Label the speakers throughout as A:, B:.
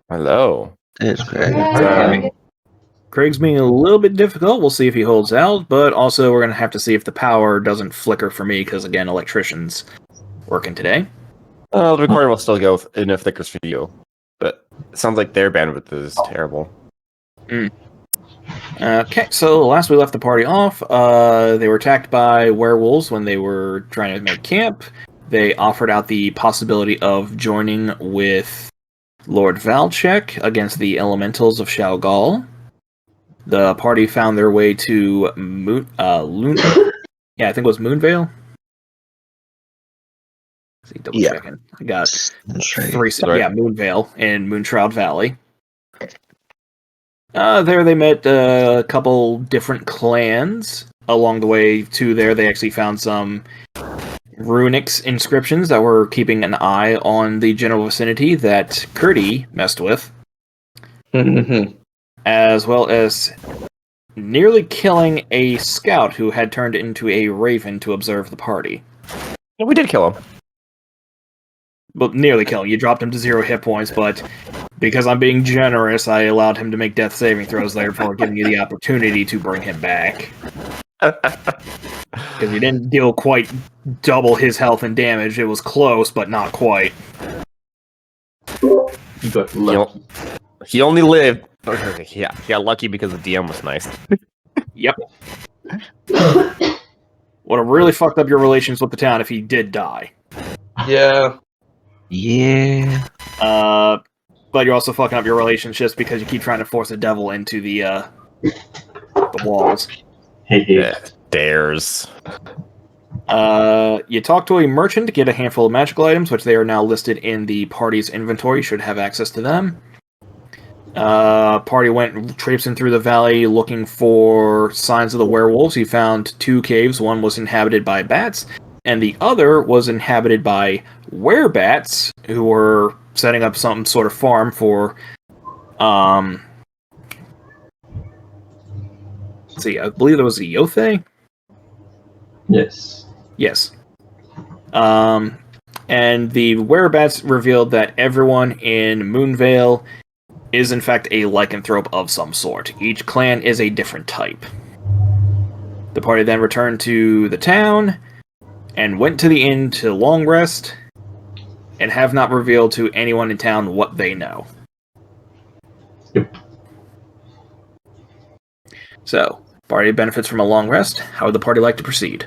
A: Hello.
B: It's great.
C: Craig's being a little bit difficult. We'll see if he holds out, but also we're going to have to see if the power doesn't flicker for me, because, again, electrician's working today.
A: The recording will still go in if flickers for you, but it sounds like their bandwidth is terrible.
C: Okay, so last we left the party off, they were attacked by werewolves when they were trying to make camp. They offered out the possibility of joining with Lord Valchek against the elementals of Shalgal. The party found their way to I think it was Moonvale. Double checking. I got three. Yeah, Moonvale and Moonshroud Valley. There they met a couple different clans. Along the way to there, they actually found some runic inscriptions that were keeping an eye on the general vicinity that Curdy messed with. As well as nearly killing a scout who had turned into a raven to observe the party.
A: Yeah, we did kill him.
C: Well, nearly kill him. You dropped him to 0 hit points, but because I'm being generous, I allowed him to make death saving throws, therefore giving you the opportunity to bring him back. Because you didn't deal quite double his health and damage. It was close, but not quite.
D: You got lucky.
A: He only lived. Yeah, he got lucky because the DM was nice.
C: Yep. Would have really fucked up your relations with the town if he did die.
D: Yeah.
B: Yeah.
C: But you're also fucking up your relationships because you keep trying to force a devil into the walls.
A: Dares.
C: You talk to a merchant to get a handful of magical items, which they are now listed in the party's inventory. You should have access to them. Party went traipsing through the valley looking for signs of the werewolves. He found 2 caves. One was inhabited by bats, and the other was inhabited by werebats, who were setting up some sort of farm for, let's see, I believe there was a Yothe?
D: Yes.
C: Yes. And the werebats revealed that everyone in Moonvale is in fact a lycanthrope of some sort. Each clan is a different type. The party then returned to the town and went to the inn to long rest and have not revealed to anyone in town what they know.
D: Yep.
C: So, party benefits from a long rest. How would the party like to proceed?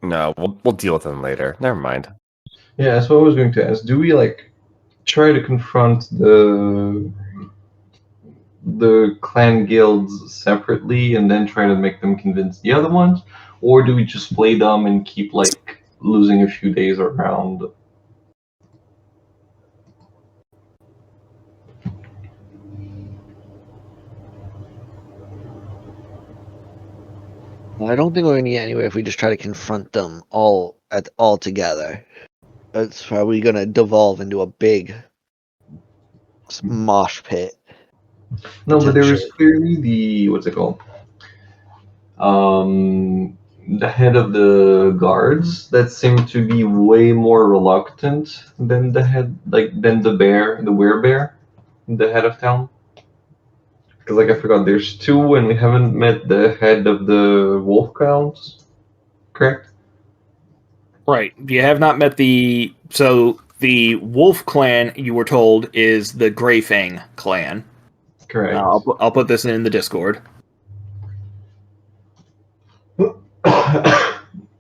A: No, we'll deal with them later. Never mind.
D: Yeah, that's what I was going to ask. Do we try to confront the clan guilds separately and then try to make them convince the other ones, or do we just play dumb and keep losing a few days around?
B: I don't think we're going to get anywhere if we just try to confront them all together. It's probably going to devolve into a big mosh pit.
D: No, but there was clearly the the head of the guards that seemed to be way more reluctant than the head, than the werebear, the head of town. Because I forgot, there's 2, and we haven't met the head of the wolf counts, correct?
C: Right. You have not met the wolf clan, you were told, is the Greyfang clan.
D: Correct.
C: I'll put this in the Discord.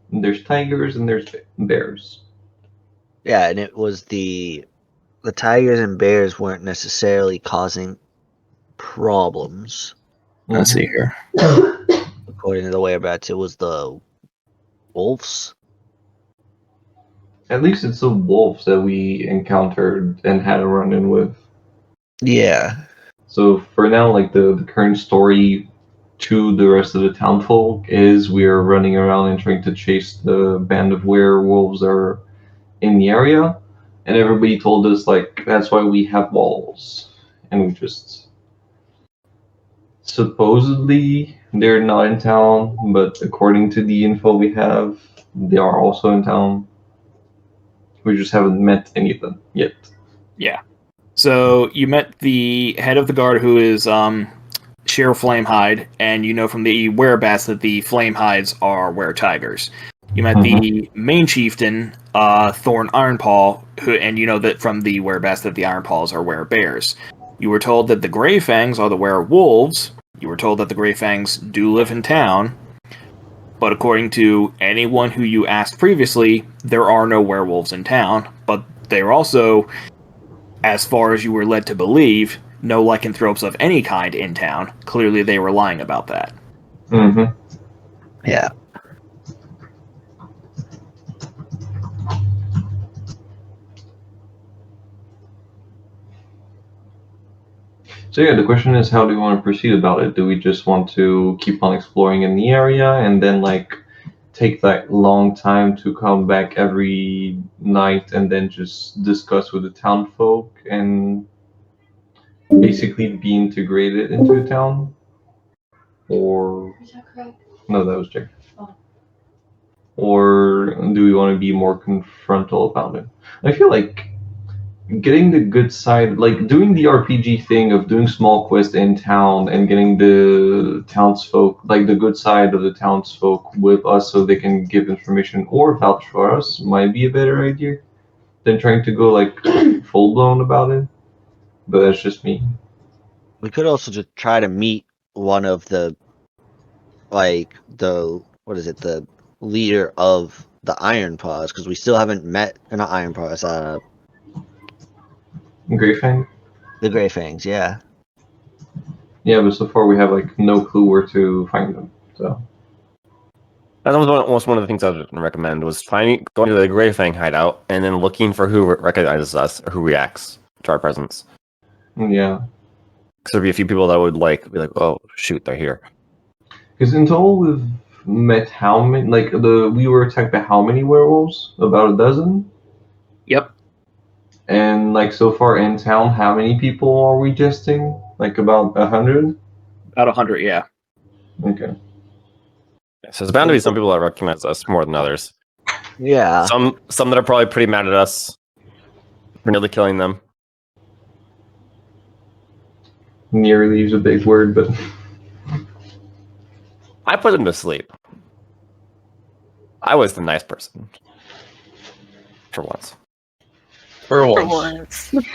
D: There's tigers and there's bears.
B: Yeah, and it was the tigers and bears weren't necessarily causing problems.
C: Let's see here.
B: According to the werebats, it was the wolves.
D: At least it's the wolves that we encountered and had a run-in with.
B: Yeah.
D: So for now, the current story to the rest of the townfolk is we are running around and trying to chase the band of werewolves that are in the area, and everybody told us that's why we have walls, and we just supposedly they're not in town, but according to the info we have, they are also in town. We just haven't met any of them yet.
C: Yeah. So you met the head of the guard, who is Sheriff Flamehide, and you know from the whereabouts that the Flamehides are were-tigers. You met the main chieftain, Thorn Ironpaw, and you know that from the whereabouts that the Ironpaws are were-bears. You were told that the Greyfangs are the were-wolves. You were told that the Greyfangs do live in town. But according to anyone who you asked previously, there are no werewolves in town. But they're also, as far as you were led to believe, no lycanthropes of any kind in town. Clearly they were lying about that.
D: Mm-hmm.
B: Yeah.
D: So yeah, the question is, how do we want to proceed about it? Do we just want to keep on exploring in the area and then like take that long time to come back every night and then just discuss with the town folk and basically be integrated into the town? Or
E: Is that correct?
D: no, that was Jack.
E: Oh.
D: Or do we want to be more confrontal about it? I feel like getting the good side, like doing the RPG thing of doing small quests in town and getting the townsfolk, like the good side of the townsfolk with us so they can give information or vouch for us, might be a better idea than trying to go like full blown about it. But that's just me.
B: We could also just try to meet one of the, like, the leader of the Iron Paws, because we still haven't met, not Iron Paws,
D: Greyfang?
B: the Grey Fangs, yeah.
D: Yeah, but so far we have like no clue where to find them. So
A: That was almost one of the things I would recommend was going to the Greyfang hideout and then looking for who recognizes us or who reacts to our presence.
D: yeah.
A: Because there'd be a few people that would be like, oh shoot, they're here.
D: Because in total we've met how many? Like we were attacked by how many werewolves? About a dozen.
C: Yep.
D: And like so far in town, how many people are we jesting? Like about 100?
C: About 100, yeah.
D: Okay.
A: So there's bound to be some people that recognize us more than others.
B: Yeah.
A: Some that are probably pretty mad at us for nearly killing them.
D: Nearly is a big word, but
A: I put them to sleep. I was the nice person. For once.
F: For
E: For
F: once.
E: once.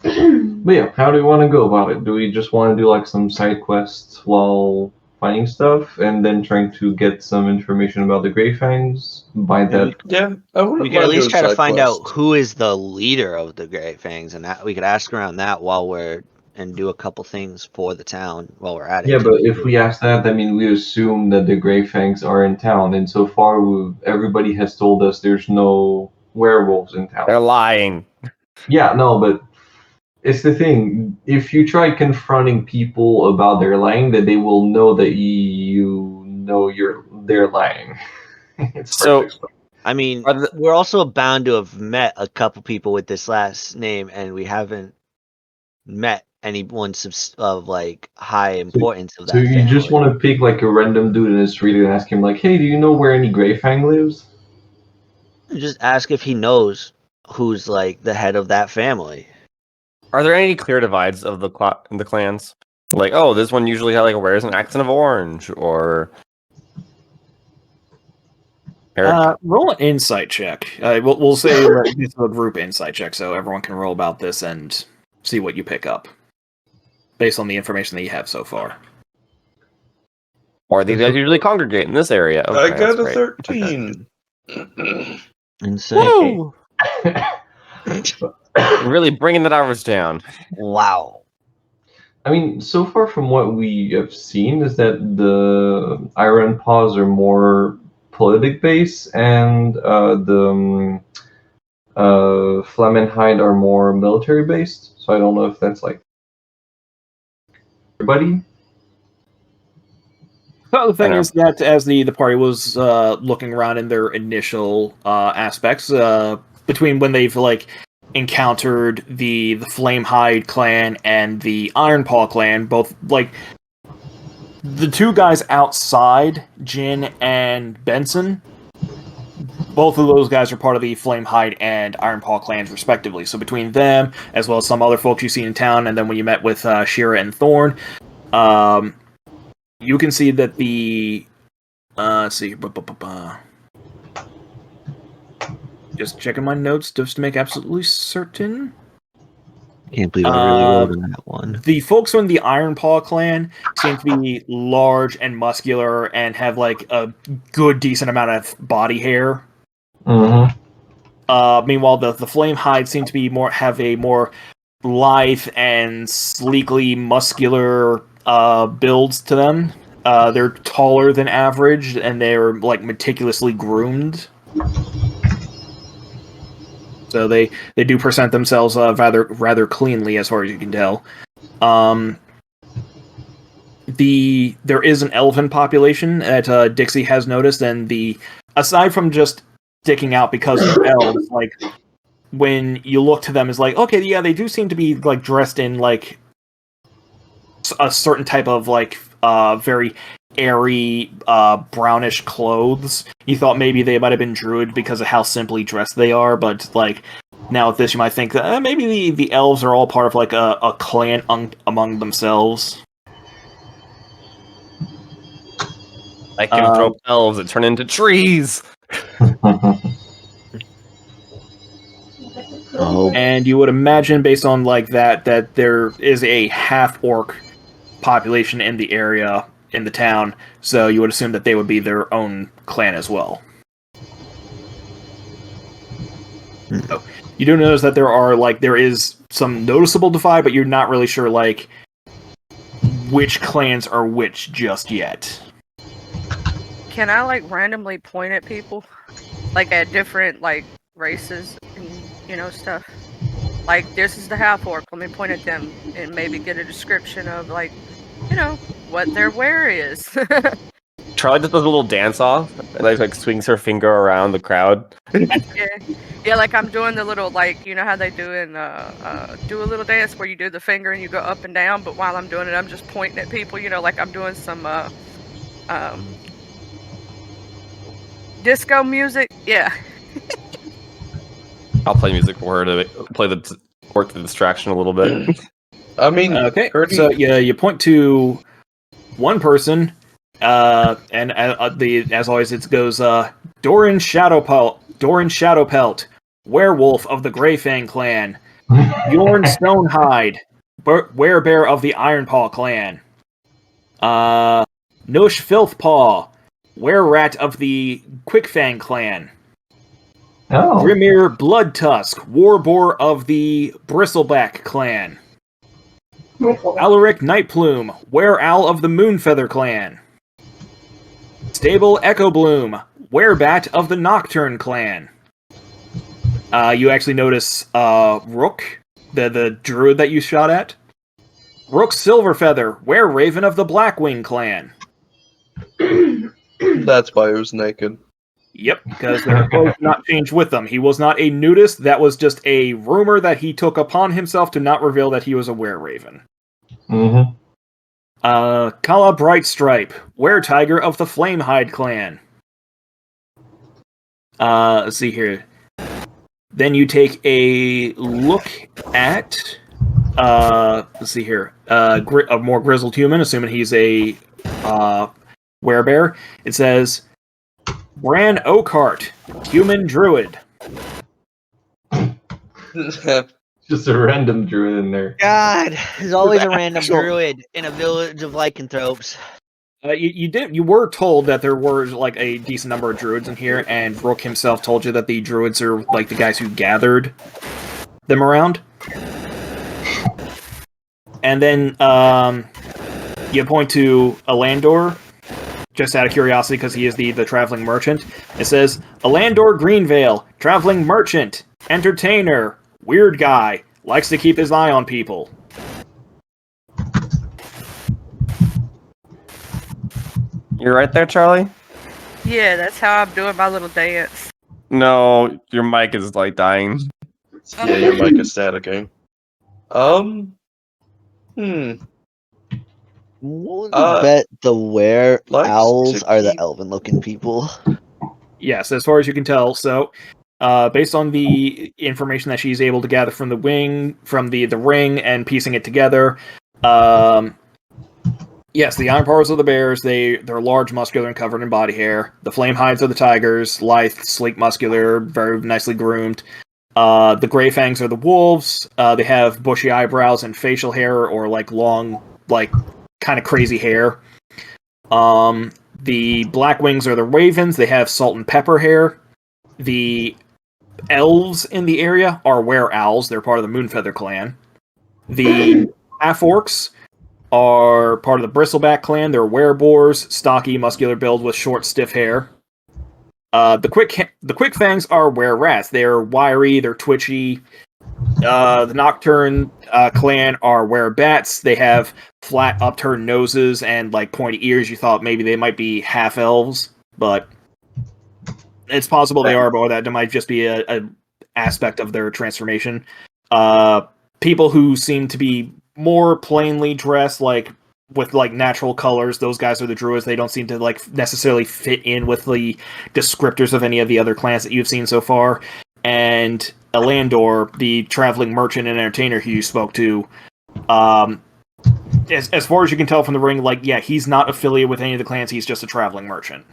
D: but yeah, how do we want to go about it? Do we just want to do like some side quests while finding stuff and then trying to get some information about the Greyfangs? By that,
F: Yeah, I wouldn't
B: We could at
F: mind
B: least
F: doing
B: try to
F: side
B: find out
F: quests.
B: who is the leader of the Grey Fangs, and that we could ask around that and do a couple things for the town while we're at it.
D: yeah, but if we ask that, I mean, we assume that the Greyfangs are in town, and so far everybody has told us there's no werewolves in town.
A: They're lying.
D: Yeah, no, but it's the thing. If you try confronting people about their lying, that they will know that you know they're lying. It's
A: So-
D: perfect.
B: I mean,
A: Are the-
B: we're also bound to have met a couple people with this last name, and we haven't met anyone of like high importance of that.
D: So you just
B: family.
D: want to pick like a random dude in the street and ask him like, "Hey, do you know where any Greyfang lives?"
B: just ask if he knows who's like the head of that family.
A: Are there any clear divides of the clans? Like, oh, this one usually wears an accent of orange, or Eric?
C: Roll an insight check. We'll say that this is a group insight check, so everyone can roll about this and see what you pick up based on the information that you have so far.
A: Or these guys usually congregate in this area. Okay,
F: I got
A: that's
F: a
A: great.
F: 13.
B: Insane.
A: Woo! Really bringing that average down.
B: Wow.
D: I mean, so far from what we have seen is that the Iron Paws are more politic based, and the Flamenhide are more military based. So I don't know if that's like everybody.
C: Well, the thing
A: I
C: is that as the party was looking around in their initial aspects, between when they've like encountered the Flamehide clan and the Ironpaw clan, both like the two guys outside, Jin and Benson, both of those guys are part of the Flamehide and Ironpaw clans, respectively. So between them, as well as some other folks you see in town, and then when you met with Shira and Thorn, you can see that the... let's see. Just checking my notes just to make absolutely certain.
B: Can't believe I really rolled on that one.
C: The folks in the Ironpaw clan seem to be large and muscular and have like a good decent amount of body hair.
D: Mm-hmm.
C: Meanwhile, the Flamehide seem to be have a more lithe and sleekly muscular builds to them. They're taller than average and they're like meticulously groomed. So they do present themselves rather cleanly, as far as you can tell. There is an elven population that Dixie has noticed, and aside from just sticking out because of elves, like when you look to them, is like, okay, yeah, they do seem to be like dressed in like a certain type of like very airy brownish clothes. You thought maybe they might have been druid because of how simply dressed they are, but like now with this you might think that maybe the elves are all part of like a clan among themselves.
A: Lycanthrope elves that turn into trees.
B: Oh,
C: And you would imagine, based on like that there is a half-orc population in the area, in the town, so you would assume that they would be their own clan as well. So, you do notice that there is some noticeable divide, but you're not really sure like which clans are which just yet.
E: Can I like randomly point at people, like at different like races and stuff? Like this is the half orc. Let me point at them and maybe get a description of like, what their wear is.
A: Charlie just does a little dance off and like swings her finger around the crowd.
E: yeah, like I'm doing the little like how they do in do a little dance where you do the finger and you go up and down, but while I'm doing it, I'm just pointing at people. Like I'm doing some disco music. Yeah.
A: I'll play music for her to work the distraction a little bit.
F: I mean,
C: Okay,
F: Ernie-
C: so yeah, you point to one person, and as always, it goes Doran Shadowpelt, werewolf of the Greyfang clan, Bjorn Stonehide, werebear of the Ironpaw clan, Nush Filthpaw, wererat of the Quickfang clan,
D: Oh.
C: Grimir Bloodtusk, warboar of the Bristleback clan, Alaric Nightplume, Were-Owl of the Moonfeather clan, Stable Echobloom, Werebat of the Nocturne clan. You actually notice Rook, the druid that you shot at. Rook Silverfeather, Were-Raven of the Blackwing clan.
F: That's why he was naked.
C: Yep, because their clothes did not change with them. He was not a nudist. That was just a rumor that he took upon himself to not reveal that he was a were-raven.
D: Mm-hmm.
C: Kala Brightstripe, were-tiger of the Flamehide clan. Let's see here. Then you take a look at... let's see here. A more grizzled human, assuming he's a werebear. It says... Bran Oakhart, human druid.
D: Just a random druid in there.
B: God, there's always a random
C: Sure.
B: druid in a village of lycanthropes.
C: You were told that there were like a decent number of druids in here, and Rook himself told you that the druids are like the guys who gathered them around. And then you point to Alandor, just out of curiosity, because he is the traveling merchant. It says, Alandor Greenvale, traveling merchant, entertainer, weird guy, likes to keep his eye on people.
A: You're right there, Charlie?
E: Yeah, that's how I'm doing my little dance.
A: No, your mic is like dying.
F: Yeah, your mic is staticking.
B: Would
F: Uh,
B: bet the were
F: likes
B: owls
F: to
B: are the
F: keep-
B: elven-looking people.
C: Yes, as far as you can tell. So, based on the information that she's able to gather from the ring, and piecing it together, yes, the iron paws are the bears. They're large, muscular, and covered in body hair. The flame hides are the tigers, lithe, sleek, muscular, very nicely groomed. The gray fangs are the wolves. They have bushy eyebrows and facial hair, or like long, like kind of crazy hair. The black wings are the ravens. They have salt and pepper hair. The elves in the area are were owls. They're part of the Moonfeather clan. The half orcs are part of the Bristleback clan. They're were-boars, stocky, muscular build with short, stiff hair. The quick fangs are were-rats. They're wiry. They're twitchy. The Nocturne clan are were-bats. They have flat, upturned noses and like pointy ears. You thought maybe they might be half elves, but it's possible they are, but that might just be a aspect of their transformation. People who seem to be more plainly dressed, like with like natural colors, those guys are the druids. They don't seem to like necessarily fit in with the descriptors of any of the other clans that you've seen so far. And Elandor, the traveling merchant and entertainer who you spoke to, as far as you can tell from the ring, like, yeah, he's not affiliated with any of the clans. He's just a traveling merchant.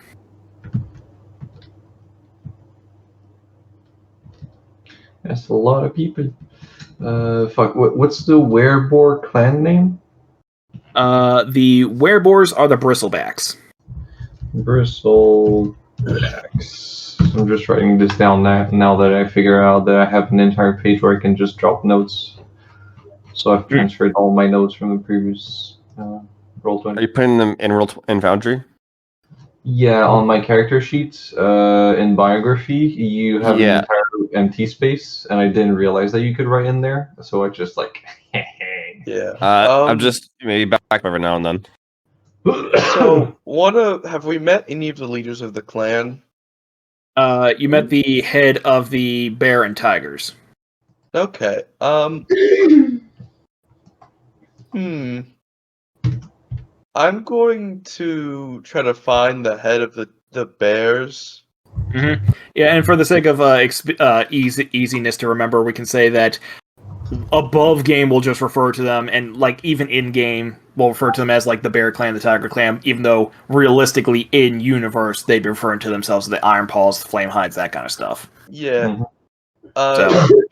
D: That's a lot of people. Fuck. What's the Wereboar clan name?
C: The were-boars are the Bristlebacks.
D: Bristlebacks. I'm just writing this down now that I figure out that I have an entire page where I can just drop notes. So I've transferred all my notes from the previous Roll20.
A: Are you putting them in Foundry?
D: Yeah, on my character sheets in biography, you have
A: Yeah.
D: an entire empty space, and I didn't realize that you could write in there. So I just like,
F: Yeah.
A: I'm just maybe back every now and then.
F: So, have we met any of the leaders of the clan?
C: You met the head of the bear and tigers.
F: Okay. I'm going to try to find the head of the bears.
C: Mm-hmm. Yeah, and for the sake of easiness to remember, we can say that above game we'll just refer to them, and like even in game we'll refer to them as like the Bear Clan, the Tiger Clan, even though realistically in universe they'd be referring to themselves as the Iron Paws, the Flame Hides, that kind of stuff.
F: Yeah.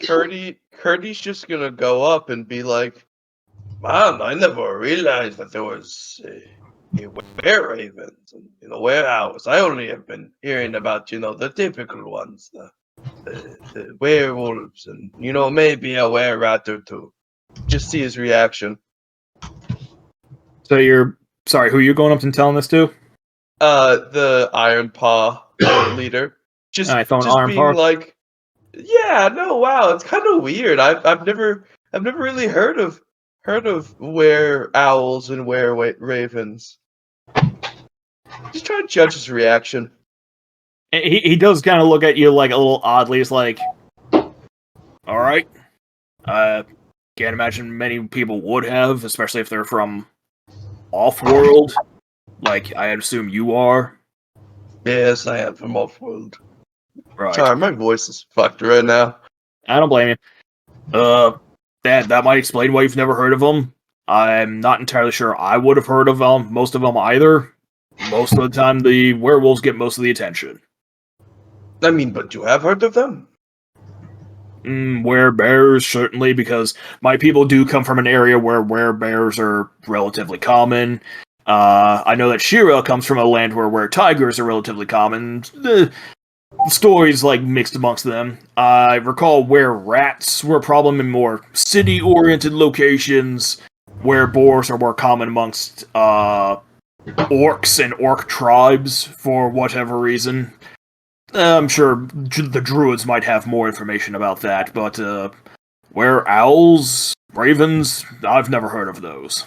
F: Curdy's just gonna go up and be like, "Mom, I never realized that there was were ravens and were owls. I only have been hearing about the typical ones, the werewolves, and maybe a were-rat or two." Just see his reaction.
C: So you're sorry, who are you going up and telling this to?
F: The Iron Paw leader. Just
C: Iron
F: being
C: Paw?
F: like, yeah, no, wow, it's kind of weird. I've never really heard of were owls and were ravens. Just trying to judge his reaction.
C: He does kind of look at you like a little oddly. He's like, "All right, can't imagine many people would have, especially if they're from off-world. Like I assume you are."
F: Yes, I am from Offworld.
C: Right.
F: Sorry, my voice is fucked right now.
C: I don't blame you. That might explain why you've never heard of them. I'm not entirely sure I would have heard of most of them either. Most of the time, the werewolves get most of the attention.
F: I mean, but you have heard of them?
C: Werebears, certainly, because my people do come from an area where werebears are relatively common. I know that Shira comes from a land where were-tigers are relatively common. The stories like mixed amongst them. I recall were-rats were a problem in more city-oriented locations, where boars are more common amongst orcs and orc tribes for whatever reason. I'm sure the druids might have more information about that, but where owls, ravens, I've never heard of those.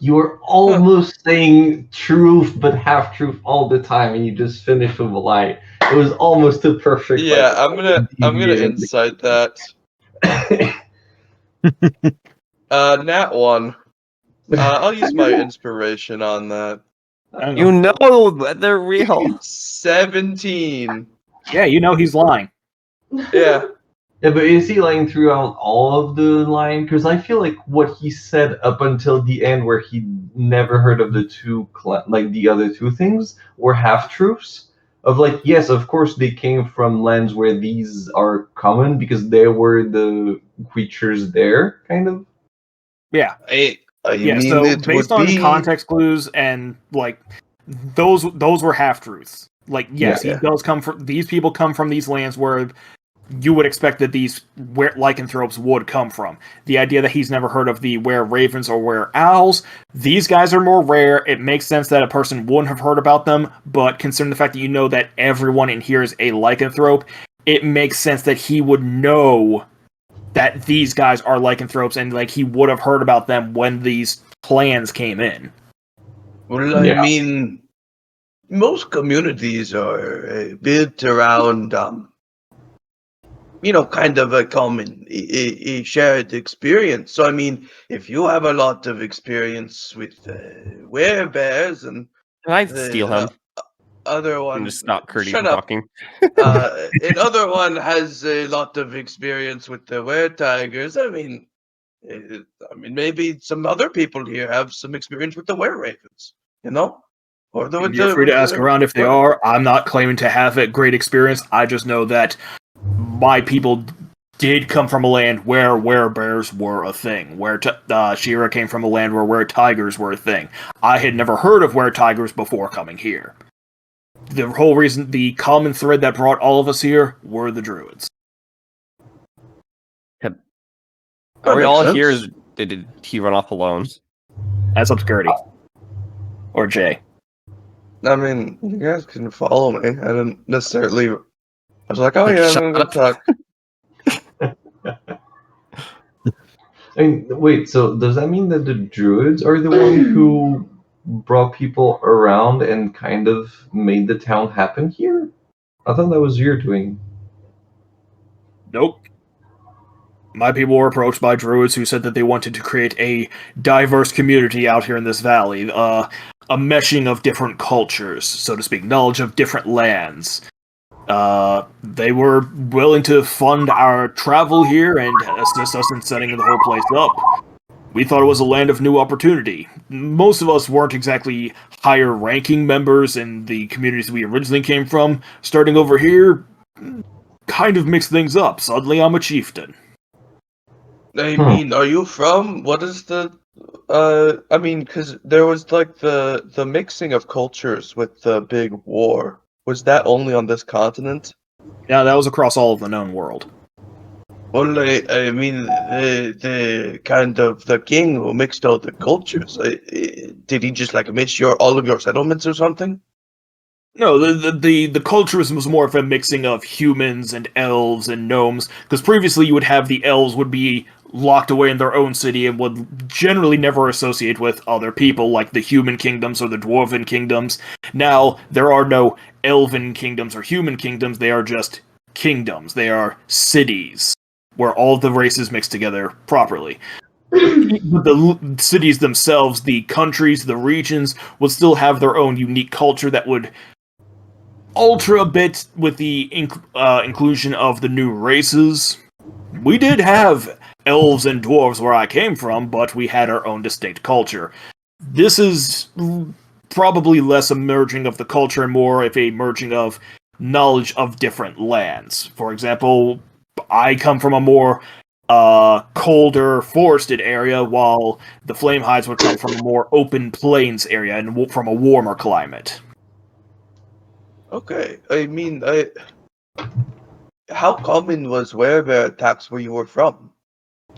D: You were almost saying truth, but half truth all the time, and you just finished with a lie. It was almost a perfect.
F: Yeah, I'm gonna insight that. Nat 1. I'll use my inspiration on that.
C: I don't
A: You
C: know.
A: know that they're real.
F: 17.
C: Yeah, you know he's lying.
F: Yeah.
D: Yeah, but is he lying throughout all of the line? Because I feel like what he said up until the end, where he never heard of the like the other two things, were half truths. Of like, yes, of course they came from lands where these are common because there were the creatures there, kind of.
C: Yeah.
F: I
C: Yeah,
F: mean,
C: so
F: it
C: based
F: would
C: on
F: be.
C: context clues and like those were half truths. Like yes,
D: Yeah,
C: he does come from these people come from these lands where you would expect that these lycanthropes would come from. The idea that he's never heard of the were ravens or were owls, these guys are more rare. It makes sense that a person wouldn't have heard about them, but considering the fact that you know that everyone in here is a lycanthrope, it makes sense that he would know that these guys are lycanthropes and like he would have heard about them when these clans came in.
F: Well, I
D: Yeah.
F: mean, most communities are built around, kind of a common, a shared experience. So, I mean, if you have a lot of experience with werebears and
A: Can I
F: the
A: steal him
F: other one,
A: and just stop Curdy
F: shut
A: from
F: up.
A: talking?
F: Another one has a lot of experience with the were-tigers. Maybe some other people here have some experience with the were-ravens, or with
C: You're free to ask around if they are. I'm not claiming to have a great experience. I just know that my people did come from a land where werebears were a thing. Where Shira came from a land where were-tigers were a thing. I had never heard of were-tigers before coming here. The whole reason, the common thread that brought all of us here were the druids.
A: Are we
F: makes
A: all
F: sense.
A: here? Did he run off alone?
C: That's up to Gertie. Or Jay.
F: I mean, you guys can follow me. I didn't necessarily. I was like, oh
A: Like,
F: yeah,
A: shut
F: I'm gonna
A: up.
F: talk.
D: I mean, wait. So does that mean that the druids are the one who brought people around and kind of made the town happen here? I thought that was your doing.
C: Nope. My people were approached by druids who said that they wanted to create a diverse community out here in this valley, a meshing of different cultures, so to speak, knowledge of different lands. They were willing to fund our travel here and assist us in setting the whole place up. We thought it was a land of new opportunity. Most of us weren't exactly higher ranking members in the communities we originally came from. Starting over here kind of mixed things up. Suddenly I'm a chieftain.
F: I mean, are you from? What is the? Because there was like the mixing of cultures with the big war. Was that only on this continent?
C: Yeah, that was across all of the known world.
F: Well, I mean, the kind of the king who mixed all the cultures. Did he just like mix all of your settlements or something?
C: No, the culture was more of a mixing of humans and elves and gnomes, because previously you would have the elves would be locked away in their own city and would generally never associate with other people like the human kingdoms or the dwarven kingdoms. Now, there are no elven kingdoms or human kingdoms, they are just kingdoms. They are cities where all the races mix together properly. The cities themselves, the countries, the regions, would still have their own unique culture that would alter a bit with the inclusion of the new races. We did have elves and dwarves where I came from, but we had our own distinct culture. This is probably less a merging of the culture and more of a merging of knowledge of different lands. For example, I come from a more colder, forested area, while the Flamehides would come from a more open plains area and from a warmer climate.
F: Okay, I mean, how common was werebear attacks where you were from?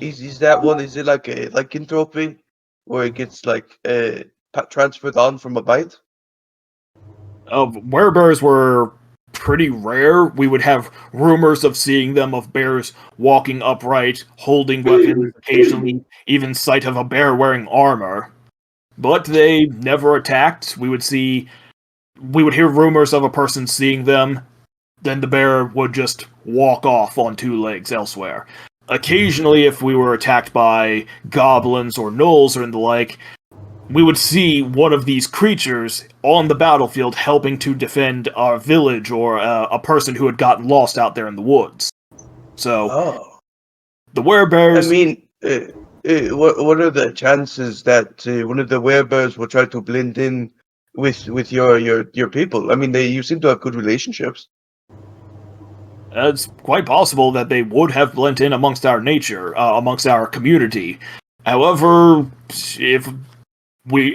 F: Is that one? Is it like a lycanthropy, where it gets like transferred on from a bite?
C: Werebears were pretty rare. We would have rumors of seeing them, of bears walking upright, holding weapons, occasionally even sight of a bear wearing armor. But they never attacked. We would hear rumors of a person seeing them, then the bear would just walk off on two legs elsewhere. Occasionally, if we were attacked by goblins or gnolls or the like, we would see one of these creatures on the battlefield helping to defend our village or a person who had gotten lost out there in the woods. So
F: Oh,
C: the werebears.
F: I mean, what are the chances that one of the werebears will try to blend in with your people? I mean, you seem to have good relationships.
C: It's quite possible that they would have blent in amongst our nature, amongst our community. However,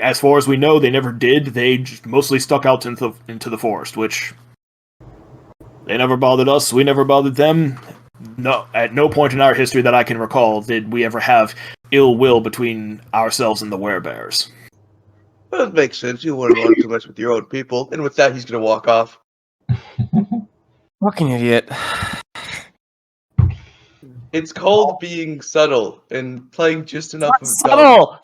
C: as far as we know, they never did. They just mostly stuck out into the forest, which they never bothered us. We never bothered them. No, at no point in our history that I can recall did we ever have ill will between ourselves and the werebears.
F: Well, that makes sense. You wouldn't want too much with your own people. And with that, he's going to walk off.
A: Fucking idiot.
F: It's called being subtle and playing just enough of dumb.
A: Subtle!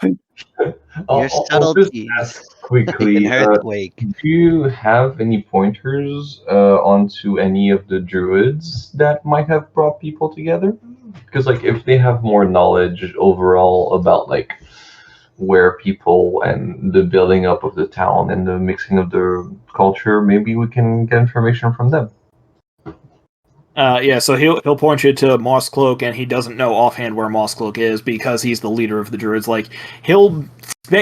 B: Your
D: I'll just
B: subtleties.
D: ask quickly,
B: An earthquake.
D: do you have any pointers onto any of the druids that might have brought people together? Because like if they have more knowledge overall about like where people and the building up of the town and the mixing of the culture, maybe we can get information from them.
C: Yeah, so he'll point you to Moss Cloak, and he doesn't know offhand where Moss Cloak is because he's the leader of the druids. Like, he'll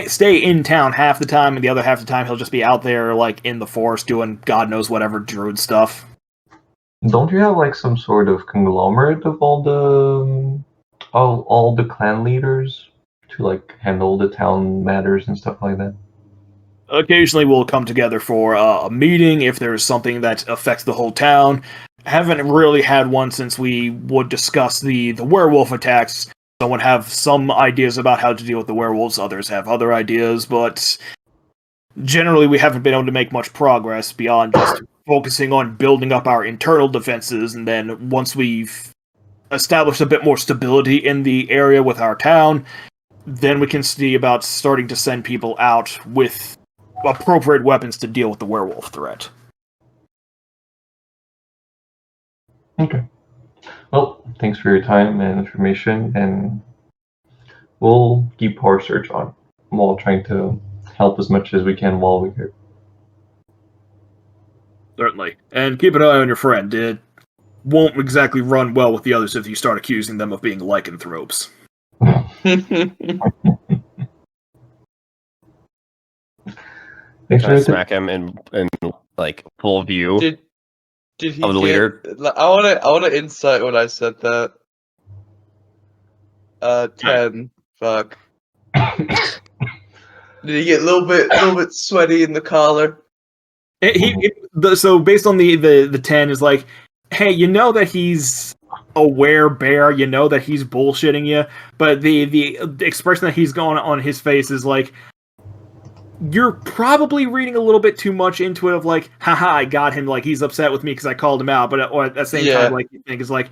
C: stay in town half the time, and the other half the time he'll just be out there, like, in the forest doing God knows whatever druid stuff.
D: Don't you have like some sort of conglomerate of all the clan leaders to like handle the town matters and stuff like that?
C: Occasionally we'll come together for a meeting if there's something that affects the whole town. Haven't really had one since we would discuss the werewolf attacks. Some would have some ideas about how to deal with the werewolves, others have other ideas, but generally we haven't been able to make much progress beyond just focusing on building up our internal defenses, and then once we've established a bit more stability in the area with our town, then we can see about starting to send people out with appropriate weapons to deal with the werewolf threat.
D: Okay. Well, thanks for your time and information, and we'll keep our search on while trying to help as much as we can while we're here.
C: Certainly. And keep an eye on your friend. It won't exactly run well with the others if you start accusing them of being lycanthropes.
D: Thanks
A: Can I
D: for
A: smack him in like full view
F: Did he
A: of the leader?
F: I want to insight when I said that. 10. Fuck. Did he get a little bit sweaty in the collar?
C: So based on the 10 is like, hey, you know that he's a werebear, you know that he's bullshitting you, but the expression that he's going on his face is like, you're probably reading a little bit too much into it of like, haha, I got him, like he's upset with me because I called him out, but at the same time, like, you think it's like,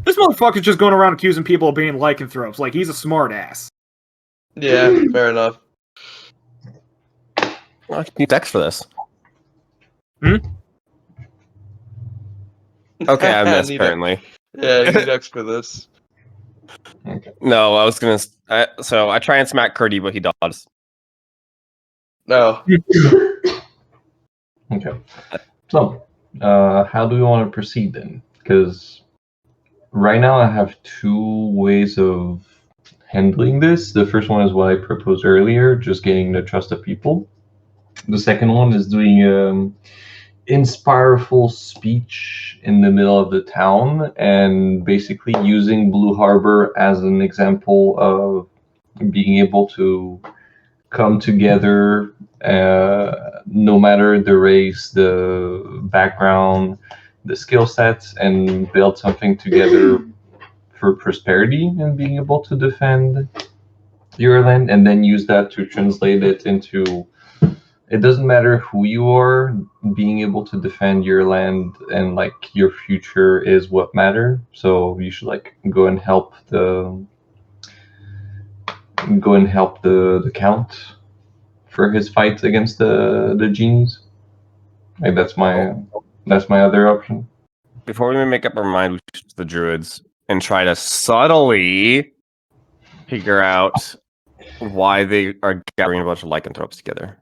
C: this motherfucker's just going around accusing people of being lycanthropes, like he's a smart ass.
F: Yeah, fair enough.
A: I can use Dex for this. Okay, I missed apparently.
F: Yeah, you need X for this.
D: Okay.
A: No, I was gonna. So I try and smack Curdy, but he dodges.
F: No.
D: Okay. So, how do we want to proceed then? Because right now I have two ways of handling this. The first one is what I proposed earlier, just gaining the trust of people. The second one is doing inspireful speech in the middle of the town and basically using Blue Harbor as an example of being able to come together, no matter the race, the background, the skill sets, and build something together for prosperity and being able to defend your land, and then use that to translate it into, it doesn't matter who you are, being able to defend your land and like your future is what matter. So you should like go and help the count for his fight against the genies. Like that's my other option.
A: Before we make up our mind, we should the druids and try to subtly figure out why they are gathering a bunch of lycanthropes together.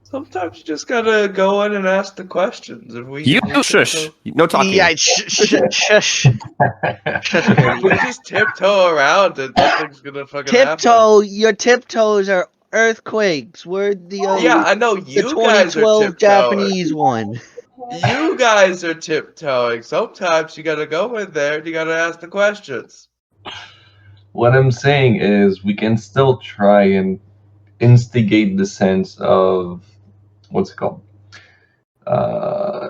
F: Sometimes you just gotta go in and ask the questions. If we
A: You
F: just
A: shush.
F: tiptoe-
A: No talking.
B: Yeah, shush.
F: if we just tiptoe around it, nothing's gonna fucking happen.
B: Tiptoe, your tiptoes are earthquakes. We're the
F: Yeah, I know
B: the
F: you guys are
B: 2012
F: tiptoeing.
B: Japanese one.
F: You guys are tiptoeing. Sometimes you gotta go in there and you gotta ask the questions.
D: What I'm saying is we can still try and instigate the sense of what's it called?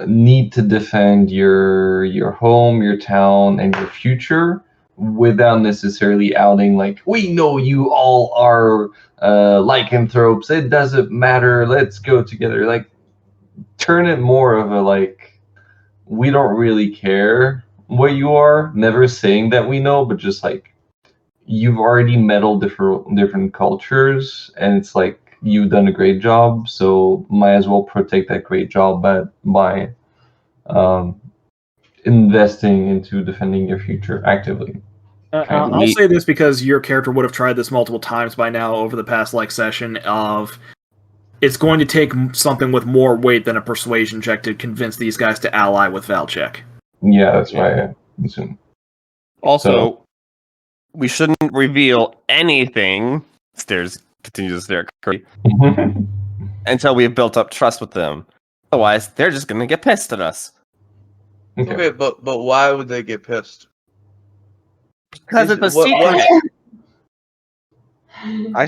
D: Need to defend your home, your town, and your future without necessarily outing like we know you all are lycanthropes. It doesn't matter. Let's go together. Like turn it more of a like we don't really care what you are. Never saying that we know, but just like you've already meddled different cultures, and it's like you've done a great job, so might as well protect that great job by investing into defending your future actively.
C: I'll say this because your character would have tried this multiple times by now over the past session of it's going to take something with more weight than a persuasion check to convince these guys to ally with Valchek.
D: Yeah, that's why I assume.
A: Also, we shouldn't reveal anything. Stairs continues to stare currently until we've built up trust with them. Otherwise, they're just gonna get pissed at us.
F: Okay, but why would they get pissed?
A: Because it's a
F: What-
A: secret.
B: I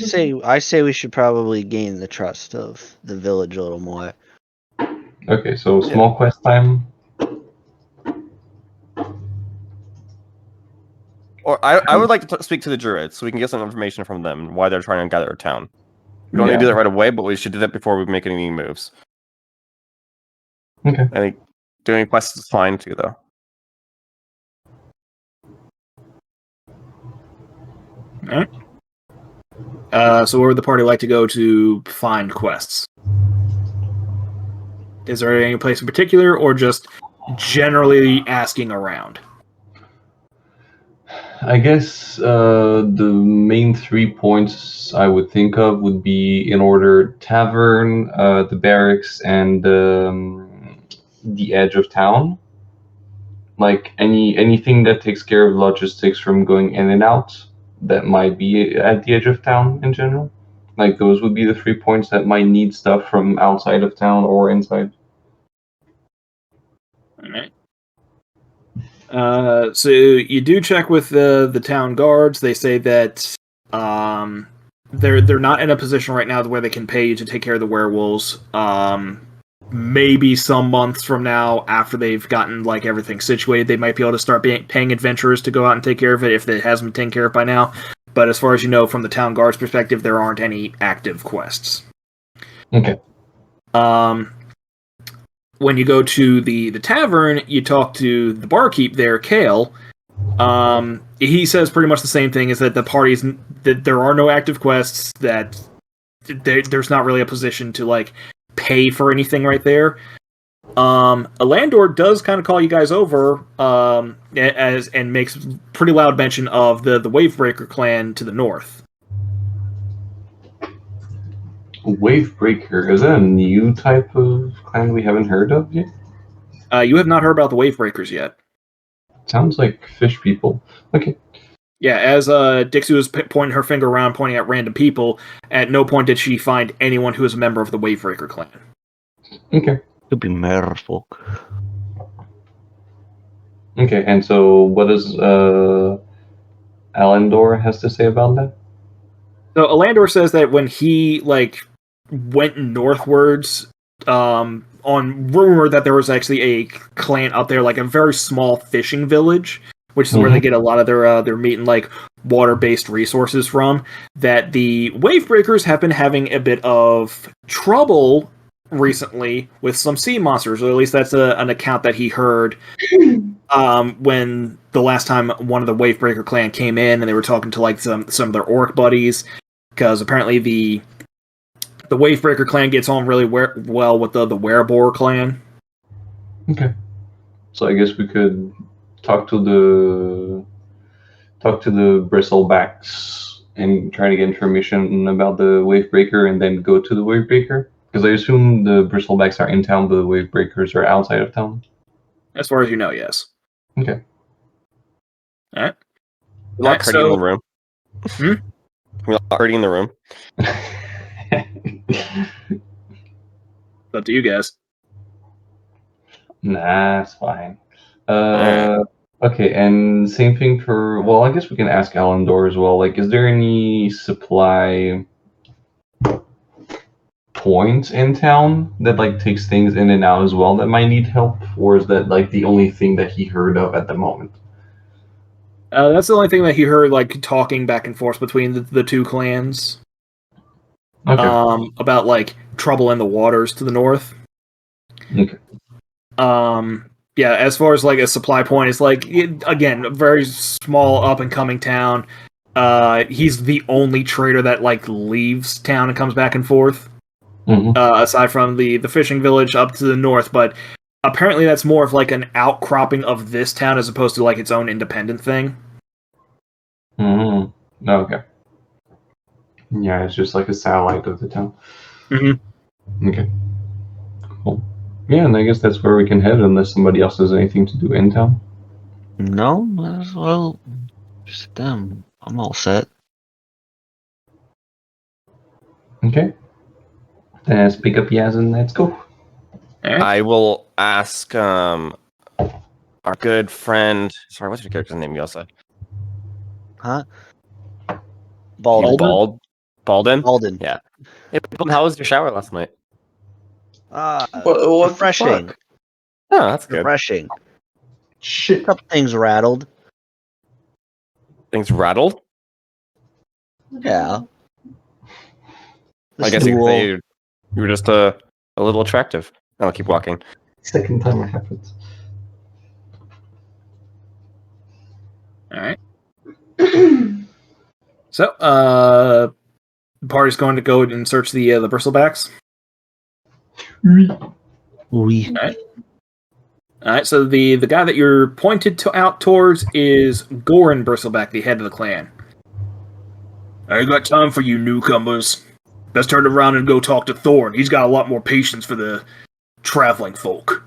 B: say we should probably gain the trust of the village a little more.
D: Okay, so small quest time.
A: Or I would like to speak to the druids so we can get some information from them and why they're trying to gather a town. We don't need to do that right away, but we should do that before we make any moves.
D: Okay.
A: I think doing quests is fine too, though.
C: Alright. So where would the party like to go to find quests? Is there any place in particular, or just generally asking around?
D: I guess the main 3 points I would think of would be in order tavern, the barracks, and the edge of town. Like anything that takes care of logistics from going in and out that might be at the edge of town in general. Like those would be the 3 points that might need stuff from outside of town or inside.
C: Alright. So you do check with the town guards. They say that they're not in a position right now where they can pay you to take care of the werewolves. Maybe some months from now, after they've gotten everything situated, they might be able to start paying adventurers to go out and take care of it if it hasn't been taken care of by now. But as far as you know, from the town guard's perspective, there aren't any active quests.
D: Okay.
C: When you go to the tavern, you talk to the barkeep there, Kale. He says pretty much the same thing: is that the parties that there are no active quests, that there's not really a position to pay for anything right there. Alandor does kind of call you guys over and makes pretty loud mention of the Wavebreaker clan to the north.
D: Wavebreaker, is that a new type of clan we haven't heard of yet?
C: You have not heard about the Wavebreakers yet.
D: Sounds like fish people. Okay.
C: Yeah, as Dixie was pointing her finger around, pointing at random people, at no point did she find anyone who is a member of the Wavebreaker clan.
D: Okay.
B: Could be merfolk.
D: Okay, and so what does Alandor has to say about that?
C: So Alandor says that when he went northwards, on rumor that there was actually a clan up there, a very small fishing village, which is where they get a lot of their meat and water-based resources from, that the Wavebreakers have been having a bit of trouble recently with some sea monsters, or at least that's an account that he heard when the last time one of the Wavebreaker clan came in and they were talking to some of their orc buddies, because apparently the Wavebreaker clan gets on really well with the Werebore clan.
D: Okay. So I guess we could talk to the Bristlebacks and try to get information about the Wavebreaker and then go to the Wavebreaker? Because I assume the Bristlebacks are in town, but the Wavebreakers are outside of town.
C: As far as you know, yes.
D: Okay.
C: Alright.
A: We lock Curdy in the room.
C: Hmm?
A: We lock Curdy in the room.
C: Up to you guys.
D: Nah, it's fine.
A: Alright.
D: Okay, and same thing for. Well, I guess we can ask Alendor as well. Like, is there any supply points in town that like takes things in and out as well that might need help, or is that like the only thing that he heard of at the moment?
C: That's the only thing that he heard, like, talking back and forth between the two clans.
D: Okay.
C: About, like, trouble in the waters to the north.
D: Okay.
C: Yeah, as far as, like, a supply point, it's, like, again, a very small up-and-coming town. He's the only trader that, like, leaves town and comes back and forth.
D: Mm-hmm.
C: Aside from the fishing village up to the north, but apparently that's more of, like, an outcropping of this town as opposed to, like, its own independent thing.
D: Mm-hmm. Okay. Yeah, it's just like a satellite of the town.
C: Mm-hmm.
D: Okay. Cool. Yeah, and I guess that's where we can head unless somebody else has anything to do in town.
B: No, as well, just them. I'm all set.
D: Okay. Then let's pick up Yaz and let's go.
C: Alright.
A: I will ask our good friend. Sorry, what's your character's name? You also
B: Huh? Balden.
A: Balden.
B: Balden.
A: Yeah. Hey, Balden, how was your shower last night?
F: What the
B: Refreshing.
F: fuck?
A: Oh, that's good.
B: Refreshing.
D: Shit.
B: A couple things rattled.
A: Things rattled.
B: Yeah.
A: I guess you could say you were just a little attractive. I'll keep walking.
D: Second time it happens.
C: Alright. So, the party's going to go and search the Bristlebacks.
B: Oui.
C: Alright, so the guy that you're pointed out towards is Goran Bristleback, the head of the clan. I ain't got time for you newcomers. Let's turn around and go talk to Thorn. He's got a lot more patience for the traveling folk.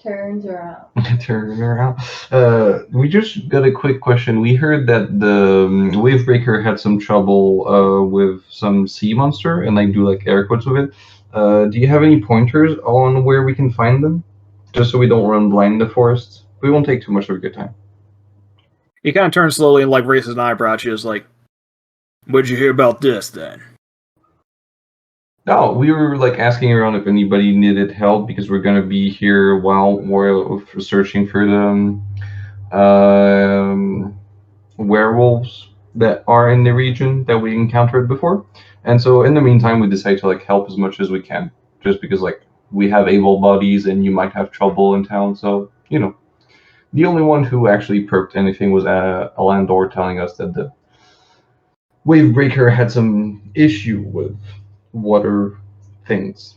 G: Turns around.
D: Turn around. We just got a quick question. We heard that the Wavebreaker had some trouble with some sea monster, and I do like air quotes with it. Do you have any pointers on where we can find them? Just so we don't run blind in the forest. We won't take too much of a good time.
C: He kind of turns slowly and like raises an eyebrow. She's like, "What'd you hear about this then?"
D: No, we were like asking around if anybody needed help because we're gonna be here while we're searching for the werewolves that are in the region that we encountered before. And so in the meantime, we decided to like help as much as we can, just because like we have able bodies and you might have trouble in town. So you know, the only one who actually perked anything was Alandor telling us that the Wavebreaker had some issue with water things.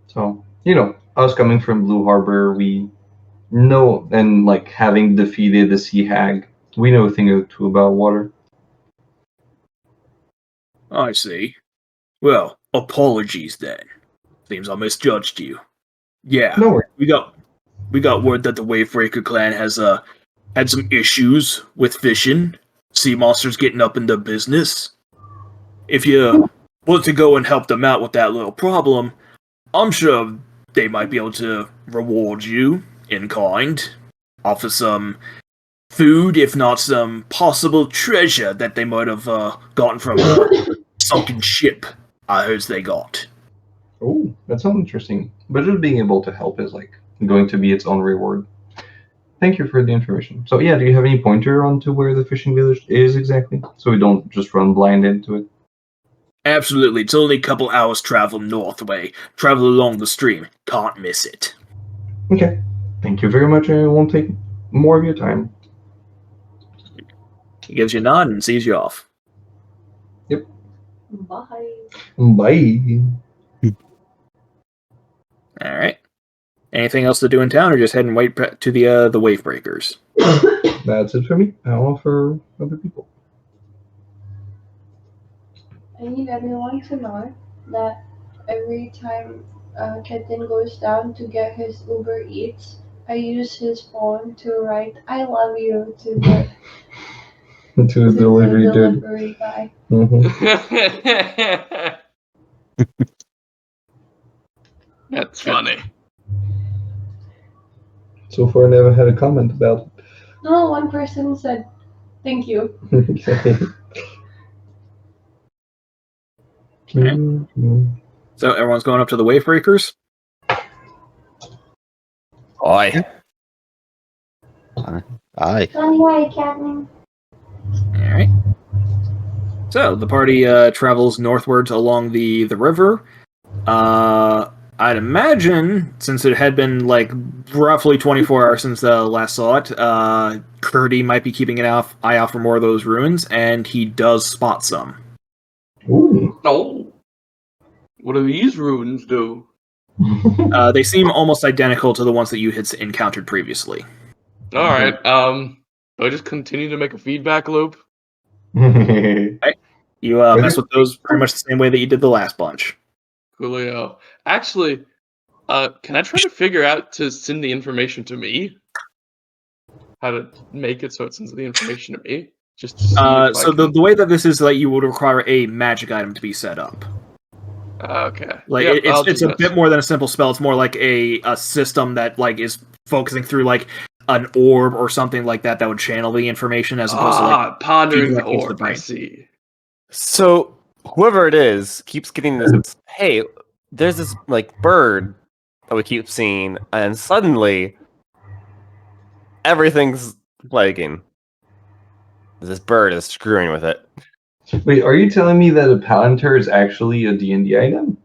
D: So, you know, us coming from Blue Harbor, we know, and like having defeated the Sea Hag, we know a thing or two about water.
C: I see. Well, apologies then. Seems I misjudged you. Yeah,
D: No worries.
C: we got word that the Wavebreaker clan has had some issues with fishing. Sea monsters getting up in the business. If you want to go and help them out with that little problem, I'm sure they might be able to reward you in kind. Offer some food, if not some possible treasure that they might have gotten from a sunken ship I heard they got.
D: Oh, that sounds interesting. But just being able to help is like going to be its own reward. Thank you for the information. So yeah, do you have any pointer onto where the fishing village is exactly? So we don't just run blind into it.
C: Absolutely, it's only a couple hours travel northway. Travel along the stream. Can't miss it.
D: Okay. Thank you very much. I won't take more of your time.
C: He gives you a nod and sees you off.
G: Bye.
D: Bye.
C: Alright. Anything else to do in town, or just head and wait to the Wavebreakers?
D: That's it for me. I'll offer other people.
G: I need everyone to know that every time Ketin goes down to get his Uber Eats, I use his phone to write "I love you" to
D: To the
G: the
D: delivery dude.
G: delivery guy.
F: That's funny.
D: So far, I never had a comment about
G: No, one person said thank you.
D: it.
C: So everyone's going up to the Wavebreakers.
A: Oi.
B: Aye.
G: Hi, Captain.
C: All right. So the party travels northwards along the river. I'd imagine, since it had been like roughly 24 hours since last saw it, Curdy might be keeping an eye out for more of those ruins, and he does spot some.
D: Ooh.
F: No. What do these runes do?
C: They seem almost identical to the ones that you had encountered previously.
F: All right. Do I just continue to make a feedback loop?
C: You mess with those pretty much the same way that you did the last bunch.
F: Coolio. Actually, can I try to figure out to send the information to me? How to make it so it sends the information to me? Just to see if
C: So the way that this is, like, you would require a magic item to be set up.
F: Okay.
C: Like
F: Yep, I'll
C: it's
F: do
C: a
F: this.
C: bit more than a simple spell. It's more like a system that like is focusing through like an orb or something like that would channel the information as opposed to like
F: pondering the
C: feeding into the
F: orb. I
C: brain.
F: see.
A: So whoever it is keeps getting this. Hey, there's this like bird that we keep seeing, and suddenly everything's lagging. This bird is screwing with it.
D: Wait, are you telling me that a Palantir is actually a D&D item?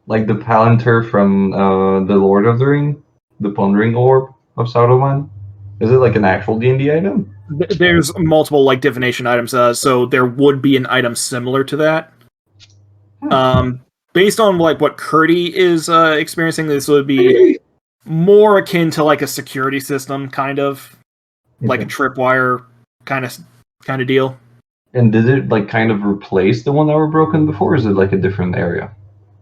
D: Like the Palantir from the Lord of the Ring? The Pondering Orb of Saruman? Is it like an actual D&D item?
C: There's multiple like divination items, so there would be an item similar to that. Based on like what Curdy is experiencing, this would be more akin to like a security system, kind of like a tripwire kind of deal.
D: And did it like kind of replace the one that were broken before, or is it like a different area?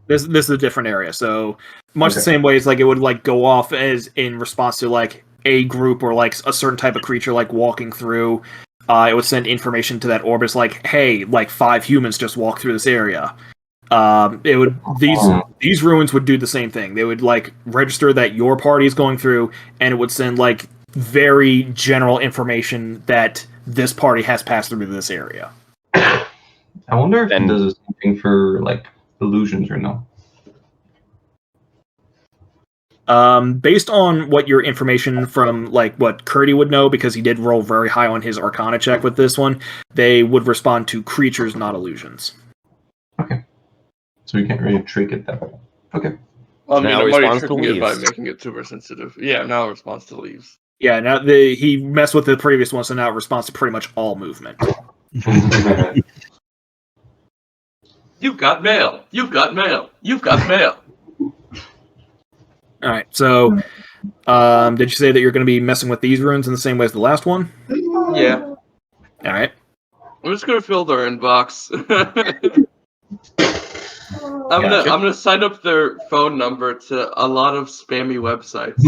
C: This is a different area, so much the
D: Okay.
C: same way as like it would like go off as in response to like a group or like a certain type of creature like walking through. It would send information to that orb. It's like, hey, like 5 humans just walked through this area. It would these ruins would do the same thing. They would like register that your party is going through, and it would send like very general information that this party has passed through this area.
D: I wonder if it
A: And-
D: does the same thing for like illusions or no.
C: Based on what your information from like what Curdy would know, because he did roll very high on his Arcana check with this one, they would respond to creatures, not illusions.
D: Okay. So you can't really trick it that way. Okay.
F: Well, I mean,
A: Now
F: I'm already
A: responds to
F: tricking it by
A: leaves.
F: making it super sensitive. Yeah, now it responds to leaves.
C: Yeah, now he messed with the previous one, so now it responds to pretty much all movement.
F: You've got mail. You've got mail. You've got mail.
C: All right, so did you say that you're going to be messing with these runes in the same way as the last one?
F: Yeah.
C: All right.
F: I'm just gonna fill their inbox. I'm gonna sign up their phone number to a lot of spammy websites.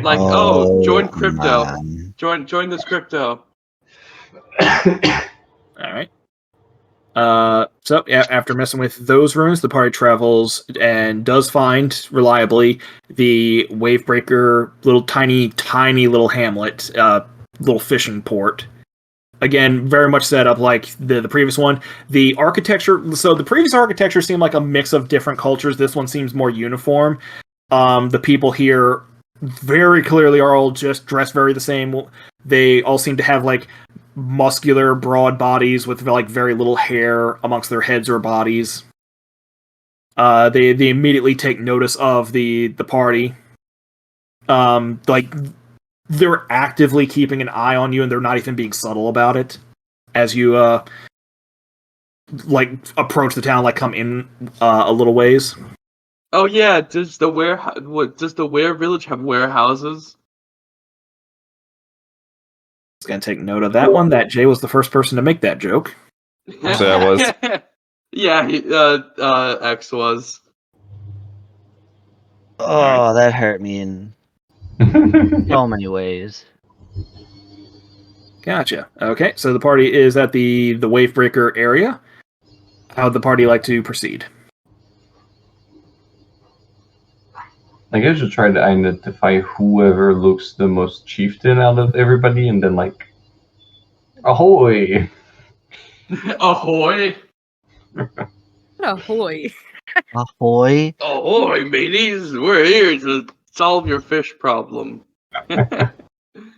F: Like, join crypto.
B: Man.
F: Join this crypto.
C: All right. So yeah, after messing with those runes, the party travels and does find reliably the Wavebreaker little tiny little hamlet, little fishing port. Again, very much set up like the previous one. The architecture, so the previous architecture seemed like a mix of different cultures. This one seems more uniform. The people here very clearly are all just dressed very the same. They all seem to have like muscular, broad bodies with like very little hair amongst their heads or bodies. They immediately take notice of the party. Like they're actively keeping an eye on you, and they're not even being subtle about it. As you like approach the town, like come in a little ways.
F: Oh yeah, does the Ware Village have warehouses?
C: Just gonna take note of that one. That Jay was the first person to make that joke.
A: So that was.
H: Yeah, X was.
B: Oh, that hurt me in so many ways.
C: Gotcha. Okay, so the party is at the Wavebreaker area. How would the party like to proceed?
D: I guess just try to identify whoever looks the most chieftain out of everybody, and then like, ahoy!
H: Ahoy!
E: Ahoy.
B: Ahoy!
F: Ahoy, mateys! We're here to solve your fish problem.
C: All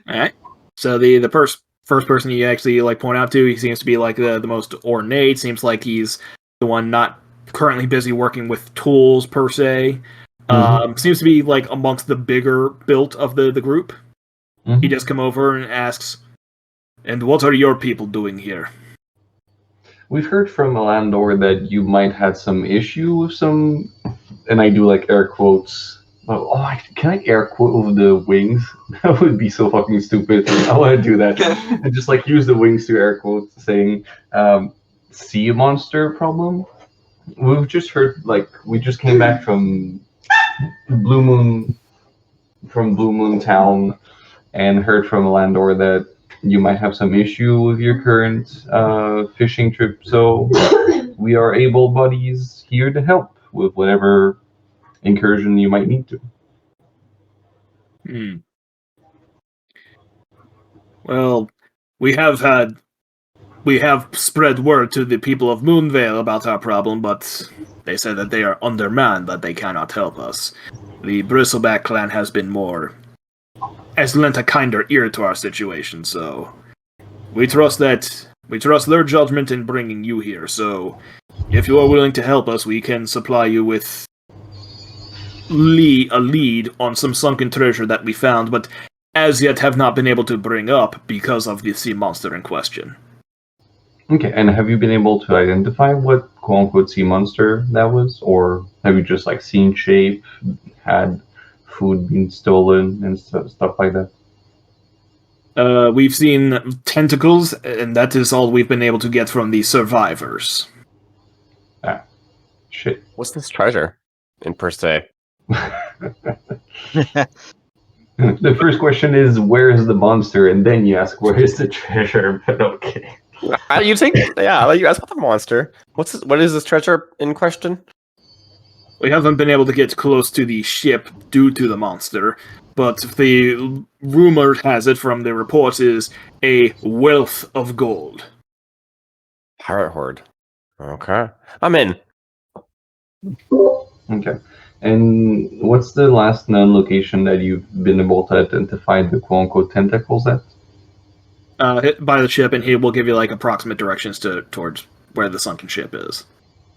C: right. So the first person you actually like point out to, he seems to be like the most ornate. Seems like he's the one not currently busy working with tools per se. Seems to be like amongst the bigger built of the group. He just come over and asks, "And what are your people doing here?"
D: We've heard from Alandor that you might have some issue with some, and I do like air quotes. Can I air quote with the wings? That would be so fucking stupid. I want to do that. And just like use the wings to air quote, saying sea monster problem. We've just heard, like, we just came back from Blue Moon Town, and heard from Alandor that you might have some issue with your current fishing trip. So we are able buddies here to help with whatever incursion you might need to.
C: Well, we have spread word to the people of Moonvale about our problem, but they said that they are undermanned, that they cannot help us. The Bristleback clan has lent a kinder ear to our situation, so we trust their judgment in bringing you here. So, if you are willing to help us, we can supply you with a lead on some sunken treasure that we found, but as yet have not been able to bring up because of the sea monster in question.
D: Okay, and have you been able to identify what quote-unquote sea monster that was? Or have you just like seen shape, had food being stolen and stuff like that?
C: We've seen tentacles, and that is all we've been able to get from the survivors.
D: Ah, shit.
A: What's this treasure in per se?
D: The first question is, where is the monster? And then you ask, where is the treasure? But okay.
A: You think? Yeah, I'll let you ask about the monster. What is this treasure in question?
C: We haven't been able to get close to the ship due to the monster, but the rumor has it from the reports is a wealth of gold.
A: Pirate horde. Okay. I'm in.
D: Okay. And what's the last known location that you've been able to identify the quote-unquote tentacles at?
C: By the ship, and he will give you like approximate directions towards where the sunken ship is.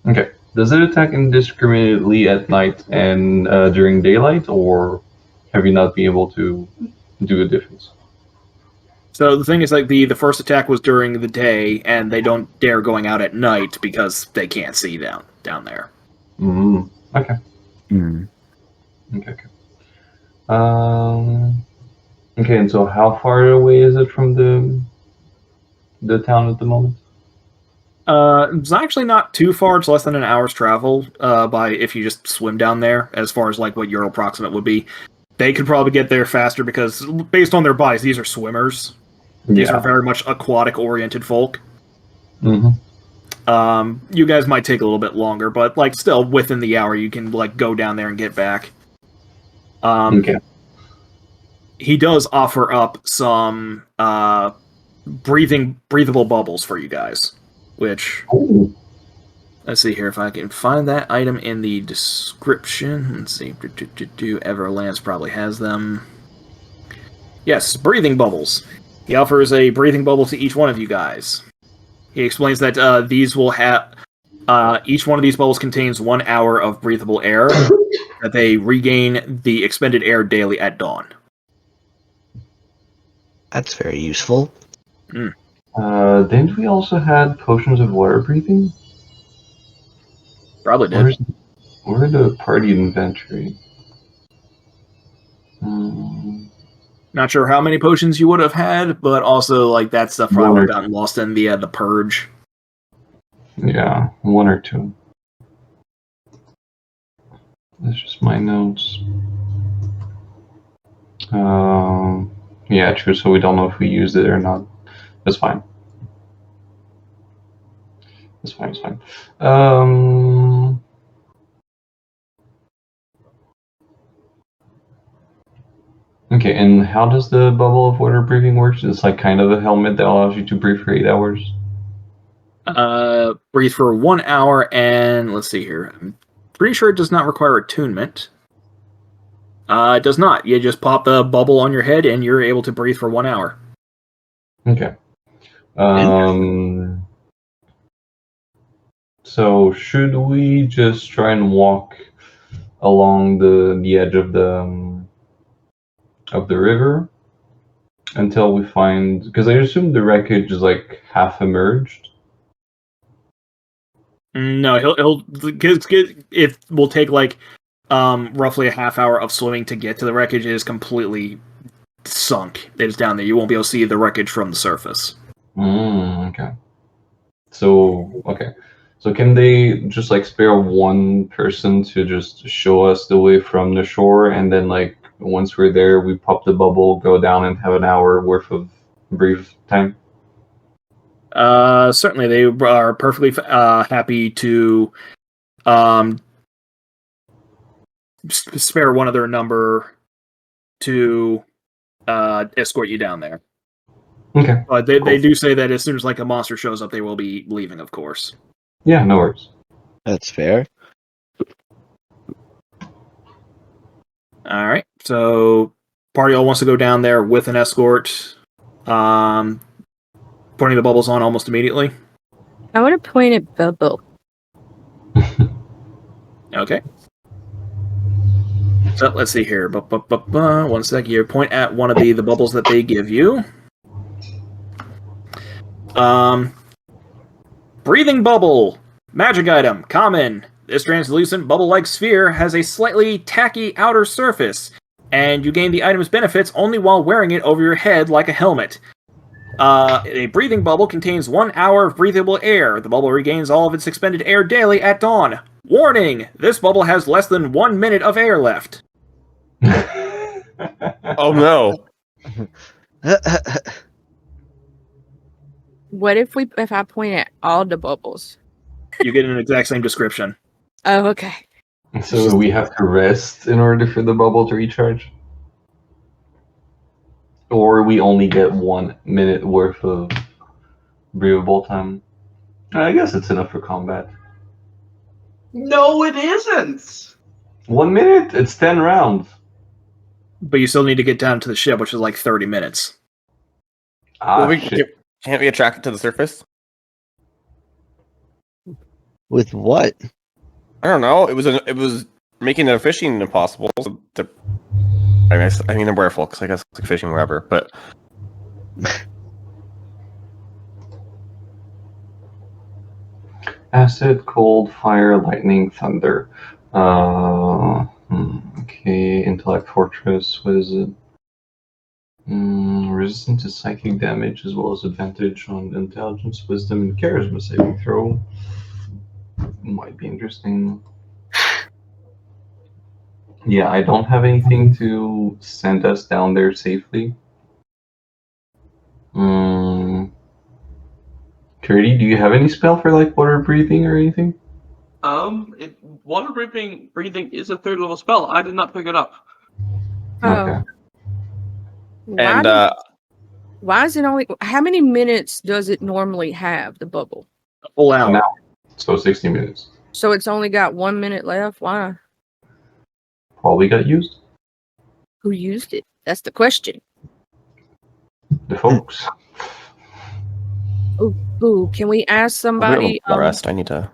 D: Okay. Does it attack indiscriminately at night and during daylight, or have you not been able to do a difference?
C: So the thing is, like the first attack was during the day, and they don't dare going out at night because they can't see down there.
D: Okay. Okay. Okay, and so how far away is it from the town at the moment?
C: It's actually not too far. It's less than an hour's travel by if you just swim down there, as far as like what your approximate would be. They could probably get there faster because, based on their bodies, these are swimmers. These are very much aquatic-oriented folk. You guys might take a little bit longer, but like still within the hour, you can like go down there and get back.
D: Okay.
C: He does offer up some breathable bubbles for you guys, which let's see here if I can find that item in the description. Let's see, Everlance probably has them. Yes, breathing bubbles. He offers a breathing bubble to each one of you guys. He explains that these will have each one of these bubbles contains 1 hour of breathable air. That they regain the expended air daily at dawn.
B: That's very useful.
D: Didn't we also had potions of water breathing?
C: Probably did.
D: Where's the party inventory?
C: Not sure how many potions you would have had, but also like that stuff probably would have gotten lost in the purge.
D: Yeah, 1 or 2. That's just my notes. Yeah, true. So we don't know if we used it or not. That's fine. It's fine. It's fine. Okay, and how does the bubble of water breathing work? It's like kind of a helmet that allows you to breathe for 8 hours.
C: Breathe for 1 hour, and let's see here. I'm pretty sure it does not require attunement. It does not. You just pop the bubble on your head, and you're able to breathe for 1 hour.
D: Okay. So should we just try and walk along the edge of the river until we find? Because I assume the wreckage is like half immersed.
C: No, it will take like roughly a half hour of swimming to get to the wreckage. It is completely sunk. It is down there. You won't be able to see the wreckage from the surface.
D: Okay. So can they just like spare one person to just show us the way from the shore, and then like once we're there, we pop the bubble, go down, and have an hour worth of brief time?
C: Certainly, they are perfectly happy to spare one of their number to escort you down there.
D: Okay.
C: But they do say that as soon as like a monster shows up, they will be leaving, of course.
D: Yeah, no worries.
B: That's fair.
C: All right, so party all wants to go down there with an escort. Putting the bubbles on almost immediately.
E: I want to point at Bubble.
C: Okay. So let's see here. 1 sec here. Point at one of the bubbles that they give you. Breathing bubble. Magic item. Common. This translucent bubble-like sphere has a slightly tacky outer surface, and you gain the item's benefits only while wearing it over your head like a helmet. A breathing bubble contains 1 hour of breathable air. The bubble regains all of its expended air daily at dawn. Warning! This bubble has less than 1 minute of air left.
A: Oh no!
E: What if I point at all the bubbles?
C: You get an exact same description.
E: Oh, okay.
D: So we have to rest in order for the bubble to recharge? Or we only get 1 minute worth of breathable time? I guess it's enough for combat.
H: No, it isn't.
D: 1 minute? It's 10 rounds.
C: But you still need to get down to the ship, which is like 30 minutes.
D: Shit.
A: Can't we attract it to the surface?
B: With what?
A: I don't know. It was making the fishing impossible. So I mean, they're werewolves. I guess it's like fishing, wherever. But
D: Acid, cold, fire, lightning, thunder. Okay, intellect fortress. What is it? Resistant to psychic damage as well as advantage on intelligence, wisdom, and charisma saving throw. Might be interesting. Yeah, I don't have anything to send us down there safely. Curdy, do you have any spell for like water breathing or anything?
H: Water breathing is a 3rd level spell. I did not pick it up.
D: Okay.
E: Why is it only? How many minutes does it normally have, the bubble?
C: A full hour.
D: Now, so 60 minutes.
E: So it's only got 1 minute left. Why?
D: Probably got used.
E: Who used it? That's the question.
D: The folks.
E: Ooh, can we ask somebody?
A: Rest. I need to.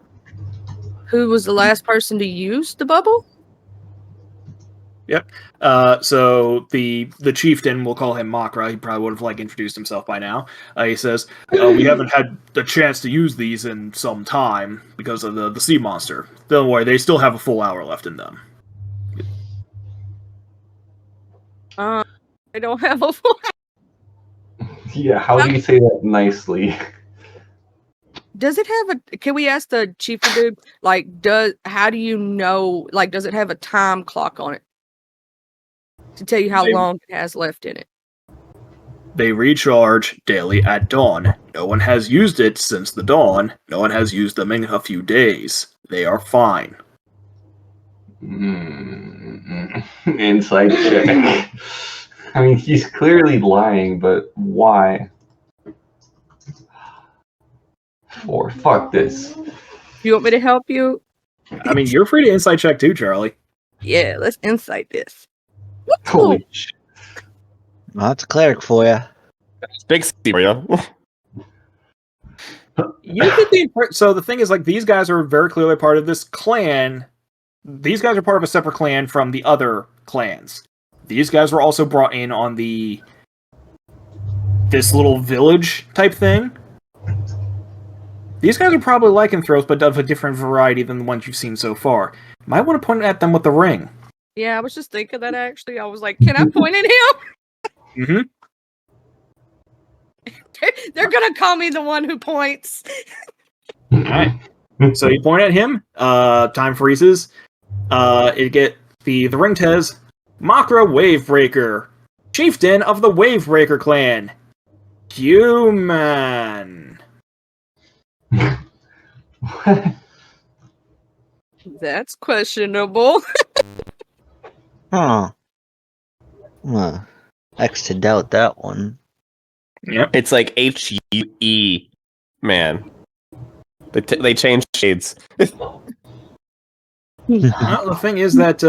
E: Who was the last person to use the bubble?
C: Yep. So the chieftain, we'll call him Makra. He probably would have like introduced himself by now. He says, "We haven't had the chance to use these in some time because of the sea monster. Don't worry, they still have a full hour left in them."
E: I don't have a full.
D: Yeah, how do you say that nicely?
E: Does it have a? Can we ask the chief dude? Like, how do you know? Like, does it have a time clock on it to tell you how long it has left in it?
C: They recharge daily at dawn. No one has used it since the dawn. No one has used them in a few days. They are fine.
D: Insight check. I mean, he's clearly lying, but why? 4. Fuck this.
E: You want me to help you?
C: I mean, you're free to insight check too, Charlie.
E: Yeah, let's insight this.
D: Holy shit.
B: Well, that's a cleric for you.
A: Big C for you.
C: You get the so the thing is, like, these guys are very clearly part of this clan. These guys are part of a separate clan from the other clans. These guys were also brought in on this little village type thing. These guys are probably lycanthropes, but of a different variety than the ones you've seen so far. Might want to point at them with the ring.
E: Yeah, I was just thinking that actually. I was like, can I point at him?
C: Mm-hmm.
E: They're gonna call me the one who points.
C: Alright. So you point at him, time freezes. It get the ring says, Makra Wavebreaker, chieftain of the Wavebreaker clan. Human.
E: That's questionable.
B: Huh. X to doubt that one.
C: Yep.
A: It's like HUE, man. They changed shades.
C: Well, the thing is that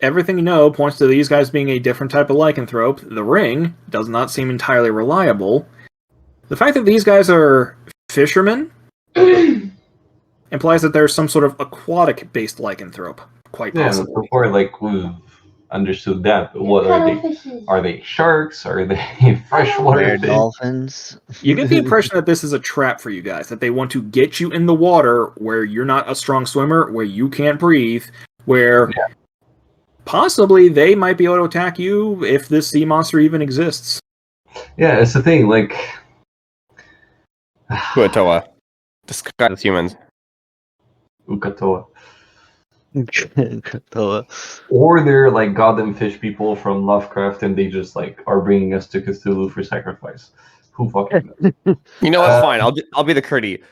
C: everything you know points to these guys being a different type of lycanthrope. The ring does not seem entirely reliable. The fact that these guys are fishermen implies that there's some sort of aquatic-based lycanthrope. Quite possibly.
D: Before, like, we've understood that, but what are they? Are they sharks? Are they freshwater
B: Rare
D: fish?
B: dolphins.
C: You get the impression that this is a trap for you guys, that they want to get you in the water where you're not a strong swimmer, where you can't breathe, where possibly they might be able to attack you if this sea monster even exists.
D: Yeah, it's the thing, like...
A: Kuatoa. Disguised as humans.
D: Ukatoa. Or they're like goddamn fish people from Lovecraft and they just like are bringing us to Cthulhu for sacrifice. Who fucking knows?
A: You know what? Fine. I'll be the Kurdi.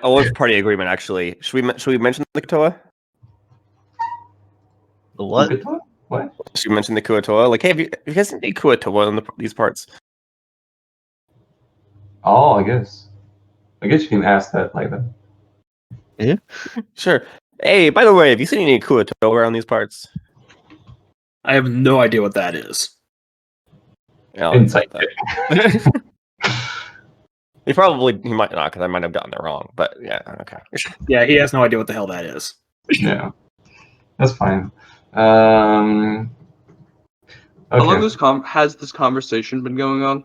A: Wolf Party agreement. Actually, should we mention the Kuatoa?
B: The what?
D: Ukatoa? What?
A: Should we mention the Kuatoa? Like, hey, have you guys seen Kuatoa in these parts?
D: Oh, I guess you can ask that like that.
B: Yeah.
A: Sure. Hey, by the way, have you seen any Kuatoa around these parts?
C: I have no idea what that is.
A: Yeah,
D: Insight.
A: He might not, because I might have gotten it wrong. But yeah, okay.
C: Yeah, he has no idea what the hell that is.
D: Yeah, that's fine.
H: How long
D: Okay.
H: has this conversation been going on?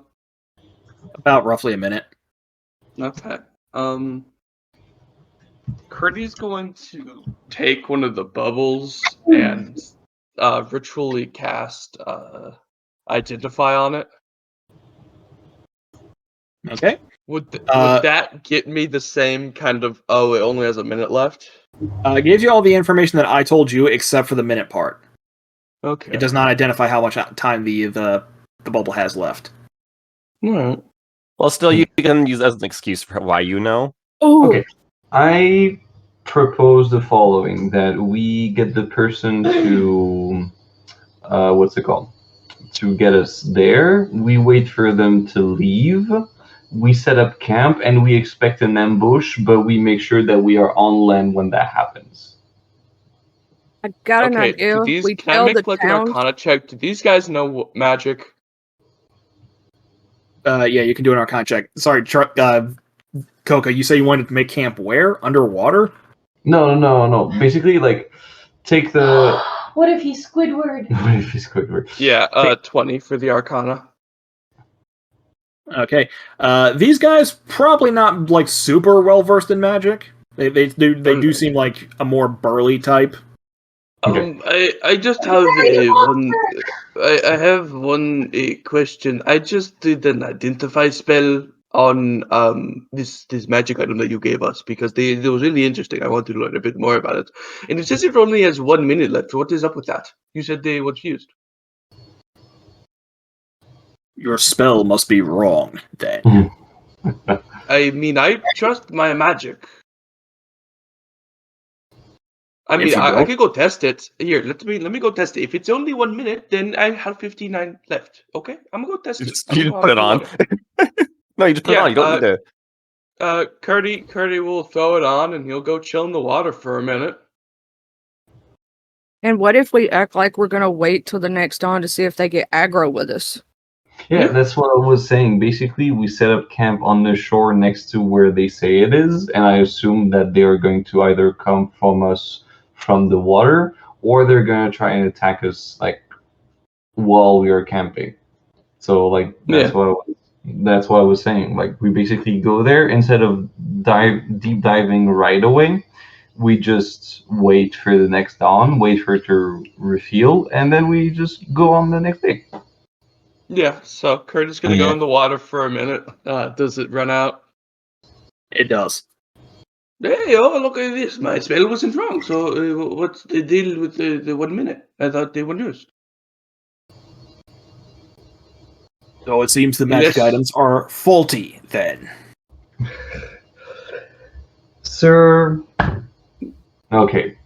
C: About roughly a minute.
H: Okay. Kurdi's going to take one of the bubbles and ritually cast Identify on it.
C: Okay.
H: Would that get me the same kind of, oh, it only has a minute left?
C: It gives you all the information that I told you except for the minute part.
H: Okay.
C: It does not identify how much time the bubble has left.
H: Alright.
A: Well, still, you can use that as an excuse for why you know.
E: Oh,
D: Okay. I propose the following: that we get the person to what's it called? To get us there. We wait for them to leave. We set up camp and we expect an ambush, but we make sure that we are on land when that happens.
E: I got an
H: Okay,
E: idea. We
H: can I
E: tell the
H: make like an
E: town.
H: Arcana check? Do these guys know magic?
C: Yeah, you can do an Arcana check. Sorry, Coca, you say you wanted to make camp where? Underwater?
D: No. Basically, like, take the.
G: What if he's Squidward?
D: What if he's Squidward?
H: Yeah, 20 for the Arcana.
C: Okay. These guys probably not like super well versed in magic. They do seem like a more burly type.
H: I just have one. I have one question. I just did an Identify spell on this magic item that you gave us because it was really interesting. I wanted to learn a bit more about it. And it says it only has 1 minute left. What is up with that? You said they were fused.
C: Your spell must be wrong, then.
H: I mean, I trust my magic. I
C: If
H: mean,
C: you
H: I
C: don't-
H: could go test it. Here, let me go test it. If it's only 1 minute, then I have 59 left. Okay, I'm gonna go test
A: You
H: it.
A: just,
H: I'm
A: you
H: gonna
A: just put it
H: go
A: on.
H: water.
A: No, you just put it
H: Yeah,
A: on. You don't need to.
H: Curdy will throw it on and he'll go chill in the water for a minute.
E: And what if we act like we're gonna wait till the next dawn to see if they get aggro with us?
D: Yeah,
H: Yeah.
D: that's what I was saying. Basically, we set up camp on the shore next to where they say it is, and I assume that they are going to either come from us from the water, or they're going to try and attack us like while we are camping. So like that's
H: Yeah.
D: what I was saying. Like we basically go there instead of deep diving right away. We just wait for the next dawn, wait for it to reveal, and then we just go on the next day.
H: Yeah, so Curdy's gonna
B: Yeah.
H: go in the water for a minute. Does it run out?
C: It does.
H: Hey, oh, look at this. My spell wasn't wrong. So what's the deal with the 1 minute? I thought they were used.
C: So it seems the magic
H: Yes.
C: items are faulty, then.
D: Sir. Okay.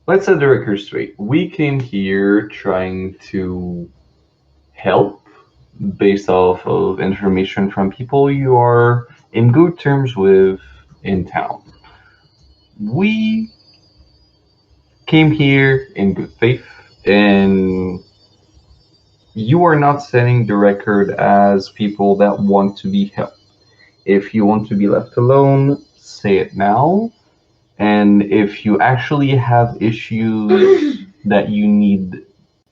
D: Let's set the record straight. We came here trying to help based off of information from people you are in good terms with in town. We came here in good faith, and you are not setting the record as people that want to be helped. If you want to be left alone, say it now. And if you actually have issues that you need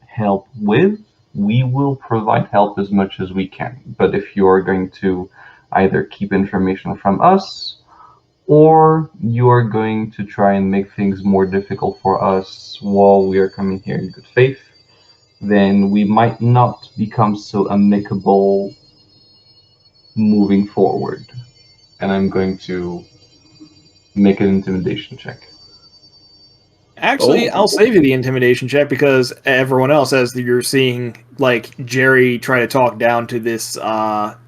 D: help with, we will provide help as much as we can. But if you are going to either keep information from us, or you are going to try and make things more difficult for us while we are coming here in good faith, then we might not become so amicable moving forward. And I'm going to make an intimidation check.
C: Actually,
H: Oh.
C: I'll save you the intimidation check because everyone else, as you're seeing, like, Jerry try to talk down to this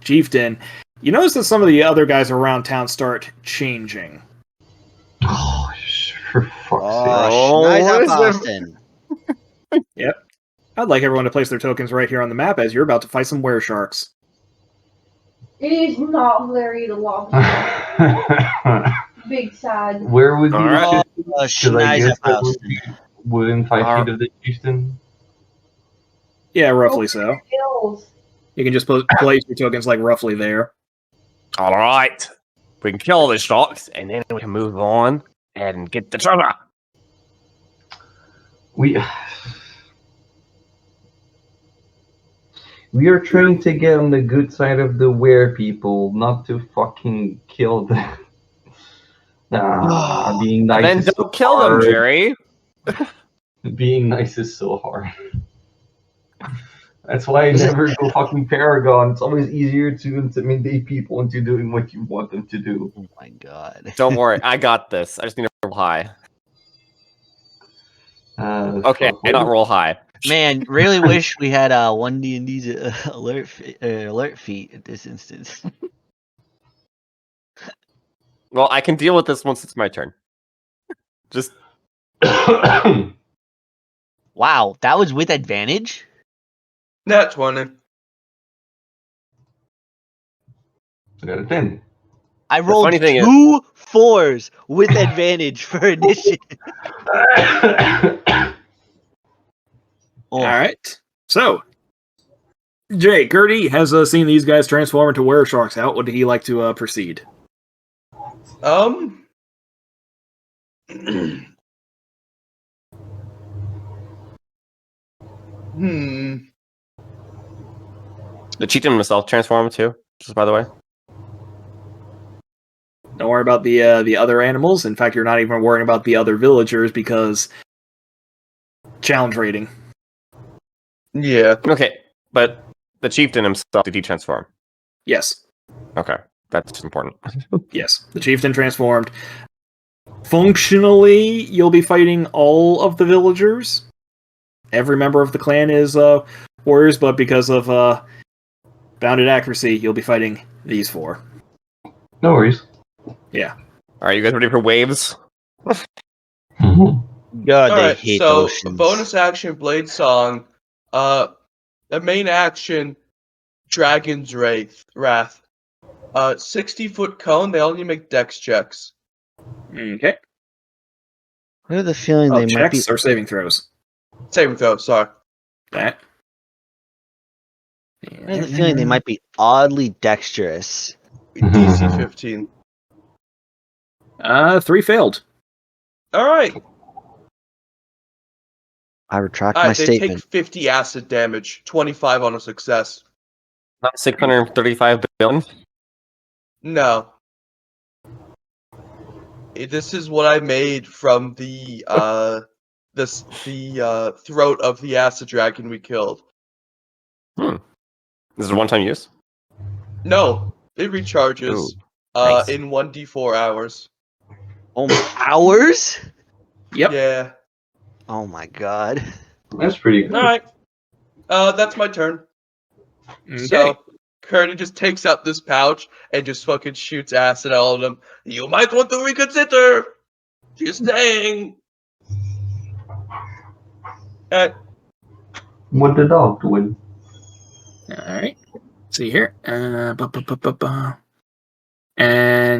C: chieftain, you notice that some of the other guys around town start changing.
D: Oh, for fuck's sake.
B: Oh,
A: Oh,
B: nice
A: what
B: up,
A: is
B: Austin.
C: I'd like everyone to place their tokens right here on the map as you're about to fight some were-sharks.
G: It is not Larry the Lobster. Big sad.
D: Where would be
A: All
D: the
A: right.
D: chieftain?
B: Oh,
D: 'Cause I
B: nice
D: guess
B: up,
D: that would
B: Austin.
D: be within 5
A: All
D: feet of the chieftain.
C: Yeah, roughly so.
G: Hills.
C: You can just place your tokens, like, roughly there.
A: All right. We can kill the sharks, and then we can move on and get the treasure.
D: We are trying to get on the good side of the were people, not to fucking kill them. Being nice
A: And then
D: is so
A: don't kill them,
D: hard.
A: Jerry.
D: Being nice is so hard. That's why I never go fucking Paragon. It's always easier to intimidate people into doing what you want them to do.
B: Oh my god.
A: Don't worry, I got this. I just need to roll high. Okay,
D: Fuck,
A: I not roll high.
B: Man, really wish we had one D&D's alert feat at this instance.
A: Well, I can deal with this once it's my turn. Just
B: Wow, that was with advantage?
F: That's 20.
D: I got a 10.
B: I rolled
A: funny thing is-
B: 2 4s with advantage for initiative. Oh,
C: All right. So, Jay, Gertie has seen these guys transform into were-sharks. How would he like to proceed?
A: the chieftain himself transform too. Just by the way.
C: Don't worry about the other animals. In fact, you're not even worrying about the other villagers because challenge rating.
F: Yeah.
A: Okay, but the chieftain himself, did he transform?
C: Yes.
A: Okay, that's important.
C: Yes, the chieftain transformed. Functionally, you'll be fighting all of the villagers. Every member of the clan is warriors, but because of bounded accuracy, you'll be fighting these 4.
D: No worries.
C: Yeah.
A: Are you guys ready for waves?
B: God,
F: All
B: they
F: right,
B: hate
F: so
B: oceans.
F: bonus action Blade Song, the main action Dragon's Wrath, 60-foot cone. They only make dex checks.
C: Okay.
B: I have the feeling they might be.
C: Checks or saving throws?
F: Saving throw. Sorry.
C: That.
B: I have the feeling they might be oddly dexterous.
F: DC 15.
C: 3 failed.
F: All right.
B: I retract
F: All
B: my
F: right. They
B: statement.
F: take 50 acid damage. 25 on a success.
A: Not 635 billion.
F: No. This is what I made from the throat of the acid dragon we killed.
A: This is a one-time use.
F: No, it recharges
A: Ooh, nice.
F: in 1d4 hours.
B: Oh my hours!
C: Yep.
F: Yeah.
B: Oh my god.
D: That's pretty good.
F: All right. That's my turn.
C: Okay.
F: So Kearney just takes out this pouch and just fucking shoots acid at all of them. You might want to reconsider. Just saying.
D: What the dog doing?
C: Alright. See here. And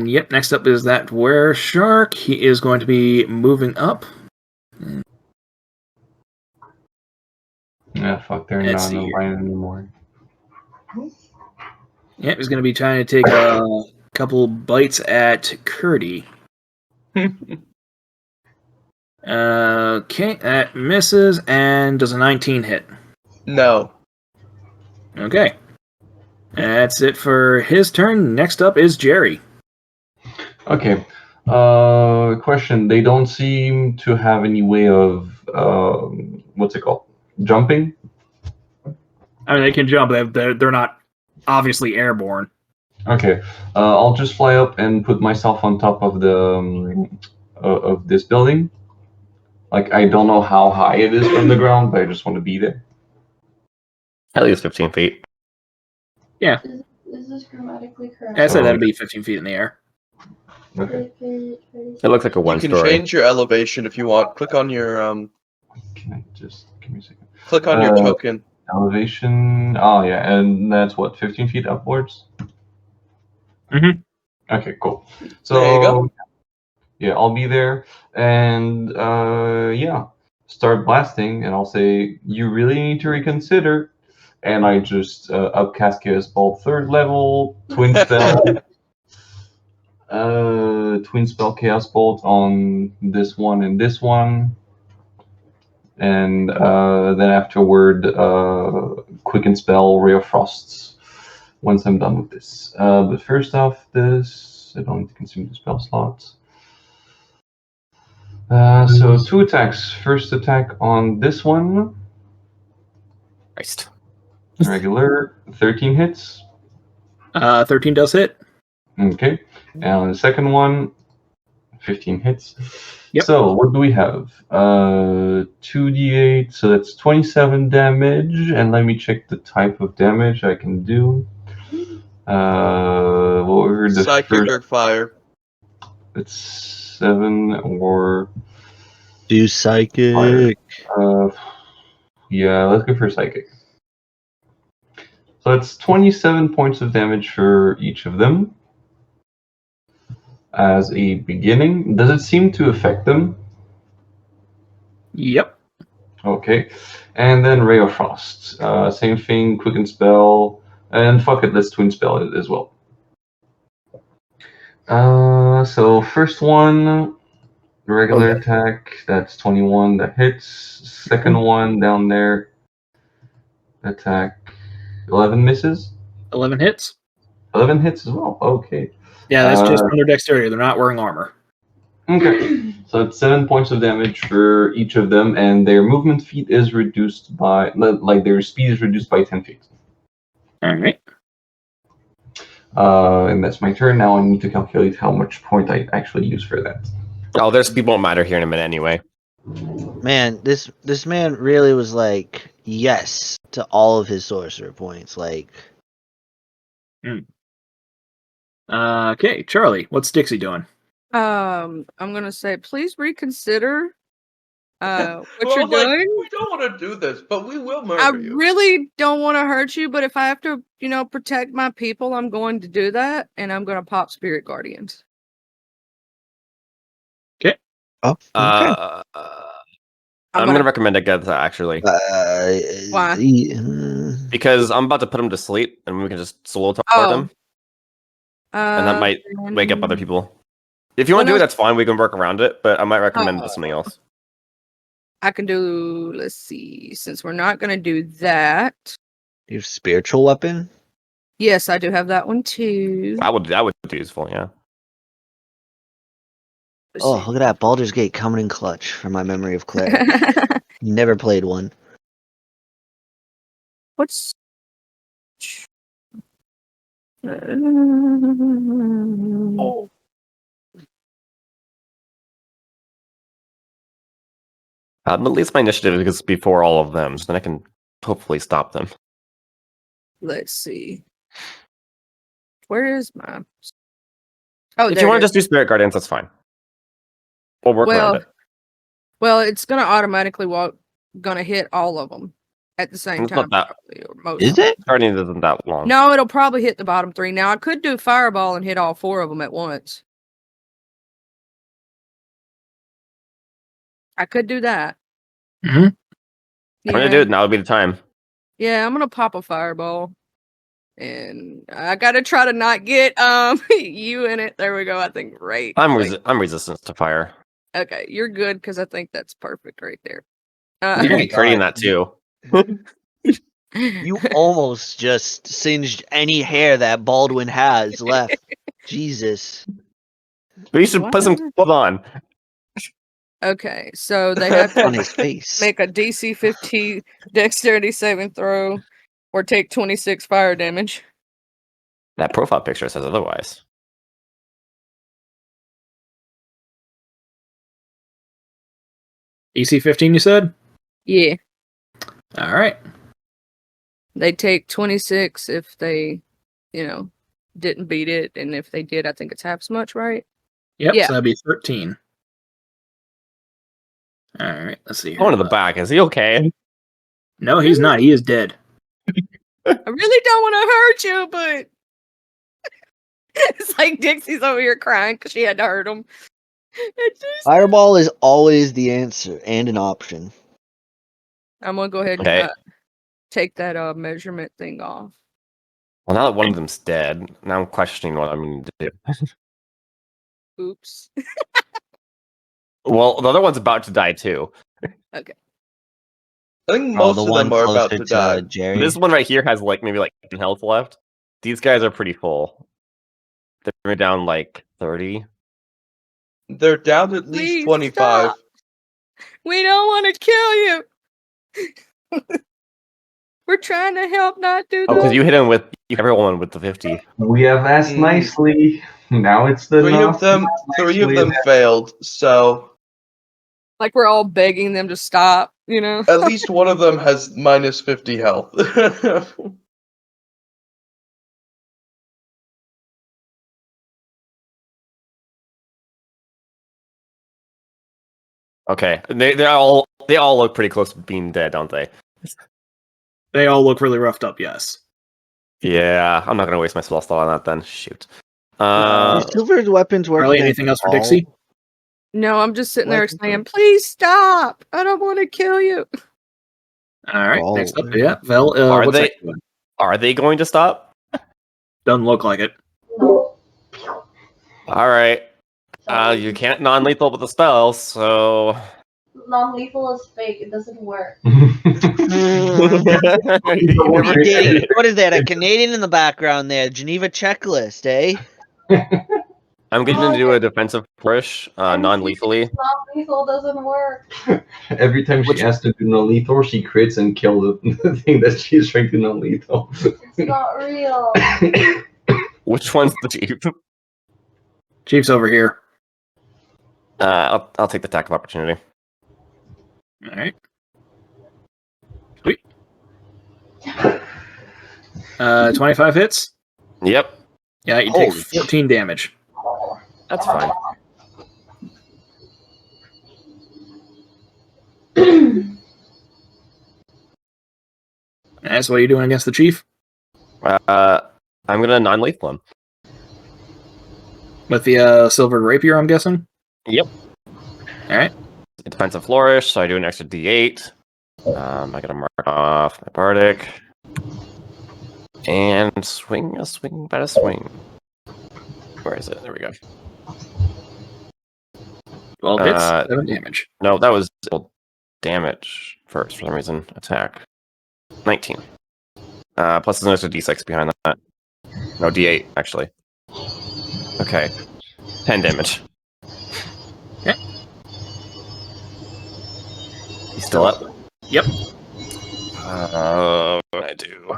C: yep, next up is that were shark. He is going to be moving up.
D: Yeah, fuck, they're
C: Let's
D: not
C: see
D: in the
C: here.
D: line anymore.
C: Yep, he's going to be trying to take a couple bites at Curdy. Okay, that misses and does a 19 hit.
F: No.
C: Okay. That's it for his turn. Next up is Jerry.
D: Okay. Question. They don't seem to have any way of what's it called? Jumping?
C: I mean, they can jump. They're not obviously airborne.
D: Okay. I'll just fly up and put myself on top of the of this building. Like, I don't know how high it is from the ground, but I just want to be there.
A: At least 15 feet.
G: Is this grammatically correct?
C: I said that'd be 15 feet in the air.
D: Okay.
A: It looks like a
F: You can
A: one-story.
F: change your elevation if you want. Click on your
D: Can I just give me a second?
F: click on your token.
D: Elevation. Oh yeah, and that's what, 15 feet upwards.
C: Mhm.
D: Okay, cool. So
F: There you go.
D: yeah, I'll be there, and yeah, start blasting, and I'll say, "You really need to reconsider." And I just upcast Chaos Bolt 3rd level, twin spell, twin spell Chaos Bolt on this one and this one, and then afterward, quicken spell Ray of Frosts once I'm done with this. But first off, this I don't need to consume the spell slots. So 2 attacks. First attack on this one,
A: Christ.
D: regular, 13 hits.
C: 13 does hit.
D: Okay, and on the second one, 15 hits.
C: Yep.
D: So what do we have? 2d8, so that's 27 damage. And let me check the type of damage I can do. What were the
F: Psychic
D: first?
F: or fire.
D: It's 7 or
B: Do psychic.
D: yeah, let's go for psychic. So it's 27 points of damage for each of them. As a beginning, does it seem to affect them?
C: Yep.
D: Okay, and then Ray of Frost. Same thing, quicken spell, and fuck it, let's twin spell it as well. So first one, regular attack, that's 21, that hits. Second one down there, attack, 11 misses.
C: 11 hits.
D: 11 hits as well, okay.
C: Yeah, that's just from their dexterity. They're not wearing armor.
D: Okay, so it's 7 points of damage for each of them, and their movement feet is reduced by, like, their speed is reduced by 10 feet.
C: All right.
D: And that's my turn. Now I need to calculate how much point I actually use for that.
A: Oh, their speed won't matter here in a minute anyway.
B: Man, this man really was like yes to all of his sorcerer points. Like,
C: Okay, Charlie, what's Dixie doing?
E: I'm gonna say, please reconsider what
F: Well,
E: you're
F: like,
E: doing.
F: we don't want to do this, but we will murder
E: I
F: you.
E: really don't want to hurt you, but if I have to, protect my people, I'm going to do that, and I'm gonna pop Spirit Guardians.
B: oh, okay.
A: I'm gonna recommend Agatha actually,
E: Why?
A: because I'm about to put him to sleep, and we can just solo teleport him, and that might wake up other people. If you want to do it, that's fine. We can work around it, but I might recommend something else.
E: I can do. Let's see. Since we're not gonna do that,
B: Your spiritual weapon.
E: yes, I do have that one too.
A: That would be useful, yeah.
E: Let's
B: Oh,
E: see.
B: look at that Baldur's Gate coming in clutch for my memory of Claire. Never played one.
E: What's
F: Oh,
A: At least my initiative is before all of them, so then I can hopefully stop them.
E: let's see. Where is my? Oh,
A: If
E: there
A: you want
E: it
A: to
E: is.
A: just do Spirit Guardians, that's fine. We'll work around it.
E: Well, it's gonna automatically gonna hit all of them at the same
A: It's not
E: time.
A: that-
E: Probably, or most
B: Is
E: of them.
B: it?
A: Guardians isn't that long.
E: No, it'll probably hit the bottom three. Now I could do Fireball and hit all four of them at once. I could do that.
C: Mhm.
A: I'm gonna do it. Now would be the time.
E: Yeah, I'm gonna pop a Fireball. And I gotta try to not get you in it. There we go. I think right.
A: I'm
E: Wait.
A: resistant to fire.
E: Okay, you're good because I think that's perfect right there.
A: You can be pretty in that too.
B: You almost just singed any hair that Baldwin has left. Jesus.
A: But you should put some clothes on.
E: Okay, so they have
B: On
E: to
B: his face.
E: make a DC 15 dexterity saving throw or take 26 fire damage.
A: That profile picture says otherwise.
C: EC 15, you said?
E: Yeah,
C: All right.
E: they take 26 if they, didn't beat it, and if they did, I think it's half as much, right?
C: Yep,
E: Yeah.
C: so that'd be 13. All right, let's see here.
A: Going to the back. Is he okay?
C: No, he's not. He is dead.
E: I really don't want to hurt you, but it's like Dixie's over here crying because she had to hurt him.
B: Fireball is always the answer and an option.
E: I'm gonna go ahead and
A: Okay.
E: take that measurement thing off.
A: Well, now that one of them's dead, now I'm questioning what I'm going to do.
E: Oops.
A: Well, the other one's about to die too.
F: I think most
B: the
F: of
B: one
F: them are about
B: closer
F: to die.
B: Jerry.
A: This one right here has maybe 10 health left. These guys are pretty full. They're down 30.
F: They're down at least
E: Please
F: 25.
E: stop. We don't want to kill you. We're trying to help not do
A: Oh, because
E: that.
A: you hit him with everyone with the 50.
D: We have asked
F: Mm.
D: nicely. Now it's the
F: Three of them failed, so
E: Like we're all begging them to stop,
F: at least one of them has minus 50 health.
A: Okay, they all look pretty close to being dead, don't they?
C: They all look really roughed up, yes.
A: Yeah, I'm not gonna waste my spell slot on that then. Shoot.
B: Do Silver's weapons work.
C: Charlie,
B: against
C: anything else for
B: all?
C: Dixie?
E: No, I'm just sitting there
B: Like-
E: saying, please stop. I don't want to kill you.
C: All right,
B: Oh.
C: next up, yeah, Vel,
A: Are
C: what's
A: they-
C: that doing?
A: Are they going to stop?
C: Doesn't look like it.
G: No.
A: All right. You can't non-lethal with the spell, so.
G: Non-lethal is fake. It doesn't work.
B: Canadian- what is that? A Canadian in the background there. Geneva checklist, eh?
A: I'm going to do a defensive push, non-lethally.
G: Non-lethal doesn't work.
D: Every time she has to do non-lethal, she crits and kills the thing that she's trying to non-lethal.
G: It's not real.
A: Which one's the chief?
C: Chief's over here.
A: I'll take the attack of opportunity.
C: All right. Sweet. 25 hits.
A: Yep,
C: Yeah, you take
B: Holy
C: 14 damage.
A: that's fine.
C: That's what you're doing against the chief
A: I'm gonna non-lethal him.
C: with the silvered rapier, I'm guessing.
A: Yep.
C: All right.
A: Defensive flourish, so I do an extra D8. I gotta mark off my bardic. And swing a swing, but a swing. Where is it? There we go.
C: 12 hits, 7 damage.
A: No, that was damage first for some reason. Attack. 19. Plus there's an extra D6 behind that. No, D8, actually. Okay. 10 damage.
C: Okay.
A: He's still up?
C: Yep.
A: What do I do?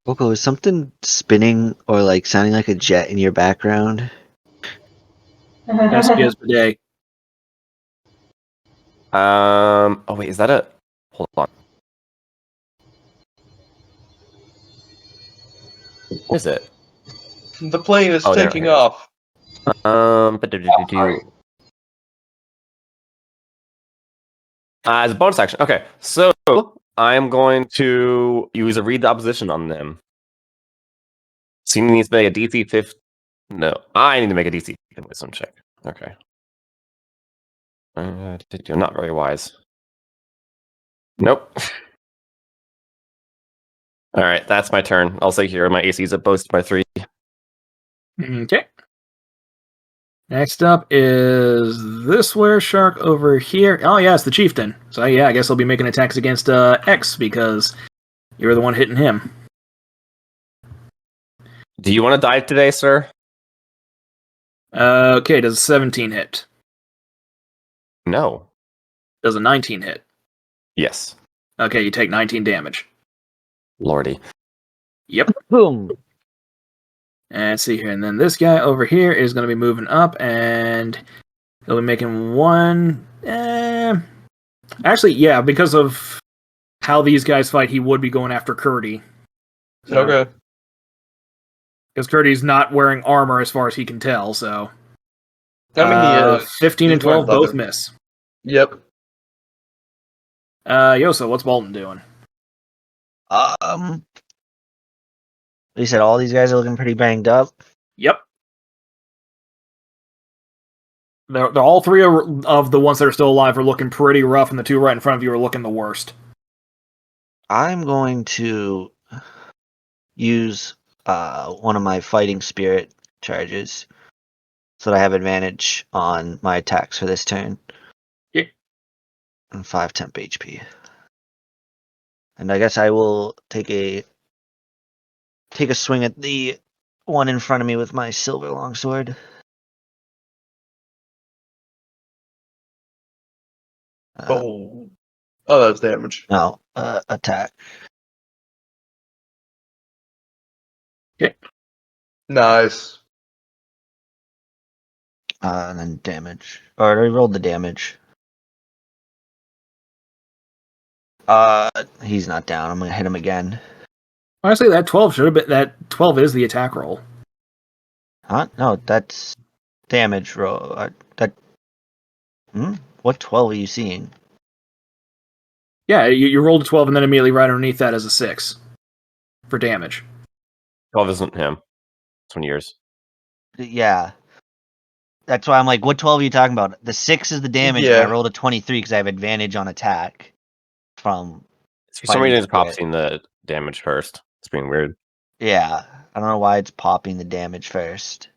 B: Coco, is something spinning or like sounding like a jet in your background?
C: SPS bidet.
A: Oh wait, is that a... Hold on. What is it?
F: The plane is
A: Oh, there
F: taking
A: it is.
F: off.
A: As a bonus action. Okay, so I'm going to use a read the opposition on them. So you need to make a DC 15. No, I need to make a DC wisdom check. Okay. You're not very wise. Nope. All right, that's my turn. I'll say here my AC is at both by 3.
C: Okay. Next up is this shark over here. Oh yeah, it's the chieftain. So yeah, I guess I'll be making attacks against X because you were the one hitting him.
A: Do you want to die today, sir?
C: Okay, does a 17 hit?
A: No.
C: Does a 19 hit?
A: Yes.
C: Okay, you take 19 damage.
A: Lordy.
C: Yep.
B: Boom.
C: And let's see here. And then this guy over here is going to be moving up, and he'll be making one... Actually, yeah, because of how these guys fight, he would be going after Curdy.
F: Okay.
C: Because Curdy's not wearing armor as far as he can tell, so...
F: I mean, he is.
C: 15 and
F: He's wearing
C: 12 both
F: leather.
C: miss.
F: Yep.
C: Yosa, what's Bolton doing?
B: You said all these guys are looking pretty banged up.
C: Yep. They're all three of the ones that are still alive are looking pretty rough, and the two right in front of you are looking the worst.
B: I'm going to use one of my fighting spirit charges so that I have advantage on my attacks for this turn.
C: Yeah.
B: And 5 temp HP. And I guess I will take a swing at the one in front of me with my silver longsword.
F: Oh, that's damage.
B: No, attack.
C: Okay.
F: Nice.
B: And then damage. Or I rolled the damage. He's not down. I'm gonna hit him again.
C: Honestly, that 12 should have been... That 12 is the attack roll.
B: Huh? No, that's damage roll. What 12 are you seeing?
C: Yeah, you rolled a 12, and then immediately right underneath that is a 6 for damage.
A: 12 isn't him. It's one of yours.
B: Yeah. That's why I'm like, what 12 are you talking about? The 6 is the damage,
F: Yeah.
B: and I rolled a 23 because I have advantage on attack from...
A: For some reason, it's popping the damage first. It's being weird.
B: Yeah. I don't know why it's popping the damage first.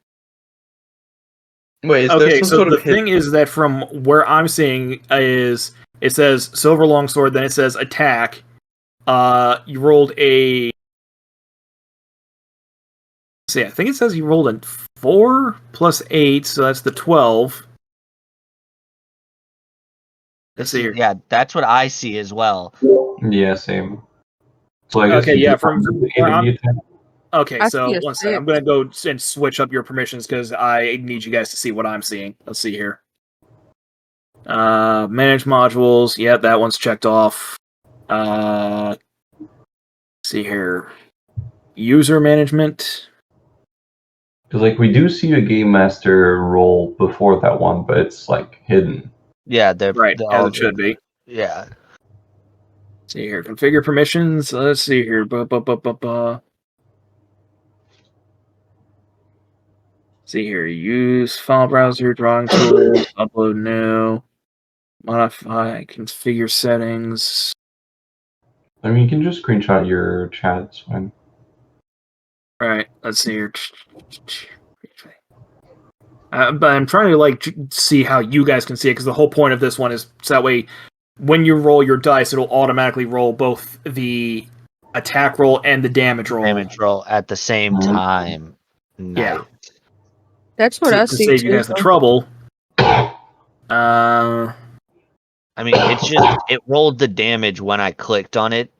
F: Wait, is there
C: Okay,
F: some
C: so
F: sort
C: the
F: of hit?
C: thing is that from where I'm seeing is it says silver longsword, then it says attack. You rolled a... See, I think it says you rolled a 4 plus 8, so that's the 12. Let's see here.
B: Yeah, that's what I see as well.
D: Yeah, same. So I guess
C: Okay,
D: you
C: yeah,
D: do
C: from
D: have the
C: where I'm-
D: enemy attack.
C: Okay,
E: I
C: so
E: see a
C: one second. I'm
E: 6.
C: gonna go and switch up your permissions because I need you guys to see what I'm seeing. Let's see here. Manage modules. Yeah, that one's checked off. See here. User management.
D: Because like we do see a game master role before that one, but it's like hidden.
B: Yeah, they're
C: Right,
B: they're
C: as
B: all
C: it should be.
B: Yeah.
C: See here. Configure permissions. Let's see here. See here. Use file browser, drawing tools, upload new, modify, configure settings.
D: I mean, you can just screenshot your chat. It's fine.
C: Right. Let's see here. But I'm trying to like see how you guys can see it because the whole point of this one is so that way when you roll your dice, it'll automatically roll both the attack roll and the damage roll.
B: Damage roll at the same
D: Mhm.
B: time.
C: Yeah.
E: That's what I
C: To
E: see
C: save you
E: too.
C: guys the trouble.
B: I mean, it's just it rolled the damage when I clicked on it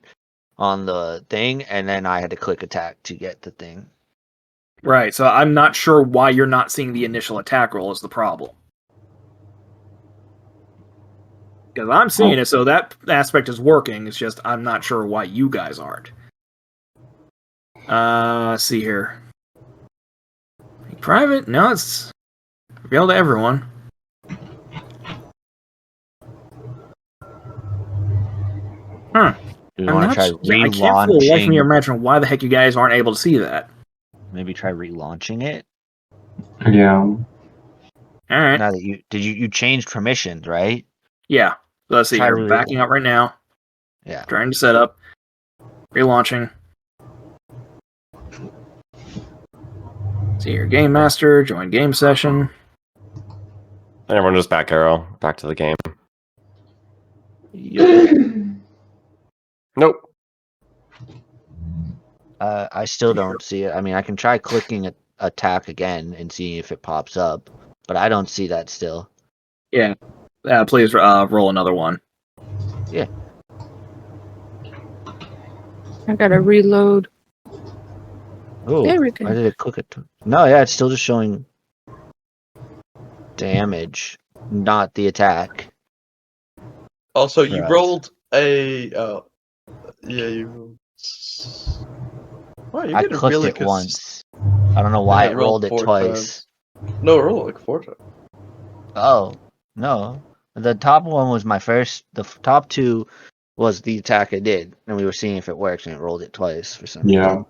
B: on the thing, and then I had to click attack to get the thing.
C: Right. So I'm not sure why you're not seeing the initial attack roll is the problem. Because I'm seeing it, so that aspect is working. It's just I'm not sure why you guys aren't. Let's see here. Private? No, it's revealed to everyone. Huh.
B: Do you want to try
C: I can't for the life of me
B: relaunching?
C: imagine why the heck you guys aren't able to see that.
B: Maybe try relaunching it.
D: Yeah.
C: Alright.
B: Now that you changed permissions, right?
C: Yeah. Let's see
B: Try
C: here. Backing up right now.
B: Yeah.
C: Trying to set up. Relaunching. See here. Game Master. Join game session.
A: And everyone just back arrow. Back to the game. Nope.
B: I still don't see it. I mean, I can try clicking attack again and see if it pops up, but I don't see that still.
C: Yeah. Please roll another one.
E: I gotta reload.
B: Oh,
E: There we
B: why
E: go.
B: did it click it? No, yeah, it's still just showing damage, not the attack.
F: Also, you
B: Right.
F: rolled a. Yeah, you. Wow, you
B: I
F: did a
B: clicked
F: really
B: it once. I don't know why
F: Yeah,
B: it
F: I
B: rolled
F: rolled
B: it
F: 4
B: twice.
F: No, roll like 4 times.
B: Oh, no. The top one was my first. The top two was the attack I did, and we were seeing if it works, and it rolled it twice for some
D: Yeah.
B: reason.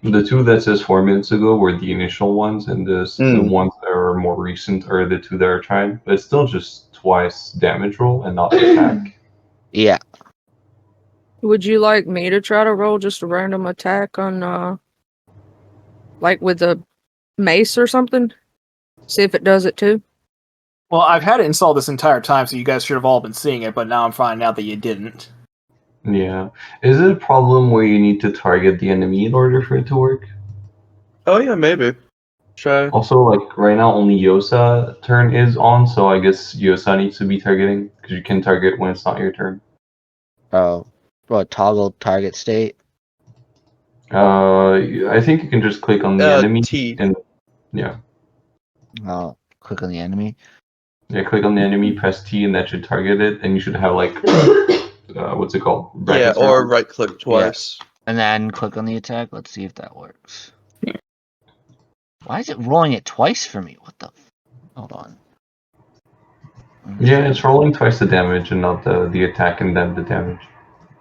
D: The two that says 4 minutes ago were the initial ones, and the
F: Mm.
D: ones that are more recent are the two that are tried. But it's still just twice damage roll and not attack.
B: Yeah.
E: Would you like me to try to roll just a random attack on, like with a mace or something? See if it does it too.
C: Well, I've had it installed this entire time, so you guys should have all been seeing it, but now I'm finding out that you didn't.
D: Yeah. Is it a problem where you need to target the enemy in order for it to work?
F: Oh yeah, maybe. Try.
D: Also, like right now, only Yosa turn is on, so I guess Yosa needs to be targeting because you can target when it's not your turn.
B: Oh, what toggle target state?
D: I think you can just click on the enemy
F: T.
D: and yeah,
B: Oh, click on the enemy.
D: click on the enemy, press T, and that should target it, and you should have like what's it called?
F: Yeah,
D: Brackets
F: or
D: around.
F: right click twice.
B: And then click on the attack. Let's see if that works. Why is it rolling it twice for me? What the? Hold on.
D: Yeah, it's rolling twice the damage and not the attack and then the damage.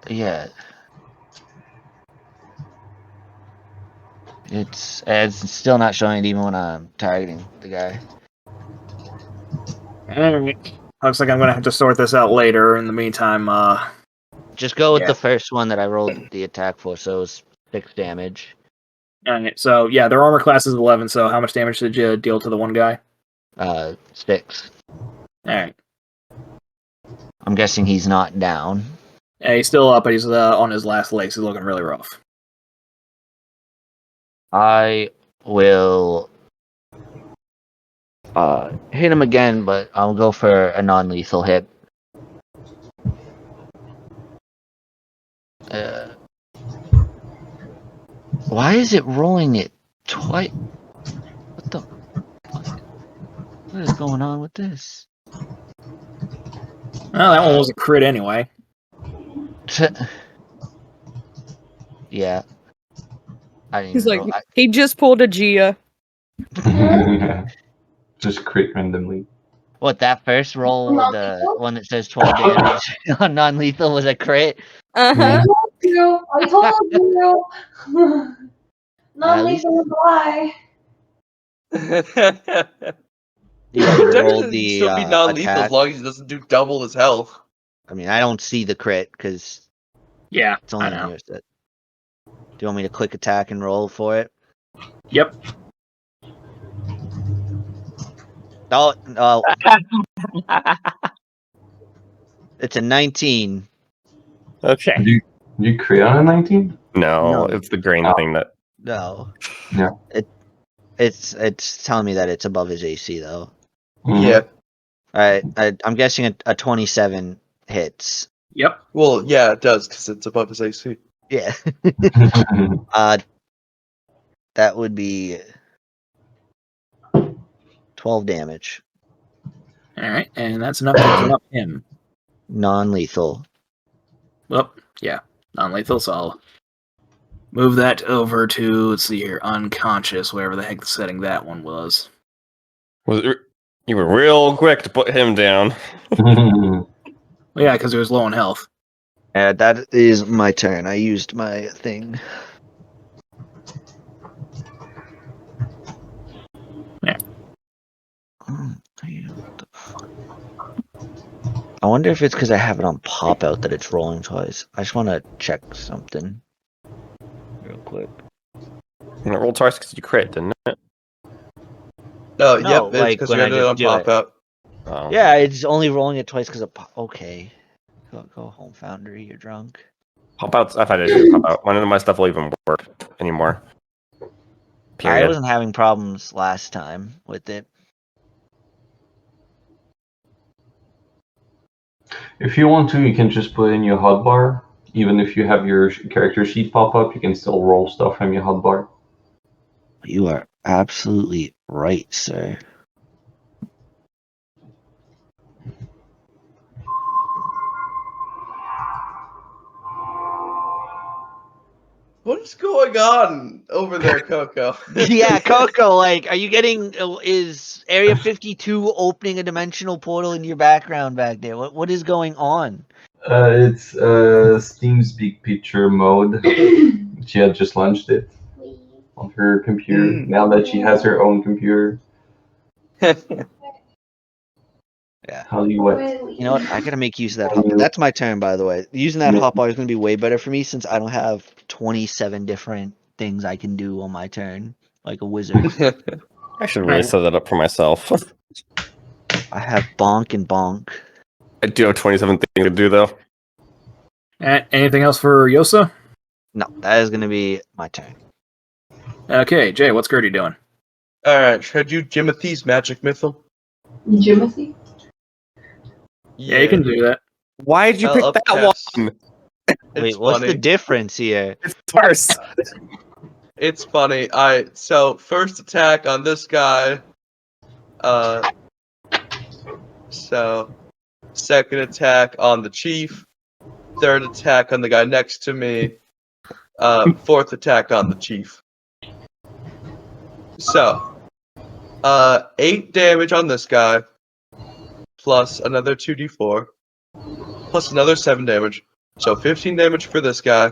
B: Yeah. It's still not showing it even when I'm targeting the guy.
C: Alright. Looks like I'm gonna have to sort this out later. In the meantime,
B: Just go with
C: Yeah.
B: the first one that I rolled the attack for, so it was 6 damage.
C: alright, so yeah, their armor class is 11, so how much damage did you deal to the one guy?
B: 6.
C: Alright.
B: I'm guessing he's not down.
C: Yeah, he's still up, but he's on his last legs. He's looking really rough.
B: I will hit him again, but I'll go for a non-lethal hit. Why is it rolling it twice? What the fuck? What is going on with this?
C: Well, that one was a crit anyway.
B: Yeah. I didn't
E: He's
B: even
E: like,
B: roll.
E: he just pulled a Gia.
D: Just crit randomly.
B: What, that first roll, the one that says 12 damage on non-lethal was a crit?
E: Uh-huh.
G: I told you. Not
B: At
G: least
B: least-
G: a lie.
B: You want me to roll
F: Technically,
B: the
F: still be non-lethal
B: attack?
F: as long as he doesn't do double his health.
B: I mean, I don't see the crit because
C: Yeah,
B: it's only
C: I know.
B: on your set. Do you want me to click attack and roll for it?
C: Yep.
B: Oh, no. It's a 19.
A: Okay.
D: Did you crit on a 19?
A: No,
B: No.
A: it's the grain
D: Oh.
A: thing that.
B: No.
D: Yeah.
B: It's telling me that it's above his AC though.
F: Yeah.
B: Alright, I'm guessing a 27 hits.
C: Yep.
F: Well, yeah, it does because it's above his AC.
B: Yeah.
D: Mhm.
B: That would be 12 damage.
C: All right, and that's enough to drop him.
B: Non-lethal.
C: Well, yeah, non-lethal. So I'll move that over to, let's see here, unconscious, wherever the heck the setting that one was.
A: You were real quick to put him down.
C: Well, yeah, because he was low on health.
B: That is my turn. I used my thing.
C: Yeah.
B: What the fuck? I wonder if it's because I have it on pop out that it's rolling twice. I just want to check something real quick.
A: And it rolled twice because you crit, didn't it?
F: No,
B: No,
F: yep, it's
B: like,
F: because
B: when
F: you
B: I
F: had it
B: just
F: on
B: do
F: pop
B: it.
F: out.
A: Oh.
B: Yeah, it's only rolling it twice because of okay. Go home, Foundry. You're drunk.
A: Pop outs. I've had issues with pop out. None of my stuff will even work anymore.
B: I
A: Period.
B: wasn't having problems last time with it.
D: If you want to, you can just put in your hotbar. Even if you have your character sheet pop up, you can still roll stuff from your hotbar.
B: You are absolutely right, sir.
F: What is going on over there, Coco?
B: Yeah, Coco, like, are you getting, is Area 52 opening a dimensional portal in your background back there? What is going on?
D: It's Steam's big picture mode. She had just launched it on her computer.
F: Mm.
D: Now that she has her own computer.
B: Yeah.
D: Hollywood.
B: You know what? I gotta make use of that hotbar. That's my turn, by the way. Using that hotbar is gonna be way better for me since I don't have 27 different things I can do on my turn, like a wizard.
A: I should really set that up for myself.
B: I have bonk and bonk.
A: I do have 27 things to do, though.
C: Anything else for Yosa?
B: No, that is gonna be my turn.
C: Okay, Jay, what's Gertie doing?
F: Alright, should I do Jimothy's Magic Missile?
G: Jimothy?
C: Yeah, you can do that.
A: Why did you pick that
F: upcast.
A: one?
B: Wait, what's the difference here?
A: It's worse.
F: It's funny. So first attack on this guy. So second attack on the chief. Third attack on the guy next to me. Fourth attack on the chief. So 8 damage on this guy. Plus another 2d4. Plus another 7 damage. So 15 damage for this guy.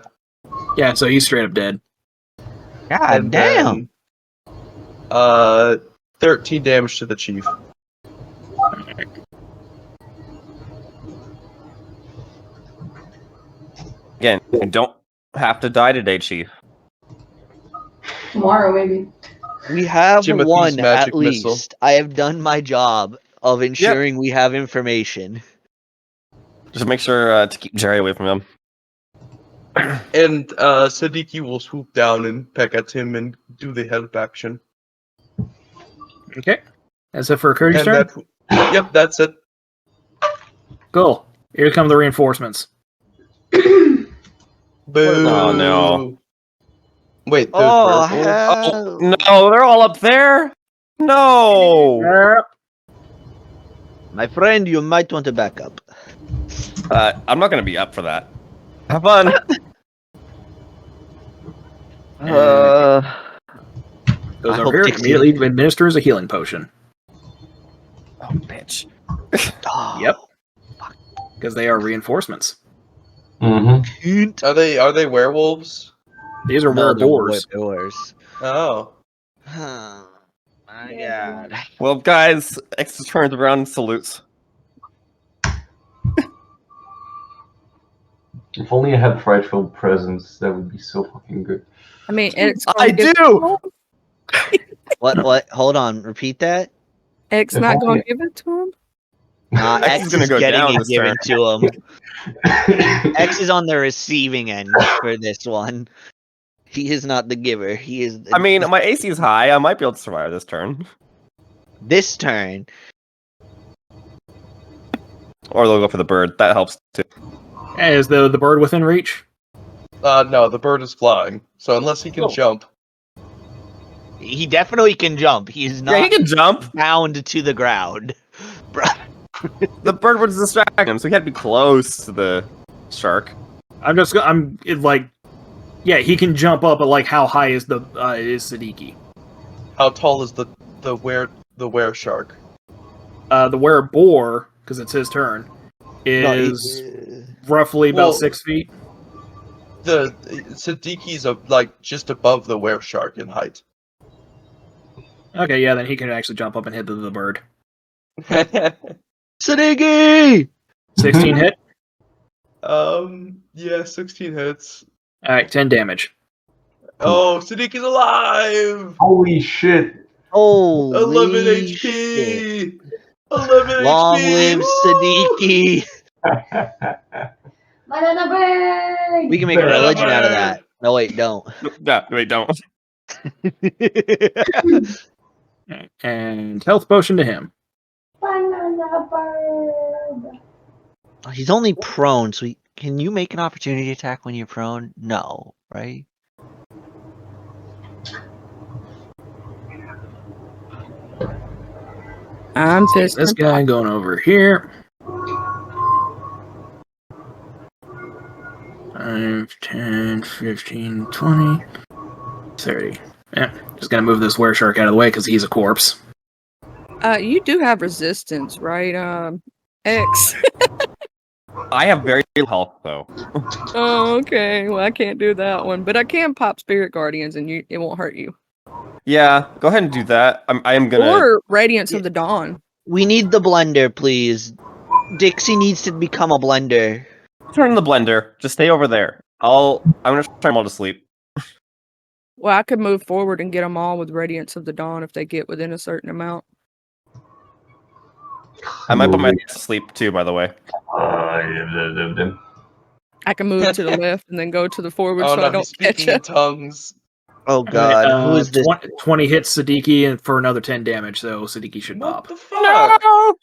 C: Yeah, so he's straight up dead.
B: God
F: And
B: damn!
F: then, 13 damage to the chief.
A: Again, you don't have to die today, Chief.
G: Tomorrow, maybe.
B: We have
F: Jimothy's
B: one
F: magic
B: at least.
F: missile.
B: I have done my job of ensuring we have information.
A: Just make sure to keep Jerry away from him.
F: And Sadiki will swoop down and peck at him and do the help action.
C: Okay. That's it for Curdy's
F: And
C: turn?
F: yep, that's it.
C: Cool. Here come the reinforcements.
F: Boo.
A: Oh, no.
F: Wait, there's
B: Oh,
F: werewolves?
A: No, they're all up there. No.
B: my friend, you might want to back up.
A: I'm not gonna be up for that. Have fun.
C: Goes
B: I
C: over
B: hope
C: here,
B: Dixie-
C: immediately administers a healing potion.
A: Oh, bitch.
B: Oh,
C: Yep. Because they are reinforcements.
D: Mm-hmm.
F: Are they werewolves?
C: These are
B: no, they're
C: werewolves.
B: doors.
F: Oh.
B: Oh, my god.
A: Well, guys, X turns around and salutes.
D: If only I had frightful presence, that would be so fucking good.
E: I mean, X.
A: I do.
B: What? Hold on. Repeat that.
E: X
D: If
E: not
D: only-
E: gonna give it to him.
B: Nah,
A: X
B: X
A: is gonna
B: is
A: go
B: getting
A: down
B: it
A: this
B: given
A: turn.
B: to him. X is on the receiving end for this one. He is not the giver. He is.
A: I mean, my AC is high. I might be able to survive this turn.
B: this turn.
A: Or they'll go for the bird. That helps too.
C: Hey, is the bird within reach?
F: No, the bird is flying. So unless he can
C: Oh.
F: jump.
B: He definitely can jump. He is
A: Yeah, he
B: not
A: can jump.
B: bound to the ground. Bruh.
A: The bird was distracting him, so he had to be close to the shark.
C: Yeah, he can jump up, but like, how high is is Siddiqui?
F: How tall is the were shark?
C: The were-boar, because it's his turn, is roughly about
F: Well-
C: 6 feet.
F: The Siddiqui's like just above the were shark in height.
C: Okay, yeah, then he can actually jump up and hit the bird.
B: Siddiqui!
C: 16 hit.
F: Yeah, 16 hits.
C: Alright, 10 damage.
F: Oh, Siddiqui's alive!
D: Holy shit!
B: Holy
F: 11 HP!
B: shit.
F: 11
B: Long
F: HP!
B: live
F: Woo!
B: Siddiqui!
G: Banana bird!
B: We can make a
F: Banana
B: religion out of
F: bird!
B: that. No, wait, don't.
A: Yeah, wait, don't.
C: And health potion to him.
G: Banana bird!
B: He's only prone, so can you make an opportunity attack when you're prone? No, right?
E: I'm pissed.
C: This guy going over here. 5, 10, 15, 20, 30. Yeah, just gonna move this were-shark out of the way because he's a corpse.
E: You do have resistance, right? X.
A: I have very little health though.
E: Oh, okay. Well, I can't do that one, but I can pop Spirit Guardians, and it won't hurt you.
A: Yeah, go ahead and do that. I am gonna.
E: Or Radiance of the Dawn.
B: We need the blender, please. Dixie needs to become a blender.
A: Turn the blender. Just stay over there. I'm gonna try them all to sleep.
E: Well, I could move forward and get them all with Radiance of the Dawn if they get within a certain amount.
A: I might put my to sleep too, by the way.
E: I can move to the left and then go to the forward
F: Oh
E: so I
F: no,
E: don't
F: he's
E: catch
F: speaking in
E: you.
F: tongues.
B: Oh god, who is this?
C: 20 hits Siddiqui and for another 10 damage, so Siddiqui should
F: What
C: pop.
F: the fuck?
E: No!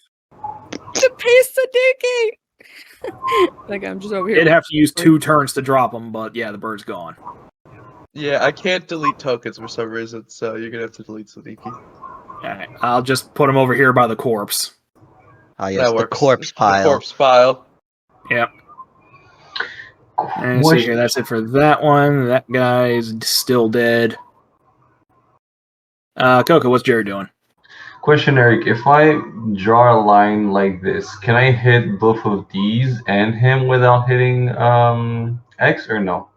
E: The piece of Dicky! Like, I'm just over here.
C: It'd have to use 2 turns to drop him, but yeah, the bird's gone.
F: Yeah, I can't delete tokens for some reason, so you're gonna have to delete Siddiqui.
C: Alright, I'll just put him over here by the corpse.
B: Ah, yes,
F: That
B: the
F: works.
B: corpse pile.
F: The corpse pile.
C: Yep. And see here, that's it for that one. That guy's still dead. Coco, what's Jerry doing?
D: Question, Eric. If I draw a line like this, can I hit both of these and him without hitting X or no?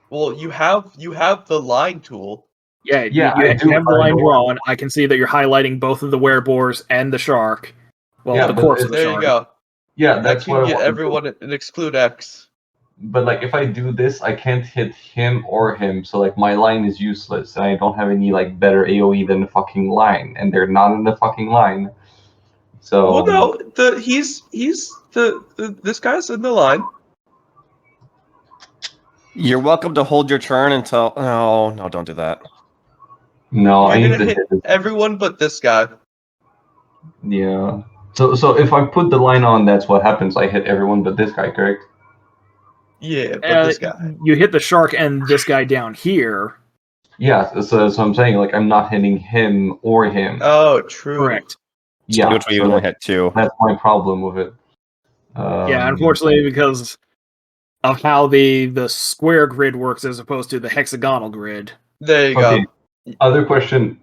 F: Well, you have the line tool.
C: Yeah,
D: Yeah,
C: you
D: I do,
C: have the
D: I
C: line
D: know.
C: drawn. I can see that you're highlighting both of the wereboars and the shark. Well,
D: Yeah,
C: the
D: but
C: corpse of the
F: There
C: shark.
F: you go.
D: Yeah,
F: I
D: that's
F: can
D: what I
F: get
D: want.
F: everyone and exclude X.
D: But like, if I do this, I can't hit him or him, so like my line is useless, and I don't have any like better AOE than the fucking line, and they're not in the fucking line. So
F: Well, no, this guy's in the line.
A: You're welcome to hold your turn until. Oh no! Don't do that.
D: no, I
F: You're
D: need
F: gonna
D: to
F: hit
D: hit it.
F: everyone but this guy.
D: Yeah. So if I put the line on, that's what happens. I hit everyone but this guy, correct?
F: Yeah, but this guy.
C: You hit the shark and this guy down here.
D: Yeah, so I'm saying, like, I'm not hitting him or him.
F: Oh, true.
C: Correct.
D: Yeah,
A: Which way you
D: so
A: only hit two.
D: that's my problem with it.
C: Yeah, unfortunately, because of how the square grid works as opposed to the hexagonal grid.
F: There you
D: Okay.
F: go.
D: Other question.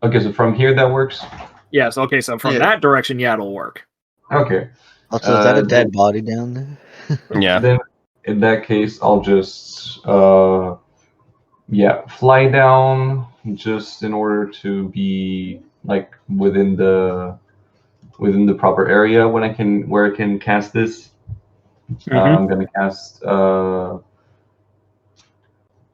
D: Okay, so from here that works?
C: Yes, okay, so from
F: Yeah.
C: that direction, yeah, it'll work.
D: Okay.
B: Also, is that a
D: then-
B: dead body down there?
A: Yeah.
D: Then in that case, I'll just fly down just in order to be like within the proper area where I can cast this. I'm gonna cast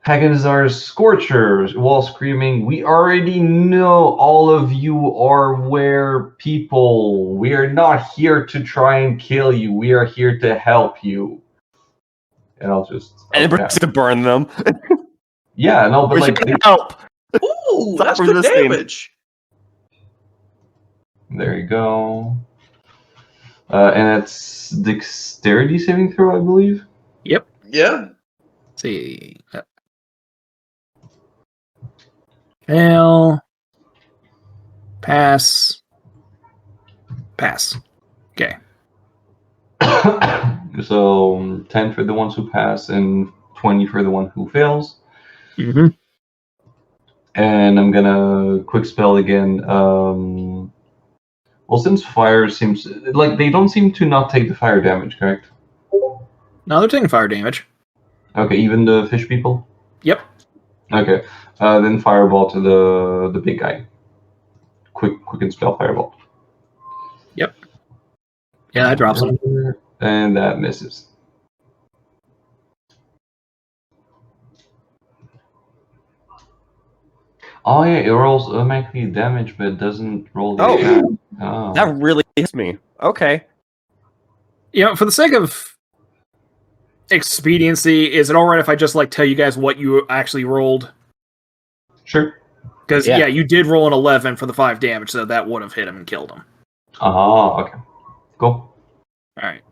D: Haganazar's Scorchers while screaming, "We already know all of you are were people. We are not here to try and kill you. We are here to help you." And I'll just
A: And it to burn them.
D: yeah, no, but
A: We
D: like
A: should help.
F: Ooh,
A: Stop
F: that's good
A: resisting.
F: damage.
D: there you go. And it's dexterity saving throw, I believe.
C: Yep.
F: Yeah.
C: Let's see. Fail. Pass. Pass. Okay.
D: So 10 for the ones who pass and 20 for the one who fails.
C: Mm-hmm.
D: And I'm gonna quick spell again. Well, since fire seems like they don't seem to not take the fire damage, correct?
C: No, they're taking fire damage.
D: Okay, even the fish people.
C: Yep.
D: Okay, then fireball to the big guy. Quick and spell fireball.
C: Yep. Yeah, that drops him.
D: And that misses. Oh yeah, it rolls automatically damage, but it doesn't roll the
A: Oh.
D: attack. Oh.
A: That really hits me. Okay.
C: You know, for the sake of expediency, is it alright if I just like tell you guys what you actually rolled?
D: Sure.
C: Because
B: Yeah.
C: you did roll an 11 for the 5 damage, so that would have hit him and killed him.
D: Okay. Cool.
C: Alright.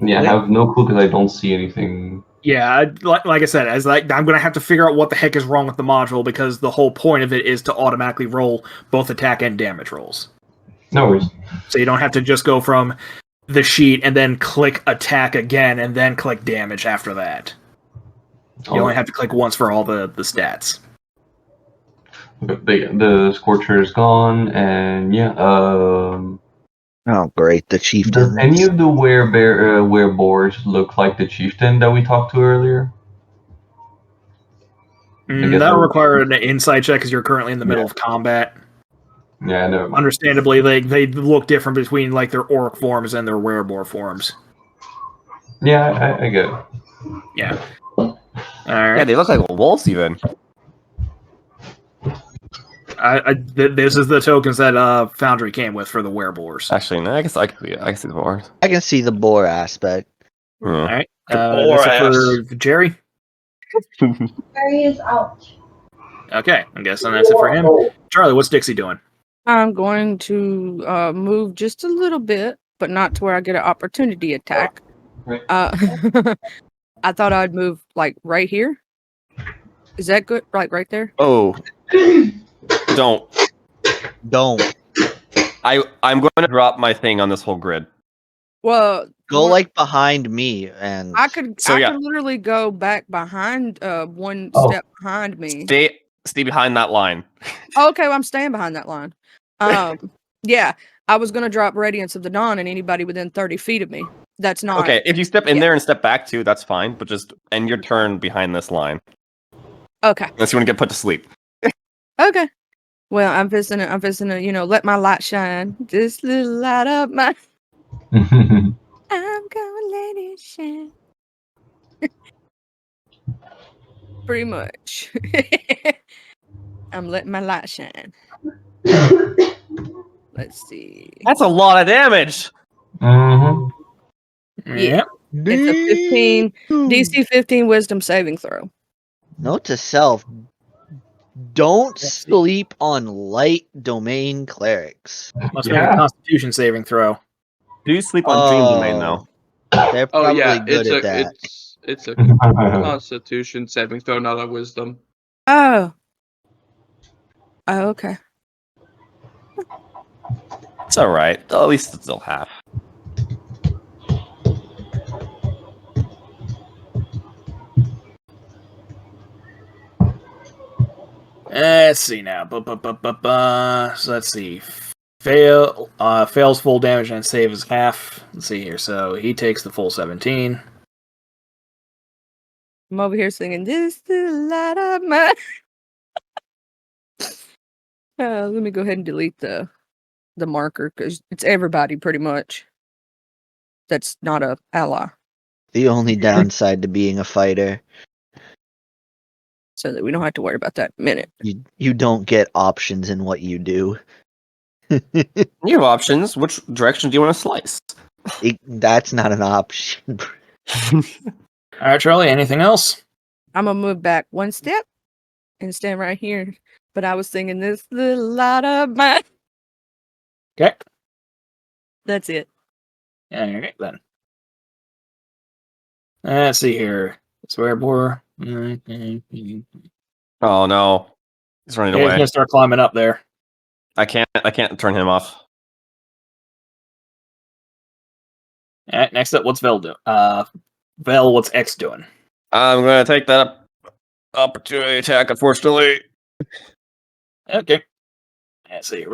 D: Yeah, I have no clue because I don't see anything.
C: Yeah, like I said, I'm going to have to figure out what the heck is wrong with the module, because the whole point of it is to automatically roll both attack and damage rolls.
D: No worries.
C: So you don't have to just go from the sheet and then click attack again and then click damage after that. You only have to click once for all the stats.
D: The Scorcher is gone, and yeah.
B: Oh, great, the
D: Does
B: chieftain.
D: any of the wereboars look like the chieftain that we talked to earlier? guess
C: That'll
D: I'll-
C: require an insight check because you're currently in the middle of combat.
D: Yeah, no.
C: Understandably, they look different between like their orc forms and their wereboar forms.
D: Yeah, I get it.
C: Yeah.
A: Yeah,
C: Alright.
A: they look like wolves even.
C: This is the tokens that Foundry came with for the wereboars.
A: Actually, no, I guess I can see the wolves.
B: I can see the boar aspect.
C: Alright.
F: boar
C: That's it for Jerry.
G: Barry is out.
C: Okay, I'm guessing that's it for him. Charlie, what's Dixie doing?
E: I'm going to move just a little bit, but not to where I get an opportunity attack.
D: Right.
E: I thought I'd move like right here. Is that good? Like right there?
A: Oh, don't.
B: Don't
A: I'm going to drop my thing on this whole grid.
E: Well,
B: go
E: more-
B: like behind me, and
E: I could.
A: So,
E: I
A: yeah.
E: could literally go back behind. One
D: Oh.
E: step behind me.
A: Stay behind that line.
E: Okay, well, I'm staying behind that line. Yeah, I was gonna drop Radiance of the Dawn and anybody within 30 feet of me. That's not
A: Okay, if you step in
E: yeah.
A: there and step back too, that's fine. But just end your turn behind this line,
E: okay.
A: unless you want to get put to sleep.
E: Okay. Well, I'm visiting to, let my light shine. This little light up my. I'm gonna let it shine. Pretty much. I'm letting my light shine. Let's see.
A: That's a lot of damage.
D: Mm-hmm.
E: Yeah. It's a 15 DC 15 Wisdom saving throw.
B: Note to self: don't sleep on light domain clerics.
C: Must make
D: Yeah.
C: a Constitution saving throw.
A: Do you sleep on Dream Domain though?
B: They're
H: Oh
B: probably
H: yeah,
B: good at that.
H: it's a Constitution saving throw, not a Wisdom.
E: Oh. Oh, okay.
A: It's all right. At least it's still half.
C: Let's see now. So let's see. Fails full damage and save is half. Let's see here. So he takes the full 17.
E: I'm over here singing "This the light of my." Let me go ahead and delete the marker because it's everybody pretty much. That's not a ally,
B: The only downside to being a fighter,
E: so that we don't have to worry about that in a minute.
B: you don't get options in what you do.
A: You have options. Which direction do you want to slice?
B: That's not an option.
C: All right, Charlie. Anything else?
E: I'm gonna move back one step and stand right here. But I was singing "This the light of my."
C: Okay.
E: That's it.
C: All right then. Let's see here. Swearboar.
A: Oh no, he's running
C: He's
A: away.
C: gonna start climbing up there.
A: I can't turn him off.
C: All right, next up, what's Vel doing? Vel, what's X doing?
A: I'm gonna take that opportunity attack. Unfortunately,
C: Okay. Let's see.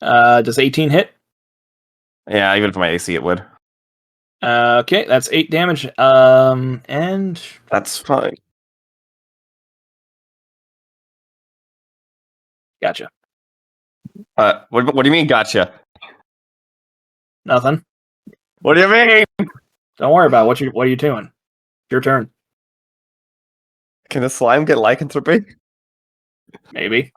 C: Does 18 hit?
A: yeah, even for my AC, it would.
C: Okay, that's 8 damage. And
A: That's fine.
C: gotcha.
A: What do you mean? Gotcha.
C: Nothing.
A: What do you mean?
C: Don't worry about it. What are you doing? Your turn.
A: Can a slime get lycanthropy?
C: Maybe.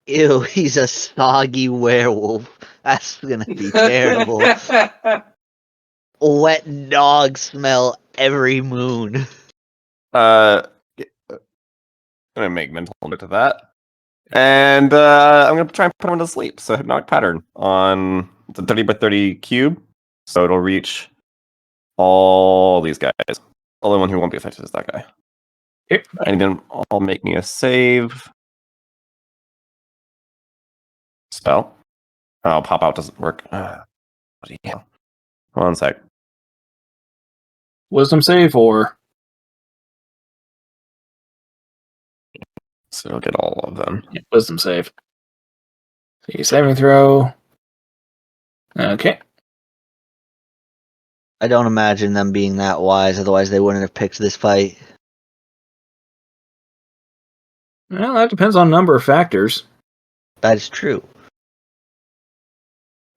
B: Ew, he's a soggy werewolf. That's gonna be terrible. Wet dog smell every moon.
A: I'm gonna make mental note of that, and I'm gonna try and put him to sleep. So hypnotic pattern on the 30 by 30 cube, so it'll reach all these guys. The only one who won't be affected is that guy.
C: Okay.
A: And then I'll make me a save. Spell. Oh, pop out doesn't work. Bloody hell. One sec.
C: Wisdom save or
A: So it'll get all of them.
C: yeah, wisdom save. See, saving throw. Okay.
B: I don't imagine them being that wise, otherwise they wouldn't have picked this fight.
C: Well, that depends on a number of factors.
B: That is true.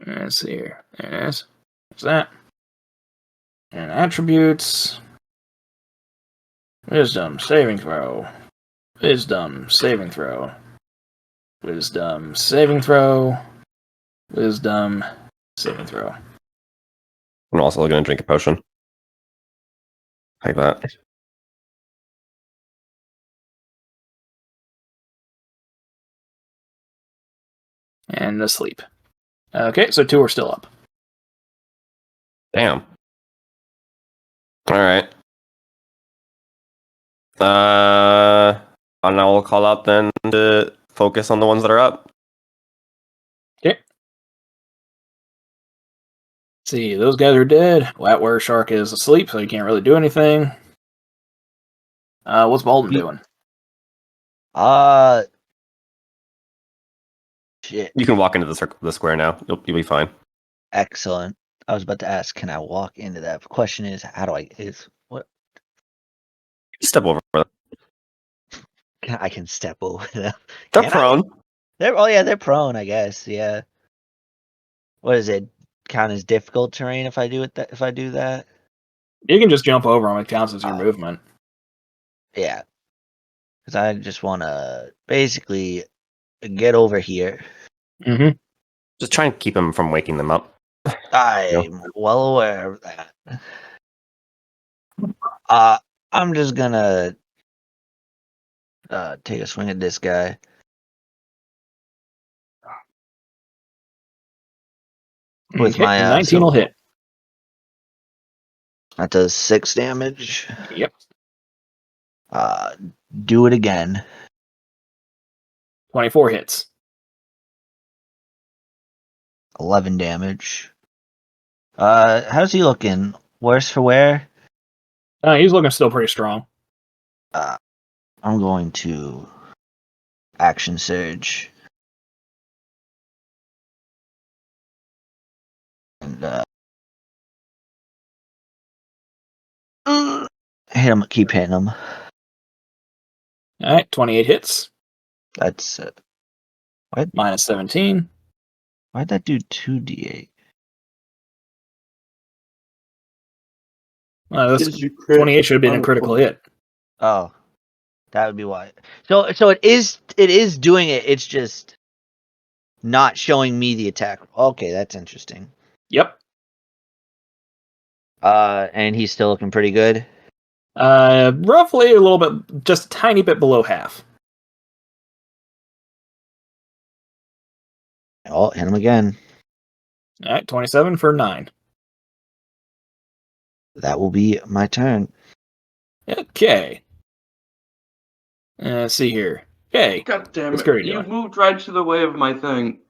C: Let's see here. There it is. There's that. And attributes. Wisdom saving throw. Wisdom saving throw. Wisdom saving throw. Wisdom saving throw.
A: I'm also going to drink a potion. Like that.
C: And asleep. Okay, so 2 are still up.
A: Damn. Alright. And I will call out then to focus on the ones that are up.
C: Okay. See, those guys are dead. Wetware Shark is asleep, so he can't really do anything. What's Balden doing?
B: Shit.
A: You can walk into the square now. You'll be fine.
B: Excellent. I was about to ask, can I walk into that? The question is, how do I? What?
A: Step over them.
B: I can step over them.
A: They're
B: Can I?
A: prone.
B: They're prone, I guess. Yeah. What is it? Count as difficult terrain if I do it? If I do that?
C: You can just jump over them. It counts as your
B: Oh.
C: movement.
B: Yeah. Because I just want to basically get over here.
C: Mm-hmm.
A: Just try and keep them from waking them up.
B: I'm well aware of that. I'm just gonna take a swing at this guy. With
C: Okay,
B: my
C: 19 will hit.
B: That does 6 damage.
C: Yep.
B: Do it again.
C: 24 hits.
B: 11 damage. How's he looking? Worse for wear?
C: He's looking still pretty strong.
B: I'm going to action surge. And hit him, keep hitting him.
C: Alright, 28 hits.
B: That's
C: Minus 17.
B: why'd that do 2d8?
C: This
H: Gives you crit
C: 28 should have been a
H: on-
C: critical hit.
B: Oh, that would be why. So it is doing it. It's just not showing me the attack. Okay, that's interesting.
C: Yep.
B: And he's still looking pretty good.
C: Roughly a little bit, just a tiny bit below half.
B: Oh, hit him again.
C: Alright, 27 for 9.
B: That will be my turn.
C: Okay. Let's see here. Okay.
H: God damn
C: What's
H: it!
C: Gertie
H: You
C: doing?
H: moved right to the way of my thing.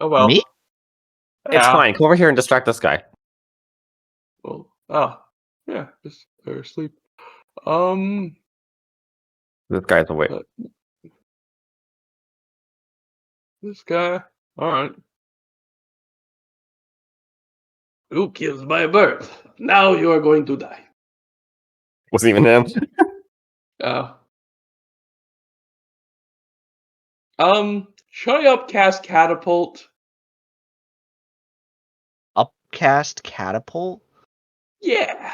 H: Oh well.
B: Me?
A: It's
H: Yeah.
A: fine. Come over here and distract this guy.
H: Well, yeah, just they're asleep.
A: This guy's awake.
H: This guy. All right. Who kills my birth? Now you are going to die.
A: Wasn't even him.
H: Should I upcast catapult?
B: Upcast catapult?
H: Yeah.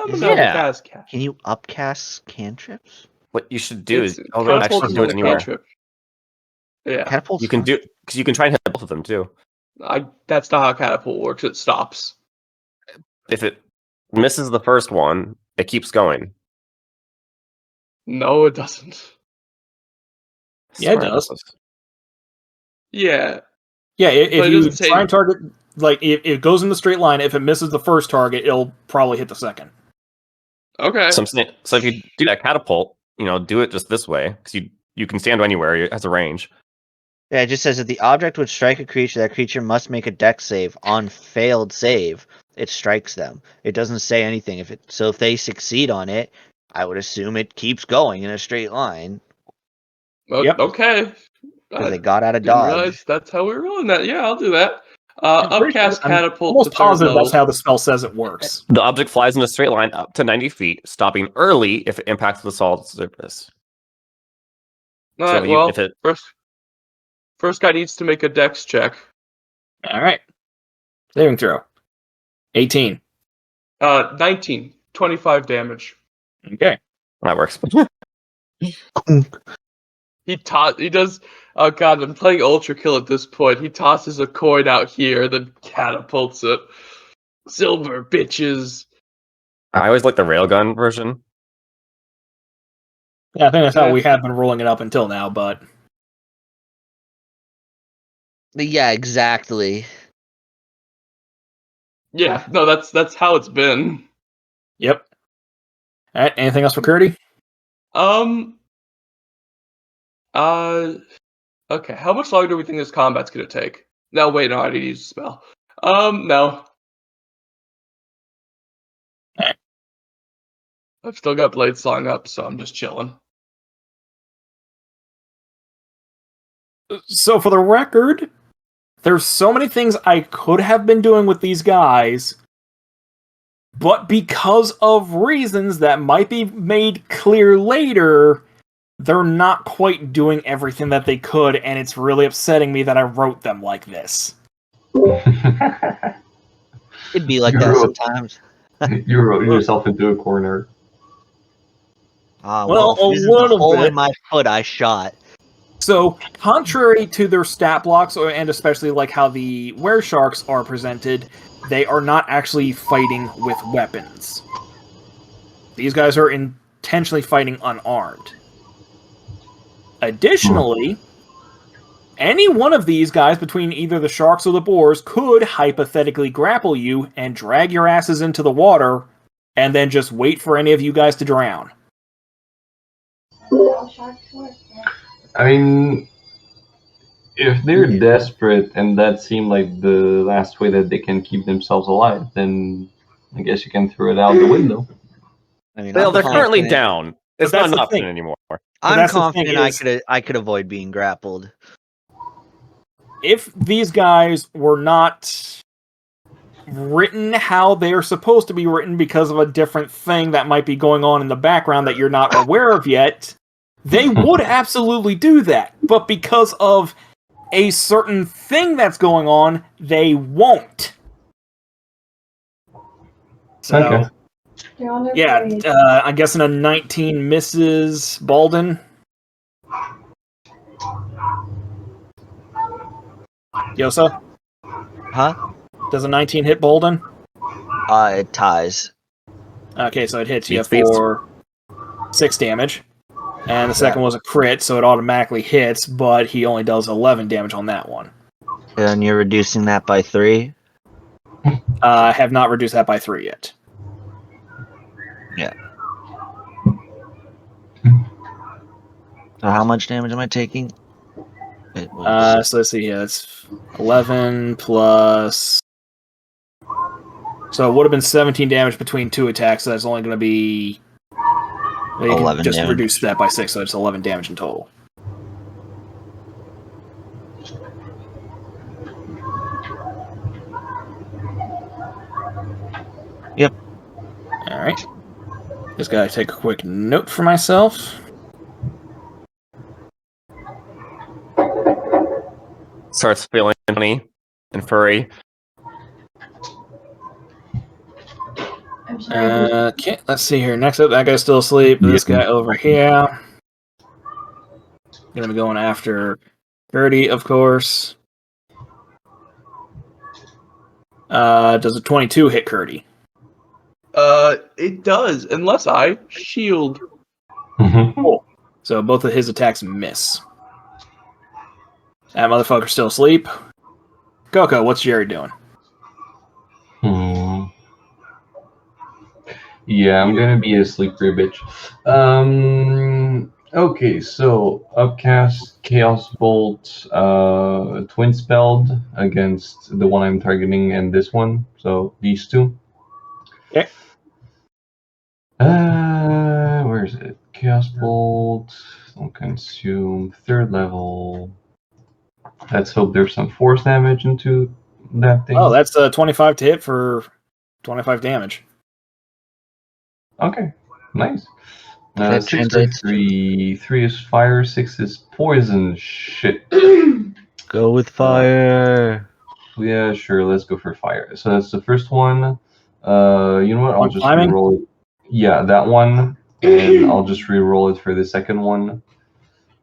H: I'm
B: Is
H: gonna
A: it-
H: upcast catapult.
B: Can you upcast cantrips?
A: What you should do is
H: Catapult
A: actually
H: is
A: do it
H: not a
A: anywhere.
H: cantrip. Yeah,
B: Catapults?
A: You can do because you can try and hit both of them too.
H: that's not how catapult works. It stops.
A: If it misses the first one, it keeps going.
H: No, it doesn't.
C: Yeah, it
A: Swear
C: does.
H: Yeah.
C: Yeah,
H: But
C: if
H: it
C: you
H: doesn't say-
C: try and target, like, if it goes in the straight line, if it misses the first target, it'll probably hit the second.
H: Okay.
A: So I'm saying, so if you do that catapult, do it just this way because you can stand anywhere. It has a range.
B: Yeah, it just says that the object would strike a creature. That creature must make a dex save. On failed save, it strikes them. It doesn't say anything. If they succeed on it, I would assume it keeps going in a straight line
C: Yep.
H: Okay.
B: because they got out of
H: Didn't
B: dodge.
H: realize that's how we were rolling that. Yeah, I'll do that.
C: I'm pretty sure-
H: Upcast
C: I'm
H: catapult.
C: almost
H: to third
C: positive that's
H: level.
C: how the spell says it works.
A: The object flies in a straight line up to 90 feet, stopping early if it impacts the solid surface.
H: All
A: So
H: right,
A: if you-
H: well,
A: if it-
H: first guy needs to make a dex check.
C: Alright. Saving throw. 18.
H: 19. 25 damage.
C: Okay.
A: That works.
H: He does. Oh god, I'm playing Ultra Kill at this point. He tosses a coin out here, then catapults it. Silver bitches.
A: I always like the railgun version.
C: Yeah, I think that's
H: Yeah.
C: how we have been rolling it up until now, but
B: Yeah, exactly.
H: Yeah, no, that's how it's been.
C: yep. Alright, anything else for Curdy?
H: Okay, how much longer do we think this combat's gonna take? No, wait, no, I need to use a spell. No.
C: Alright.
H: I've still got Blade Song up, so I'm just chilling.
C: So for the record, there's so many things I could have been doing with these guys, but because of reasons that might be made clear later, they're not quite doing everything that they could, and it's really upsetting me that I wrote them like this.
B: It'd be like that
D: You're-
B: sometimes.
D: You wrote yourself into a corner.
C: Well, a
B: this is the
C: little
B: hole
C: bit.
B: in my foot I shot.
C: So, contrary to their stat blocks, and especially like how the Weresharks are presented, they are not actually fighting with weapons. These guys are intentionally fighting unarmed. Additionally, any one of these guys between either the sharks or the boars could hypothetically grapple you and drag your asses into the water and then just wait for any of you guys to drown.
D: I mean, if they're desperate and that seemed like the last way that they can keep themselves alive, then I guess you can throw it out the window.
B: I mean,
A: Well,
B: I'm
A: they're currently
B: confident-
A: down. It's
C: But
A: not
C: that's
A: an
C: the
A: option
C: thing.
A: anymore.
B: I'm
C: that's the thing
B: confident
C: is-
B: I could avoid being grappled.
C: If these guys were not written how they're supposed to be written because of a different thing that might be going on in the background that you're not aware of yet, they would absolutely do that. But because of a certain thing that's going on, they won't. So,
D: Okay.
G: They're on their
C: yeah,
G: parade.
C: I'm guessing a 19 misses Balden. Yosa,
B: Huh?
C: does a 19 hit Balden?
B: It ties.
C: Okay, so it hits you
A: Beats, beats.
C: for 6 damage. And the second was a crit, so it automatically hits, but he only does 11 damage on that one.
B: And you're reducing that by 3?
C: I have not reduced that by 3 yet.
B: So how much damage am I taking? It was
C: So let's see here. It's 11 plus... So it would have been 17 damage between 2 attacks, so that's only going to be... Well, you can
B: 11
C: just
B: damage.
C: reduce that by 6, so it's 11 damage in total.
B: Yep.
C: Alright. Just gotta take a quick note for myself.
A: Starts feeling funny and furry.
G: I'm sorry.
C: Okay, let's see here. Next up, that guy's still asleep. This guy over here. Gonna be going after Gertie, of course. Does a 22 hit Gertie?
H: It does, unless I shield.
C: Cool. So both of his attacks miss. That motherfucker's still asleep. Coco, what's Jerry doing?
D: Yeah, I'm gonna be asleep for a bitch. Okay, so upcast, Chaos Bolt, Twin Spelled against the one I'm targeting and this one. So these two.
C: Okay.
D: Where is it? Chaos Bolt, don't consume, 3rd level. Let's hope there's some force damage into that thing.
C: Oh, that's 25 to hit for 25 damage.
D: Okay, nice.
B: That
D: 6 is
B: translates to-
D: 3, 3 is fire, 6 is poison. Shit.
B: Go with fire.
D: Yeah, sure. Let's go for fire. So that's the first one. You know what? I'll
C: One
D: just
C: climbing?
D: re-roll it. Yeah, that one, and I'll just re-roll it for the second one.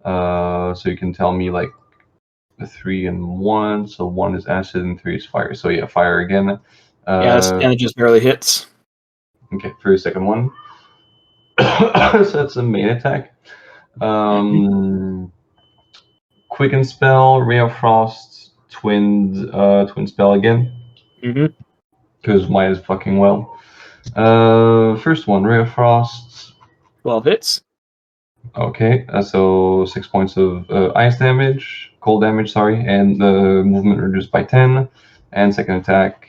D: So you can tell me like the 3 and 1. So 1 is acid and 3 is fire. So yeah, fire again.
C: And it just barely hits.
D: Okay, for the second one. So that's a main attack. Quicken spell, Ray of Frost, twin spell again.
C: Mm-hmm.
D: Because might as fucking well. First one, Ray of Frost.
C: 12 hits.
D: Okay, so 6 points of ice damage, cold damage, sorry, and the movement reduced by 10. And second attack.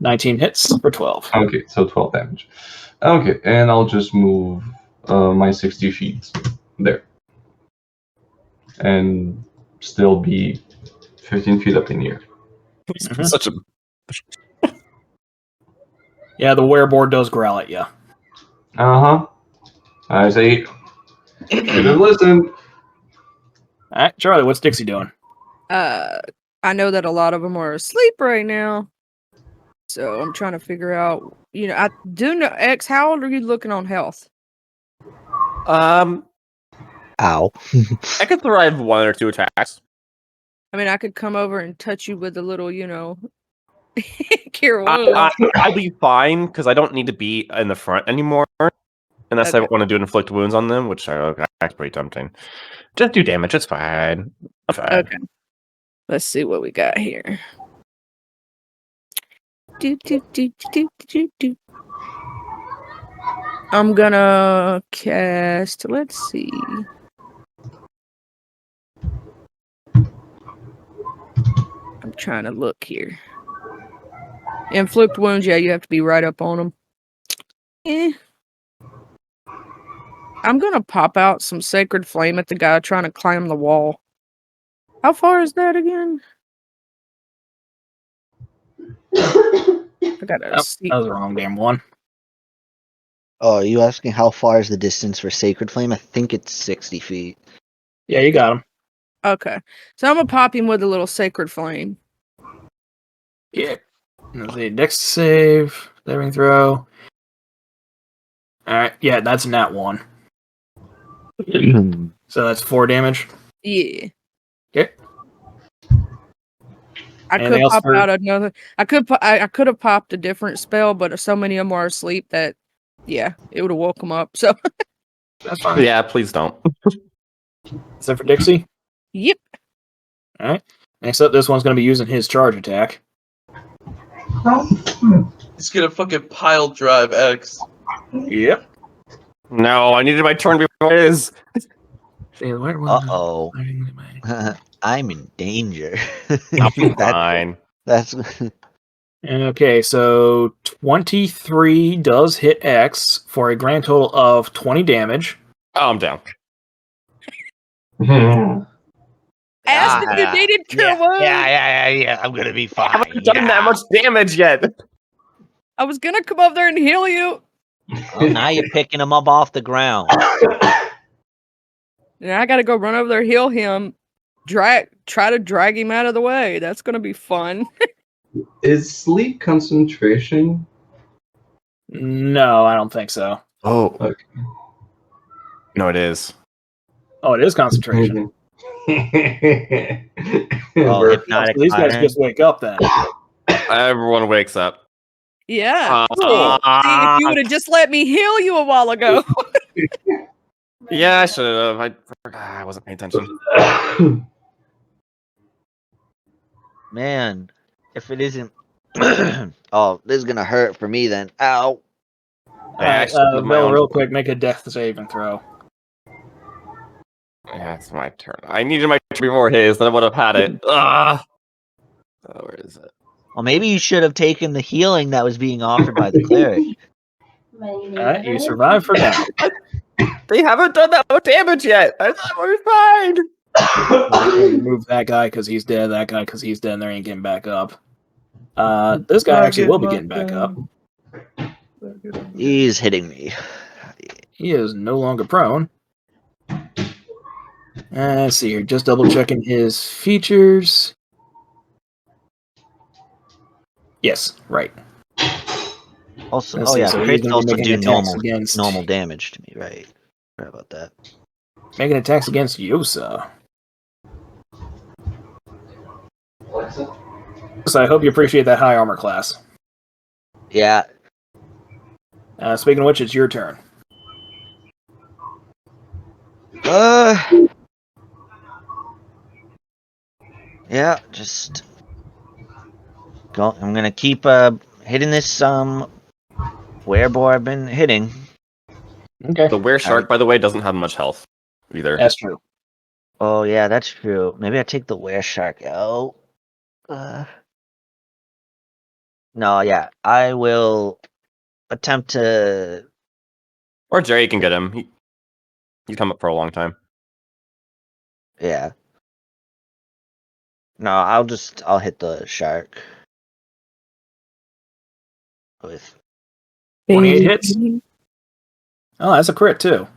C: 19 hits for 12.
D: Okay, so 12 damage. Okay, and I'll just move my 60 feet there. And still be 15 feet up in the air.
C: Mhm.
A: Such a
C: Yeah, the wereboard does growl at you.
D: Uh-huh. I say, should have listened.
C: Alright, Charlie, what's Dixie doing?
I: I know that a lot of them are asleep right now. So I'm trying to figure out, I do know, X, how old are you looking on health?
B: Ow.
A: I could thrive 1 or 2 attacks.
I: I mean, I could come over and touch you with a little, cure wounds.
A: I'll be fine because I don't need to be in the front anymore. Unless I
I: Okay.
A: want to do inflict wounds on them, which that's pretty tempting. Just do damage, it's fine. I'm fine.
I: Okay. Let's see what we got here. Do, do, do, do, do, do. I'm gonna cast. Let's see. I'm trying to look here. Inflict wounds, yeah, you have to be right up on them. I'm gonna pop out some Sacred Flame at the guy trying to climb the wall. How far is that again? I gotta see.
C: That was the wrong damn one.
B: Oh, are you asking how far is the distance for Sacred Flame? I think it's 60 feet.
C: Yeah, you got him.
I: Okay, so I'm gonna pop him with a little Sacred Flame.
C: Yeah. Let's see. Dex save. Saving throw. Alright, yeah, that's a nat 1. So that's 4 damage.
I: Yeah.
C: Okay.
I: I could
C: Anything else
I: pop
C: for-
I: out another. I could have popped a different spell, but so many of them are asleep that, yeah, it would have woke them up. So,
C: That's fine.
A: Yeah, please don't.
C: Is that for Dixie?
I: yep.
C: Alright. Next up, this one's going to be using his charge attack.
F: He's gonna fucking pile drive X.
C: Yep.
A: No, I needed my turn before his.
B: Uh-oh. I'm in danger.
A: I'm fine.
B: That's
C: Okay, so 23 does hit X for a grand total of 20 damage.
A: Oh, I'm down.
I: Asked if you needed cure wounds.
B: Yeah. I'm gonna be
A: I
B: fine.
A: haven't done that much damage yet.
I: I was gonna come up there and heal you.
B: Oh, now you're picking him up off the ground.
I: And I gotta go run over there, heal him, try to drag him out of the way. That's gonna be fun.
D: Is sleep concentration?
C: No, I don't think so.
A: Oh.
D: Okay.
A: No, it is.
C: Oh, it is concentration.
B: Oh,
D: We're-
B: hypnotic
C: So these guys
B: iron.
C: just wake up then.
A: Everyone wakes up.
I: Yeah. Cool. See, if you would have just let me heal you a while ago.
A: Yeah, I should have. I wasn't paying attention.
B: Man, if it isn't oh, this is gonna hurt for me then. Ow.
C: Alright, Bill, real quick, make a death saving throw.
A: Yeah, it's my turn. I needed my turn before his, then I would have had it. Ugh. Oh, where is it?
B: Well, maybe you should have taken the healing that was being offered by the cleric.
C: Alright, you survive for now.
A: They haven't done that much damage yet. I thought we were fine.
C: Move that guy because he's dead, that guy because he's dead, and they ain't getting back up. This guy actually will be getting back up.
B: He's hitting me.
C: He is no longer prone. Let's see here, just double checking his features. Yes, right.
B: Also,
C: Let's
B: oh
C: see,
B: yeah,
C: so he's
B: crits
C: gonna be
B: also
C: making
B: do
C: attacks against-
B: normal damage to me, right? Sorry about that.
C: Making attacks against Yosa. So I hope you appreciate that high armor class.
B: Yeah.
C: Speaking of which, it's your turn.
B: Yeah, just go. I'm gonna keep hitting this werebore I've been hitting.
C: Okay,
A: The were shark, by the way, doesn't have much health either.
C: that's true.
B: Oh yeah, that's true. Maybe I take the were shark out. No, yeah, I will attempt to.
A: Or Jerry can get him. He's come up for a long time.
B: Yeah. No, I'll hit the shark with.
C: 28 hits. Oh, that's a crit too.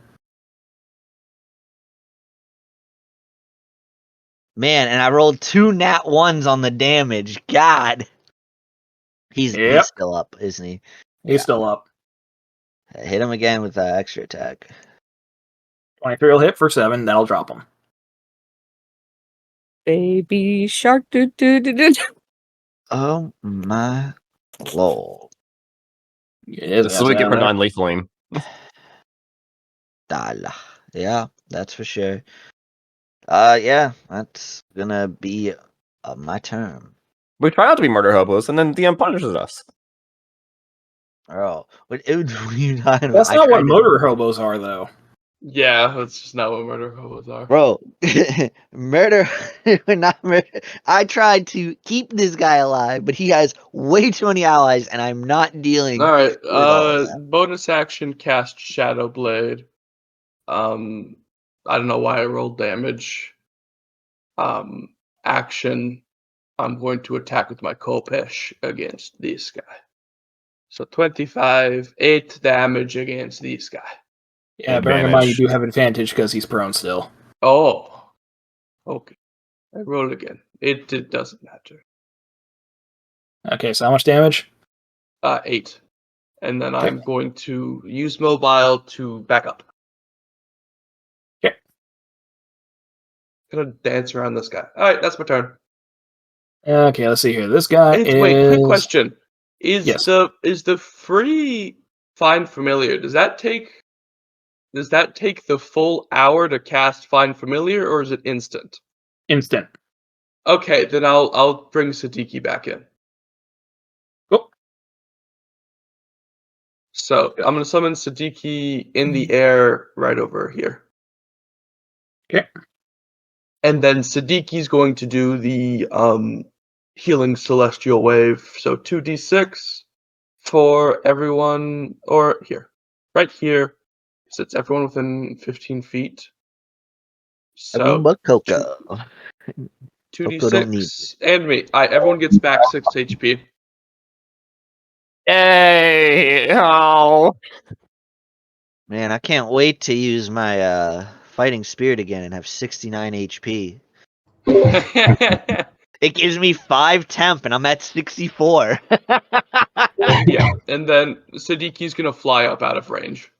B: Man, and I rolled 2 nat 1s on the damage. God. He's
C: Yep.
B: still up, isn't he?
C: He's still up.
B: Hit him again with that extra attack.
C: 23 will hit for 7. That'll drop him.
I: Baby shark. Do, do, do, do.
B: Oh my lord.
C: Yeah,
A: This is what we get for non-lethaling.
B: Dala. Yeah, that's for sure. Yeah, that's gonna be My turn.
A: We try not to be murder hobos, and then DM punishes us.
B: Oh, but it would you not.
C: That's not what motor hobos are, though.
H: Yeah, that's just not what murder hobos are.
B: Bro, murder, not murder. I tried to keep this guy alive, but he has way too many allies, and I'm not dealing.
H: All right.
B: all of that.
H: Bonus action, cast Shadow Blade. I don't know why I rolled damage. Action. I'm going to attack with my Kopesh against this guy. So 25, 8 damage against this guy.
C: Yeah, bearing in mind you do have advantage because he's prone still.
H: Oh, okay. I roll again. It doesn't matter.
C: Okay, so how much damage?
H: 8. And then I'm going to use mobile to back up.
C: Okay.
H: Gonna dance around this guy. Alright, that's my turn.
C: Okay, let's see here. This guy is...
H: Wait, quick question. Is
C: Yes.
H: the free Find Familiar, does that take the full hour to cast Find Familiar, or is it instant?
C: Instant.
H: Okay, then I'll bring Siddiqui back in.
C: Cool.
H: So I'm gonna summon Siddiqui in the air right over here.
C: Okay.
H: And then Siddiqui's going to do the healing celestial wave. So 2d6 for everyone, or here, right here. So it's everyone within 15 feet.
B: Everyone
H: So
B: but Coco. Coco don't need
H: 2d6 and me. Everyone gets back 6 HP.
A: Yay! Oh,
B: Man, I can't wait to use my fighting spirit again and have 69 HP. It gives me 5 temp and I'm at 64.
H: Yeah, and then Siddiqui's gonna fly up out of range.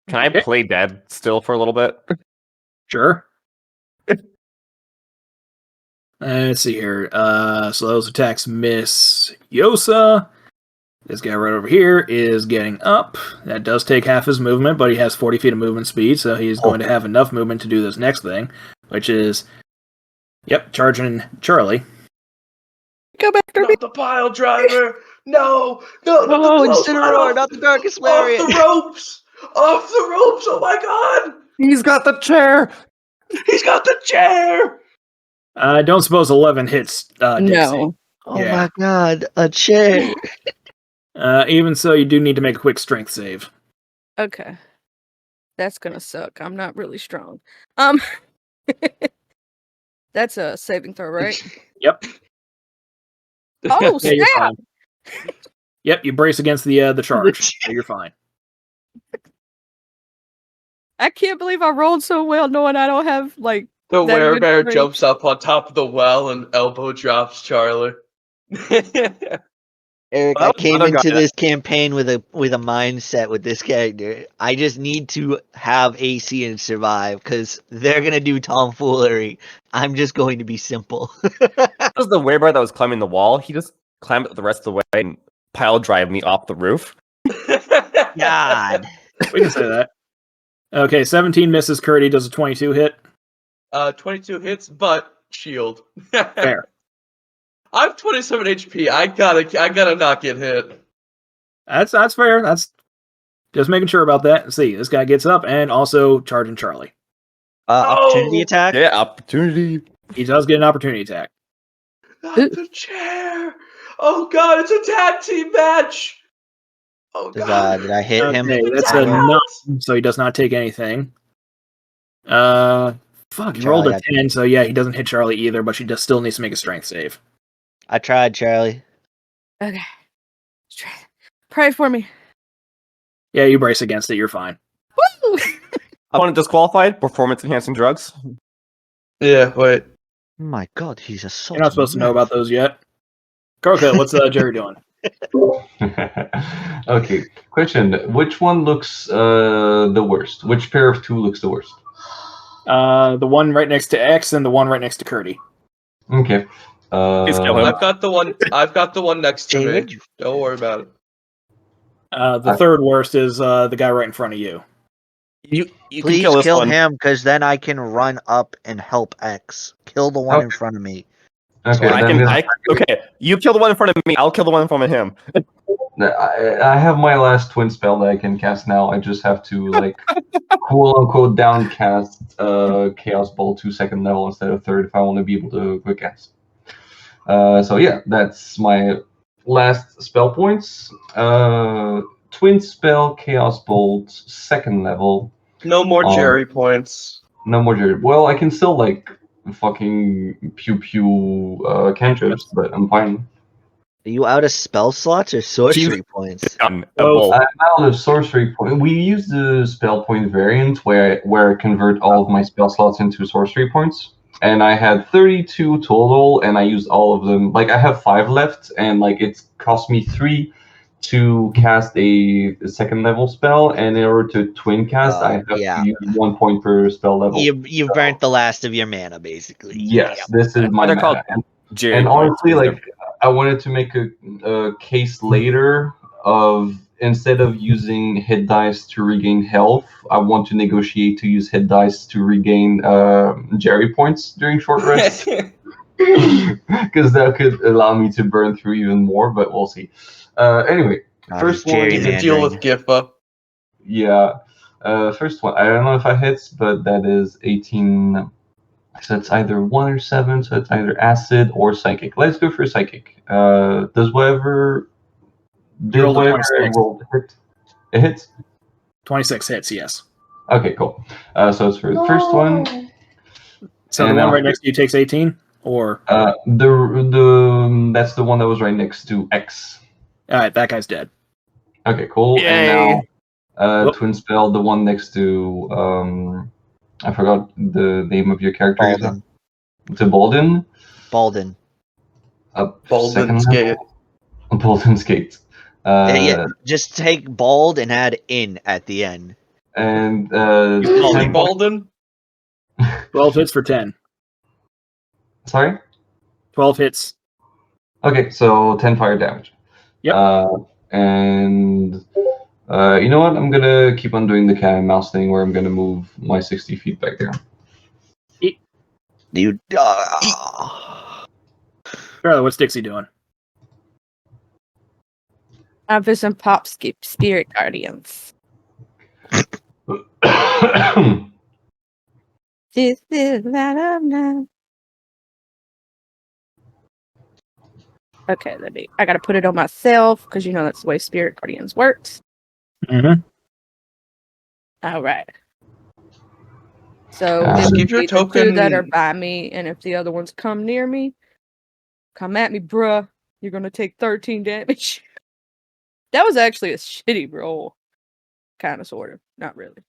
A: can I play dead still for a little bit?
C: Sure. Let's see here. So those attacks miss Yosa. This guy right over here is getting up. That does take half his movement, but he has 40 feet of movement speed, so he's going to have enough movement to do this next thing, which is, charging Charlie.
I: Go back to me.
H: Not the pile driver! No! No,
B: Incineroar, not the Darkest Lariat!
H: Off the ropes! Off the ropes! Oh my god!
A: He's got the chair.
H: He's got the chair!
C: I don't suppose 11 hits Dixie.
I: No.
B: Oh
C: Yeah.
B: my god, a chair!
C: Even so, you do need to make a quick strength save.
I: Okay. That's gonna suck. I'm not really strong. That's a saving throw, right?
C: Yep.
I: Oh,
C: Yeah, you're
I: snap!
C: fine. Yep, you brace against the charge. So you're fine.
I: I can't believe I rolled so well knowing I don't have, like,
H: The
I: that good
H: werebear
I: strength.
H: jumps up on top of the well and elbow drops Charlie.
B: Eric,
A: Well,
B: I came
A: another
B: into
A: guy-
B: this campaign with a mindset with this character. I just need to have AC and survive because they're gonna do tomfoolery. I'm just going to be simple.
A: That was the werebear that was climbing the wall. He just climbed it the rest of the way and pile drive me off the roof.
B: God.
C: We can say that. Okay, 17 misses. Curdy does a 22 hit.
H: 22 hits, but shield.
C: Fair.
H: I have 27 HP. I gotta not get hit.
C: That's fair. That's just making sure about that. See, this guy gets up and also charging Charlie.
B: Opportunity
H: Oh!
B: attack?
A: Yeah, opportunity.
C: He does get an opportunity attack.
H: Not the chair. Oh god, it's a tag team match. Oh god.
B: Did I hit him?
C: Okay, that's a no, so he does not take anything. Fuck, he rolled a
B: Charlie,
C: 10, so yeah, he doesn't hit Charlie either, but she just still needs to make a strength save.
B: I tried, Charlie.
I: Okay. Pray for me.
C: Yeah, you brace against it, you're fine.
I: Woo!
A: Opponent disqualified. Performance enhancing drugs.
H: Yeah, wait.
B: Oh my god, he's a
C: You're not supposed to know about those yet. Kroka, what's Jerry doing?
D: Okay, question. Which one looks the worst? Which pair of two looks the worst?
C: The one right next to X and the one right next to Curdy.
D: Okay.
A: Please kill him.
H: I've got the one next to me.
B: David?
H: Don't worry about it.
C: The third worst is the guy right in front of you.
A: You can
B: Please
A: kill this one.
B: him, because then I can run up and help X. Kill the one in front of me.
D: Okay,
A: I
D: then
A: can. Okay, you kill the one in front of me. I'll kill the one in front of him.
D: I have my last twin spell that I can cast now. I just have to like quote unquote downcast Chaos Ball to 2nd level instead of 3rd if I want to be able to quick cast. So yeah, that's my last spell points. Twin spell Chaos Bolt 2nd level.
H: No more Jerry points.
D: No more Jerry. Well, I can still like fucking pew pew cantrips, but I'm fine.
B: Are you out of spell slots or sorcery points?
C: Both.
D: I'm out of sorcery point. We use the spell point variant where I convert all of my spell slots into sorcery points. And I had 32 total, and I used all of them. Like I have 5 left, and like it's cost me 3 to cast a 2nd level spell, and in order to twin cast, I have to use 1 point per spell level.
B: You burnt the last of your mana, basically.
D: Yes, this is my
A: They're called
D: mana.
A: Jerry
D: And
A: points,
D: honestly,
A: because
D: like I wanted to make a case later of instead of using hit dice to regain health, I want to negotiate to use hit dice to regain Jerry points during short rests. Because that could allow me to burn through even more, but we'll see. Anyway, first one.
H: Need to deal with Gifa.
D: Yeah. First one. I don't know if I hits, but that is 18. So it's either 1 or 7, so it's either acid or psychic. Let's go for psychic. Does whatever I rolled hit? It hits?
C: 26 hits, yes.
D: Okay, cool. So it's for the first one.
C: So the one right next to you takes 18? Or
D: the that's the one that was right next to X.
C: Alright, that guy's dead.
D: Okay, cool.
A: Yay.
D: And now twin spell, the one next to I forgot the name of your character.
B: Balden.
D: To Balden?
B: Balden.
H: Balden's Gate.
D: Balden's Gate.
B: Yeah, just take bald and add in at the end.
D: And
H: Balden?
C: 12 hits for 10.
D: Sorry?
C: 12 hits.
D: Okay, so 10 fire damage.
C: Yep.
D: And you know what? I'm gonna keep on doing the cat and mouse thing where I'm gonna move my 60 feet back there.
B: You.
C: Charlie, what's Dixie doing?
I: I'm visiting Pop Skip Spirit Guardians. This is that of now. Okay, I gotta put it on myself because you know that's the way Spirit Guardians works.
C: Mm-hmm.
I: All right. So
D: Just
I: it
H: keep your
I: would be the two that are
H: token-
I: by me, and if the other ones come near me, come at me, bruh. You're gonna take 13 damage. That was actually a shitty roll, kind of, sort of, not really.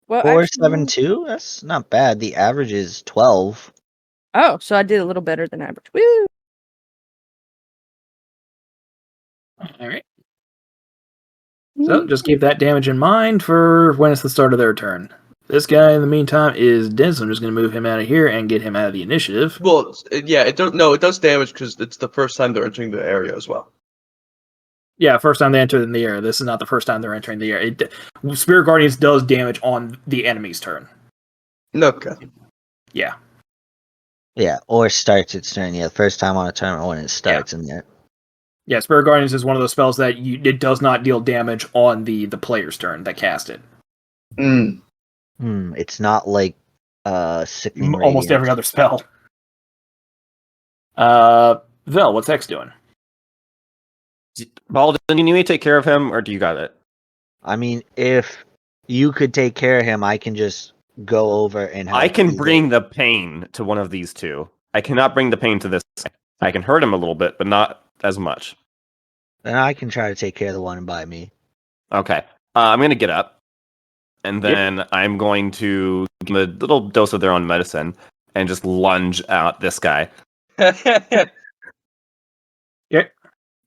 I: Well,
B: 472? That's not bad. The average is 12.
I: Oh, so I did a little better than average. Woo!
C: Alright. So just keep that damage in mind for when it's the start of their turn. This guy, in the meantime, is dead, so I'm just going to move him out of here and get him out of the initiative.
H: Well, yeah, it does damage because it's the first time they're entering the area as well.
C: Yeah, first time they enter in the area. This is not the first time they're entering the area. Spirit Guardians does damage on the enemy's turn.
H: Okay.
C: Yeah.
B: Yeah, or starts its turn. Yeah, first time on a turn when it starts in there.
C: Yeah, Spirit Guardians is one of those spells that it does not deal damage on the player's turn that cast it.
H: Mm.
B: It's not like Sickling
C: Almost
B: Radiance.
C: every other spell. Vel, what's X doing?
A: Balden, you need me to take care of him, or do you got it?
B: I mean, if you could take care of him, I can just go over and help
A: I can
B: you.
A: bring the pain to one of these two. I cannot bring the pain to this guy. I can hurt him a little bit, but not as much.
B: Then I can try to take care of the one by me.
A: Okay. I'm going to get up, and then I'm going to give him a little dose of their own medicine and just lunge at this guy.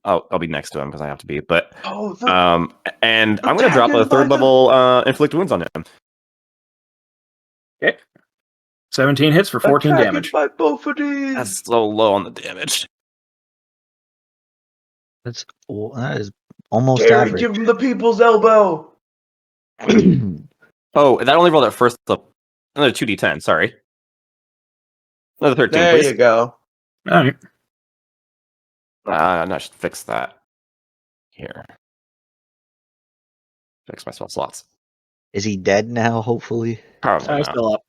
A: I'll be next to him because I have to be. But and I'm going to drop a 3rd level inflict wounds on him.
C: Okay. 17 hits for 14 damage.
H: By both of these.
A: That's so low on the damage.
B: That is almost
H: Gary,
B: average.
H: give him the people's elbow.
A: Oh, that only rolled at first. Another 2d10. Sorry. Another 13,
F: There
A: please.
F: you go.
C: All right.
A: I should fix that. Here. Fix my spell slots.
B: Is he dead now? Hopefully.
A: Probably not.
C: Still up.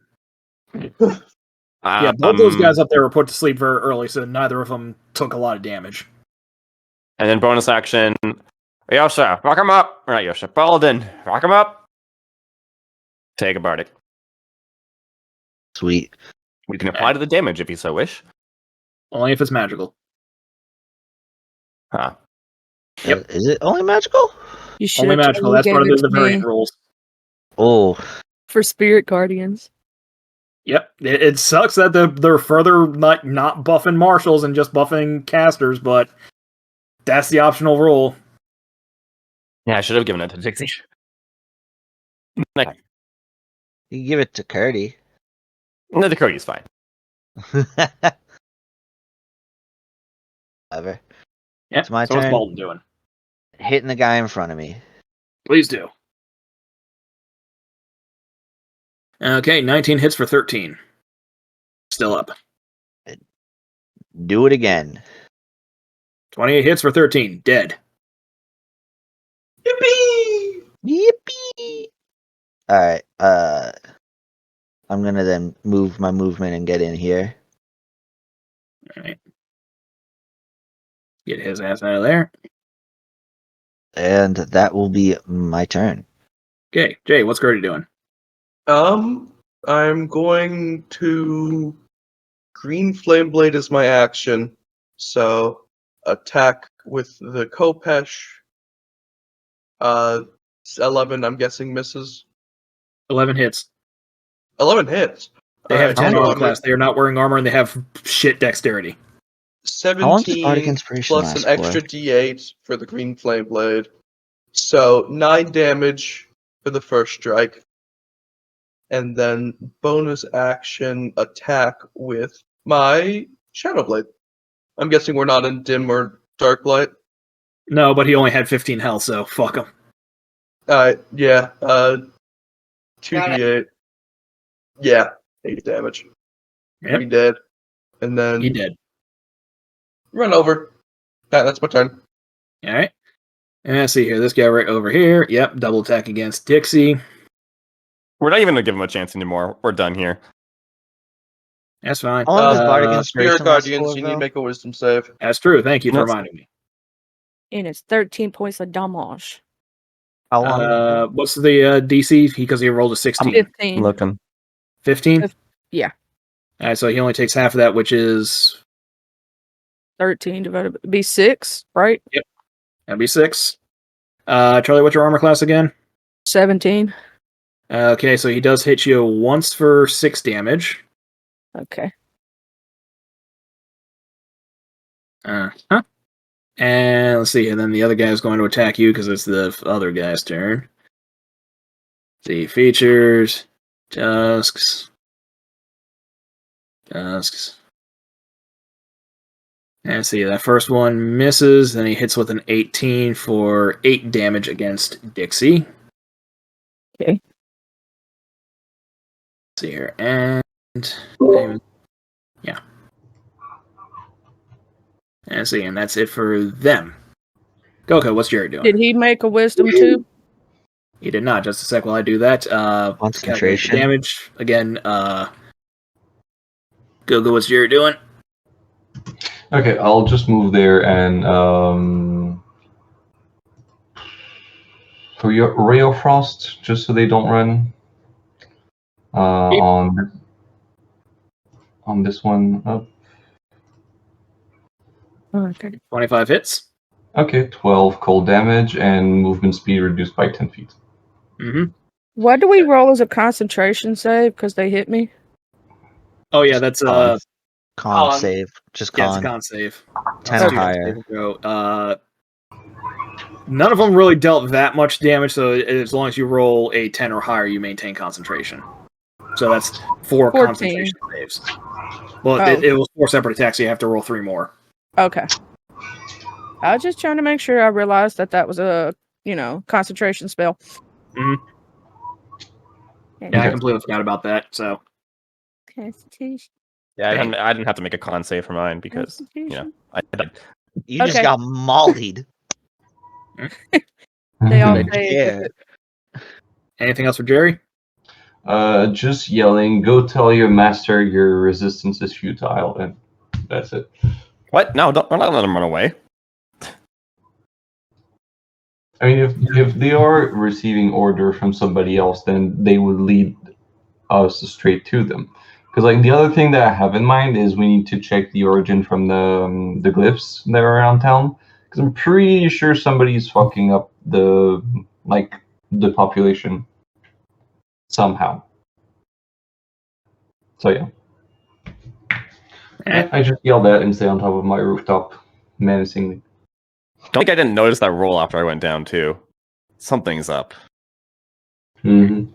C: Yeah, both those guys up there were put to sleep very early, so neither of them took a lot of damage.
A: And then bonus action. Yosha, rock him up. All right, Yosha. Paladin, rock him up. Take a bardic.
B: Sweet.
A: We can apply to the damage if you so wish.
C: Only if it's magical.
A: Huh.
C: Yep.
B: Is it only magical?
I: You should
C: Only magical. That's one of the variant rules.
B: Oh.
I: For Spirit Guardians.
C: Yep. It sucks that they're further not buffing marshals and just buffing casters, but that's the optional rule.
A: Yeah, I should have given it to Dixie. Like,
B: You can give it to Curdy.
A: no, the Cody's fine.
B: Whatever.
C: Yep.
B: It's my
C: so what's
B: turn.
C: Bolton doing?
B: Hitting the guy in front of me.
C: Please do. Okay, 19 hits for 13. Still up.
B: Do it again.
C: 28 hits for 13. Dead.
F: Yippee!
B: Yippee! Alright, I'm gonna then move my movement and get in here.
C: Alright. Get his ass out of there.
B: And that will be my turn.
C: Okay, Jay, what's Gertie doing?
F: I'm going to Green Flame Blade is my action, so attack with the Kopesh. 11, I'm guessing misses.
C: 11 hits.
F: 11 hits.
C: They have
F: Alright,
C: 10
F: so
C: armor
F: I'm
C: class. They are not wearing armor and they have shit dexterity.
B: How long does
F: 17
B: Bardic Inspiration
F: plus
B: last
F: an extra
B: for?
F: D8 for the Green Flame Blade. So 9 damage for the first strike. And then bonus action attack with my Shadow Blade. I'm guessing we're not in dim or dark light.
C: No, but he only had 15 health, so fuck him.
F: Yeah. 2d8. Yeah, 8 damage.
C: Yep.
F: He dead. And then
C: He did.
F: run over. That's my turn.
C: Alright. And let's see here. This guy right over here. Yep, double attack against Dixie.
A: We're not even going to give him a chance anymore. We're done here.
C: That's fine.
B: How long does Bardic
F: Spirit
B: Inspiration last
F: Guardians,
B: for,
F: you need to
B: Val?
F: make a wisdom save.
C: That's true. Thank you for
A: That's-
C: reminding me.
I: And it's 13 points of damage.
B: How long?
C: What's the DC? Because he rolled a 16.
I: 15.
A: Looking.
C: 15?
I: Yeah.
C: Alright, so he only takes half of that, which is
I: 13 divided by be 6, right?
C: that'd be 6. Charlie, what's your armor class again?
I: 17.
C: Okay, so he does hit you once for 6 damage.
I: Okay.
C: Uh-huh. And let's see, and then the other guy is going to attack you because it's the other guy's turn. See, features, tusks. And see, that first one misses, then he hits with an 18 for 8 damage against Dixie.
I: Okay.
C: Let's see here, and yeah. And see, and that's it for them. Goku, what's Jared doing?
I: Did he make a wisdom too?
C: He did not. Just a sec while I do that.
B: Concentration.
C: Damage again. Goku, what's Jared doing?
D: Okay, I'll just move there and for your Ray of Frost, just so they don't run. On this one.
I: Okay.
C: 25 hits.
D: Okay, 12 cold damage and movement speed reduced by 10 feet.
C: Mm-hmm.
I: What do we roll as a concentration save? Because they hit me.
C: Oh yeah, that's
B: Con
F: Con.
B: save. Just
C: yeah, it's a
B: con.
C: con save.
B: 10 or higher.
C: So, none of them really dealt that much damage, so as long as you roll a 10 or higher, you maintain concentration. So that's 4
I: 14.
C: concentration saves. Well,
I: Oh.
C: it was 4 separate attacks, so you have to roll 3 more.
I: Okay. I was just trying to make sure I realized that was a, concentration spell.
C: Yeah, I completely forgot about that. So
I: Constitution.
A: Yeah, I
C: Dang.
A: didn't have to make a con save for mine because I died.
B: You just
I: Okay.
B: got mollied.
I: They all
B: Don't
I: say
B: care.
C: anything else for Jerry?
D: Just yelling, go tell your master your resistance is futile, and that's it.
A: What? No, we're not letting them run away.
D: I mean, if they are receiving order from somebody else, then they would lead us straight to them. Because like the other thing that I have in mind is we need to check the origin from the glyphs that are around town. Because I'm pretty sure somebody's fucking up the population somehow. So yeah. I just yelled at and stay on top of my rooftop menacingly.
A: Don't think I didn't notice that roll after I went down too. Something's up.
D: Mm-hmm.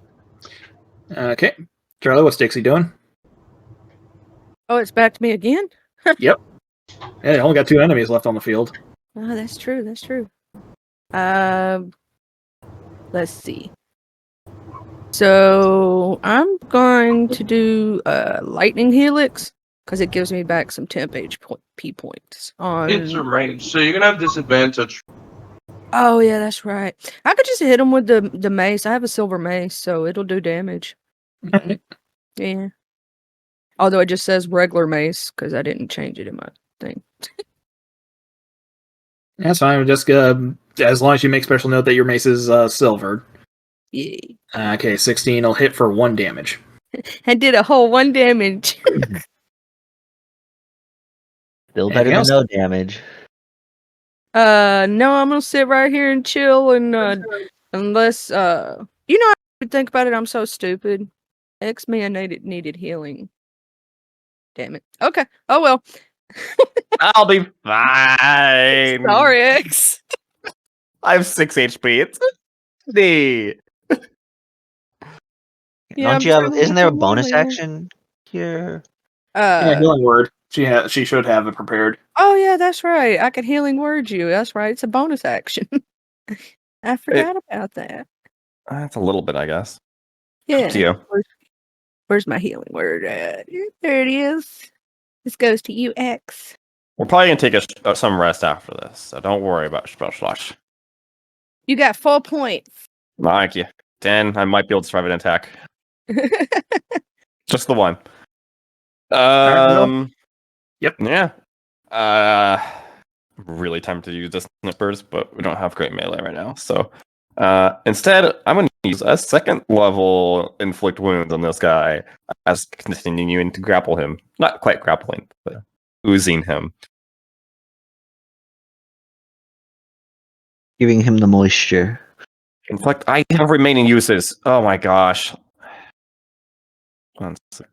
C: Okay, Charlie, what's Dixie doing?
I: Oh, it's back to me again?
C: Yep. Yeah, they only got 2 enemies left on the field.
I: Oh, that's true. That's true. Let's see. So I'm going to do lightning helix because it gives me back some temp HP points.
F: It's a range, so you're gonna have disadvantage.
I: Oh yeah, that's right. I could just hit him with the mace. I have a silver mace, so it'll do damage. Yeah. Although it just says regular mace because I didn't change it in my thing.
C: That's fine. Just as long as you make special note that your mace is silvered.
I: Yeah.
C: Okay, 16 will hit for 1 damage.
I: I did a whole 1 damage.
B: Still better
C: Anything
B: than
C: else?
B: no damage.
I: No, I'm gonna sit right here and chill and unless I would think about it, I'm so stupid. X-Men needed healing. Damn it. Okay. Oh well.
A: I'll be fine.
I: Sorry, X.
A: I have 6 HP. It's the
I: Yeah,
B: Don't you have? Isn't there a bonus action here?
C: Yeah, healing word. She should have it prepared.
I: Oh yeah, that's right. I can healing word you. That's right. It's a bonus action. I forgot about that.
A: That's a little bit, I guess.
I: Yeah.
A: Up to you.
I: Where's my healing word at? There it is. This goes to you, X.
A: We're probably gonna take some rest after this, so don't worry about spell slosh.
I: You got 4 points.
A: Thank you. 10. I might be able to survive an attack. Just the one.
C: Yep.
A: Yeah. Really tempted to use the snippers, but we don't have great melee right now. So instead, I'm going to use a 2nd level inflict wounds on this guy as continuing to grapple him. Not quite grappling, but oozing him.
B: Giving him the moisture.
A: Inflict. I have remaining uses. Oh my gosh. 1 sec.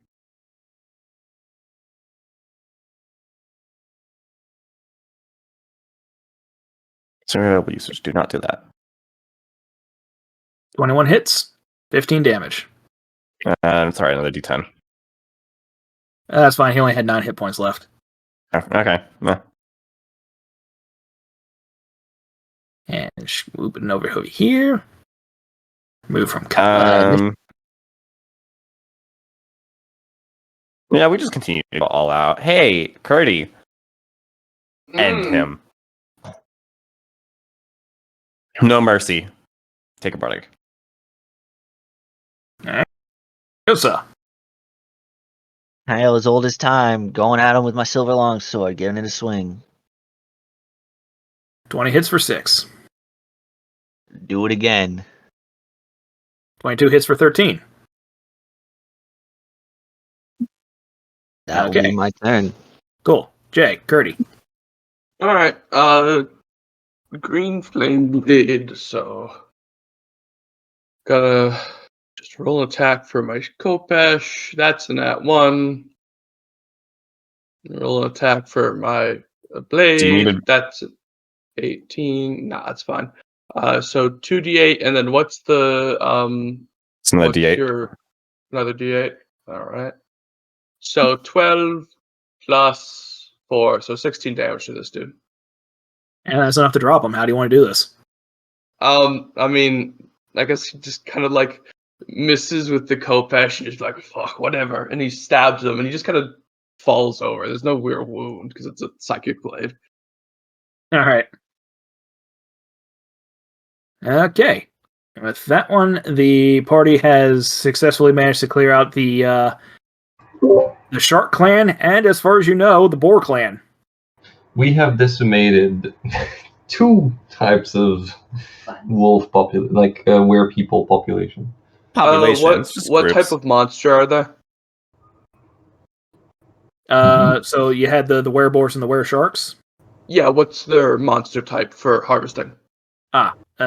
A: Serial users do not do that.
C: 21 hits, 15 damage.
A: Sorry, another D10.
C: That's fine. He only had 9 hit points left.
A: Okay.
C: And moving over here. Move from
A: Yeah, we just continue to go all out. Hey, Curdy. End him. No mercy. Take a break.
C: Yosa.
B: Hell, as old as time, going at him with my silver longsword, getting in a swing.
C: 20 hits for 6.
B: Do it again.
C: 22 hits for 13.
B: That'll
C: Okay.
B: be my turn.
C: Cool. Jay, Curdy.
F: All right. Green flame blade. So gotta just roll an attack for my Kopesh. That's an @1. Roll an attack for my blade.
A: Do you need
F: That's 18. Nah, that's fine. So 2d8, and then what's the
A: It's another
F: what's
A: D8.
F: another d8? All right. So 12 plus 4, so 16 damage to this dude.
C: And that's enough to drop him. How do you want to do this?
F: I mean, I guess he just kind of like
H: misses with the Kopesh, and he's like, fuck, whatever. And he stabs him, and he just kind of falls over. There's no real wound because it's a psychic blade.
C: All right. Okay. With that one, the party has successfully managed to clear out the Shark Clan, and as far as you know, the Boar Clan.
D: We have decimated 2 types of wolf were people population.
A: Population.
H: What type of monster are they?
C: So you had the wereboars and the weresharks.
H: Yeah, what's their monster type for harvesting?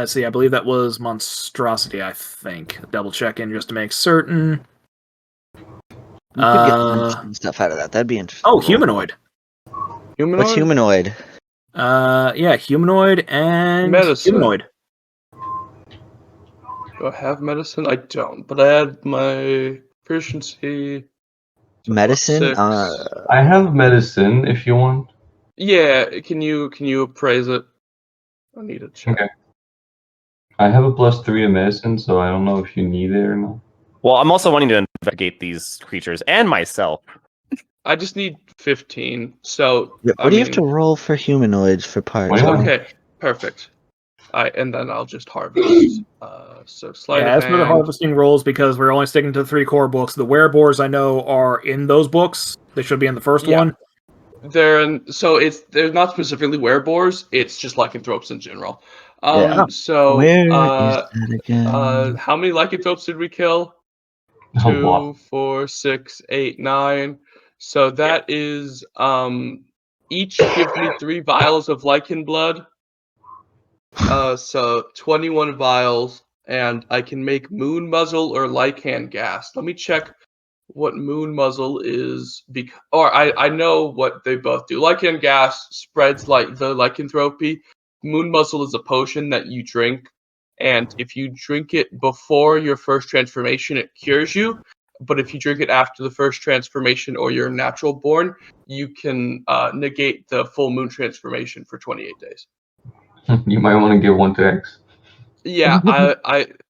C: See, I believe that was monstrosity. I think double check in just to make certain.
B: You could get some interesting stuff out of that. That'd be interesting.
C: Oh, humanoid.
H: Humanoid?
B: What's humanoid?
C: Yeah, humanoid and
H: Medicine.
C: humanoid.
H: Do I have medicine? I don't, but I had my proficiency.
B: Medicine?
H: 6.
D: I have medicine if you want.
H: Yeah, can you appraise it? I need to check.
D: Okay. I have a +3 in medicine, so I don't know if you need it or not.
A: Well, I'm also wanting to investigate these creatures and myself.
H: I just need 15. So
B: What do you have to roll for humanoids for parts?
D: 21.
H: Okay, perfect. And then I'll just harvest. So sleight
C: Yeah,
H: of
C: as for the
H: hand.
C: harvesting rolls, because we're only sticking to the 3 core books, the wereboars I know are in those books. They should be in the first
H: Yeah.
C: one.
H: They're not specifically wereboars. It's just lycanthropes in general.
B: Yeah.
H: So
B: Where is that again?
H: how many lycanthropes did we kill?
D: A lot.
H: 2, 4, 6, 8, 9. So that is each give me 3 vials of lichen blood. So 21 vials, and I can make moon muzzle or lichen gas. Let me check what moon muzzle is, I know what they both do. Lichen gas spreads like the lycanthropy. Moon muzzle is a potion that you drink, and if you drink it before your first transformation, it cures you. But if you drink it after the first transformation or you're natural born, you can negate the full moon transformation for 28 days.
D: You might want to give one to X.
H: Yeah,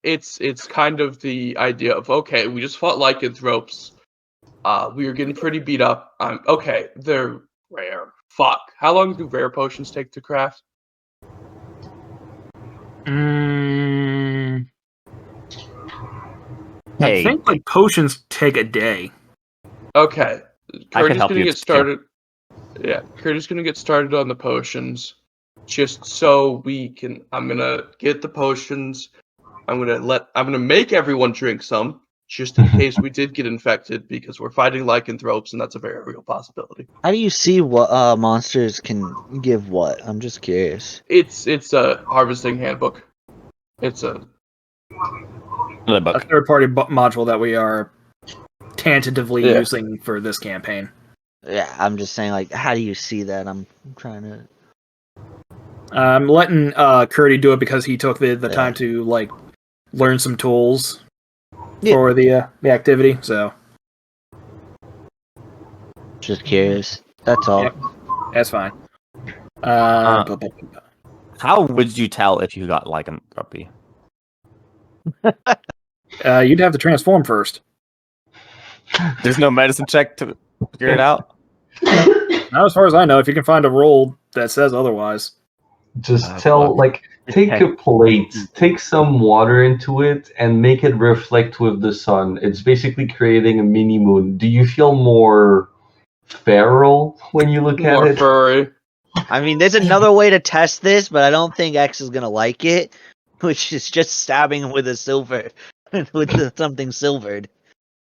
H: it's kind of the idea of, okay, we just fought lycanthropes. We were getting pretty beat up. Okay, they're rare. Fuck. How long do rare potions take to craft?
C: I think like potions take a day.
H: Okay.
A: I can
H: Curtis
A: help
H: gonna
A: you,
H: get started. Yeah, Curtis gonna get started on the potions, just so we can. I'm gonna get the potions. I'm gonna make everyone drink some, just in case we did get infected, because we're fighting lycanthropes, and that's a very real possibility.
B: How do you see what monsters can give what? I'm just curious.
H: It's a harvesting handbook. It's a
C: third-party module that we are tentatively using for this campaign.
B: Yeah, I'm just saying, like, how do you see that? I'm trying to.
C: I'm letting Curdy do it because he took the time to like learn some tools for the activity. So
B: just curious. That's all.
C: Yeah, that's fine.
A: How would you tell if you got lycanthropy?
C: You'd have to transform first.
A: There's no medicine check to figure it out?
C: Not as far as I know. If you can find a roll that says otherwise.
D: Just take a plate, take some water into it, and make it reflect with the sun. It's basically creating a mini moon. Do you feel more feral when you look at it?
H: more furry.
B: I mean, there's another way to test this, but I don't think X is gonna like it, which is just stabbing him with a silver, something silvered.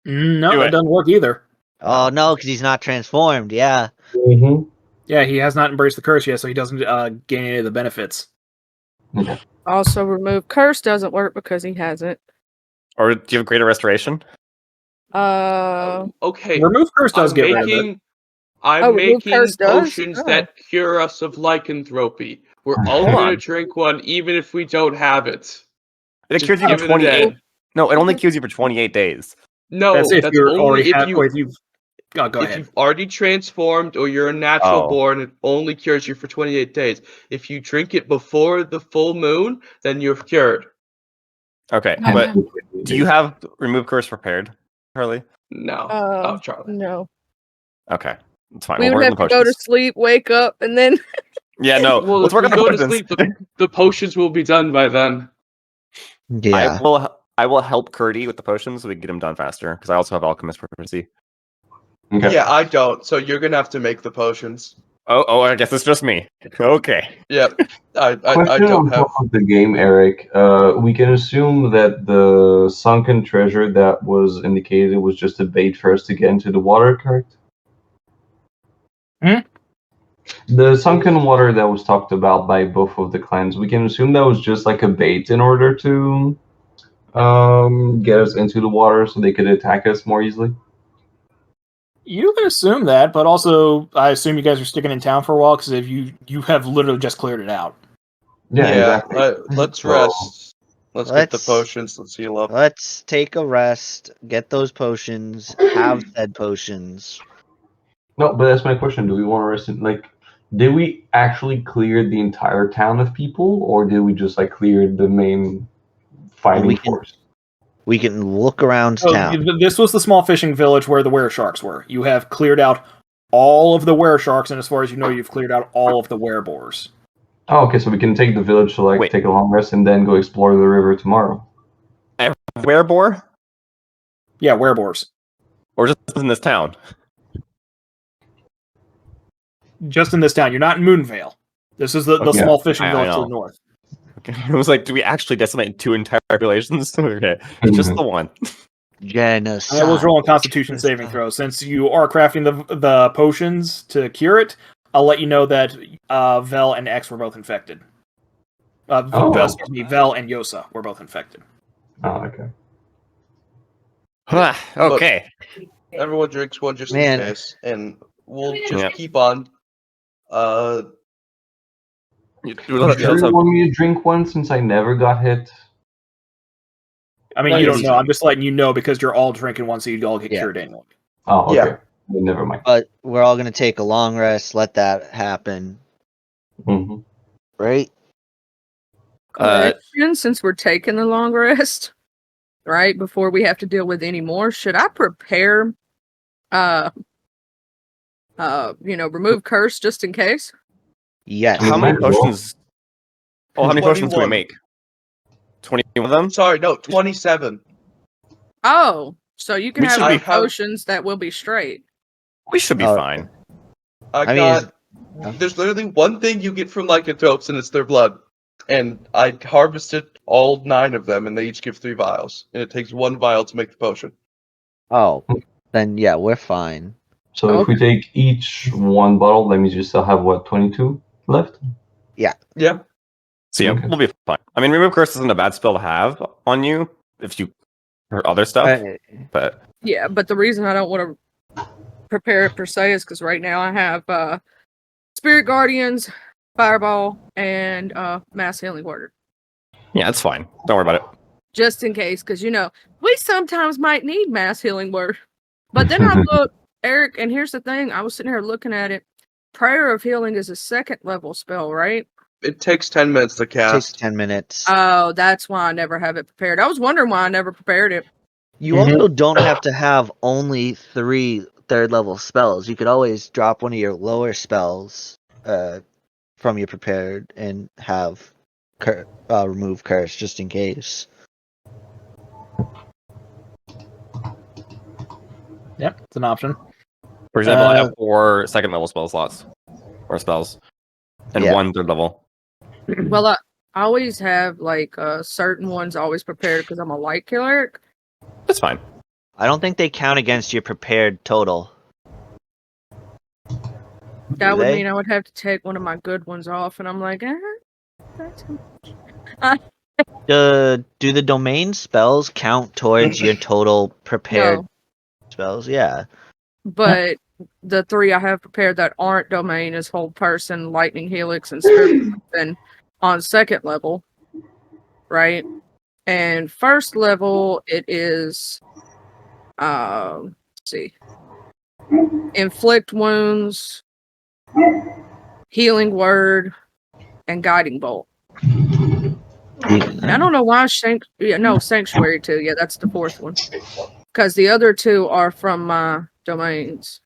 C: No, that doesn't work either.
B: Oh no, because he's not transformed. Yeah.
D: Mm-hmm.
C: Yeah, he has not embraced the curse yet, so he doesn't gain any of the benefits.
D: Okay.
I: Also, remove curse doesn't work because he hasn't.
A: Or do you have greater restoration?
H: Okay.
C: Remove curse does get rid of it.
H: I'm
I: remove
H: making
I: curse does?
H: potions
I: Oh.
H: that cure us of lycanthropy. We're all gonna drink one, even if we don't have it.
A: It
H: Just
A: cures you for
H: give it a
A: 28.
H: day.
A: No, it only cures you for 28 days.
H: No,
C: That's if you're
H: only
C: already
H: if
C: or if
H: you
C: you've. Oh, go
H: if
C: ahead.
H: you've already transformed or you're a natural
A: Oh.
H: born, it only cures you for 28 days. If you drink it before the full moon, then you're cured.
A: Okay,
G: No.
A: but do you have remove curse prepared, Harley?
H: No.
I: Uh,
H: Charlie.
I: no.
A: Okay, it's fine.
I: We
A: We'll
I: would
A: work on
I: have
A: the
I: to go to
A: potions.
I: sleep, wake up, and then.
A: Yeah, no.
H: Well,
A: Let's
H: if
A: work
H: we
A: on the
H: go to
A: potions.
H: sleep, the potions will be done by then.
B: Yeah.
A: I will help Curdy with the potions so we can get him done faster because I also have alchemist proficiency.
D: Okay.
F: Yeah, I don't. So you're gonna have to make the potions.
A: Oh, I guess it's just me. Okay.
F: Yep. I
D: Question
F: don't
D: on
F: have.
D: top of the game, Eric. We can assume that the sunken treasure that was indicated was just a bait for us to get into the water, correct?
C: Hmm?
D: The sunken water that was talked about by both of the clans, we can assume that was just like a bait in order to get us into the water so they could attack us more easily.
C: You can assume that, but also I assume you guys are sticking in town for a while because if you have literally just cleared it out.
D: Yeah, exactly.
F: Let's
D: So-
F: rest. Let's get the
B: Let's-
F: potions. Let's heal up.
B: Let's take a rest, get those potions, have said potions.
D: No, but that's my question. Do we want to rest in, like, did we actually clear the entire town of people, or did we just like clear the main fighting
B: We can-
D: force?
B: We can look around
C: Oh,
B: town.
C: this was the small fishing village where the were-sharks were. You have cleared out all of the were-sharks, and as far as you know, you've cleared out all of the were-boars.
D: Oh, okay, so we can take the village to like
A: Wait.
D: take a long rest and then go explore the river tomorrow.
A: Werebore?
C: Yeah, were-boars.
A: Or just in this town?
C: Just in this town. You're not in Moonvale. This is the
D: Okay.
C: small fishing
A: I
C: village to
A: know.
C: the north.
A: It was like, do we actually decimate 2 entire populations? Okay, it's just the one.
B: Genocide.
C: I was rolling Constitution saving throws. Since you are crafting the potions to cure it, I'll let you know that Vel and X were both infected. Excuse me, Vel and Yosa were both infected.
D: Oh, okay.
A: Okay.
F: Everyone drinks one just
B: Man.
F: in case, and we'll just
A: Yeah.
F: keep on.
A: You
D: Do you want me to drink one since I never got hit?
C: I mean,
F: No,
C: you don't
F: easy.
C: know. I'm just letting you know because you're all drinking one, so you all get
B: Yeah.
C: cured anyway.
D: Oh, okay.
F: Yeah.
D: Well, never mind.
B: But we're all gonna take a long rest. Let that happen,
D: hmm
B: right?
I: Correction, since we're taking the long rest, right before we have to deal with any more, should I prepare, remove curse just in case?
B: Yes.
A: How many
D: Might as well.
A: potions? Oh, how many potions do we
F: 21.
A: make? 20 of them?
F: Sorry, no, 27.
I: Oh, so you can
A: We
I: have
A: should
F: be-
I: enough potions that will be straight.
A: We should be
B: Oh.
A: fine.
F: I
B: mean,
F: got.
B: Huh?
F: There's literally one thing you get from lycanthropes, and it's their blood. And I harvested all 9 of them, and they each give 3 vials. And it takes 1 vial to make the potion.
B: Oh, then yeah, we're fine.
D: So if we take each one bottle, that means you still have what, 22 left?
F: Yeah.
A: So yeah,
D: Okay.
A: we'll be fine. I mean, remove curse isn't a bad spell to have on you if you or other stuff. But
I: Yeah, but the reason I don't want to prepare it per se is because right now I have Spirit Guardians, Fireball, and Mass Healing Word.
A: yeah, it's fine. Don't worry about it.
I: Just in case, because we sometimes might need Mass Healing Word. But then I look, Eric, and here's the thing: I was sitting here looking at it. Prayer of Healing is a 2nd level spell, right?
F: It takes 10 minutes to
B: Takes
F: cast.
B: 10 minutes.
I: Oh, that's why I never have it prepared. I was wondering why I never prepared it.
B: You also don't have to have only 3 3rd level spells. You could always drop one of your lower spells from your prepared and have remove curse just in case.
C: Yep, it's an option.
A: For example, I have 4 2nd level spell slots or spells, and
B: Yeah.
A: 1 3rd level.
I: Well, I always have certain ones always prepared because I'm a light killer.
A: That's fine.
B: I don't think they count against your prepared total.
I: That
B: Do
I: would
B: they?
I: mean I would have to take one of my good ones off, and I'm like, that's too much.
B: Do the domain spells count towards your total prepared
I: No,
B: spells? Yeah.
I: but the 3 I have prepared that aren't domain is Hold Person, Lightning Helix, and Spirit Weapon on 2nd level, right? And 1st level it is, let's see, Inflict Wounds, Healing Word, and Guiding Bolt. And I don't know why Sanctuary too. Yeah, that's the fourth one. Because the other two are from my domains.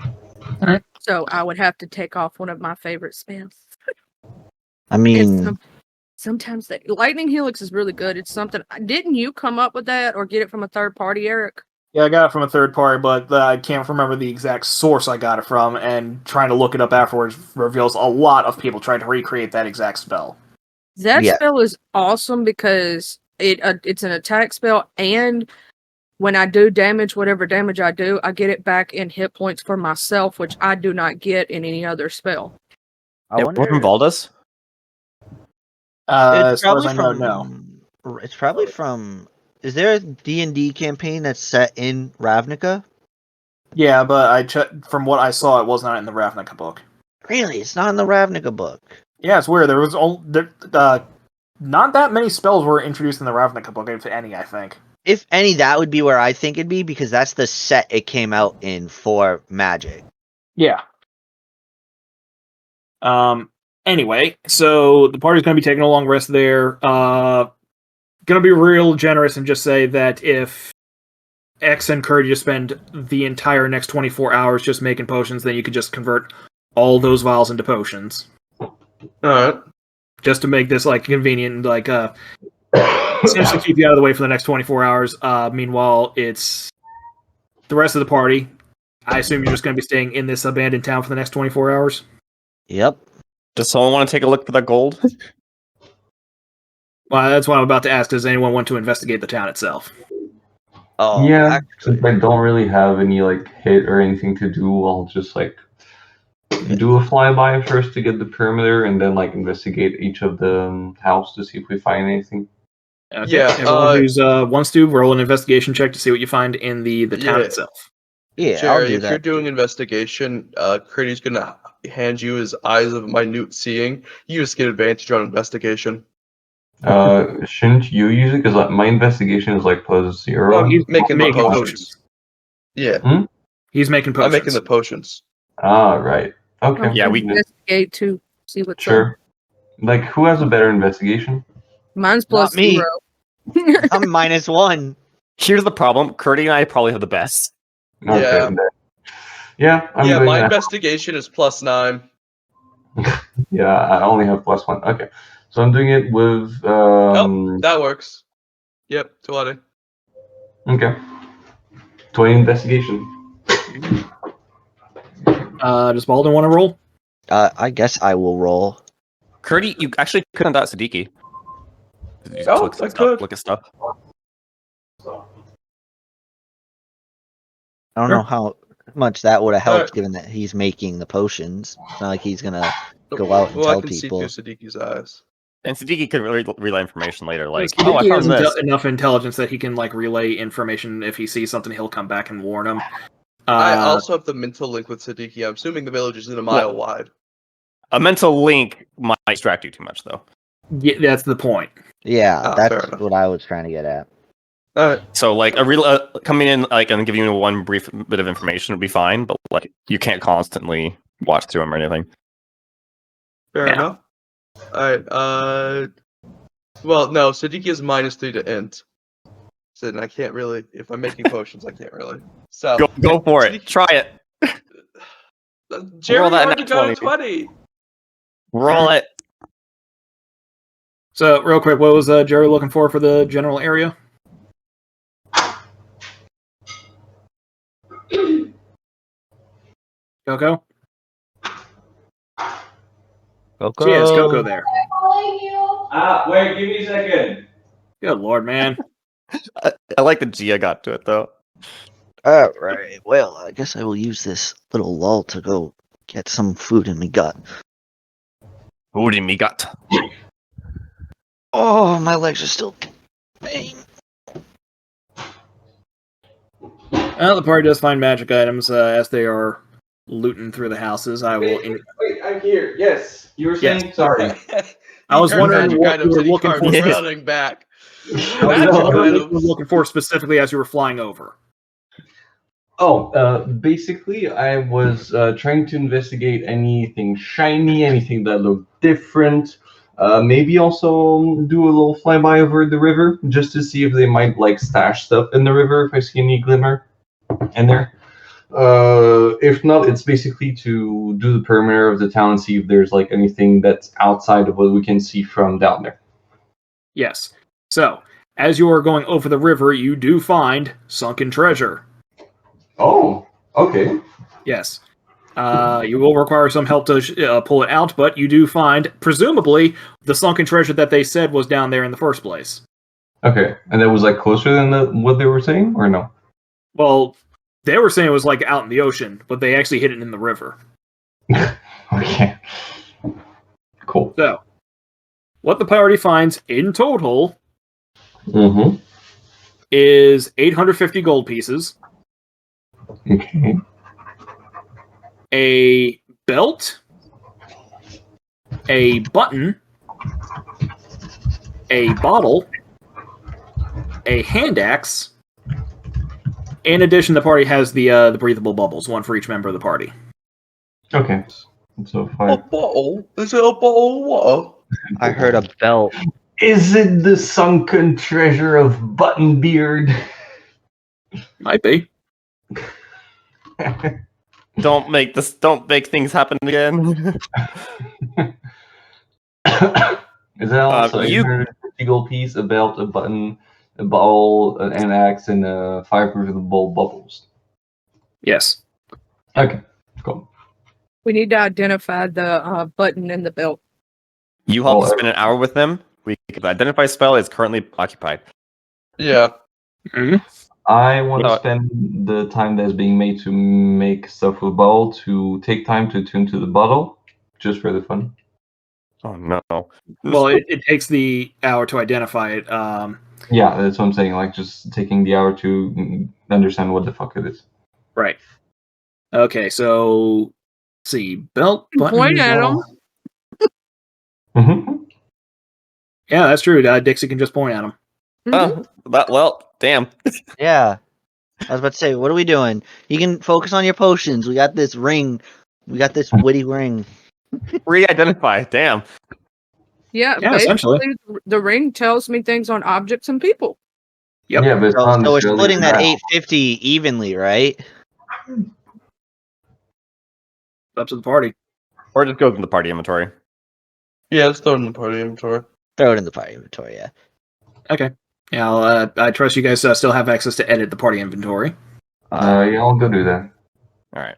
C: Alright.
I: So I would have to take off one of my favorite spells.
B: I mean,
I: Sometimes the Lightning Helix is really good. It's something. Didn't you come up with that or get it from a third party, Eric?
C: Yeah, I got it from a third party, but I can't remember the exact source I got it from, and trying to look it up afterwards reveals a lot of people trying to recreate that exact spell.
I: That
B: Yeah.
I: spell is awesome because it's an attack spell, and when I do damage, whatever damage I do, I get it back in hit points for myself, which I do not get in any other spell.
B: I
A: Yeah,
B: wonder.
A: what from Valdas?
C: As
B: It's
C: far as
B: probably
C: I know,
B: from.
C: no.
B: It's probably from. Is there a D&D campaign that's set in Ravnica?
C: Yeah, but from what I saw, it was not in the Ravnica book.
B: Really, it's not in the Ravnica book.
C: Yeah, it's weird. There was not that many spells were introduced in the Ravnica book, if any, I think.
B: If any, that would be where I think it'd be because that's the set it came out in for Magic.
C: Yeah. Anyway, so the party's going to be taking a long rest there. Going to be real generous and just say that if X encourage you to spend the entire next 24 hours just making potions, then you could just convert all those vials into potions.
H: Alright.
C: Just to make this like convenient, like essentially keep you out of the way for the next 24 hours. Meanwhile, it's the rest of the party. I assume you're just going to be staying in this abandoned town for the next 24 hours.
B: Yep.
A: Does someone want to take a look for that gold?
C: Well, that's what I'm about to ask. Does anyone want to investigate the town itself?
B: Oh,
D: Yeah,
B: actually,
D: since I don't really have any like hit or anything to do, I'll just like do a flyby first to get the perimeter, and then like investigate each of the house to see if we find anything.
C: Okay.
H: Yeah,
C: Everyone who's wants to roll an investigation check to see what you find in the town
H: Yeah.
C: itself.
B: yeah, I'll
H: Jerry,
B: do
H: if
B: that.
H: you're doing investigation, Critty's gonna hand you his eyes of minute seeing. You just get advantage on investigation.
D: Shouldn't you use it? Because my investigation is like +0.
H: Oh, he's making the
C: Making
H: potions.
C: potions.
H: Yeah,
C: He's making potions.
H: I'm making the potions.
D: Ah, right. Okay.
A: Yeah, we-
I: investigate to see what's up.
D: Sure. Like, who has a better investigation?
I: Mine's plus
B: me.
I: 0.
B: I'm -1.
A: Here's the problem. Curdy and I probably have the best.
D: Okay,
H: Yeah.
D: then. Yeah, I'm
H: Yeah,
D: doing
H: my
D: that.
H: investigation is +9.
D: Yeah, I only have +1. Okay. So I'm doing it with
H: That works. Yep, 20.
D: okay. 20 investigation.
C: Does Baldwin want to roll?
B: I guess I will roll.
A: Curdy, you actually could have done Siddiqui. You just
H: Oh,
A: look at
H: I
A: stuff,
H: could.
A: Look at stuff.
B: I don't
C: Sure.
B: know how much that would have helped,
H: Alright.
B: given that he's making the potions. It's not like he's gonna go out and
H: Well, I
B: tell
H: can see
B: people.
H: through Siddiqui's eyes.
A: And Siddiqui could relay information later, like,
C: Siddiqui
A: oh, I
C: has
A: found this.
C: enough intelligence that he can like relay information. If he sees something, he'll come back and warn him.
H: I also have the mental link with Siddiqui. I'm assuming the village isn't a mile wide.
A: A mental link might distract you too much, though.
C: Yeah, that's the point.
B: Yeah,
H: Ah, fair
B: that's
H: enough.
B: what I was trying to get at.
H: Alright.
A: So, like, coming in, like, and giving you one brief bit of information would be fine, but like, you can't constantly watch through them or anything.
H: Fair
C: Yeah.
H: enough. Alright, well, no, Siddiqui is -3 to int. So I can't really, if I'm making potions, I can't really. So,
A: Go for it. Try it.
H: Jerry
A: Roll that
H: already
A: nat
H: got a
A: 20.
H: 20.
A: Roll it.
C: So, real quick, what was Jerry looking for the general area? Coco?
B: Coco.
C: She is Coco there.
G: Calling you.
J: Wait, give me a second.
C: Good lord, man.
A: I like that Gia got to it, though.
B: All right. Well, I guess I will use this little lull to go get some food in me gut.
A: Food in me gut.
B: Oh, my legs are still pain.
C: Well, the party does find magic items as they are looting through the houses. I will.
J: Wait, I'm here. Yes, you were
C: Yes.
J: saying. Sorry.
C: I was
H: He heard
C: wondering
H: magic
C: what you
H: items
C: were
H: and he
C: looking
H: started
C: for.
H: running back.
C: I was
H: Magic
C: wondering what you were
H: items.
C: looking for specifically as you were flying over.
D: Oh, basically, I was trying to investigate anything shiny, anything that looked different. Maybe also do a little flyby over the river just to see if they might like stash stuff in the river if I see any glimmer in there. If not, it's basically to do the perimeter of the town and see if there's like anything that's outside of what we can see from down there.
C: Yes. So, as you are going over the river, you do find sunken treasure.
D: Oh, okay.
C: Yes. You will require some help to pull it out, but you do find, presumably, the sunken treasure that they said was down there in the first place.
D: Okay, and that was like closer than what they were saying, or no?
C: Well, they were saying it was like out in the ocean, but they actually hid it in the river.
D: Okay. Cool.
C: So, what the party finds in total
D: Mm-hmm.
C: is 850 gold pieces,
D: Okay.
C: a belt, a button, a bottle, a hand axe. In addition, the party has the breathable bubbles, one for each member of the party.
D: Okay. So
F: A
D: 5.
F: bottle? Is it a bottle of water?
B: I heard a belt.
D: Is it the sunken treasure of Buttonbeard?
C: Might be.
A: Don't make things happen again.
D: Is that also
A: you-
D: 850 gold piece, a belt, a button, a bottle, an axe, and 5 breathable bubbles?
C: Yes.
D: Okay, cool.
I: We need to identify the button and the belt.
A: You help
D: Oh,
A: spend an hour with them. We could identify spell is currently occupied.
F: Yeah.
D: I want to
A: Uh,
D: spend the time that's being made to make stuff with bottle to take time to tune to the bottle, just for the fun.
A: Oh no.
C: Well, it takes the hour to identify it.
D: Yeah, that's what I'm saying. Like, just taking the hour to understand what the fuck it is.
C: Right. Okay, so let's see. Belt, button,
I: Point at 'em.
C: bottle.
D: Mm-hmm.
C: Yeah, that's true. Dixie can just point at him.
A: Oh, well, damn.
B: Yeah. I was about to say, what are we doing? You can focus on your potions. We got this ring. We got this witty ring.
A: Re-identify. Damn.
I: Yeah,
C: Yeah, essentially.
I: basically, the ring tells me things on objects and people.
C: Yep.
D: Yeah, but it's
B: So,
D: not
B: so we're
D: necessarily
B: splitting that
D: correct.
B: 850 evenly, right?
C: Up to the party.
A: Or just goes in the party inventory.
F: Yeah, let's throw it in the party inventory.
B: Throw it in the party inventory, yeah.
C: Okay. Yeah, I trust you guys still have access to edit the party inventory.
D: Yeah, I'll go do that.
A: All right.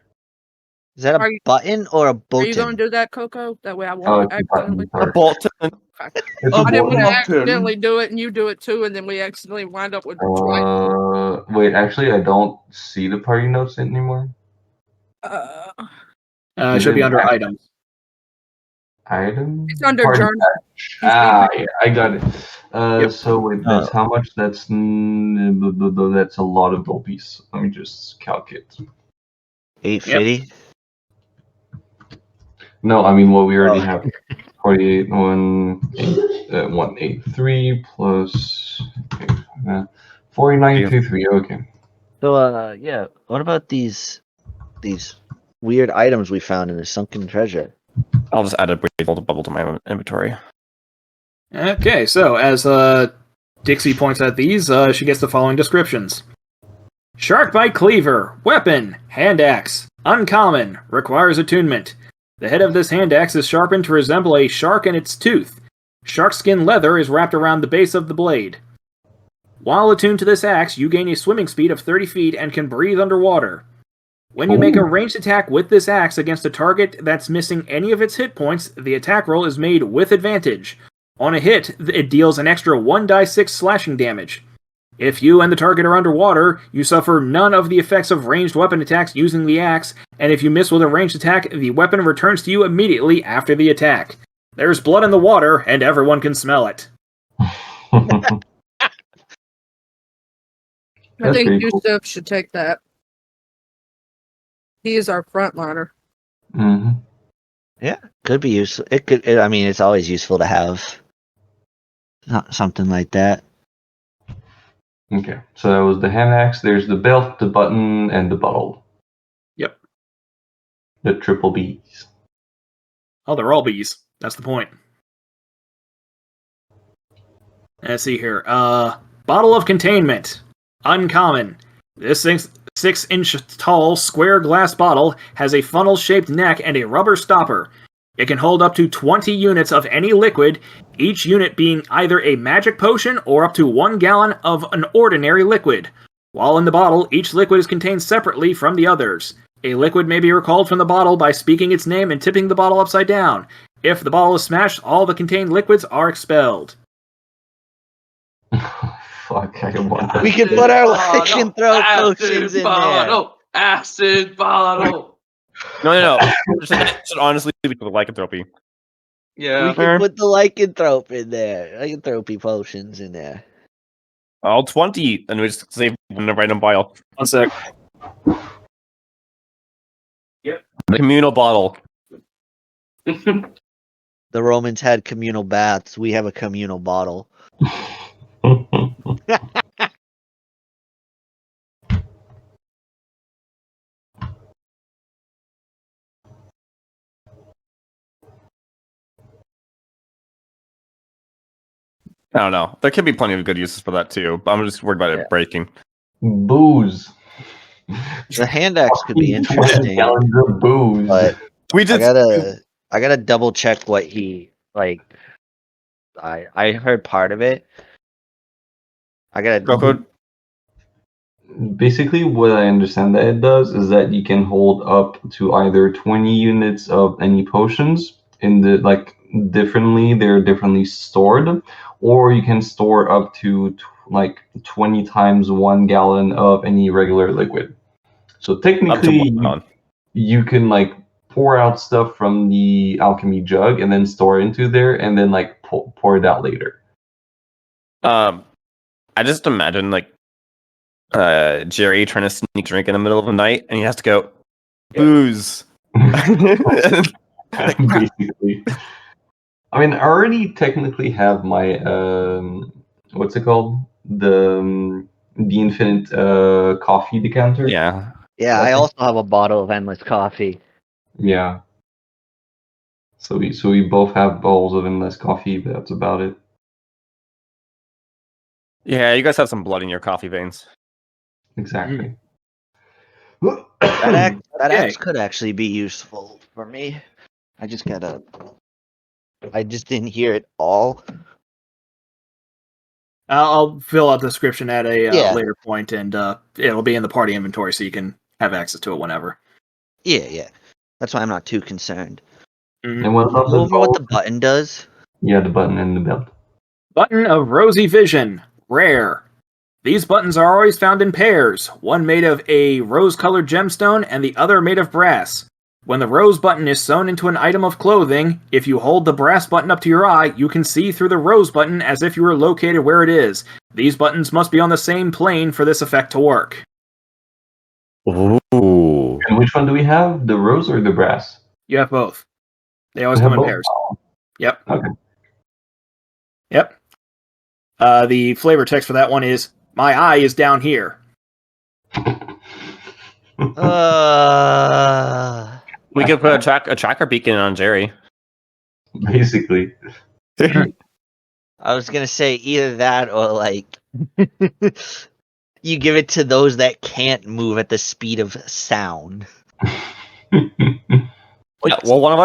B: Is that a
I: Are you-
B: button or a
I: Are you going
B: button?
I: to do that, Coco? That way I
D: Oh,
I: won't
D: it's a button.
I: accidentally.
A: A
D: Sorry.
A: Bolton.
D: It's a
F: Oh,
I: I didn't want to
F: button.
I: accidentally do it and you do it too, and then we accidentally wind up with twice.
D: Wait, actually, I don't see the party notes anymore.
C: It should be under items.
D: Item?
I: It's under
D: Party
I: journal.
D: Ah, yeah, I got it.
C: Yep.
D: So wait, that's how much? That's that's a lot of gold piece. Let me just calculate.
B: 850?
D: No, I mean what we already have. 48, 183 plus 4923. Okay.
B: So, yeah. What about these weird items we found in the sunken treasure?
A: I'll just add a breathable bubble to my inventory.
C: Okay, so as Dixie points at these, she gets the following descriptions. Sharkbite Cleaver, weapon, hand axe, uncommon, requires attunement. The head of this hand axe is sharpened to resemble a shark in its tooth. Sharkskin leather is wrapped around the base of the blade. While attuned to this axe, you gain a swimming speed of 30 feet and can breathe underwater. When you make a ranged attack with this axe against a target that's missing any of its hit points, the attack roll is made with advantage. On a hit, it deals an extra 1d6 slashing damage. If you and the target are underwater, you suffer none of the effects of ranged weapon attacks using the axe, and if you miss with a ranged attack, the weapon returns to you immediately after the attack. There's blood in the water, and everyone can smell it.
I: I
D: That's
I: think
D: pretty cool.
I: Yusuf should take that. He is our frontliner.
D: Mm-hmm.
B: Could be useful. I mean, it's always useful to have something like that.
D: Okay, so that was the hand axe. There's the belt, the button, and the bottle.
C: Yep.
D: The triple Bs.
C: Oh, they're all bees. That's the point. Let's see here. Bottle of containment. Uncommon. This 6-inch tall square glass bottle has a funnel-shaped neck and a rubber stopper. It can hold up to 20 units of any liquid, each unit being either a magic potion or up to 1 gallon of an ordinary liquid. While in the bottle, each liquid is contained separately from the others. A liquid may be recalled from the bottle by speaking its name and tipping the bottle upside down. If the bottle is smashed, all the contained liquids are expelled.
D: Fuck, I don't want that.
B: We can put our
F: Acid
B: lycanthrope
F: bottle,
B: potions in there.
F: bottle, acid bottle.
A: No. Should honestly be the lycanthropy.
F: Yeah.
B: We can put the lycanthrope in there. Lycanthropy potions in there.
A: All 20, and we just save one random vial.
C: 1 sec.
A: The communal bottle.
B: The Romans had communal baths. We have a communal bottle.
A: I don't know. There could be plenty of good uses for that too, but I'm just worried about it breaking.
D: Booze.
B: The hand axe could be
D: 20
B: interesting,
D: gallons of booze.
B: but
A: We
B: I
A: did.
B: gotta double check what he like. I heard part of it. I gotta
A: Go code.
D: Basically, what I understand that it does is that you can hold up to either 20 units of any potions in the differently. They're differently stored, or you can store up to 20 times 1 gallon of any regular liquid. So technically, you can pour out stuff from the alchemy jug and then store into there, and then pour it out later.
A: I just imagine Jerry trying to sneak drink in the middle of the night, and he has to go booze.
D: Basically, I mean, I already technically have my what's it called, the infinite coffee decanter.
A: Yeah.
B: Yeah, I also have a bottle of endless coffee.
D: Yeah. So we both have bowls of endless coffee, but that's about it.
A: Yeah, you guys have some blood in your coffee veins.
D: Exactly.
B: That axe could actually be useful for me. I just didn't hear it all.
C: I'll fill out the description at a
B: Yeah.
C: later point, and it'll be in the party inventory, so you can have access to it whenever.
B: Yeah. That's why I'm not too concerned.
D: And what about
B: Go over what the button does.
D: Yeah, the button and the belt.
C: Button of Rosy Vision. Rare. These buttons are always found in pairs, one made of a rose-colored gemstone and the other made of brass. When the rose button is sewn into an item of clothing, if you hold the brass button up to your eye, you can see through the rose button as if you were located where it is. These buttons must be on the same plane for this effect to work.
A: Ooh.
D: And which one do we have? The rose or the brass?
C: You have both. They always
D: We
C: come
D: have
C: in
D: both?
C: pairs. Yep.
D: Okay.
C: Yep. The flavor text for that one is, "My eye is down here."
A: We could put a tracker beacon on Jerry.
D: Basically.
B: I was gonna say either that or you give it to those that can't move at the speed of sound.
A: Yeah, well, one of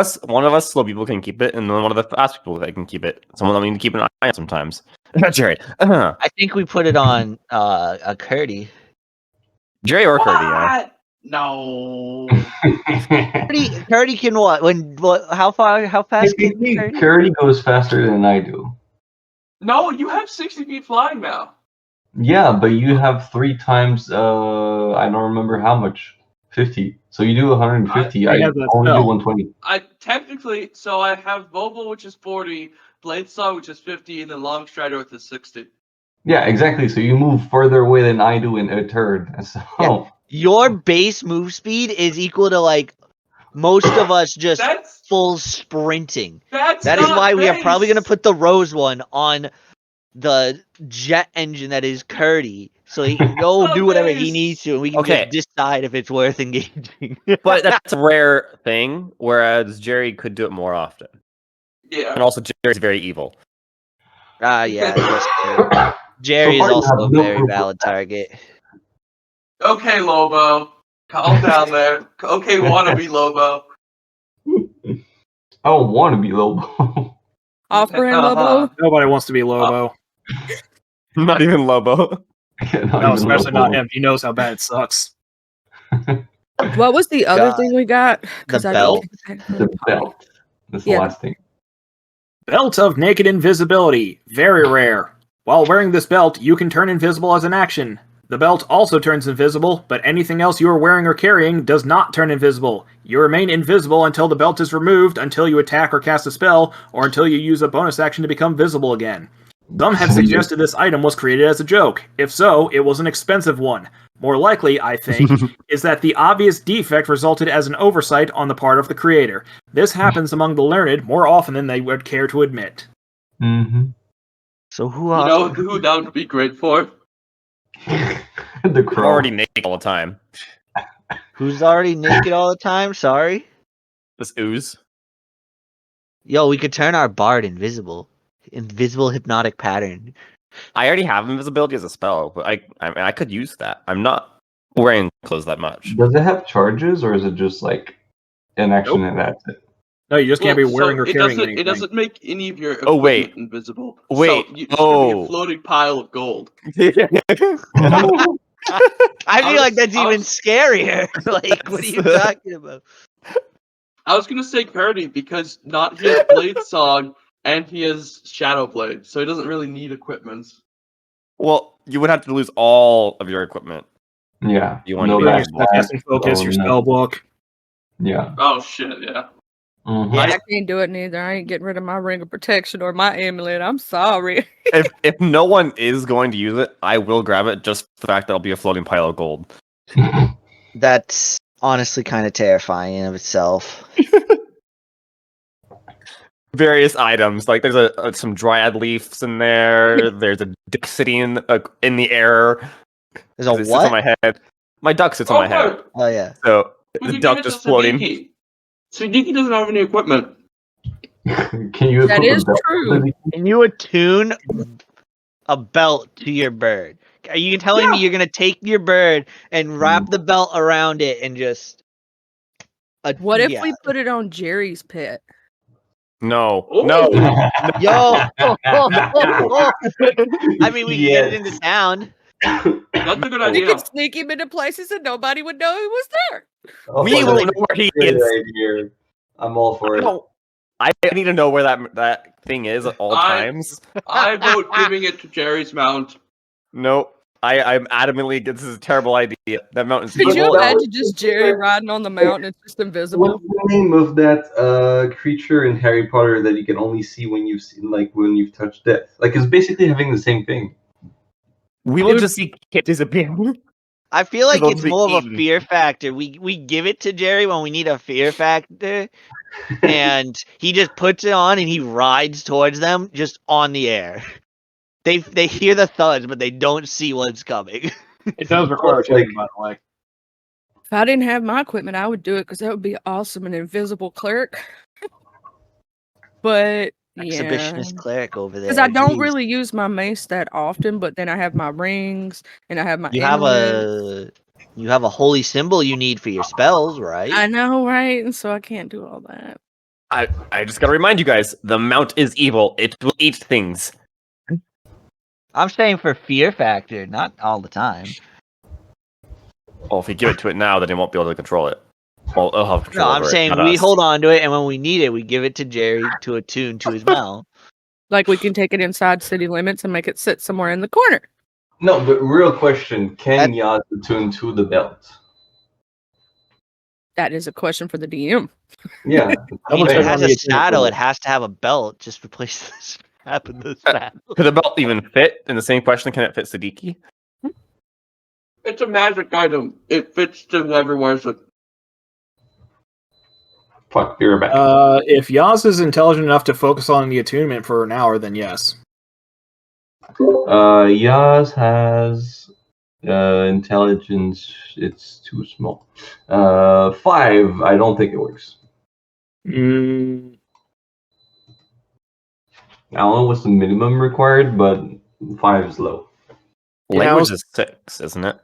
A: us slow people can keep it, and then one of the fast people that can keep it. Someone that we need to keep an eye on sometimes. Jerry.
B: I think we put it on a Curdy.
A: Jerry or Curdy, yeah.
F: What? No.
B: Curdy can what? How fast can Curdy?
D: Curdy goes faster than I do.
F: No, you have 60 feet flying now.
D: Yeah, but you have 3 times, I don't remember how much. 50. So you do 150. I
C: have that
D: only do
C: spell.
D: 120.
F: I technically, so I have Bobo, which is 40, Bladestaw, which is 50, and then Longstrider, which is 60.
D: Yeah, exactly. So you move further away than I do in a turn. So
B: Yeah. Your base move speed is equal to most of us just
F: That's
B: full sprinting.
F: that's
B: That is
F: not
B: why we are probably going to
F: base.
B: put the Rose one on the jet engine that is Curdy. So he can go
F: Not
B: do whatever he
F: base.
B: needs to, and we can
A: Okay.
B: just decide if it's worth engaging.
A: But that's a rare thing, whereas Jerry could do it more often.
F: Yeah.
A: And also, Jerry's very evil.
B: Yeah, I guess so. Jerry
D: So
B: is
D: far, you
B: also
D: have
B: a
D: no
B: very
D: proof of
B: valid
D: that.
B: target.
F: Okay, Lobo. Calm down there. Okay, wannabe Lobo.
D: I don't want to be Lobo.
I: Off-brand
F: Uh-huh.
I: Lobo.
C: Nobody wants to be Lobo.
A: Not even Lobo.
D: Not
C: No,
D: even
C: especially
D: Lobo.
C: not him. He knows how bad it sucks.
I: What was the other
B: God.
I: thing we got?
B: The
I: 'Cause I
B: belt.
I: didn't get that for
D: The
I: the party.
D: belt. That's the
I: Yeah.
D: last thing.
C: Belt of Naked Invisibility. Very rare. While wearing this belt, you can turn invisible as an action. The belt also turns invisible, but anything else you are wearing or carrying does not turn invisible. You remain invisible until the belt is removed, until you attack or cast a spell, or until you use a bonus action to become visible again. Some have
D: Sweet.
C: suggested this item was created as a joke. If so, it was an expensive one. More likely, I think, is that the obvious defect resulted as an oversight on the part of the creator. This happens among the learned more often than they would care to admit.
D: Mm-hmm.
B: So who
F: You
B: else?
F: know who that would be great for?
D: The
A: I'm
D: crow.
A: already naked all the time.
B: Who's already naked all the time? Sorry.
A: This ooze.
B: Yo, we could turn our bard invisible. Invisible hypnotic pattern.
A: I already have invisibility as a spell, but I could use that. I'm not wearing clothes that much.
D: Does it have charges, or is it just like an action and that's it?
C: No, you just can't be wearing or
F: it
C: carrying
F: doesn't.
C: anything.
F: It doesn't make any of your
A: Oh, wait.
F: equipment invisible.
A: Wait.
F: So it's gonna be a
A: Oh.
F: floating pile of gold.
B: I feel
F: was-
B: like that's
F: I
B: even
F: was-
B: scarier. Like, what are you talking about?
F: I was gonna say parody because he has Blade Song and he has Shadow Blade, so he doesn't really need equipment.
A: Well, you would have to lose all of your equipment.
D: Yeah.
A: You want
D: no,
A: to be
C: Your
D: that's
A: invisible.
C: casting focus, your
D: no.
C: spell book.
D: Yeah.
F: Oh shit! Yeah.
D: Mhm.
B: Yeah.
I: I can't do it neither. I ain't getting rid of my ring of protection or my amulet. I'm sorry.
A: If no one is going to use it, I will grab it just for the fact that it'll be a floating pile of gold.
B: That's honestly kind of terrifying in of itself.
A: Various items, like there's some dryad leaves in there. There's a duck sitting in the air.
B: There's a
A: 'cause it sits on
B: what?
A: my head. My duck sits on my head.
B: Oh yeah.
A: So
F: We
A: the
F: can
A: duck
F: give it
A: just
F: to
A: floating.
F: Siddiqui. Siddiqui doesn't have any equipment.
D: Can you
I: That
D: equip a
I: is
D: belt?
I: true.
B: Can you attune a belt to your bird? Are you telling me you're gonna take your bird and wrap the belt around it and just?
I: What if
B: yeah.
I: we put it on Jerry's pet?
A: No,
F: Ooh.
A: no.
B: Yo! I mean, we can get it into town.
F: That's a good
I: We
F: idea.
I: could sneak him into places and nobody would know he was there.
A: We won't know where he
J: Great
A: is.
J: idea. I'm all for it.
A: I need to know where that thing is at all times.
F: I vote giving it to Jerry's mount.
A: No, I'm adamantly this is a terrible idea. That mountain's
I: Could you
A: evil.
I: imagine just Jerry riding on the mountain? It's just invisible.
J: What's the name of that creature in Harry Potter that you can only see when you've seen, like when you've touched death? Like it's basically having the same thing.
A: We will just see Kit disappear.
B: I feel like
A: It'll
B: it's
A: be
B: more of a
A: eaten.
B: fear factor. We give it to Jerry when we need a fear factor, and he just puts it on and he rides towards them just on the air. They hear the thuds, but they don't see what's coming.
C: It does require
J: Like-
C: attuning, by the way.
I: If I didn't have my equipment, I would do it because that would be awesome. An invisible cleric. But yeah,
B: Exhibitionist cleric over there.
I: because I don't
B: Jeez.
I: really use my mace that often. But then I have my rings and I have my.
B: You have
I: amulets.
B: a holy symbol you need for your spells, right?
I: I know, right? And so I can't do all that.
A: I just gotta remind you guys, the mount is evil. It will eat things.
B: I'm saying for fear factor, not all the time.
A: Well, if you give it to it now, then it won't be able to control it. Well, it'll have
B: No,
A: control
B: I'm
A: over
B: saying
A: it, not
B: we
A: us.
B: hold on to it, and when we need it, we give it to Jerry to attune to his mouth.
I: Like we can take it inside city limits and make it sit somewhere in the corner.
J: No, but real question: can Yaz attune to the belt?
I: That is a question for the DM.
J: Yeah.
B: I mean, if
C: check
B: it
C: on
B: has
C: the
B: a
C: attune
B: saddle,
C: pool.
B: it has to have a belt. Just replace the strap in the saddle.
A: Could the belt even fit? In the same question, can it fit Siddiqui?
F: It's a magic item. It fits to whoever wears it.
J: Fuck, you're back.
C: If Yaz is intelligent enough to focus on the attunement for an hour, then yes.
J: Yaz has intelligence. It's too small. 5. I don't think it works. I don't know what's the minimum required, but 5 is low.
C: Yeah,
A: Language is 6, isn't it?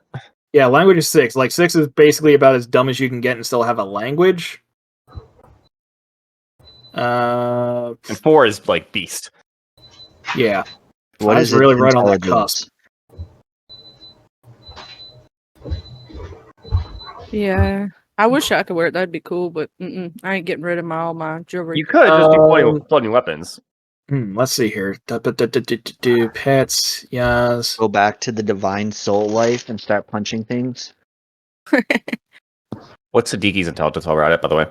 C: Yeah, language is 6. Like 6 is basically about as dumb as you can get and still have a language.
A: And 4 is like beast.
C: Yeah.
B: What
C: Five's
B: is
C: really
B: its
C: right on that
B: intelligence?
I: Yeah. I wish I could wear it. That'd be cool, but I ain't getting rid of all my jewelry.
A: You could just be floating weapons.
C: Let's see here. Pets, yes.
B: Go back to the divine soul life and start punching things.
A: What's Sadiki's intelligence while we're at it, by the way?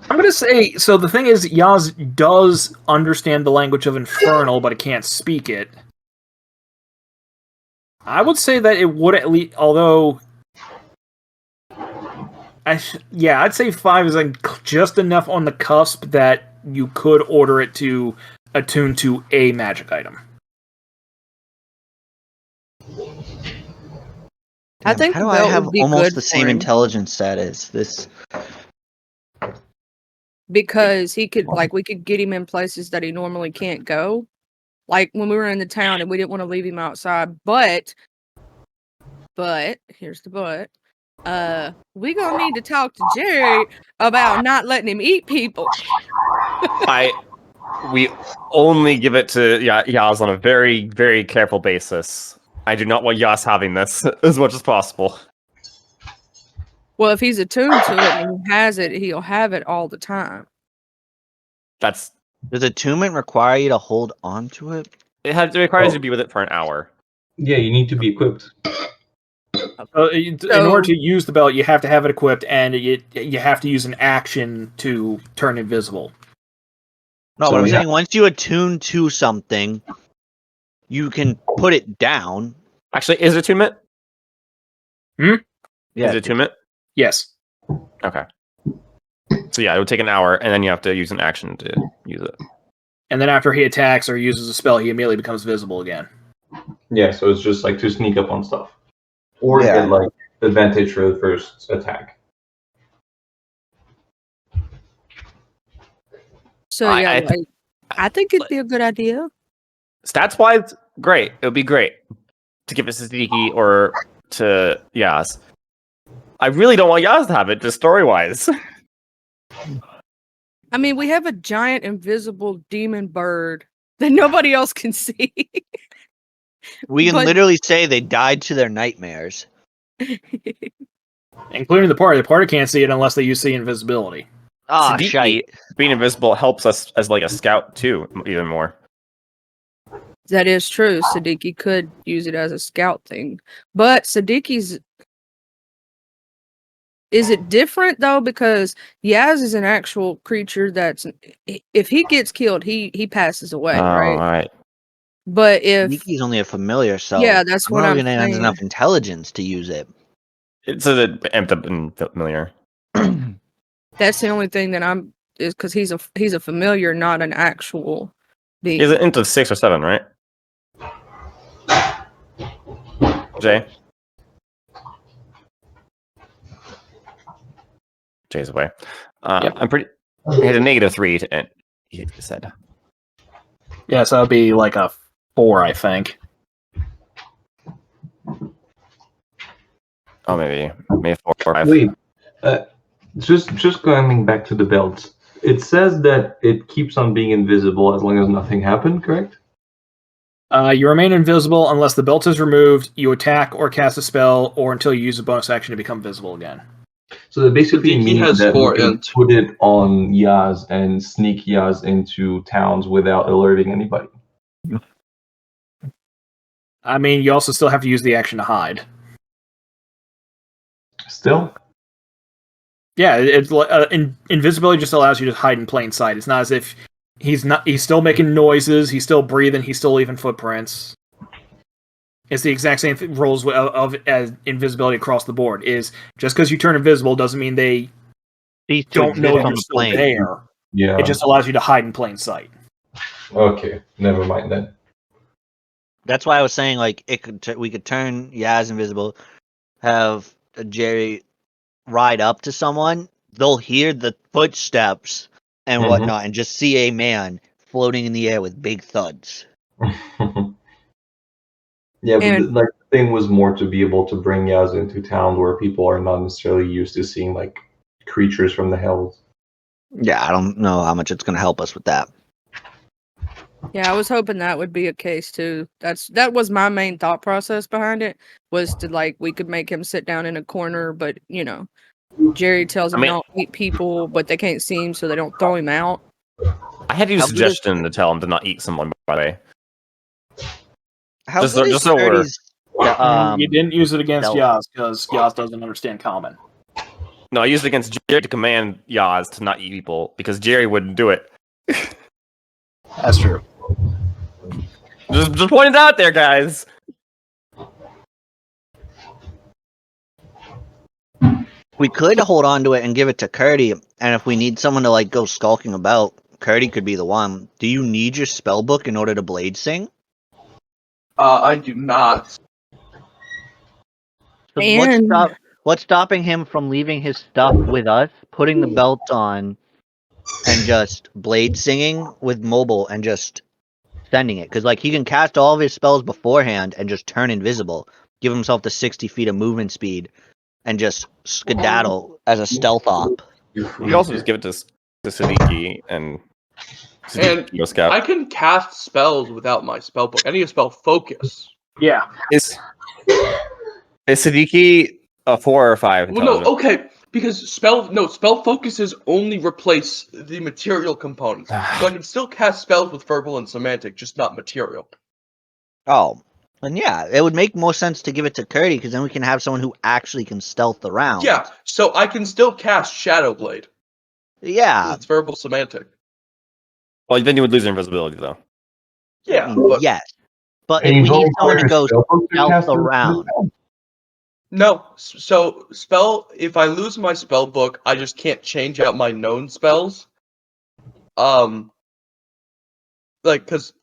C: I'm gonna say, so the thing is, Yaz does understand the language of Infernal, but it can't speak it. I would say that it would at least, although... I'd say 5 is like just enough on the cusp that you could order it to attune to a magic item.
I: I think
B: How do
I: the
B: I
I: belt
B: have
I: would be
B: almost
I: good
B: the
I: for
B: same
I: him.
B: intelligence status? This
I: Because he could, like, we could get him in places that he normally can't go. Like when we were in the town and we didn't want to leave him outside, but here's the but. We gonna need to talk to Jerry about not letting him eat people.
A: We only give it to Yaz on a very, very careful basis. I do not want Yaz having this as much as possible.
I: Well, if he's attuned to it and he has it, he'll have it all the time.
A: Does
B: attunement require you to hold on to it?
A: It requires you to be with it for an hour.
J: Yeah, you need to be equipped.
C: In order to use the belt, you have to have it equipped, and you have to use an action to turn invisible.
B: No, but I'm saying once you attune to something, you can put it down.
A: Actually, is it attunement?
C: Yeah.
A: Is it attunement?
C: Yes.
A: Okay. So yeah, it would take an hour, and then you have to use an action to use it.
C: And then after he attacks or uses a spell, he immediately becomes visible again.
J: Yeah, so it's just like to sneak up on stuff. Or get like advantage for the first attack.
I: So yeah, I think it'd be a good idea.
A: Stats wise, great. It would be great to give it to Siddiqui or to Yaz. I really don't want Yaz to have it, just story wise.
I: I mean, we have a giant invisible demon bird that nobody else can see.
B: We can literally say they died to their nightmares.
C: Including the party. The party can't see it unless they use the invisibility.
B: Ah,
A: Siddiqui
B: shite.
A: being invisible helps us as like a scout too, even more.
I: That is true. Siddiqui could use it as a scout thing. But Siddiqui's... Is it different though? Because Yaz is an actual creature that's... If he gets killed, he passes away, right?
A: All right.
I: But if...
B: Siddiqui's only a familiar, so
I: yeah, that's what I'm
B: gonna have
I: saying.
B: enough intelligence to use it.
A: It's an amped up and familiar.
I: That's the only thing that I'm... Is because he's a familiar, not an actual being.
A: Is it into 6 or 7, right? Jay? Jay's away. I'm pretty... He had a -3 to end, he said.
C: Yeah, so that would be like a 4, I think.
A: Oh, maybe 4 or 5.
J: Wait, just going back to the belt. It says that it keeps on being invisible as long as nothing happened, correct?
C: You remain invisible unless the belt is removed, you attack or cast a spell, or until you use a bonus action to become visible again.
J: So that basically
H: Siddiqui
J: means
H: has
J: that
H: 4
J: we can
H: int.
J: put it on Yaz and sneak Yaz into towns without alerting anybody.
C: I mean, you also still have to use the action to hide.
J: Still?
C: Yeah, it's invisibility just allows you to hide in plain sight. It's not as if he's still making noises, he's still breathing, he's still leaving footprints. It's the exact same rules as invisibility across the board. Is just because you turn invisible doesn't mean they don't know you're still there.
J: Yeah.
C: It just allows you to hide in plain sight.
J: Okay, never mind then.
B: That's why I was saying like we could turn Yaz invisible, have Jerry ride up to someone. They'll hear the footsteps and whatnot, and just see a man floating in the air with big thuds.
J: Yeah, but
I: And-
J: the thing was more to be able to bring Yaz into town where people are not necessarily used to seeing like creatures from the hells.
B: Yeah, I don't know how much it's going to help us with that.
I: Yeah, I was hoping that would be a case too. That was my main thought process behind it, was to like we could make him sit down in a corner, but Jerry tells him don't eat people, but they can't see him, so they don't throw him out.
A: I had to use
B: How good is-
A: suggestion to tell him to not eat someone, by the way.
B: How
A: Just
B: good
A: so-
B: is
A: just so we're-
B: Cody's,
C: you didn't use it against
B: Stealth.
C: Yaz because Yaz doesn't understand common.
A: No, I used it against Jerry to command Yaz to not eat people because Jerry wouldn't do it.
C: That's true.
A: Just point it out there, guys.
B: We could hold on to it and give it to Curdy, and if we need someone to like go skulking about, Curdy could be the one. Do you need your spell book in order to blade sing?
H: I do not.
B: So
I: And-
B: what's stopping him from leaving his stuff with us, putting the belt on, and just blade singing with mobile and just sending it? Because like he can cast all of his spells beforehand and just turn invisible, give himself the 60 feet of movement speed, and just skedaddle as a stealth op.
A: You can also just give it to Siddiqui and Siddiqui go scout.
H: I can cast spells without my spell book. I need a spell focus.
C: Yeah.
A: Is Siddiqui a 4 or 5?
H: Well, no, okay, because spell focuses only replace the material components. So I can still cast spells with verbal and semantic, just not material.
B: Oh, and yeah, it would make more sense to give it to Curdy because then we can have someone who actually can stealth around.
H: Yeah, so I can still cast Shadow Blade.
B: Yeah.
H: It's verbal semantic.
A: Well, then you would lose your invisibility, though.
H: Yeah, but
B: Yes. But
J: And
B: if
J: you
B: we
J: don't
B: need someone to
J: require
B: go
J: a spell book to
B: stealth
J: cast it?
B: around.
H: no. So if I lose my spell book, I just can't change out my known spells. Because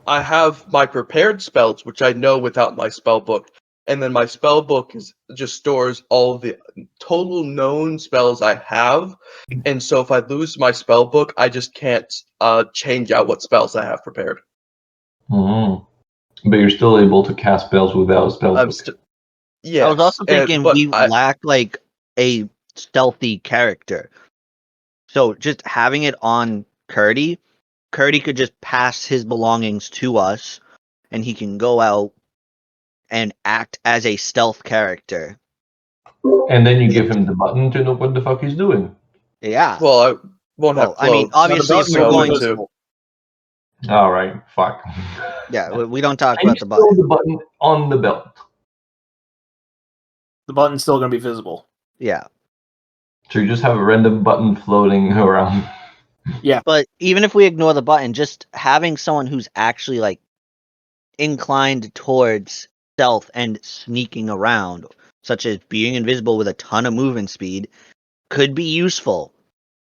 H: I have my prepared spells, which I know without my spell book, and then my spell book just stores all the total known spells I have. And so if I lose my spell book, I just can't change out what spells I have prepared.
J: Mhm. But you're still able to cast spells without a spell
H: I'm
J: book.
H: yeah.
B: I was also thinking
H: but
B: we lack like a stealthy character. So just having it on Curdy could just pass his belongings to us and he can go out and act as a stealth character.
J: And then you give him the button to know what the fuck he's doing.
B: Yeah.
H: Well, I won't have
B: Well,
H: clothes.
B: I mean, obviously, if
H: so
B: we're going
H: into-
J: All right, fuck.
B: Yeah, we don't talk
J: And
B: about
J: you
B: the
J: still
B: button.
J: the button on the belt.
C: The button's still going to be visible.
B: Yeah.
J: So you just have a random button floating around.
B: But even if we ignore the button, just having someone who's actually like inclined towards stealth and sneaking around, such as being invisible with a ton of movement speed, could be useful.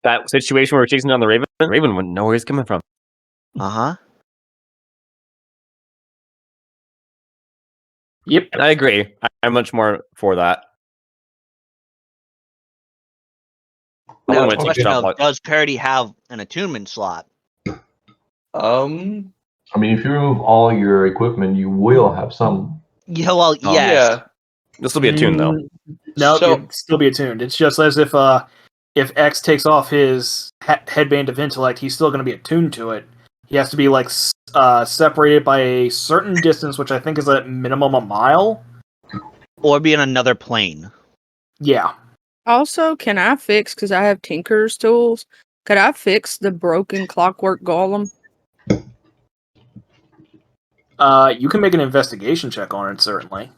A: That situation where we're chasing down the Raven wouldn't know where he's coming from.
B: Uh-huh.
C: Yep.
A: I agree. I'm much more for that. I
B: Now,
A: want
B: the
A: to take a
B: question
A: shot.
B: of,
A: Like,
B: does Curdy have an attunement slot?
J: I mean, if you remove all your equipment, you will have some.
B: Yeah, well,
A: Oh,
B: yes.
H: Yeah.
A: this will be a tune, though.
C: No,
H: So-
C: it'd still be attuned. It's just as if X takes off his headband of intellect, he's still going to be attuned to it. He has to be like separated by a certain distance, which I think is at minimum a mile.
B: Or be in another plane.
C: Yeah.
I: Also, can I fix, because I have Tinker's tools, could I fix the broken clockwork golem?
C: You can make an investigation check on it, certainly.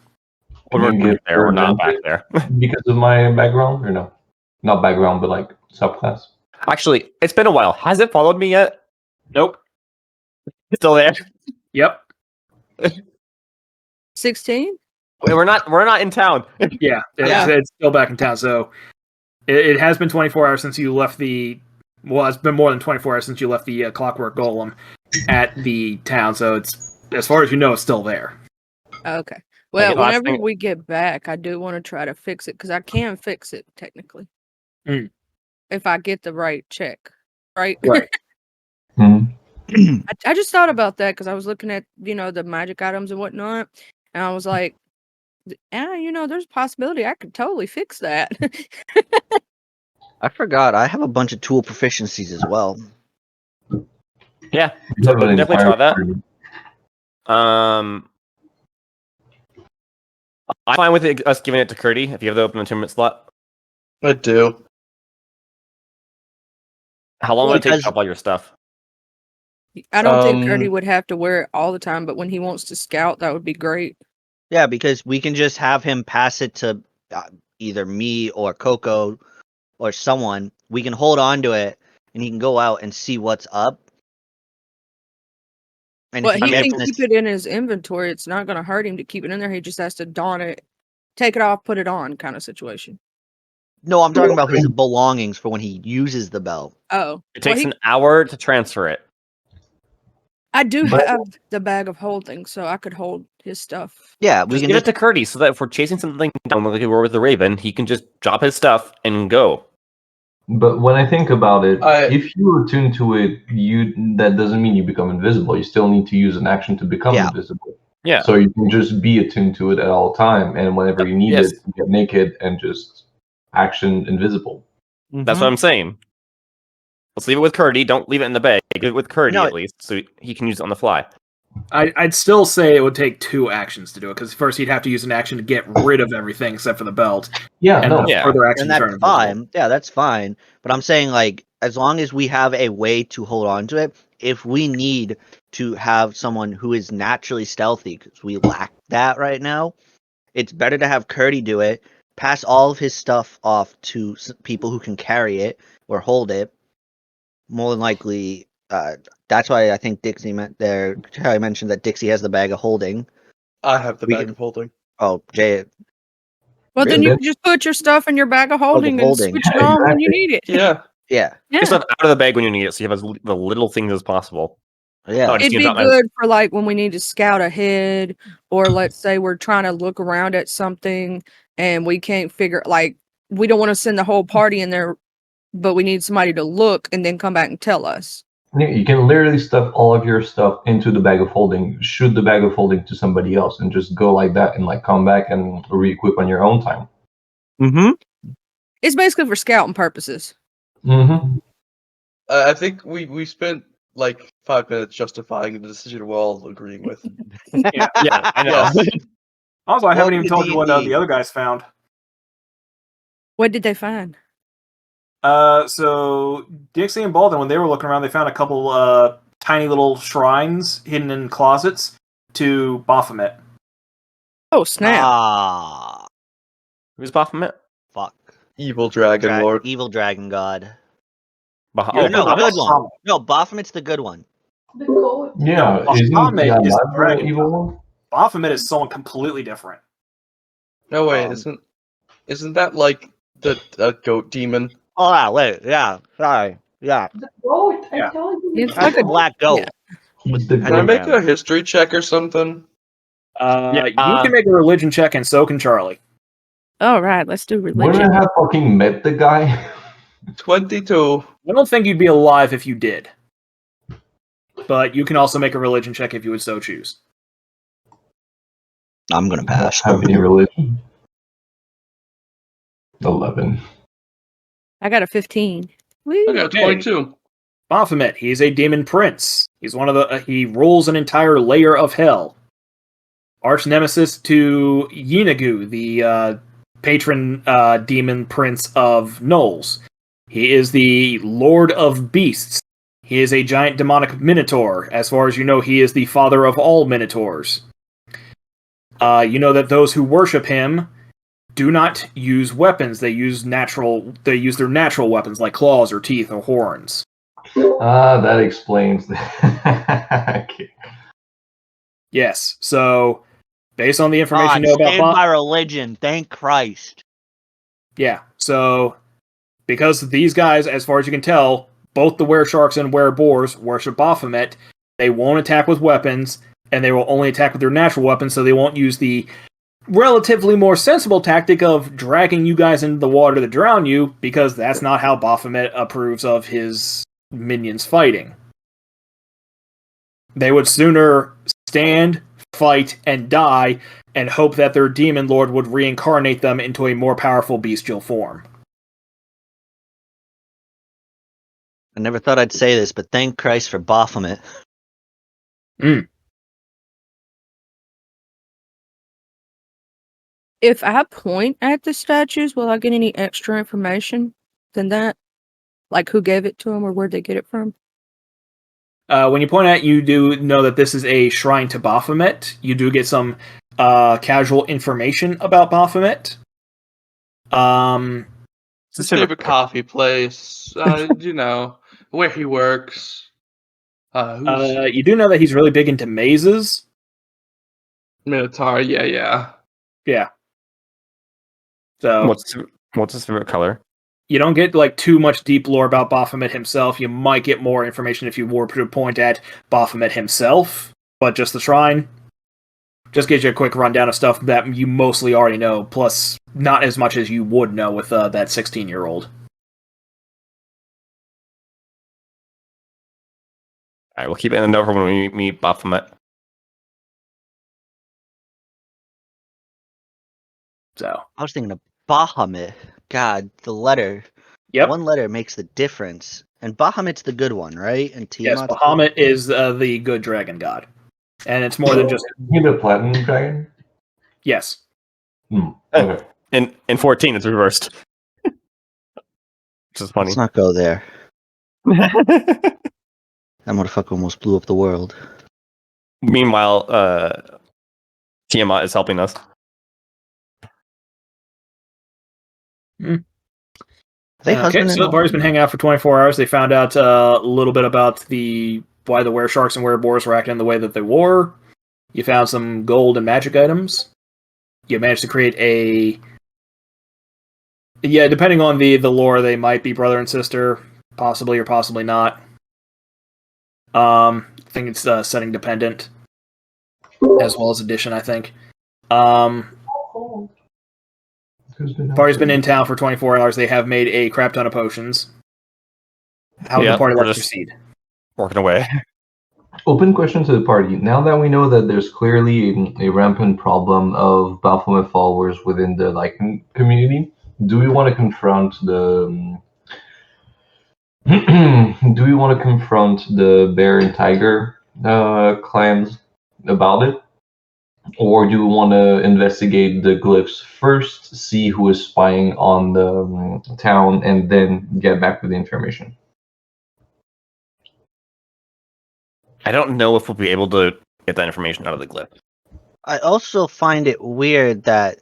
A: We're
J: Can you give
A: there. We're
J: her
A: not
J: advantage
A: back there.
J: because of my background, or no? Not background, but like subclass.
A: Actually, it's been a while. Has it followed me yet?
C: Nope.
A: It's still there.
C: Yep.
I: 16?
A: Wait, we're not in town.
C: Yeah.
I: Yeah.
C: It's still back in town. So it has been 24 hours since you left the. Well, it's been more than 24 hours since you left the Clockwork Golem at the town. So it's, as far as you know, it's still there.
I: Okay. Well,
A: last
I: whenever
A: thing-
I: we get back, I do want to try to fix it, because I can fix it, technically.
C: Mm.
I: If I get the right check. Right?
C: Right.
I: I just thought about that because I was looking at the magic items and whatnot, and I was like, yeah, there's a possibility I could totally fix that.
B: I forgot. I have a bunch of tool proficiencies as well.
A: Yeah,
J: You
A: so
J: have an
A: definitely try
J: entire
A: that.
J: party.
A: I'm fine with us giving it to Curdy if you have the open attunement slot.
H: I do.
A: How long would it take to
B: Because-
A: drop all your stuff?
I: I don't think Curdy
H: Um,
I: would have to wear it all the time, but when he wants to scout, that would be great.
B: Yeah, because we can just have him pass it to either me or Coco or someone. We can hold on to it, and he can go out and see what's up. And
I: But
B: if
I: he
B: he
I: can
B: gets
I: keep it in his inventory. It's not going to hurt him to keep it in there. He just has to don it, take it off, put it on, kind of situation.
B: No, I'm talking about his belongings for when he uses the belt.
I: Oh,
A: It takes an hour to transfer it.
I: I do
J: But-
I: have the bag of holding, so I could hold his stuff.
B: Yeah, we
A: Just
B: can
A: give
B: just
A: it to Curdy so that if we're chasing something down like we were with the Raven, he can just drop his stuff and go.
D: But when I think about it,
F: I-
D: if you attune to it, that doesn't mean you become invisible. You still need to use an action to become
B: Yeah.
D: invisible.
A: Yeah.
D: So you can just be attuned to it at all time, and whenever you need
A: Yes.
D: it, you get naked and just action invisible.
A: That's what I'm saying. Let's leave it with Curdy. Don't leave it in the bag. Leave it with Curdy
B: No,
A: at least, so he can use it on the fly.
C: I'd still say it would take 2 actions to do it, because first he'd have to use an action to get rid of everything except for the belt,
D: Yeah,
C: and
D: no.
C: then a
A: Yeah.
C: further action
B: and
C: to turn
B: that's
C: invisible.
B: fine. Yeah, that's fine. But I'm saying, like, as long as we have a way to hold on to it, if we need to have someone who is naturally stealthy, because we lack that right now, it's better to have Curdy do it, pass all of his stuff off to people who can carry it or hold it. More than likely, that's why I think Dixie meant there. Charlie mentioned that Dixie has the bag of holding.
H: I have the
B: We
H: bag
B: can-
H: of holding.
B: Oh, Jay.
I: Well, then
D: Really?
I: you can just put your stuff in your bag of holding and
B: holding.
I: switch it on when you
D: Exactly.
I: need it.
H: Yeah.
B: Yeah.
I: Yeah.
A: Get stuff out of the bag when you need it, so you have the little things as possible.
B: Yeah.
A: Oh, just
I: It'd
A: use
I: be
A: that my-
I: good for like when we need to scout ahead, or let's say we're trying to look around at something and we can't figure, like, we don't want to send the whole party in there, but we need somebody to look and then come back and tell us.
D: Yeah, you can literally stuff all of your stuff into the bag of holding, shoot the bag of holding to somebody else, and just go like that, and like come back and re-equip on your own time.
B: Mm-hmm.
I: It's basically for scouting purposes.
D: Mm-hmm.
F: I think we spent like 5 minutes justifying the decision we're all agreeing with.
C: Yeah.
A: Yeah, I know.
F: Yes.
C: Also, I haven't
B: Welcome
C: even
B: to
C: told you what
B: D&D.
C: the other guys found.
I: What did they find?
C: So Dixie and Baldwin, when they were looking around, they found a couple tiny little shrines hidden in closets to Baphomet.
I: Oh, snap.
B: Ah,
A: Who's Baphomet?
B: fuck.
F: Evil Dragon Lord.
B: Evil dragon god.
A: Oh,
B: No, the
C: Baphomet's
B: good one. No, Baphomet's the good one.
G: The goat.
D: Yeah,
C: No,
D: isn't
C: Baphomet is
D: Yamato the
C: dragon.
D: evil one?
C: Baphomet is someone completely different.
F: No wait,
B: Um,
F: isn't that like the goat demon?
B: Oh, yeah, wait. Yeah, sorry. Yeah.
G: The goat.
C: Yeah.
G: I told you.
I: It's
G: the
B: That's
I: like
B: a
I: a-
B: black goat.
D: He's the
F: Can I make
B: Pentagram.
F: a history check or something?
C: You can make a religion check, and so can Charlie.
I: All right, let's do
D: Wouldn't
I: religion.
D: I have fucking met the guy?
F: 22.
C: I don't think you'd be alive if you did. But you can also make a religion check if you would so choose.
B: I'm gonna pass.
D: Have any religion? 11.
I: I got a 15.
F: I got
C: Okay.
F: 22.
C: Baphomet, he's a demon prince. He's one of the. He rules an entire layer of hell. Arch nemesis to Yinagu, the patron demon prince of Knowles. He is the lord of beasts. He is a giant demonic minotaur. As far as you know, he is the father of all minotaurs. You know that those who worship him do not use weapons. They use their natural weapons like claws or teeth or horns.
D: Ah, that explains that. Okay.
C: Yes. So, based on the information you know about
B: saved by religion. Thank Christ.
C: yeah. So, because these guys, as far as you can tell, both the Weresharks and Wereboars worship Baphomet, they won't attack with weapons, and they will only attack with their natural weapons, so they won't use the relatively more sensible tactic of dragging you guys into the water to drown you, because that's not how Baphomet approves of his minions fighting. They would sooner stand, fight, and die, and hope that their demon lord would reincarnate them into a more powerful bestial form.
B: I never thought I'd say this, but thank Christ for Baphomet.
I: If I point at the statues, will I get any extra information than that? Like who gave it to them or where'd they get it from?
C: When you point out, you do know that this is a shrine to Baphomet. You do get some casual information about Baphomet.
H: His favorite coffee place, you know, where he works.
C: You do know that he's really big into mazes.
H: Minotaur, yeah.
C: So
A: what's his favorite color?
C: you don't get like too much deep lore about Baphomet himself. You might get more information if you were to point at Baphomet himself, but just the shrine just gives you a quick rundown of stuff that you mostly already know, plus not as much as you would know with that 16-year-old.
A: All right, we'll keep it in the note for when we meet Baphomet.
C: So
B: I was thinking of Bahamut. God, the letter.
C: Yep.
B: One letter makes the difference. And Bahamut's the good one, right? And
C: yes,
B: Tiamat's
C: Bahamut is the good dragon god. And it's more than just...
D: You mean the platinum dragon?
C: Yes.
D: Okay.
A: In 14, it's reversed. Which is funny.
B: Let's not go there. That motherfucker almost blew up the world.
A: Meanwhile, Tiamat is helping us.
C: Okay, so the party's been hanging out for 24 hours. They found out a little bit about why the weresharks and wereboars were acting the way that they were. You found some gold and magic items. You managed to create a... Yeah, depending on the lore, they might be brother and sister, possibly or possibly not. I think it's setting dependent, as well as addition, I think. Party's been in town for 24 hours. They have made a crap ton of potions. How would the party like to proceed?
A: Working away.
D: Open question to the party. Now that we know that there's clearly a rampant problem of Baphomet followers within the Lycan community, do we want to confront the... do we want to confront the Bear and Tiger clans about it? Or do we want to investigate the glyphs first, see who is spying on the town, and then get back with the information?
A: I don't know if we'll be able to get that information out of the glyph.
B: I also find it weird that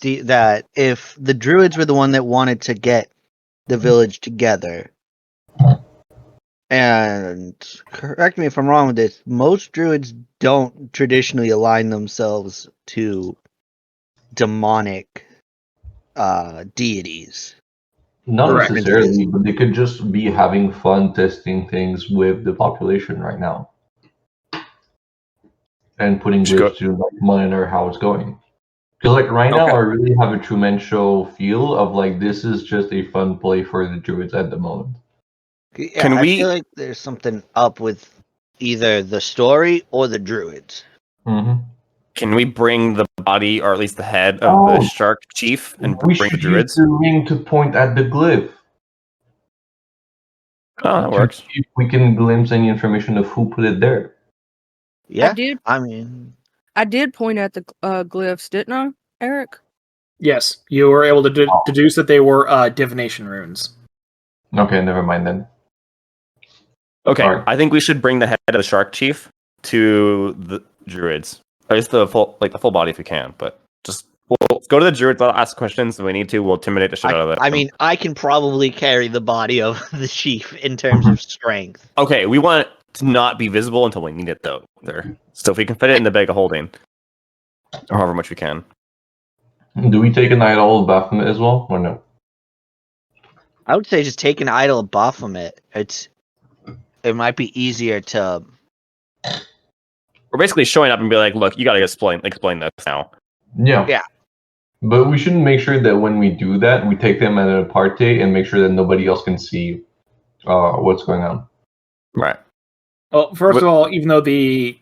B: that if the druids were the one that wanted to get the village together, and correct me if I'm wrong with this, most druids don't traditionally align themselves to demonic deities.
D: Not necessarily, but they could just be having fun testing things with the population right now. And putting glyphs to like monitor how it's going. Because like right now I really have a Truman Show feel of like this is just a fun play for the druids at the moment.
B: Yeah, I feel like there's something up with either the story or the druids.
D: Mm-hmm.
A: Can we bring the body, or at least the head of the shark chief, and
D: we
A: bring the
D: should
A: druids?
D: use the ring to point at the glyph.
A: Oh, that works.
D: See if we can glimpse any information of who put it there.
B: Yeah,
I: I did point at the glyphs, didn't I, Eric?
C: Yes, you were able to deduce that they were divination runes.
D: Okay, never mind then.
A: Okay, I think we should bring the head of the shark chief to the druids. Or just the full body if we can, but just we'll go to the druids. I'll ask questions if we need to. We'll intimidate the shit out of it.
B: I mean, I can probably carry the body of the chief in terms of strength.
A: Okay, we want it to not be visible until we need it, though. So if we can fit it in the bag of holding, or however much we can.
D: Do we take an idol of Baphomet as well, or no?
B: I would say just take an idol of Baphomet. It might be easier to...
A: We're basically showing up and be like, look, you gotta explain this now.
B: Yeah.
D: But we should make sure that when we do that, we take them at an aparte and make sure that nobody else can see what's going on.
A: Right.
C: Well, first
A: What-
C: of all, even though the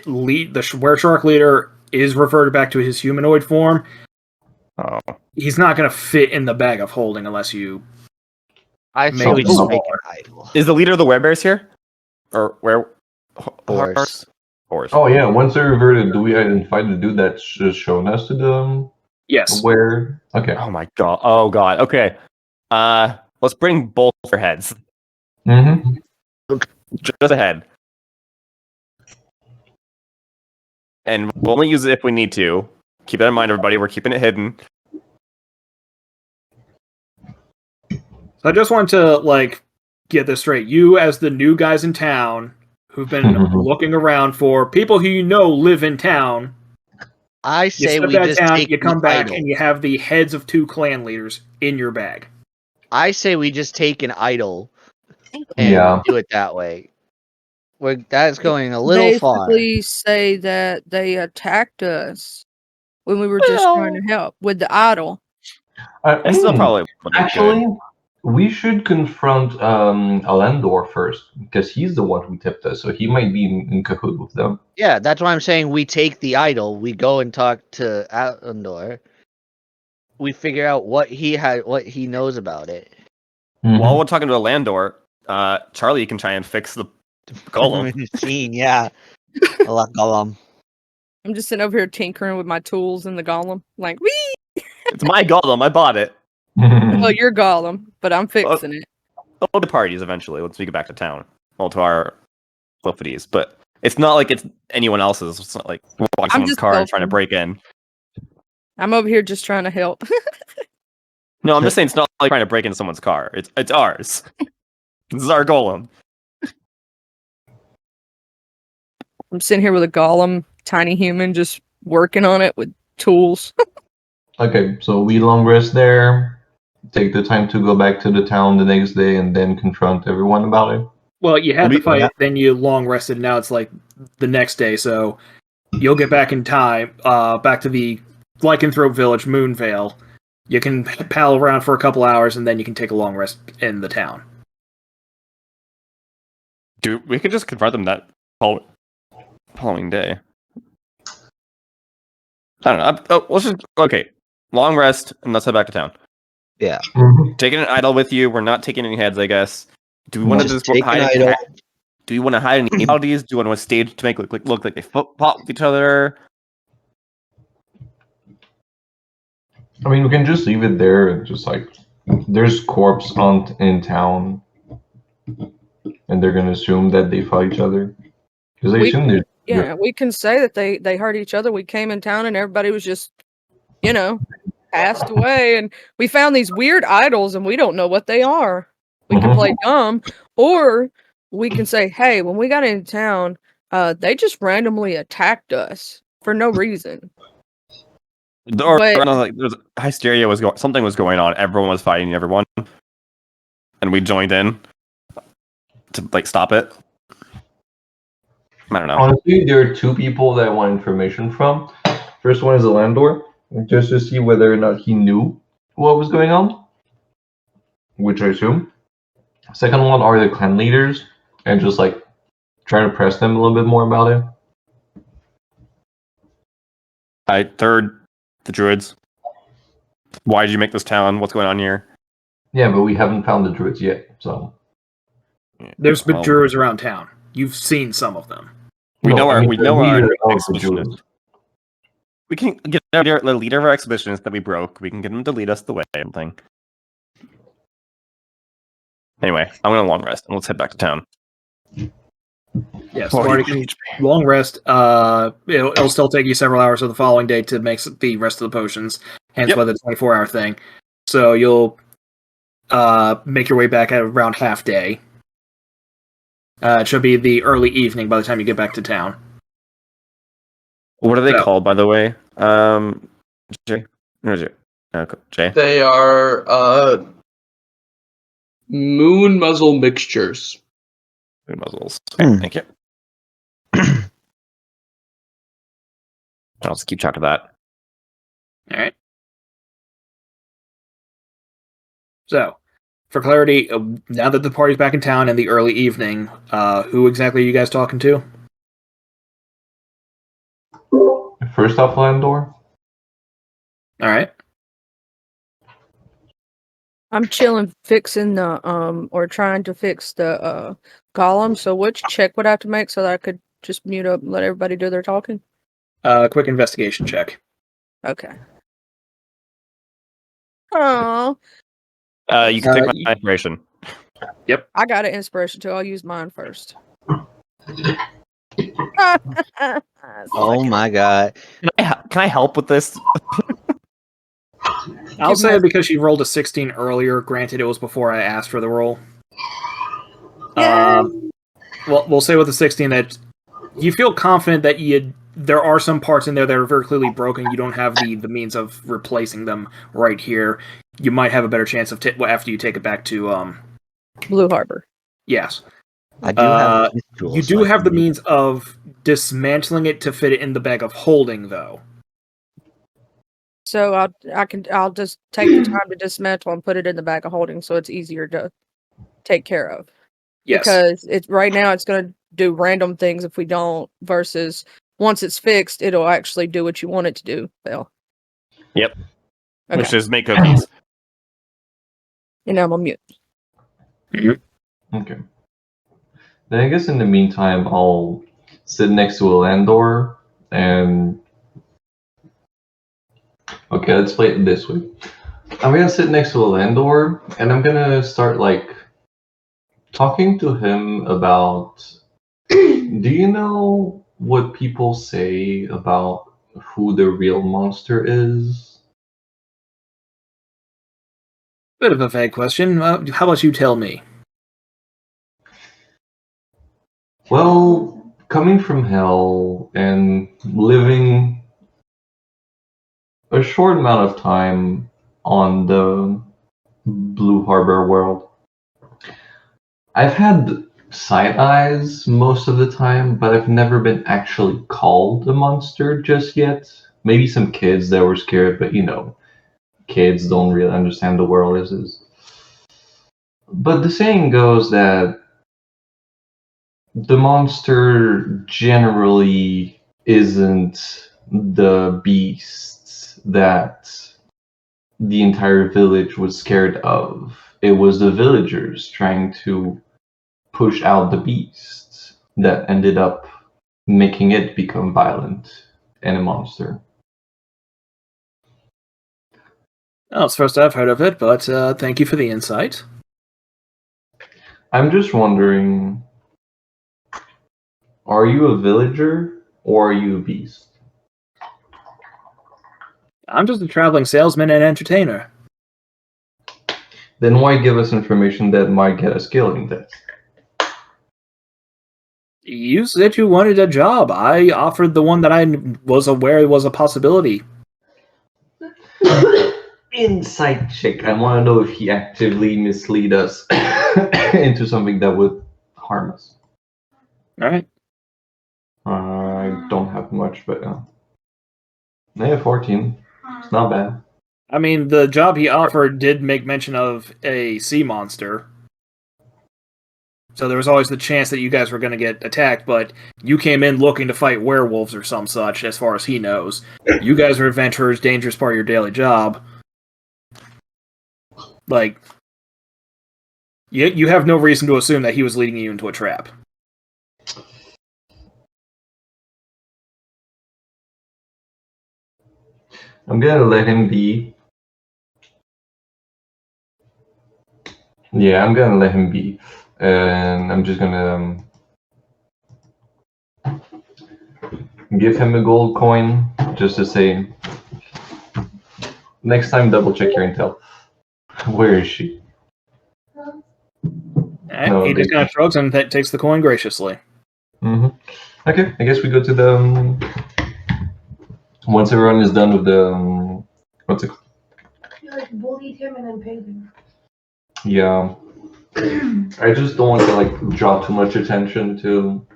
C: were shark leader is reverted back to his humanoid form,
A: Oh.
C: he's not going to fit in the bag of holding unless you.
B: I
C: Make
B: say we
C: it
B: just
C: smaller.
B: make an idol.
A: Is the leader of the werebears here? Or where?
B: Horse.
A: Horse.
D: Oh yeah, once they're reverted, do we identify the dude that's shown us to the
C: Yes.
D: where? Okay.
A: Oh my god. Oh god. Okay. Let's bring both their heads.
D: Mm-hmm.
A: Just ahead. And we'll only use it if we need to. Keep that in mind, everybody. We're keeping it hidden.
C: So I just wanted to get this straight. You, as the new guys in town who've been looking around for people who you know live in town,
B: I
C: you
B: say
C: step
B: we
C: out of
B: just
C: town,
B: take
C: you come
B: the
C: back,
B: idol.
C: and you have the heads of 2 clan leaders in your bag.
B: I say we just take an idol and
D: Yeah.
B: do it that way. That's going a little far.
I: Basically say that they attacked us when we were just trying to help with the idol.
A: I still probably would be
D: Actually,
A: good.
D: we should confront Alandor first because he's the one who tipped us, so he might be in cahoot with them.
B: Yeah, that's why I'm saying we take the idol, we go and talk to Alandor, we figure out what he knows about it.
A: While we're talking to a landor, Charlie can try and fix the golem.
B: Machine, yeah. I like Golem.
I: I'm just sitting over here tinkering with my tools in the golem. Like, wee!
A: It's my golem. I bought it.
I: Well, you're golem, but I'm fixing it.
A: We'll do parties eventually once we get back to town. Well, to our Cliffities, but it's not like it's anyone else's. It's not like we're walking someone's
I: just
A: car and trying to
I: helping.
A: break in.
I: I'm over here just trying to help.
A: No, I'm just saying it's not like trying to break into someone's car. It's ours. This is our golem.
I: I'm sitting here with a golem, tiny human, just working on it with tools.
D: Okay, so we long rest there, take the time to go back to the town the next day, and then confront everyone about it.
C: Well, you had
A: Well,
C: the fight, then you long rested, now it's like the next day, so you'll get back in time, back to the Lycanthrope village, Moonvale. You can pal around for a couple hours, and then you can take a long rest in the town.
A: Dude, we could just confront them that following day. I don't know. Let's just okay. Long rest and let's head back to town.
B: Yeah.
A: Taking an idol with you. We're not taking any heads, I guess. Do we want to just
B: take an
A: hide?
B: idol.
A: Do we want to hide any bodies? Do we want to stage to make look like they fought with each other?
D: I mean, we can just leave it there and just like there's corpse hunt in town, and they're gonna assume that they fought each other because they assume they're.
I: Yeah, we can say that they hurt each other. We came in town and everybody was just, passed away. And we found these weird idols and we don't know what they are. We can play dumb. Or we can say, hey, when we got into town, they just randomly attacked us for no reason.
A: Or
I: But-
A: like there's hysteria something was going on. Everyone was fighting everyone, and we joined in to like stop it. I don't know.
D: Honestly, there are 2 people that I want information from. First one is the landlord, just to see whether or not he knew what was going on, which I assume. Second one are the clan leaders, and just like try to press them a little bit more about it.
A: Third, the druids. Why did you make this town? What's going on here?
D: Yeah, but we haven't found the druids yet, so.
C: There's been
A: Well,
C: druids around town. You've seen some of them.
A: We know
D: I
A: our
D: mean,
A: we
D: the
A: know our
D: leader of the
A: expeditionist.
D: druids.
A: We can get the leader of our expeditionist that we broke. We can get him to lead us the way. Something. Anyway, I'm gonna long rest and let's head back to town.
C: Yes,
A: Well,
C: Marty
A: you-
C: can long rest. It'll still take you several hours of the following day to make the rest of the potions. Hence
A: Yep.
C: why the 24-hour thing. So you'll make your way back at around half day. It should be the early evening by the time you get back to town.
A: What are they
C: So-
A: called, by the way? Jay. Where is it? Jay.
H: They are moon muzzle mixtures.
A: Food muzzles. Okay, thank you. I'll just keep track of that.
C: All right. So, For clarity, now that the party's back in town in the early evening, who exactly are you guys talking to?
D: First off, Landor.
C: All right.
I: I'm chilling, fixing the or trying to fix the golem. So which check would I have to make so that I could just mute up and let everybody do their talking?
C: Quick investigation check.
I: Okay. Oh,
A: You can take my inspiration.
I: I got an inspiration too. I'll use mine first.
B: Oh my god.
A: Can I help with this?
C: I'll say it because she rolled a 16 earlier. Granted, it was before I asked for the roll. Well, we'll say with the 16 that you feel confident that there are some parts in there that are very clearly broken. You don't have the means of replacing them right here. You might have a better chance of after you take it back to
I: Blue Harbor.
C: Yes.
B: I do have
C: you do have the means of dismantling it to fit it in the bag of holding, though.
I: So I'll just take the time to dismantle and put it in the bag of holding, so it's easier to take care of.
C: Yes.
I: Because right now it's going to do random things if we don't. Versus once it's fixed, it'll actually do what you want it to do. Phil.
A: Yep.
I: Okay.
A: Which is make cookies.
I: And now I'm on mute.
D: Okay. Then I guess in the meantime, I'll sit next to a Landor and... Okay, let's play it this way. I'm gonna sit next to a Landor and I'm gonna start, like, talking to him about... Do you know what people say about who the real monster is?
C: Bit of a vague question. How about you tell me?
D: Well, coming from hell and living a short amount of time on the Blue Harbor world, I've had side eyes most of the time, but I've never been actually called a monster just yet. Maybe some kids that were scared, but you know, kids don't really understand the world as is. But the saying goes that the monster generally isn't the beasts that the entire village was scared of. It was the villagers trying to push out the beasts that ended up making it become violent and a monster.
C: Oh, it's the first I've heard of it, but thank you for the insight.
D: I'm just wondering, are you a villager or are you a beast?
C: I'm just a traveling salesman and entertainer.
D: Then why give us information that might get us killed in death?
C: You said you wanted a job. I offered the one that I was aware was a possibility.
D: Insight check. I want to know if he actively mislead us into something that would harm us.
C: Alright.
D: I don't have much, but yeah, 14. It's not bad.
C: I mean, the job he offered did make mention of a sea monster. So there was always the chance that you guys were going to get attacked, but you came in looking to fight werewolves or some such, as far as he knows. You guys are adventurers, dangerous part of your daily job. Like, you have no reason to assume that he was leading you into a trap.
D: I'm gonna let him be. Yeah, I'm gonna let him be. And I'm just gonna give him a gold coin just to say, next time double check your intel. Where is she? No,
C: He just kind of shrugs and takes the coin graciously.
D: Okay, I guess we go to the... once everyone is done with the... what's it called?
G: You like bullied him and then paid him.
D: Yeah. I just don't want to like draw too much attention to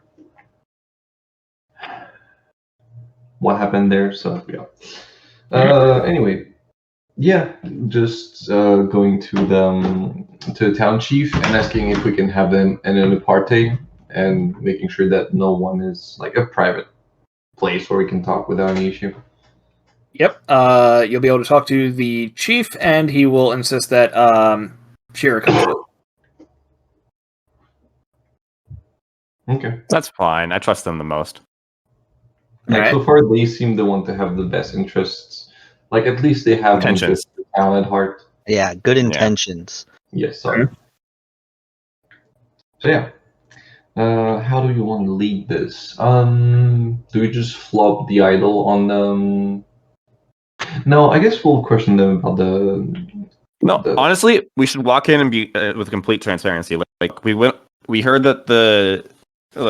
D: what happened there, so yeah. Anyway, Yeah, just going to the town chief and asking if we can have them in an aparte and making sure that no one is like a private place where we can talk without any issue.
C: Yep. You'll be able to talk to the chief, and he will insist that Shira comes with.
D: Okay.
A: That's fine. I trust them the most.
D: Like
C: Alright.
D: so far, they seem the one to have the best interests. Like at least they have
A: Intentions.
D: the town at heart.
B: Yeah, good intentions.
D: Yes, sorry. So yeah, how do you want to lead this? Do we just flop the idol on them? No, I guess we'll question them about
A: No, honestly, we should walk in and be with complete transparency. Like we heard that the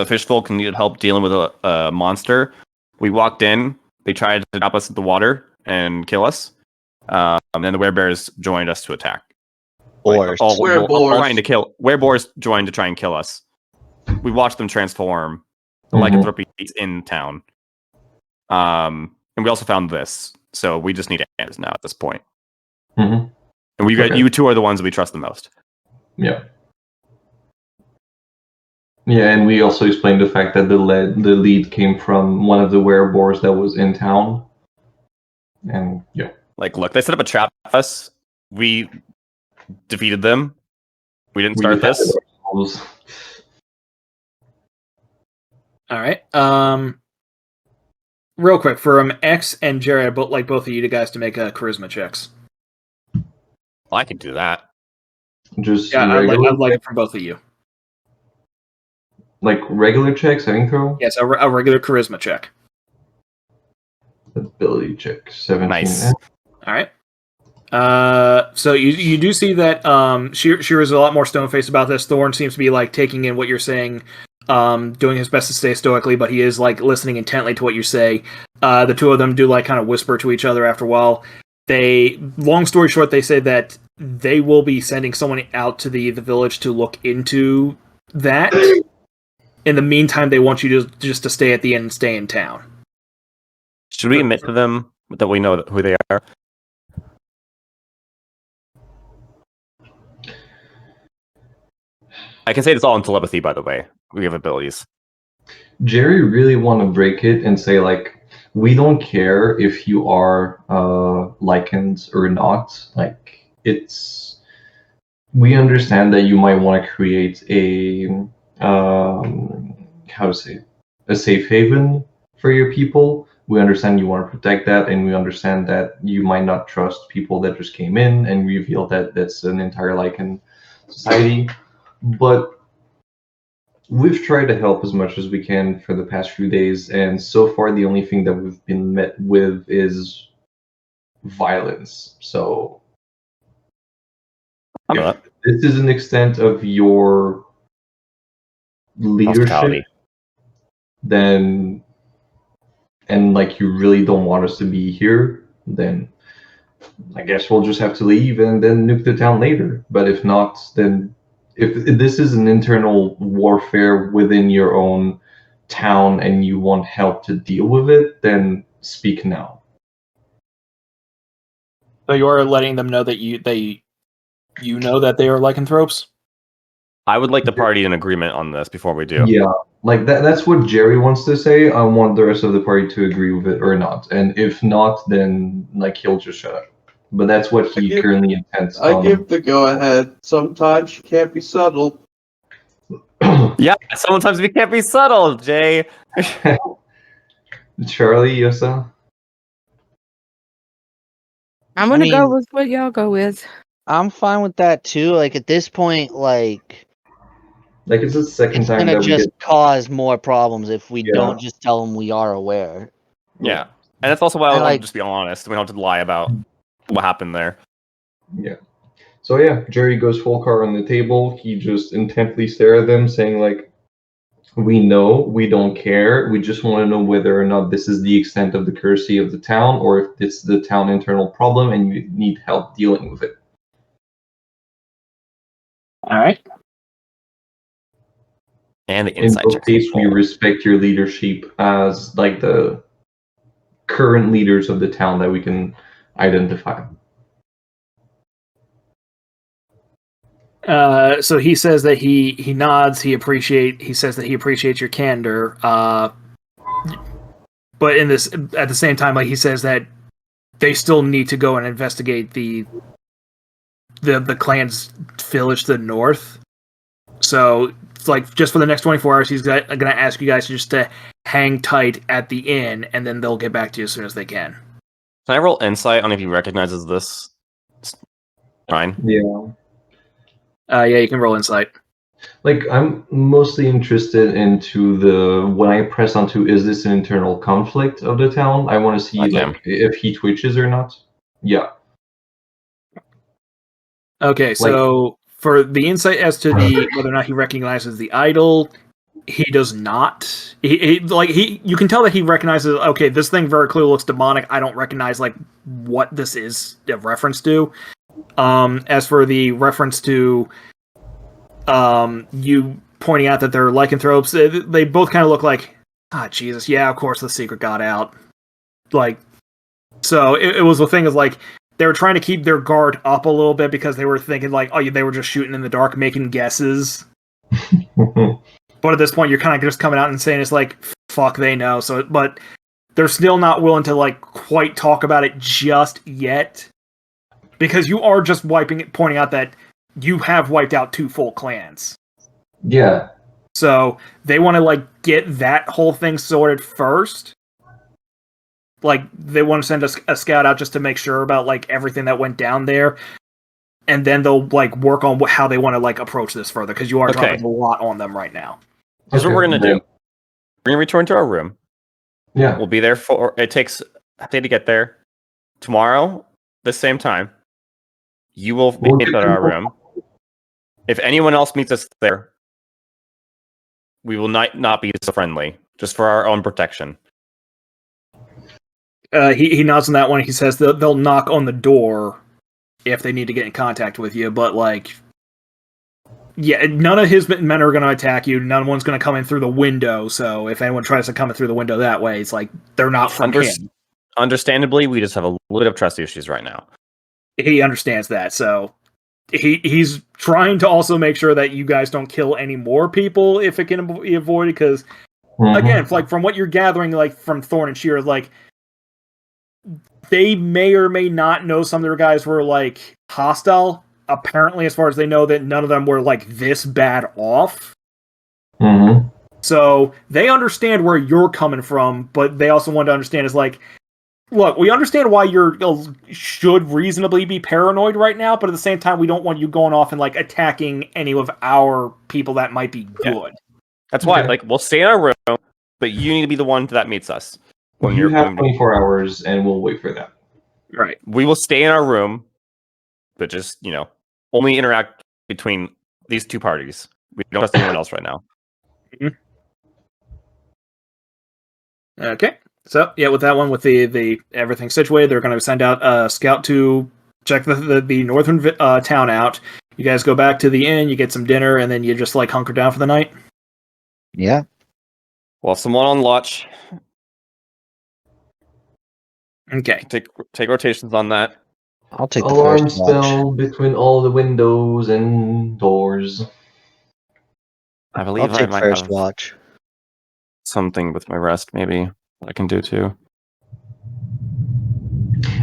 A: fish folk needed help dealing with a monster. We walked in. They tried to stop us at the water and kill us. And then the werebears joined us to attack.
B: Boars.
A: Trying to kill. Werebears joined to try and kill us. We watched them transform the lycanthropes in town. And we also found this. So we just need answers now at this point.
D: Mm-hmm.
A: And you two are the ones we trust the most.
D: Yeah. Yeah, and we also explained the fact that the lead came from one of the werebears that was in town. And yeah.
A: Like, look, they set up a trap for us. We defeated them. We didn't start this.
C: All right. Real quick, for X and Jerry, I'd like both of you guys to make charisma checks.
A: Well, I can do that.
D: Just
C: yeah, I'd like it from both of you.
D: Like regular check, saving throw?
C: Yes, a regular charisma check.
D: Ability check, 17.
A: Nice.
C: All right. So you do see that Shira's a lot more stone-faced about this. Thorn seems to be like taking in what you're saying, doing his best to stay stoically, but he is like listening intently to what you say. The two of them do like kind of whisper to each other after a while. Long story short, they say that they will be sending someone out to the village to look into that. In the meantime, they want you just to stay at the inn and stay in town.
A: Should we admit to them that we know who they are? I can say this all in telepathy, by the way. We have abilities.
D: Jerry really want to break it and say, like, we don't care if you are lichens or not. Like, we understand that you might want to create a a safe haven for your people. We understand you want to protect that, and we understand that you might not trust people that just came in and reveal that that's an entire lichen society. But we've tried to help as much as we can for the past few days, and so far the only thing that we've been met with is violence. So if this is an extent of your leadership, then and like you really don't want us to be here, then I guess we'll just have to leave and then nuke the town later. But if not, then if this is an internal warfare within your own town and you want help to deal with it, then speak now.
C: So you are letting them know that you know that they are lycanthropes?
A: I would like the party in agreement on this before we do.
D: Yeah, like that's what Jerry wants to say. I want the rest of the party to agree with it or not. And if not, then like he'll just shut up. But that's what he currently intends on.
F: I give the go-ahead. Sometimes you can't be subtle.
A: Yeah, sometimes we can't be subtle, Jay.
D: Charlie, Yosa?
I: I'm gonna go with what y'all go with.
B: I'm fine with that too. Like at this point, like
D: it's the second time
B: gonna
D: that
B: just cause more problems if we
D: Yeah.
B: don't just tell them we are aware.
A: Yeah, and that's also why I
B: And,
A: want to just be honest. We don't have to lie about what happened there.
D: Yeah. So yeah, Jerry goes full car on the table. He just intently stares at them, saying like, "We know, we don't care. We just want to know whether or not this is the extent of the currency of the town, or if it's the town internal problem and you need help dealing with it."
C: All right.
A: And the
D: In
A: inside
D: both
A: checks.
D: case, we respect your leadership as like the current leaders of the town that we can identify.
C: So he says that he nods. He says that he appreciates your candor. But at the same time, like he says that they still need to go and investigate the clan's village to the north. So it's like just for the next 24 hours, he's going to ask you guys just to hang tight at the inn, and then they'll get back to you as soon as they can.
A: Can I roll insight on if he recognizes this? Fine.
D: Yeah.
C: Yeah, you can roll insight.
D: Like, I'm mostly interested into when I press onto, is this an internal conflict of the town? I want to see if he twitches or not. Yeah.
C: Okay, so for the insight as to whether or not he recognizes the idol, he does not. You can tell that he recognizes, okay, this thing very clearly looks demonic. I don't recognize like what this is a reference to. As for the reference to you pointing out that they're lycanthropes, they both kind of look like, Jesus, yeah, of course the secret got out. Like, so it was the thing is like, they were trying to keep their guard up a little bit because they were thinking like, they were just shooting in the dark, making guesses. But at this point, you're kind of just coming out and saying it's like, fuck, they know. So, but they're still not willing to like quite talk about it just yet, because you are just pointing out that you have wiped out 2 full clans.
D: Yeah.
C: So they want to like get that whole thing sorted first. Like they want to send a scout out just to make sure about like everything that went down there, and then they'll like work on how they want to like approach this further, because you are dropping a lot on them right now.
A: Here's what we're gonna do. We're gonna return to our room.
D: Yeah.
A: We'll be there it takes a day to get there. Tomorrow, the same time, you will meet at our room. If anyone else meets us there, we will not be so friendly, just for our own protection.
C: He nods on that one. He says they'll knock on the door if they need to get in contact with you, but like, yeah, none of his men are going to attack you. None one's going to come in through the window. So if anyone tries to come in through the window that way, it's like they're not from him.
A: Understandably, we just have a little bit of trust issues right now.
C: He understands that, so he's trying to also make sure that you guys don't kill any more people if it can be avoided. Because again, like from what you're gathering, like from Thorn and Sheer, like they may or may not know some of their guys were like hostile. Apparently, as far as they know, that none of them were like this bad off.
D: Mm-hmm.
C: So they understand where you're coming from, but they also want to understand is like, look, we understand why you should reasonably be paranoid right now, but at the same time, we don't want you going off and like attacking any of our people that might be good. Yeah.
A: That's why, like, we'll stay in our room, but you need to be the one that meets us.
D: When you have 24 hours, and we'll wait for that.
C: Right.
A: We will stay in our room, but just, only interact between these 2 parties. We don't trust anyone else right now.
C: Mm-hmm. Okay. So, yeah, with that one, with the everything situated, they're going to send out a scout to check the northern town out. You guys go back to the inn, you get some dinner, and then you just, like, hunker down for the night?
B: Yeah.
A: Well, someone on watch.
C: Okay.
A: Take rotations on that.
B: I'll take the
D: alarm
B: first
D: spell between all the windows and doors.
A: I believe
B: I'll take
A: I might
B: first
A: have
B: watch.
A: something with my rest, maybe, that I can do too.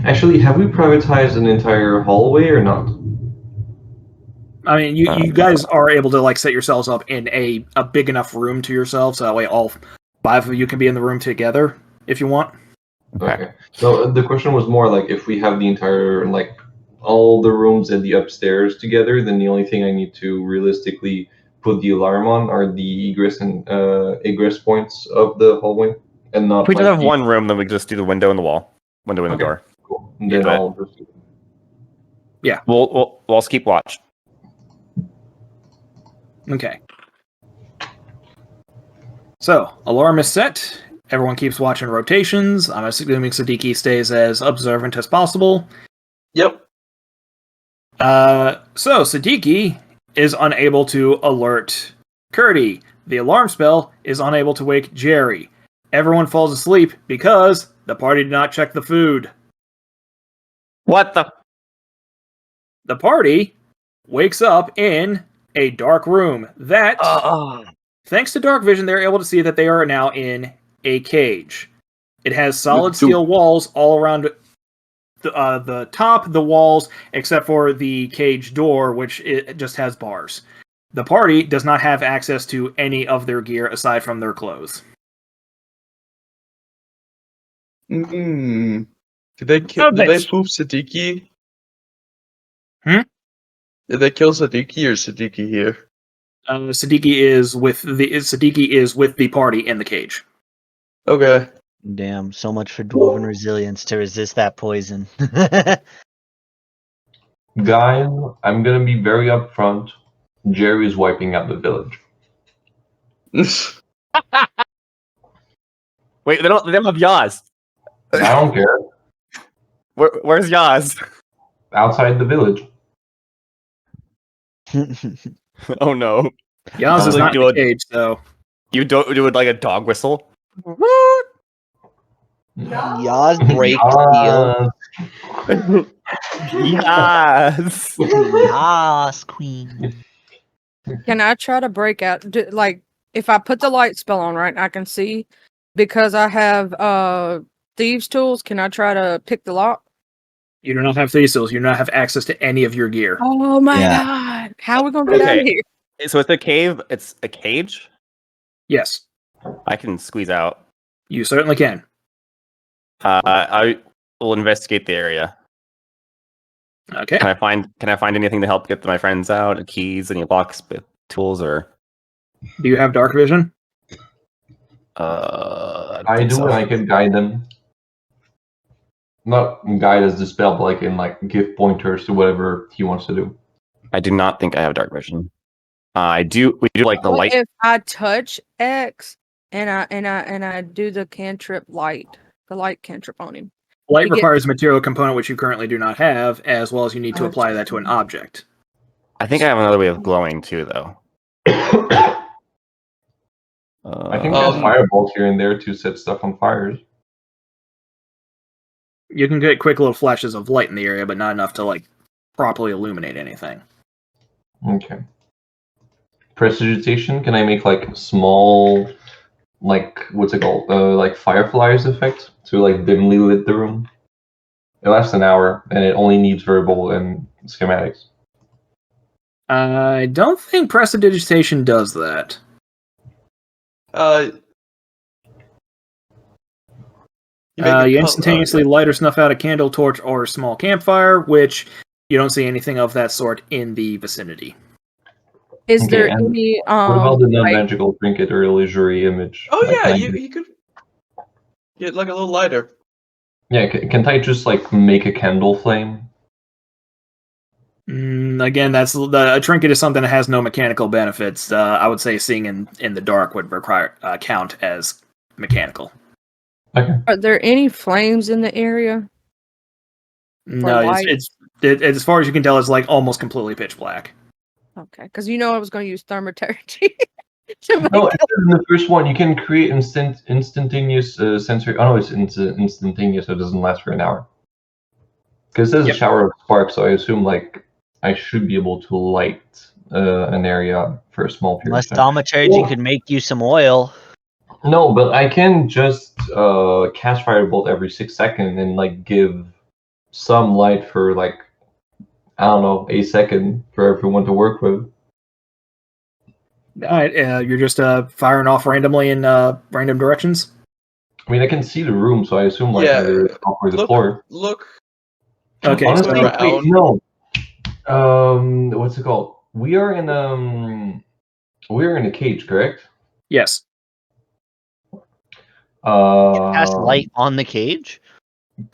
D: Actually, have we privatized an entire hallway or not?
C: I mean, you guys are able to like set yourselves up in a big enough room to yourselves, so that way all 5 of you can be in the room together if you want.
D: Okay. So the question was more like if we have the entire, like, all the rooms and the upstairs together, then the only thing I need to realistically put the alarm on are the egress and egress points of the hallway, and not.
A: If we just have one room, then we just do the window and the wall, window and the door.
D: Cool. And then I'll just.
C: Yeah.
A: We'll also keep watch.
C: Okay. So, alarm is set. Everyone keeps watching rotations. I'm assuming Siddiqui stays as observant as possible.
H: Yep.
C: So, Siddiqui is unable to alert Curdy. The alarm spell is unable to wake Jerry. Everyone falls asleep because the party did not check the food.
A: What the?
C: The party wakes up in a dark room that, thanks to dark vision, they're able to see that they are now in a cage. It has solid steel walls all around the top, the walls, except for the cage door, which it just has bars. The party does not have access to any of their gear aside from their clothes.
H: Did they did they poof Siddiqui?
C: Hmm?
H: Did they kill Siddiqui or Siddiqui here?
C: Siddiqui is with the party in the cage.
H: Okay.
B: Damn, so much for dwarven resilience to resist that poison.
D: Guys, I'm gonna be very upfront. Jerry is wiping out the village.
A: Wait, they don't have Yaz.
D: I don't care.
A: Where's Yaz?
D: Outside the village.
A: Oh no.
C: Yaz is not in the cage, so
A: You don't do it like a dog whistle?
B: Yaz break steel.
A: Yes.
B: Yas, queen.
I: Can I try to break out? Like, if I put the light spell on, right, I can see because I have thieves' tools. Can I try to pick the lock?
C: you do not have thieves' tools. You do not have access to any of your gear.
I: Oh my god! How are we gonna get out of here?
A: So it's a cave. It's a cage.
C: Yes,
A: I can squeeze out.
C: you certainly can.
A: I will investigate the area.
C: Okay.
A: Can I find anything to help get my friends out? Keys, any locks, tools, or?
C: Do you have dark vision?
D: I do, and I can guide them. Not guide as the spell, but I can give pointers to whatever he wants to do.
A: I do not think I have dark vision. I do. We do like the
I: What
A: light.
I: if I touch X and I do the cantrip light, the light cantrip on him?
C: Light
I: You get-
C: requires a material component which you currently do not have, as well as you need to apply that to an object.
A: I think I have another way of glowing too, though.
D: I think there's fireballs here and there to set stuff on fires.
C: You can get quick little flashes of light in the area, but not enough to properly illuminate anything.
D: Okay. Prestidigitation, can I make small, what's it called? Fireflies effect to dimly lit the room? It lasts an hour and it only needs verbal and schematics.
C: I don't think prestidigitation does that. You instantaneously light or snuff out a candle, torch, or small campfire, which you don't see anything of that sort in the vicinity.
I: Is
D: Okay,
I: there
D: and
I: any
D: What about the
I: like-
D: non-magical trinket or illusory image?
H: Oh yeah,
D: can I
H: you could get a little lighter.
D: Yeah, can't I just make a candle flame?
C: Again, a trinket is something that has no mechanical benefits. I would say seeing in the dark would require count as mechanical.
D: Okay.
I: Are there any flames in the area?
C: No,
I: light?
C: it's as far as you can tell, it's almost completely pitch black.
I: Okay, because I was going to use thermoterapy.
D: No, it says in the first one you can create instantaneous sensory. Oh no, it's instantaneous, so it doesn't last for an hour. Because it says a shower of sparks, so I assume I should be able to light an area for a small period.
B: Unless
D: of time.
B: thaumaturgy could make you some oil.
D: No, but I can just cast firebolt every 6 seconds and give some light for I don't know, a second for everyone to work with.
C: All right, you're just firing off randomly in random directions.
D: I mean, I can see the room, so I assume
H: Yeah,
D: either top or the floor.
H: Look.
C: Okay,
D: Honestly,
C: so
D: wait, no. What's it called? We are in a cage, correct?
C: yes.
B: Cast light on the cage?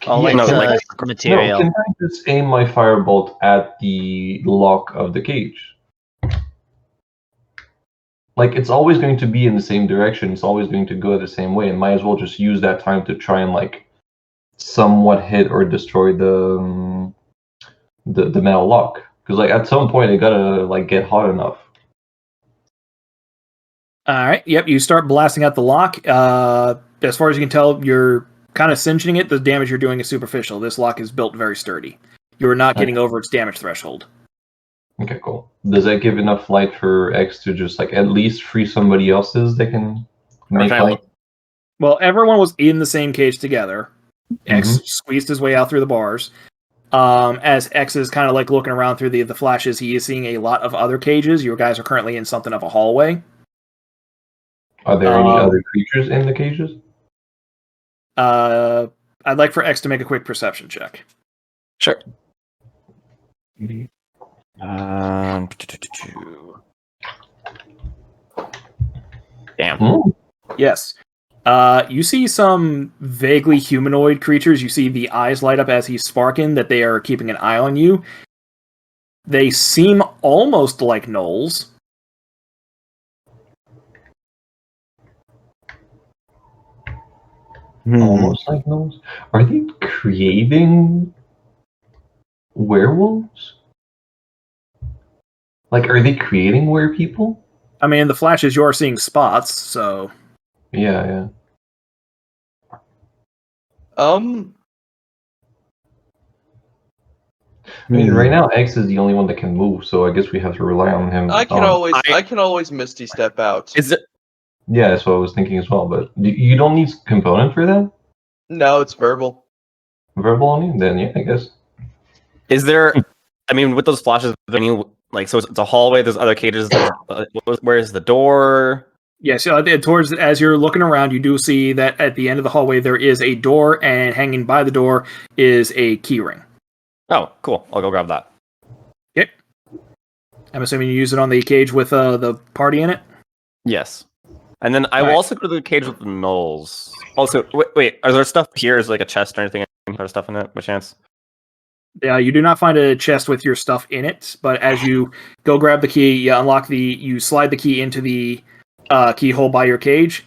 B: Oh,
D: yeah,
B: material.
D: Can I just aim my firebolt at the lock of the cage? It's always going to be in the same direction. It's always going to go the same way, and might as well just use that time to try and somewhat hit or destroy the metal lock. Because at some point it gotta get hot enough.
C: All right. Yep. You start blasting out the lock. As far as you can tell, you're kind of cinching it. The damage you're doing is superficial. This lock is built very sturdy. You are not getting over its damage threshold.
D: Okay, cool. Does that give enough light for X to just like at least free somebody else's that can make
A: trying to
D: light?
C: Well, everyone was in the same cage together. X squeezed his way out through the bars. As X is kind of like looking around through the flashes, he is seeing a lot of other cages. You guys are currently in something of a hallway.
D: Are there any other creatures in the cages?
C: I'd like for X to make a quick perception check.
A: Sure. Damn.
C: Yes. You see some vaguely humanoid creatures. You see the eyes light up as he's sparking, that they are keeping an eye on you. They seem almost like gnolls.
D: Almost like gnolls. Are they creating werewolves? Like, are they creating werepeople?
C: I mean, in the flashes, you are seeing spots, so...
D: Yeah.
H: Um,
D: I mean, right now X is the only one that can move, so I guess we have to rely on him.
H: I can always Misty step out.
A: Is it?
D: Yeah, that's what I was thinking as well. But you don't need component for that.
H: No, it's verbal.
D: Verbal only? Then yeah, I guess.
A: Is there? I mean, with those flashes, like, so it's a hallway. There's other cages. Where is the door?
C: Yes, towards as you're looking around, you do see that at the end of the hallway there is a door, and hanging by the door is a keyring.
A: Oh, cool. I'll go grab that.
C: Okay. I'm assuming you use it on the cage with the party in it?
A: Yes. And then I will also go to the cage with the gnolls. Also, wait, are there stuff here? Is there like a chest or anything? Or stuff in it, by chance?
C: Yeah, you do not find a chest with your stuff in it, but as you go grab the key, you slide the key into the keyhole by your cage.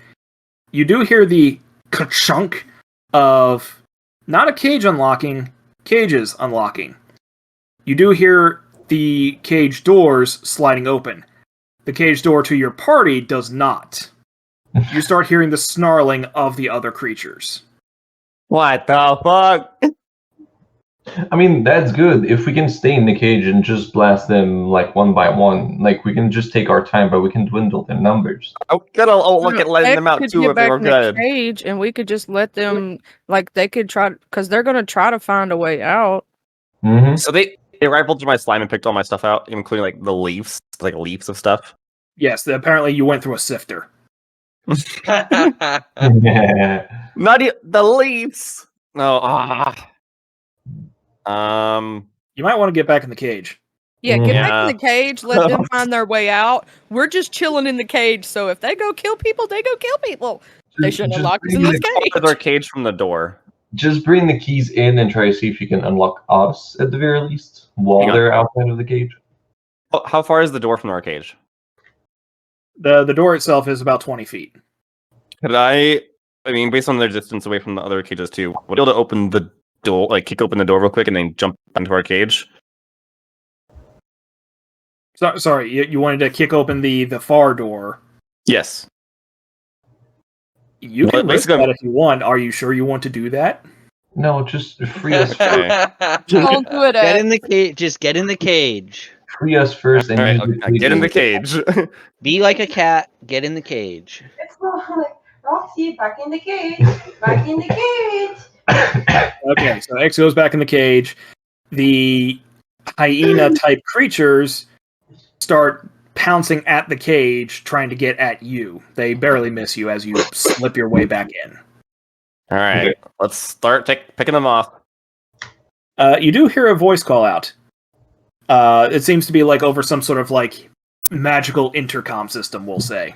C: You do hear the ka-chunk of not a cage unlocking, cages unlocking. You do hear the cage doors sliding open. The cage door to your party does not. You start hearing the snarling of the other creatures.
A: What the fuck?
D: I mean, that's good. If we can stay in the cage and just blast them like one by one, like we can just take our time, but we can dwindle their numbers.
A: I'll look at letting them out too if they were good.
I: Cage, and we could just let them, like, they could try, because they're gonna try to find a way out.
D: Mm-hmm.
A: So they rifled through my slime and picked all my stuff out, including like the leaves, like leaves of stuff.
C: Yes, apparently you went through a sifter.
D: Yeah.
A: Not the leaves. No.
C: You might want to get back in the cage.
I: Yeah, get back in the cage, let them find their way out. We're just chilling in the cage, so if they go kill people, they go kill people. They shouldn't have locked us in this cage.
A: Their cage from the door.
D: Just bring the keys in and try to see if you can unlock us at the very least while they're outside of the cage.
A: How far is the door from our cage?
C: The door itself is about 20 feet.
A: Could I mean, based on their distance away from the other cages too, would I be able to open the door, like kick open the door real quick and then jump into our cage?
C: Sorry, you wanted to kick open the far door.
A: Yes.
C: You can risk that if you want. Are you sure you want to do that?
D: No, just free us.
I: Don't do it.
B: Get in the cage. Just get in the cage.
D: Free us first, and
A: get in the cage.
B: Be like a cat. Get in the cage.
G: It's not like Roxy, back in the cage. Back in the cage.
C: Okay, so X goes back in the cage. The hyena-type creatures start pouncing at the cage, trying to get at you. They barely miss you as you slip your way back in.
A: All right, let's start picking them off.
C: You do hear a voice call out. It seems to be like over some sort of like magical intercom system, we'll say.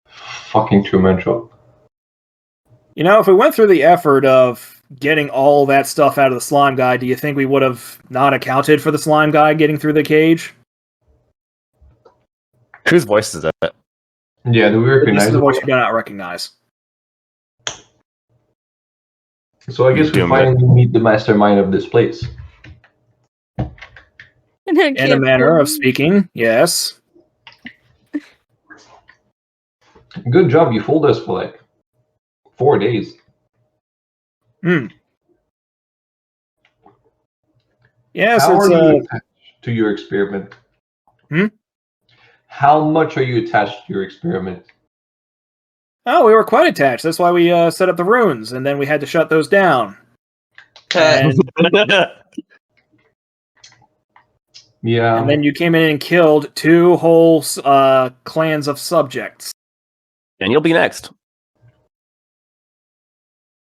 D: Fucking Truman Show.
C: You know, if we went through the effort of getting all that stuff out of the slime guy, do you think we would have not accounted for the slime guy getting through the cage?
A: Whose voice is that?
D: Yeah, do we recognize
C: This is the voice you do not recognize.
D: So I guess we finally meet the mastermind of this place.
C: In a manner of speaking, yes.
D: Good job, you fooled us for like 4 days.
C: Yes,
D: How
C: it's
D: are you attached to your experiment? How much are you attached to your experiment?
C: Oh, we were quite attached. That's why we set up the runes, and then we had to shut those down. And,
D: Yeah.
C: and then you came in and killed 2 whole clans of subjects.
A: And you'll be next.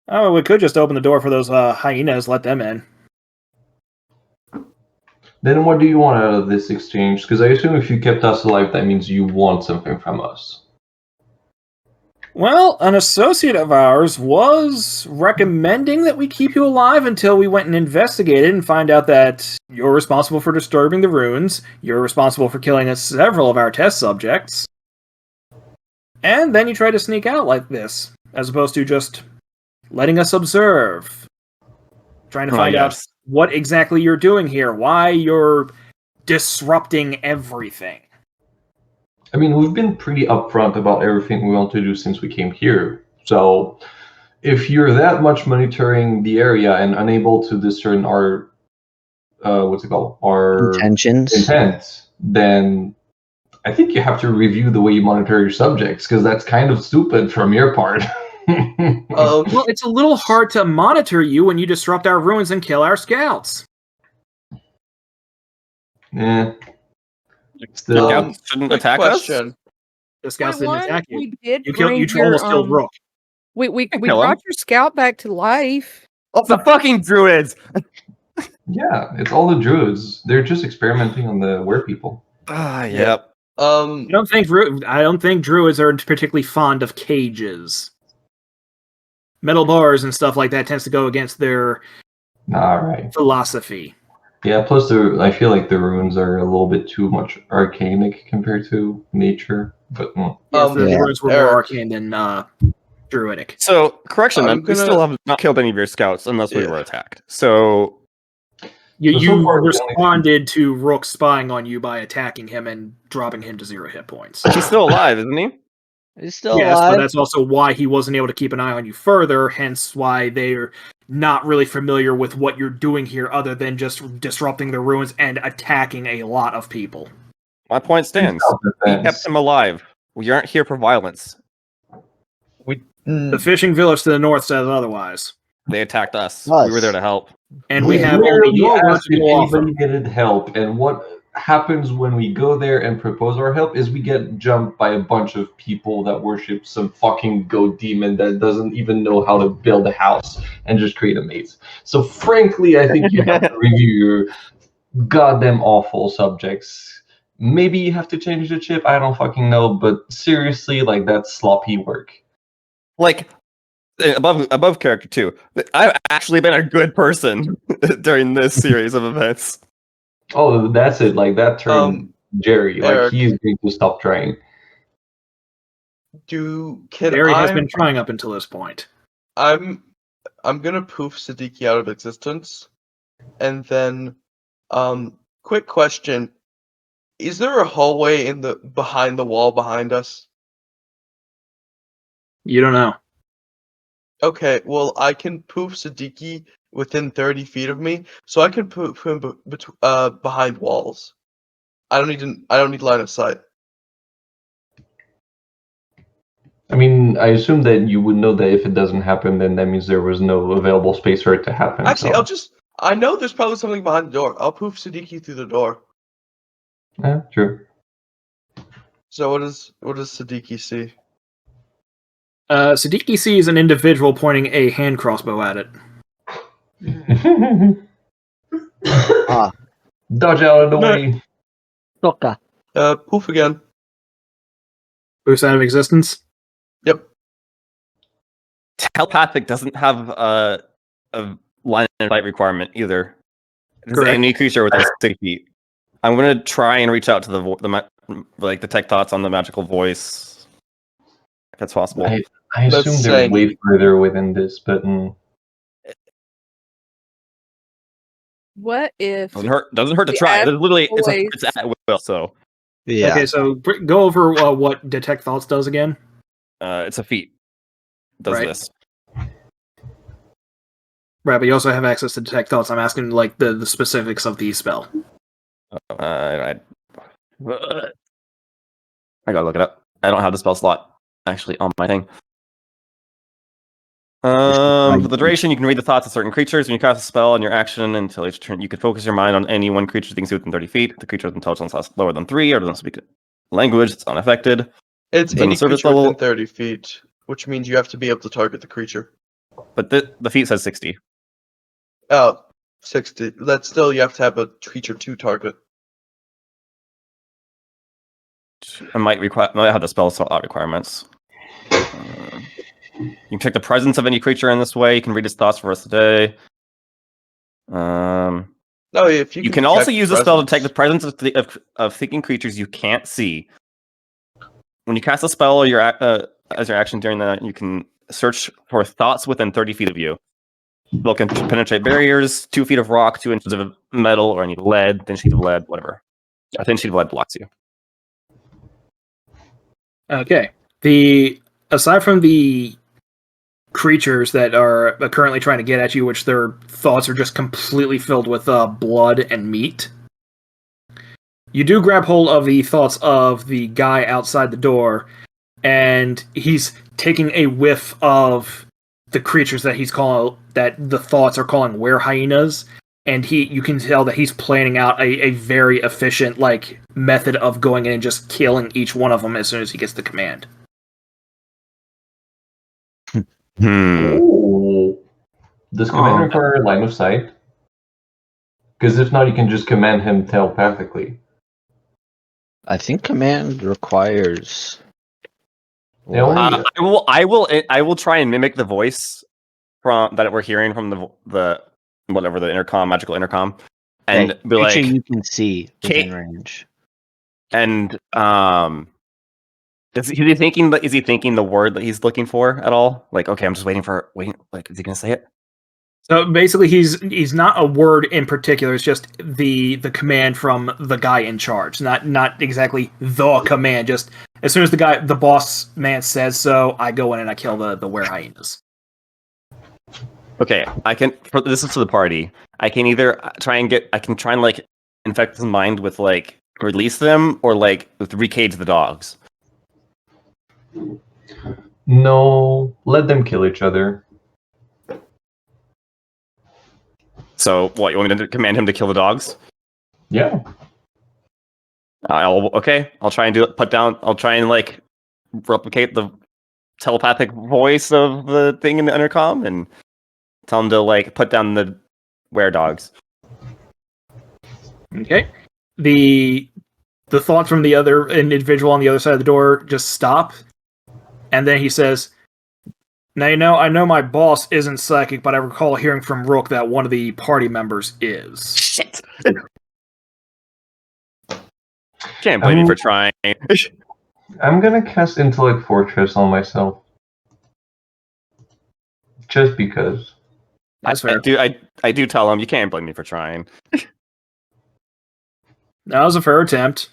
C: Oh, we could just open the door for those hyenas, let them in.
D: Then what do you want out of this exchange? Because I assume if you kept us alive, that means you want something from us.
C: Well, an associate of ours was recommending that we keep you alive until we went and investigated and find out that you're responsible for disturbing the runes, you're responsible for killing several of our test subjects, and then you try to sneak out like this, as opposed to just letting us observe. Trying to find out what exactly you're doing here, why you're disrupting everything.
D: I mean, we've been pretty upfront about everything we want to do since we came here. So, if you're that much monitoring the area and unable to discern our, our intent, then I think you have to review the way you monitor your subjects, because that's kind of stupid from your part.
C: Well, it's a little hard to monitor you when you disrupt our ruins and kill our scouts.
D: Yeah.
A: The scouts shouldn't attack us?
C: The scouts didn't attack you.
I: We did
C: You
I: bring your,
C: almost killed Rook.
I: We
A: kill
I: brought
A: him.
I: your scout back to life.
A: Oh, the fucking druids!
D: Yeah, it's all the druids. They're just experimenting on the were people.
A: Yep.
C: I don't think druids are particularly fond of cages. Metal bars and stuff like that tends to go against their philosophy.
D: Yeah, plus I feel like the runes are a little bit too much arcanic compared to nature. But
C: the runes were more arcane than druidic.
A: So, correction, we still have not killed any of your scouts unless we were attacked. So,
C: you responded to Rook spying on you by attacking him and dropping him to 0 hit points.
A: He's still alive, isn't he?
B: He's still
C: yes,
B: alive.
C: but that's also why he wasn't able to keep an eye on you further, hence why they're not really familiar with what you're doing here other than just disrupting the ruins and attacking a lot of people.
A: My point stands. We kept him alive. We aren't here for violence.
C: The fishing village to the north says otherwise.
A: They attacked us. We were there to help.
C: And we have only your word to go off of.
D: Anybody needed help, and what happens when we go there and propose our help is we get jumped by a bunch of people that worship some fucking goat demon that doesn't even know how to build a house and just create a maze. So frankly, I think you have to review your goddamn awful subjects. Maybe you have to change the chip, I don't fucking know, but seriously, like, that's sloppy work.
A: Like, above character 2, I've actually been a good person during this series of events.
D: Oh, that's it. Like, that turned Jerry. Like,
H: Eric,
D: he's going to stop trying.
C: Jerry has been trying up until this point.
H: I'm gonna poof Siddiqui out of existence, and then, quick question: is there a hallway behind the wall behind us?
C: You don't know.
H: Okay, well, I can poof Siddiqui within 30 feet of me, so I can poof him behind walls. I don't need line of sight.
D: I mean, I assume that you would know that if it doesn't happen, then that means there was no available space for it to happen.
H: Actually,
D: so.
H: I know there's probably something behind the door. I'll poof Siddiqui through the door.
D: Yeah, true.
H: So what does Siddiqui see?
C: Siddiqui sees an individual pointing a hand crossbow at it.
D: Dodge out of the way.
H: Poof again.
C: Boost out of existence?
H: Yep.
A: Telepathic doesn't have a line of sight requirement either. It's
C: Correct.
A: any creature within 6 feet. I'm gonna try and reach out to the detect thoughts on the magical voice, if that's possible.
D: I assume they're way further within this, but
I: What if
A: doesn't hurt to try. It's literally it's at will. So
B: yeah.
C: Okay, so go over what detect thoughts does again.
A: It's a feat. It does this.
C: Right, but you also have access to detect thoughts. I'm asking like the specifics of the spell.
A: I gotta look it up. I don't have the spell slot actually on my thing. For the duration, you can read the thoughts of certain creatures. When you cast a spell on your action until each turn, you can focus your mind on any one creature things within 30 feet. If the creature with intelligence is lower than 3 or doesn't speak language, it's unaffected.
F: It's
A: Then
F: any
A: service
F: creature
A: level-
F: within 30 feet, which means you have to be able to target the creature.
A: But the feat says 60.
F: Oh, 60. That's still, you have to have a creature to target.
A: I might have the spell slot requirements. You can check the presence of any creature in this way. You can read his thoughts for the rest of the day.
F: No, if
A: You can also
F: check
A: use the spell to
F: presence.
A: detect the presence of thinking creatures you can't see. When you cast a spell or as your action during that, you can search for thoughts within 30 feet of you. Spell can penetrate barriers, 2 feet of rock, 2 inches of metal, or any lead, thin sheet of lead, whatever. A thin sheet of lead blocks you.
C: Okay. Aside from the creatures that are currently trying to get at you, which their thoughts are just completely filled with blood and meat, you do grab hold of the thoughts of the guy outside the door, and he's taking a whiff of the creatures that that the thoughts are calling were-hyenas, and you can tell that he's planning out a very efficient method of going in and just killing each one of them as soon as he gets the command.
D: Ooh. Does command require line of sight? Because if not, you can just command him telepathically.
B: I think command requires.
D: They only-
A: I will try and mimic the voice from that we're hearing from the whatever the magical intercom, and be like,
B: creature you can see within
A: Kate-
B: range.
A: and is he thinking the word that he's looking for at all? Like, okay, I'm just waiting. Like, is he gonna say it?
C: So basically, he's not a word in particular. It's just the command from the guy in charge. Not exactly the command. Just as soon as the boss man says so, I go in and I kill the were-hyenas.
A: Okay, this is to the party. I can either try and infect his mind with release them or with recage the dogs.
D: No, let them kill each other.
A: So what? You want me to command him to kill the dogs?
D: Yeah.
A: I'll try and do it. I'll try and replicate the telepathic voice of the thing in the intercom and tell him to put down the were-dogs.
C: Okay. The thoughts from the other individual on the other side of the door just stop, and then he says, "Now I know my boss isn't psychic, but I recall hearing from Rook that one of the party members is."
A: Shit. Can't blame you for trying.
D: I'm gonna cast Intellect Fortress on myself. Just because.
C: That's fair.
A: I do tell him you can't blame me for trying.
C: That was a fair attempt.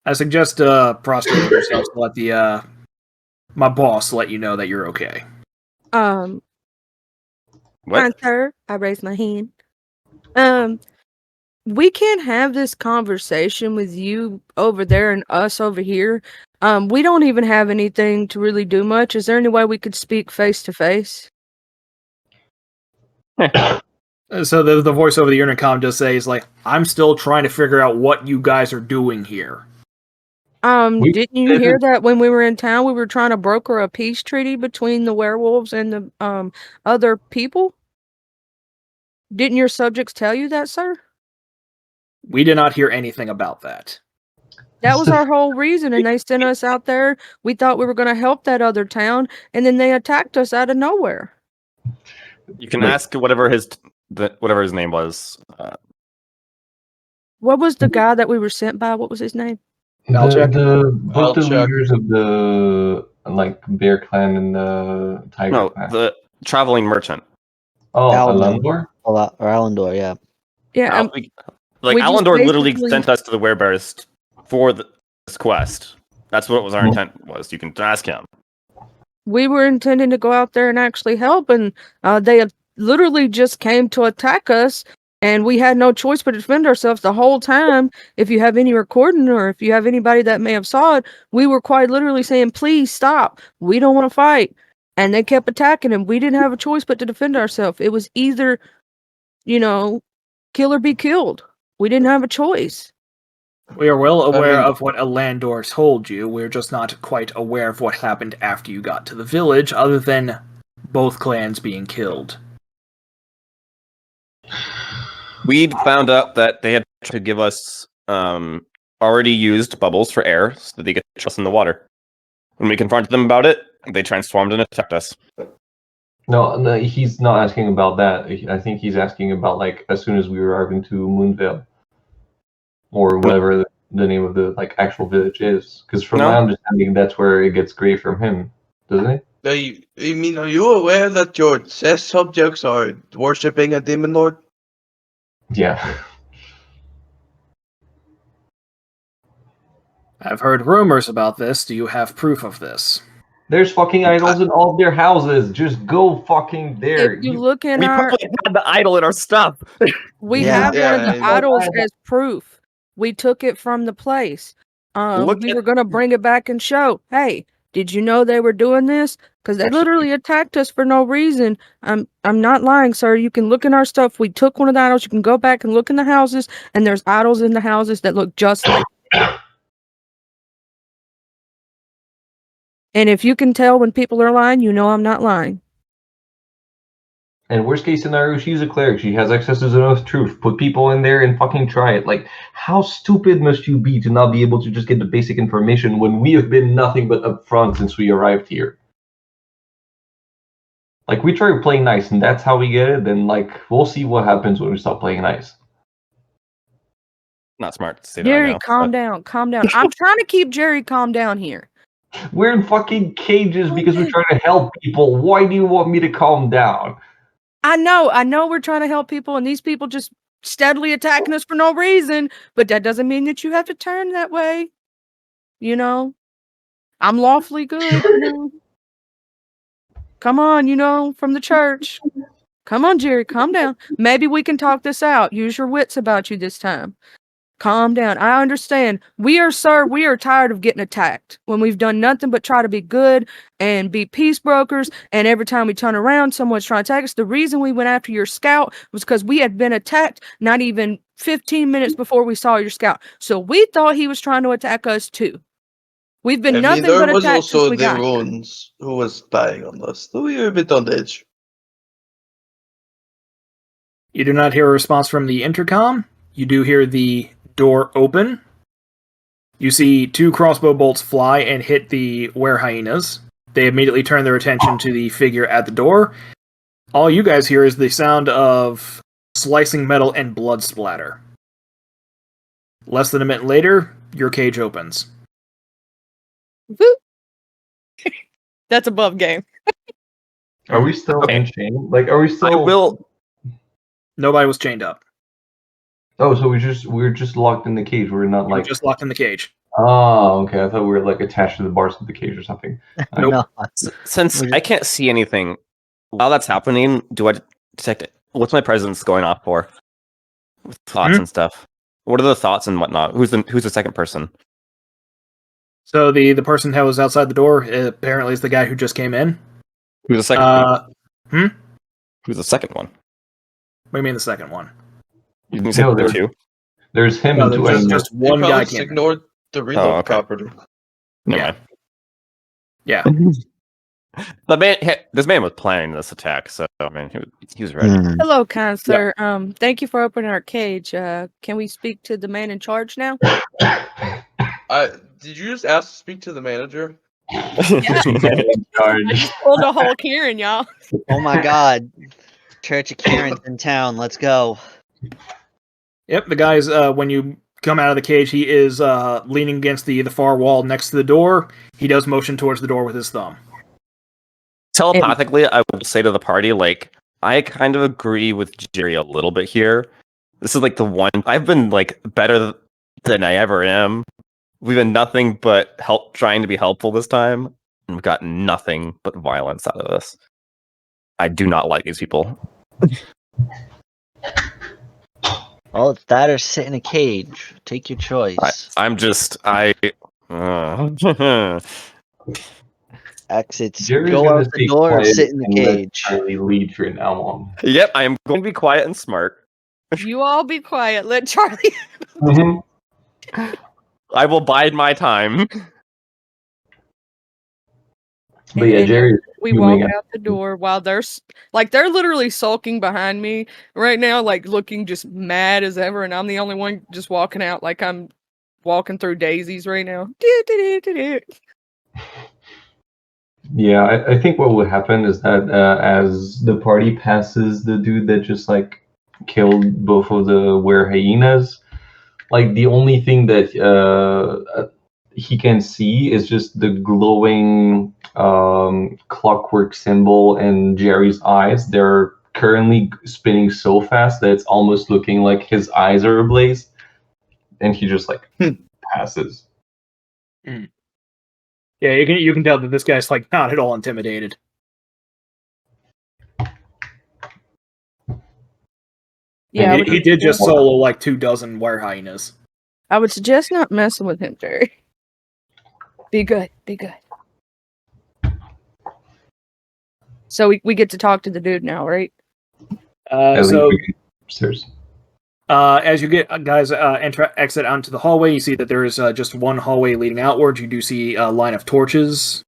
C: I suggest prostrating yourself to let my boss let you know that you're okay.
A: What?
I: Fine, sir. I raised my hand. We can't have this conversation with you over there and us over here. We don't even have anything to really do much. Is there any way we could speak face to face?
C: So the voice over the intercom just says, I'm still trying to figure out what you guys are doing here.
I: Didn't you hear that when we were in town, we were trying to broker a peace treaty between the werewolves and the other people? Didn't your subjects tell you that, sir?
C: We did not hear anything about that.
I: That was our whole reason, and they sent us out there. We thought we were going to help that other town, and then they attacked us out of nowhere.
A: You can ask whatever his name was.
I: What was the guy that we were sent by? What was his name?
D: Both the
F: Valchek.
D: leaders of the Bear Clan and the Tiger
A: No,
D: Clan.
A: the traveling merchant.
D: Oh,
B: Alandor.
D: Alandor?
B: Or Alandor, yeah.
I: Yeah,
A: we
I: we just
A: Alandor literally
I: basically-
A: sent us to the Werebears for this quest. That's what our intent was. You can ask him.
I: we were intending to go out there and actually help, and they literally just came to attack us And we had no choice but to defend ourselves the whole time. If you have any recording or if you have anybody that may have saw it, we were quite literally saying, please stop. We don't want to fight. And they kept attacking him. We didn't have a choice but to defend ourselves. It was either, kill or be killed. We didn't have a choice.
C: We are well aware of what Alandor told you. We're just not quite aware of what happened after you got to the village, other than both clans being killed.
A: We found out that they had to give us already used bubbles for air so that they could trust in the water. When we confronted them about it, they transformed and attacked us.
D: No, he's not asking about that. I think he's asking about like as soon as we arrived into Moonvale, or whatever the name of the like actual village is. Because from my understanding, that's where it gets gray from him, doesn't it?
F: Are you aware that your test subjects are worshipping a demon lord?
D: Yeah.
C: I've heard rumors about this. Do you have proof of this?
D: There's fucking idols in all of their houses. Just go fucking there.
I: If you look in
A: We
I: our,
A: probably had the idol in our stuff.
I: we
B: Yeah.
I: have one of the
F: Yeah.
I: idols as proof. We took it from the place.
A: Look
I: We
A: at-
I: were gonna bring it back and show. Hey, did you know they were doing this? Because they literally attacked us for no reason. I'm not lying, sir. You can look in our stuff. We took one of the idols. You can go back and look in the houses, and there's idols in the houses that look just like. And if you can tell when people are lying, you know I'm not lying.
D: And worst case scenario, she's a cleric. She has access to the Zone of Truth. Put people in there and fucking try it. Like, how stupid must you be to not be able to just get the basic information when we have been nothing but upfront since we arrived here? Like, we try playing nice, and that's how we get it. Then, like, we'll see what happens when we stop playing nice.
A: Not smart to say that.
I: Jerry,
A: now,
I: calm down, calm down. I'm trying to keep Jerry calm down here.
D: We're in fucking cages because we're trying to help people. Why do you want me to calm down?
I: I know we're trying to help people, and these people just steadily attacking us for no reason, but that doesn't mean that you have to turn that way. I'm lawfully good, Come on, from the church. Come on, Jerry, calm down. Maybe we can talk this out. Use your wits about you this time. Calm down. I understand. We are tired of getting attacked when we've done nothing but try to be good and be peace brokers. And every time we turn around, someone's trying to attack us. The reason we went after your scout was because we had been attacked not even 15 minutes before we saw your scout. So we thought he was trying to attack us too. We've been nothing
F: there
I: but
F: was
I: attacked
F: also
I: since we
F: the
I: got here.
F: runes who was spying on us. So we were a bit on the edge.
C: You do not hear a response from the intercom. You do hear the door open. You see 2 crossbow bolts fly and hit the were-hyenas. They immediately turn their attention to the figure at the door. All you guys hear is the sound of slicing metal and blood splatter. Less than a minute later, your cage opens.
I: Woo. That's above game.
D: Are we still
A: Okay.
D: unchained? Like, are we still?
A: I will.
C: Nobody was chained up.
D: Oh, so we're just locked in the cage. We're not
C: You were
D: like.
C: just locked in the cage.
D: Oh, okay. I thought we were like attached to the bars of the cage or something.
C: Nope.
B: No.
A: Since
B: We
A: I can't see anything while that's happening, do I detect it? What's my presence going off for? With thoughts and stuff. What are the thoughts and whatnot? Who's the second person?
C: So the person that was outside the door apparently is the guy who just came in.
A: Who's the second?
C: What
A: Who's the second one?
C: do you mean the second one?
A: You didn't say
D: No,
A: there
D: there-
A: two.
D: There's him
C: No,
D: and
C: there's
D: two animals.
C: just one
F: They
C: guy
F: probably
C: came in.
F: ignored the reload
A: okay.
F: property.
A: Never
C: Yeah.
A: mind.
C: Yeah.
A: This man was planning this attack, so I mean, he was ready.
B: Hmm.
I: Hello, kind sir. Thank you for opening our cage. Can we speak to the man in charge now?
F: Did you just ask to speak to the manager?
I: I just pulled a whole Kieran, y'all.
B: Oh my god. Church of Karen's in town. Let's go.
C: Yep, the guy's when you come out of the cage, he is leaning against the far wall next to the door. He does motion towards the door with his thumb.
A: Telepathically, I will say to the party, like, I kind of agree with Jerry a little bit here. This is like the one I've been like better than I ever am. We've been nothing but trying to be helpful this time, and we've got nothing but violence out of this. I do not like these people.
B: Oh, it's that or sit in a cage. Take your choice.
A: I'm just
B: Exits.
J: Jerry's
B: Go
J: gonna
B: out the
J: stay
B: door or
J: quiet
B: sit in the
J: and let
B: cage.
J: Charlie lead from now on.
A: Yep, I am going to be quiet and smart.
I: You all be quiet. Let Charlie.
A: I will bide my time.
J: But yeah,
I: And
J: Jerry.
I: we
J: moving
I: walk
J: up.
I: out the door while they're literally sulking behind me right now, like looking just mad as ever, and I'm the only one just walking out like I'm walking through daisies right now.
J: Yeah, I think what will happen is that as the party passes the dude that just like killed both of the were hyenas, like the only thing that he can see is just the glowing clockwork symbol in Jerry's eyes. They're currently spinning so fast that it's almost looking like his eyes are ablaze, and he just like passes.
C: Yeah, you can tell that this guy's like not at all intimidated.
I: Yeah,
C: And he did just solo like 24 were hyenas.
I: I would suggest not messing with him, Jerry. Be good. Be good. So we get to talk to the dude now, right?
C: So
J: Upstairs.
C: as you get guys exit onto the hallway, you see that there is just one hallway leading outwards. You do see a line of torches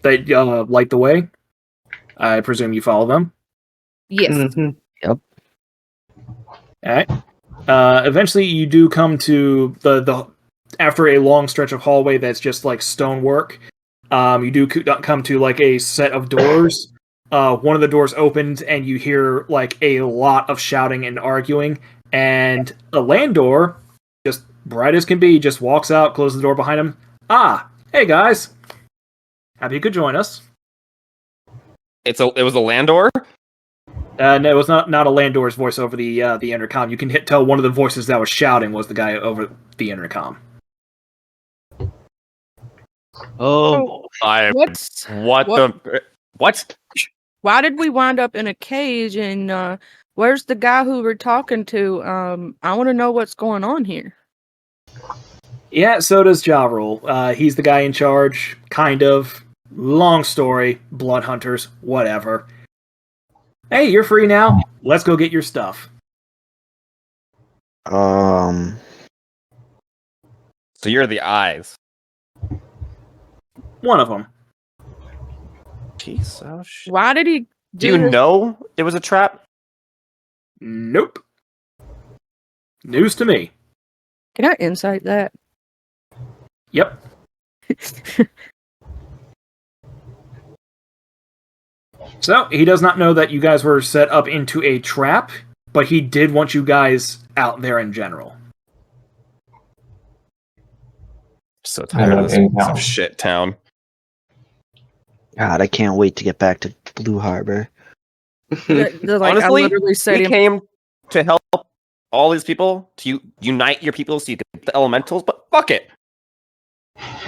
C: that light the way. I presume you follow them.
I: Yes.
H: Mhm.
B: Yep.
C: All right. Eventually, you do come to the after a long stretch of hallway that's just like stonework. You do come to like a set of doors. One of the doors opens, and you hear like a lot of shouting and arguing. And a Landor, just bright as can be, just walks out, closes the door behind him. Ah, hey guys, happy you could join us.
A: It was a Landor.
C: No, it was not a Landor's voice over the intercom. You can tell one of the voices that was shouting was the guy over the intercom.
B: Oh,
A: What?
I: Why did we wind up in a cage? And where's the guy who we're talking to? I want to know what's going on here.
C: Yeah, so does Javril. He's the guy in charge, kind of. Long story, blood hunters, whatever. Hey, you're free now. Let's go get your stuff.
A: So you're the eyes.
C: One of them.
A: Jeez, oh shit.
I: Why did he
A: Do you
I: this?
A: know it was a trap?
C: Nope. News to me.
I: Can I insight that?
C: Yep. So, he does not know that you guys were set up into a trap, but he did want you guys out there in general.
A: So tired of this
J: in
A: piece
J: town.
A: of shit town.
B: God, I can't wait to get back to Blue Harbor.
I: They're like,
A: Honestly,
I: I literally said
A: we
I: him.
A: came to help all these people, to unite your people so you can get the elementals, but fuck it.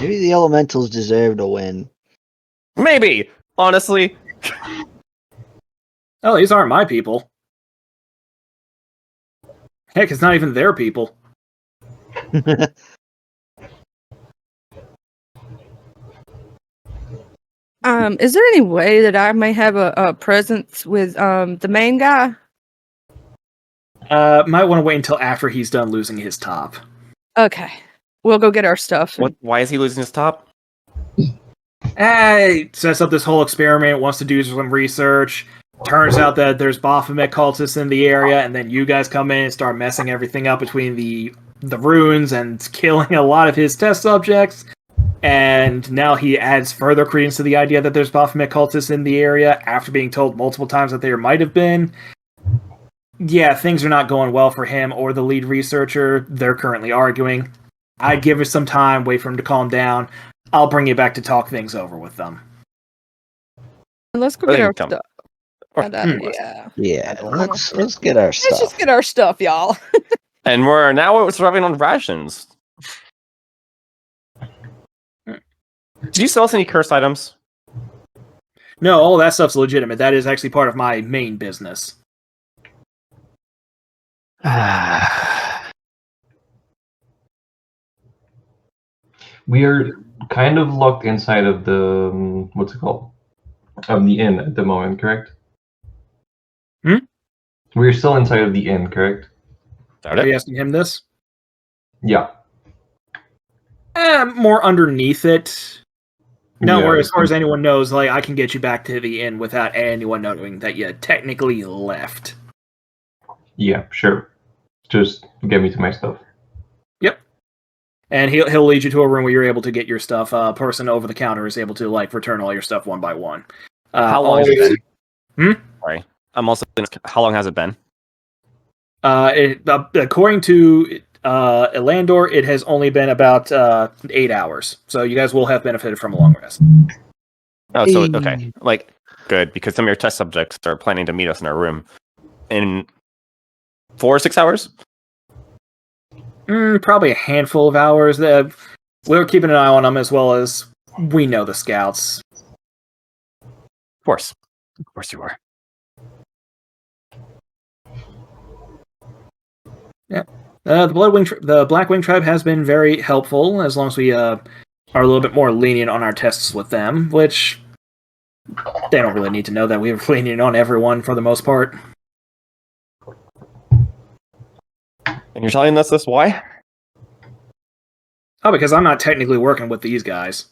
B: Maybe the elementals deserve to win.
A: Maybe. Honestly.
C: Oh, these aren't my people. Heck, it's not even their people.
I: Is there any way that I may have a presence with the main guy?
C: Might want to wait until after he's done losing his top.
I: Okay, we'll go get our stuff.
A: What? Why is he losing his top?
C: He sets up this whole experiment, wants to do some research. Turns out that there's Baphomet cultists in the area, and then you guys come in and start messing everything up between the runes and killing a lot of his test subjects. And now he adds further credence to the idea that there's Baphomet cultists in the area after being told multiple times that there might have been. Yeah, things are not going well for him or the lead researcher. They're currently arguing. I'd give it some time, wait for him to calm down. I'll bring you back to talk things over with them.
I: Let's go
A: Let
I: get
A: him
I: our
A: come.
I: stuff. Yeah.
B: Yeah, let's get our stuff.
I: Let's just get our stuff, y'all.
A: And we're now surviving on rations. Did you sell us any cursed items?
C: No, all that stuff's legitimate. That is actually part of my main business.
J: We are kind of locked inside of the what's it called? Of the inn at the moment, correct? We're still inside of the inn, correct?
C: Are you asking him this?
J: Yeah.
C: More underneath it. No,
J: Yeah.
C: where as far as anyone knows, like I can get you back to the inn without anyone knowing that you technically left.
J: Yeah, sure. Just get me to my stuff.
C: Yep. And he'll lead you to a room where you're able to get your stuff. A person over the counter is able to like return all your stuff one by one.
A: How long has it been?
C: Hmm?
A: Sorry. I'm also. How long has it been?
C: According to Elandor, it has only been about 8 hours. So you guys will have benefited from a long rest.
A: Oh, so okay, like good because some of your test subjects are planning to meet us in our room in 4 or 6 hours.
C: Probably a handful of hours. We're keeping an eye on them as well as we know the scouts.
A: Of course you are.
C: Yeah. The Blackwing tribe has been very helpful as long as we are a little bit more lenient on our tests with them, which they don't really need to know that we're lenient on everyone for the most part.
A: And you're telling us this why?
C: Oh, because I'm not technically working with these guys.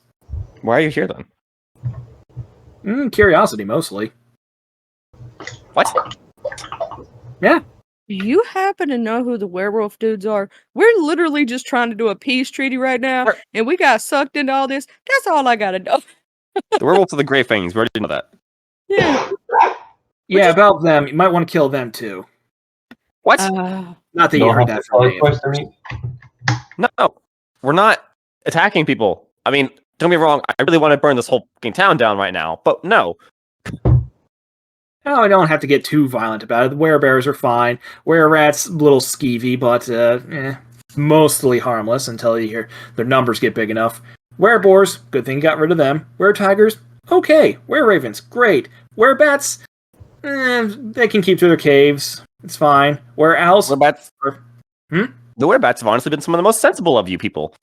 A: Why are you here then?
C: Curiosity, mostly.
A: What?
C: Yeah.
I: Do you happen to know who the werewolf dudes are? We're literally just trying to do a peace treaty right now, and we got sucked into all this. That's all I gotta know.
A: The werewolves of the Grey Fangs. We already know that.
I: Yeah.
C: Yeah, about them. You might want to kill them too.
A: What?
C: Not that you heard that from me.
A: No, we're not attacking people. I mean, don't get me wrong. I really want to burn this whole fucking town down right now, but no.
C: No, I don't have to get too violent about it. The werebears are fine. Were-rats, a little skeevy, but mostly harmless until you hear their numbers get big enough. Were-boars, good thing you got rid of them. Were-tigers, okay. Were-ravens, great. Were-bats, they can keep to their caves. It's fine. Were-owls...
A: Were-bats... The were-bats have honestly been some of the most sensible of you people.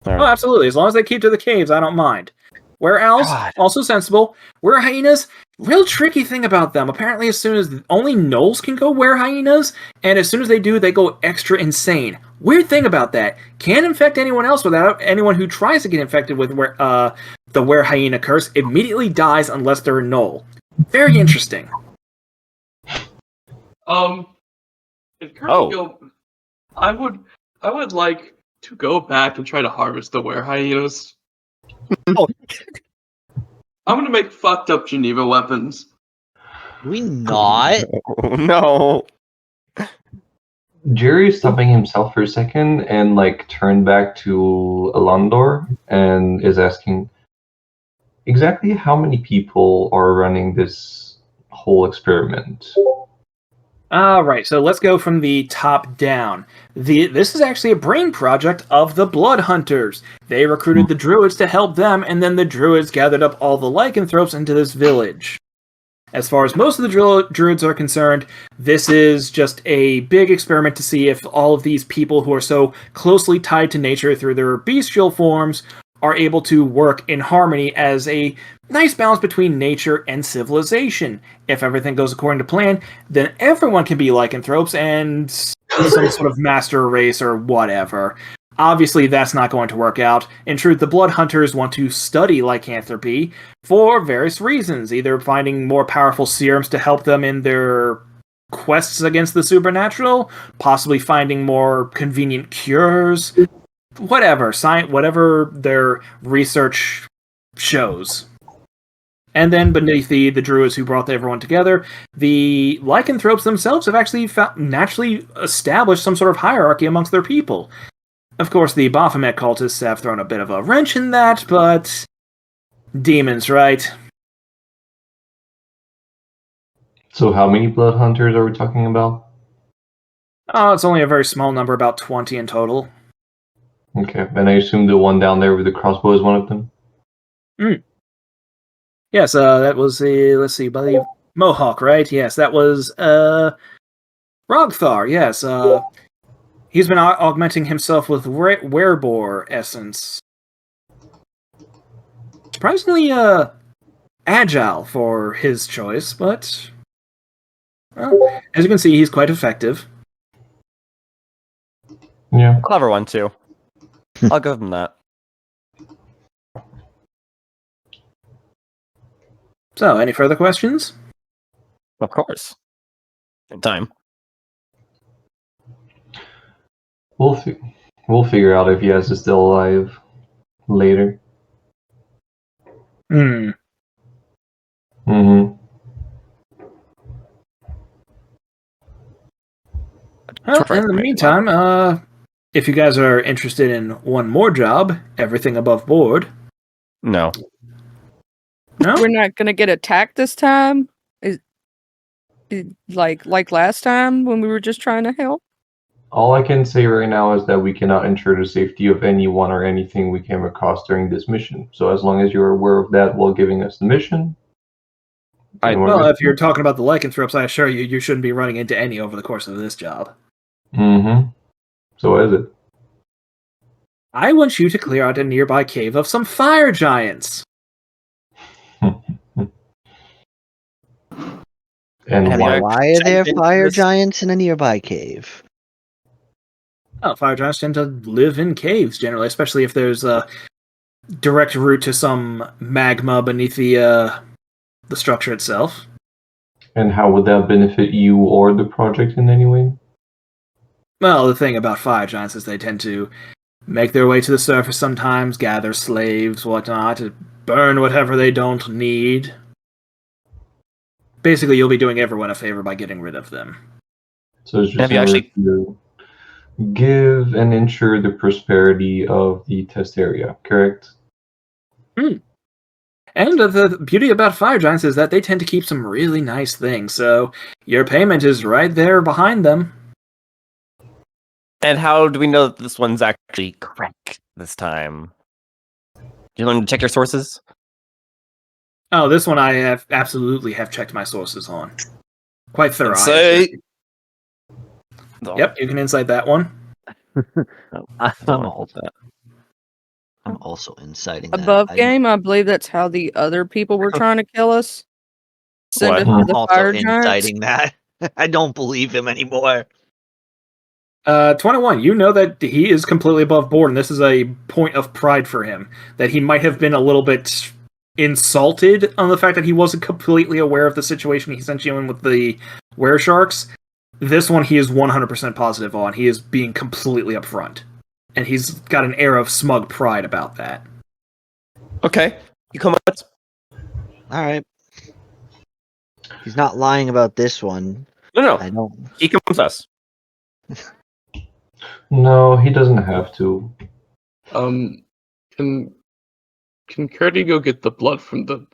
C: Oh, absolutely. As long as they keep to the caves, I don't mind. Were-owls, also sensible. Were-hyenas, real tricky thing about them. Apparently, as soon as only gnolls can go were-hyenas, and as soon as they do, they go extra insane. Weird thing about that. Can't infect anyone else without anyone who tries to get infected with the were-hyena curse immediately dies unless they're a gnoll. Very interesting.
H: I would like to go back and try to harvest the were-hyenas. I'm gonna make fucked up Geneva weapons.
B: We not?
A: No.
J: Jerry is stopping himself for a second and like turned back to Elandor and is asking exactly how many people are running this whole experiment.
C: Alright, so let's go from the top down. This is actually a brain project of the Blood Hunters. They recruited the druids to help them, and then the druids gathered up all the lycanthropes into this village. As far as most of the druids are concerned, this is just a big experiment to see if all of these people who are so closely tied to nature through their bestial forms are able to work in harmony as a nice balance between nature and civilization. If everything goes according to plan, then everyone can be lycanthropes and some sort of master race or whatever. Obviously, that's not going to work out. In truth, the Blood Hunters want to study lycanthropy for various reasons, either finding more powerful serums to help them in their quests against the supernatural, possibly finding more convenient cures, whatever their research shows. And then beneath the druids who brought everyone together, the lycanthropes themselves have actually naturally established some sort of hierarchy amongst their people. Of course, the Baphomet cultists have thrown a bit of a wrench in that, but demons, right?
J: So how many blood hunters are we talking about?
C: Oh, it's only a very small number, about 20 in total.
J: Okay, and I assume the one down there with the crossbow is one of them?
C: Yes, that was let's see, buddy, Mohawk, right? Yes, that was Rogthar, yes. He's been augmenting himself with Werebore essence. surprisingly agile for his choice, but well, as you can see, he's quite effective.
J: Yeah.
A: Clever one too. I'll give him that.
C: So, any further questions?
A: Of course. In time.
J: We'll figure out if Yaz is still alive later.
C: Hmm.
J: Mm-hmm.
C: Well, in the meantime, if you guys are interested in one more job, everything above board.
A: No.
C: No?
I: We're not gonna get attacked this time. Is like last time when we were just trying to help?
J: All I can say right now is that we cannot ensure the safety of anyone or anything we came across during this mission. So as long as you're aware of that while giving us the mission.
C: Well, if you're talking about the lycanthropes, I assure you, you shouldn't be running into any over the course of this job.
J: Mm-hmm. So what is it?
C: I want you to clear out a nearby cave of some fire giants.
J: And
B: why are there fire giants in a nearby cave?
C: Oh, fire giants tend to live in caves generally, especially if there's a direct route to some magma beneath the structure itself.
J: And how would that benefit you or the project in any way?
C: Well, the thing about fire giants is they tend to make their way to the surface sometimes, gather slaves, whatnot, burn whatever they don't need. Basically, you'll be doing everyone a favor by getting rid of them.
J: So it's just to give and ensure the prosperity of the test area, correct?
C: Hmm. And the beauty about fire giants is that they tend to keep some really nice things, so your payment is right there behind them.
A: And how do we know that this one's actually correct this time? You want to check your sources?
C: Oh, this one I have absolutely have checked my sources on. Quite thorough.
A: Insight.
C: Yep, you can insight that one.
A: I'll hold that.
B: I'm also inciting that.
I: Above game, I believe that's how the other people were trying to kill us. Send us to
B: I'm
I: the
B: also
I: fire giants.
B: inciting that. I don't believe him anymore.
C: 21, you know that he is completely above board, and this is a point of pride for him. That he might have been a little bit insulted on the fact that he wasn't completely aware of the situation he sent you in with the were-sharks. This one he is 100% positive on. He is being completely upfront. And he's got an air of smug pride about that.
A: Okay. You come with.
B: Alright. He's not lying about this one.
A: No.
B: I don't.
A: He comes with us.
J: No, he doesn't have to.
H: Can Curdy go get the blood from the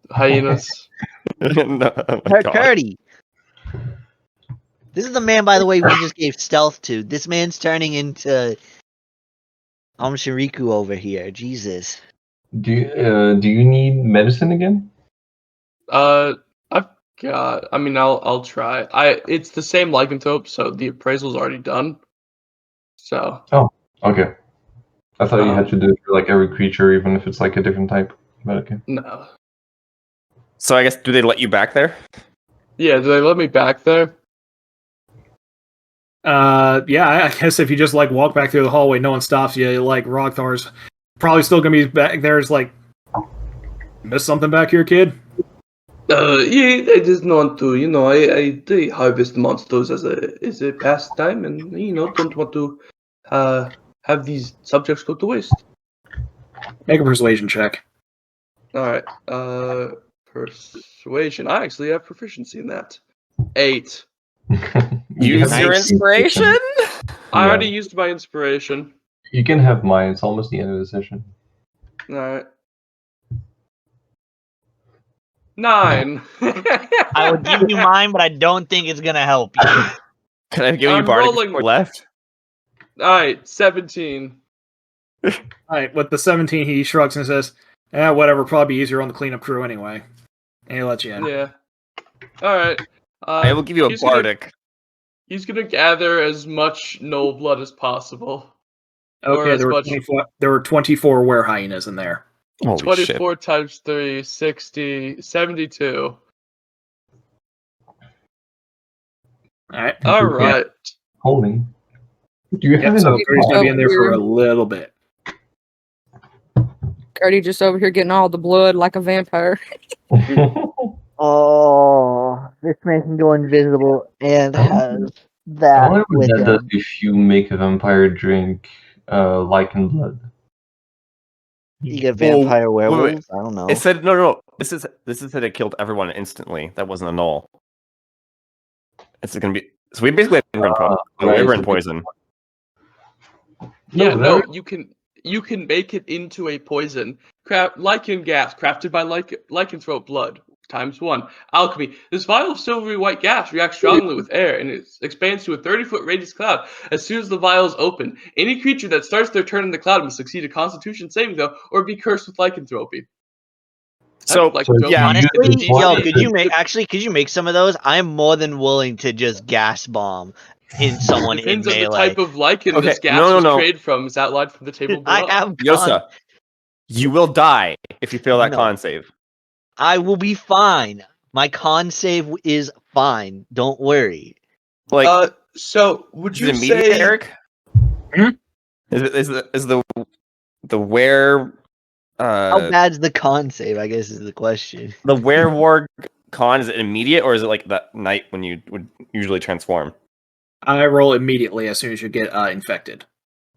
H: hyenas?
A: No,
B: Curdy! This is the man, by the way, we just gave stealth to. This man's turning into Shiriku over here. Jesus.
J: Do you need medicine again?
H: I've got. I mean, I'll try. It's the same lycanthrope, so the appraisal's already done. So.
J: Oh, okay. I thought you had to do it for like every creature, even if it's like a different type. But okay.
H: No.
A: So I guess, do they let you back there?
H: Yeah, do they let me back there?
C: Yeah, I guess if you just like walk back through the hallway, no one stops you. Like Rogthar's probably still gonna be back there. Is like, miss something back here, kid?
H: Yeah, I just want to, I harvest monsters as a pastime, and don't want to have these subjects go to waste.
C: Make a persuasion check.
H: All right, persuasion. I actually have proficiency in that. 8.
A: Use your inspiration?
H: I already used my inspiration.
J: You can have mine. It's almost the end of the session.
H: All right. 9.
B: I would give you mine, but I don't think it's gonna help you.
A: Can I give you bardic left?
H: All right, 17.
C: All right, with the 17, he shrugs and says, whatever, probably be easier on the cleanup crew anyway. And he lets you in.
H: Yeah. All right.
A: I will give you a bardic.
H: He's gonna gather as much Null blood as possible.
C: Okay, there were 24 were-hyenas in there.
A: Holy shit.
H: 24 times 3, 60, 72.
C: Alright.
H: All right.
J: Holding. Do you have
C: Yep, so
J: enough
C: Cody's gonna be in there for a
I: Weird.
C: little bit.
I: Cody just over here getting all the blood like a vampire.
J: time?
B: Oh, this man can go invisible and has
J: I
B: that
J: wonder what
B: with
J: that does
B: him.
J: if you make a vampire drink lichen blood.
B: You get
A: Well,
B: vampire
A: wait, wait.
B: werewolves? I don't know.
A: It said no. This is that it killed everyone instantly. That wasn't a null. It's gonna be so we basically we're in poison.
H: Yeah, no,
J: there-
H: you can make it into a poison. Lichen gas crafted by lycanthrope blood ×1. Alchemy. This vial of silvery white gas reacts strongly with air and it expands to a 30-foot radius cloud as soon as the vial is open. Any creature that starts their turn in the cloud must succeed a Constitution saving throw or be cursed with lycanthropy.
A: So
H: Lycanthropy.
A: yeah,
B: Honestly,
J: use
B: yo,
J: it.
B: could you make some of those? I'm more than willing to just gas bomb in someone in
H: Depends on the
B: melee.
H: type of lichen
A: Okay,
H: this gas
A: no.
H: was created from. Is outlined from the table below.
B: I have
A: Yosa, you will die if you fail that
B: No.
A: con save.
B: I will be fine. My con save is fine. Don't worry.
A: Like,
H: So would
A: is
H: you
A: it immediate,
H: say
A: Eric?
C: Hmm?
A: Is the where
B: How bad's the con save? I guess is the question.
A: the werewolf con, is it immediate or is it like that night when you would usually transform?
C: I roll immediately as soon as you get infected.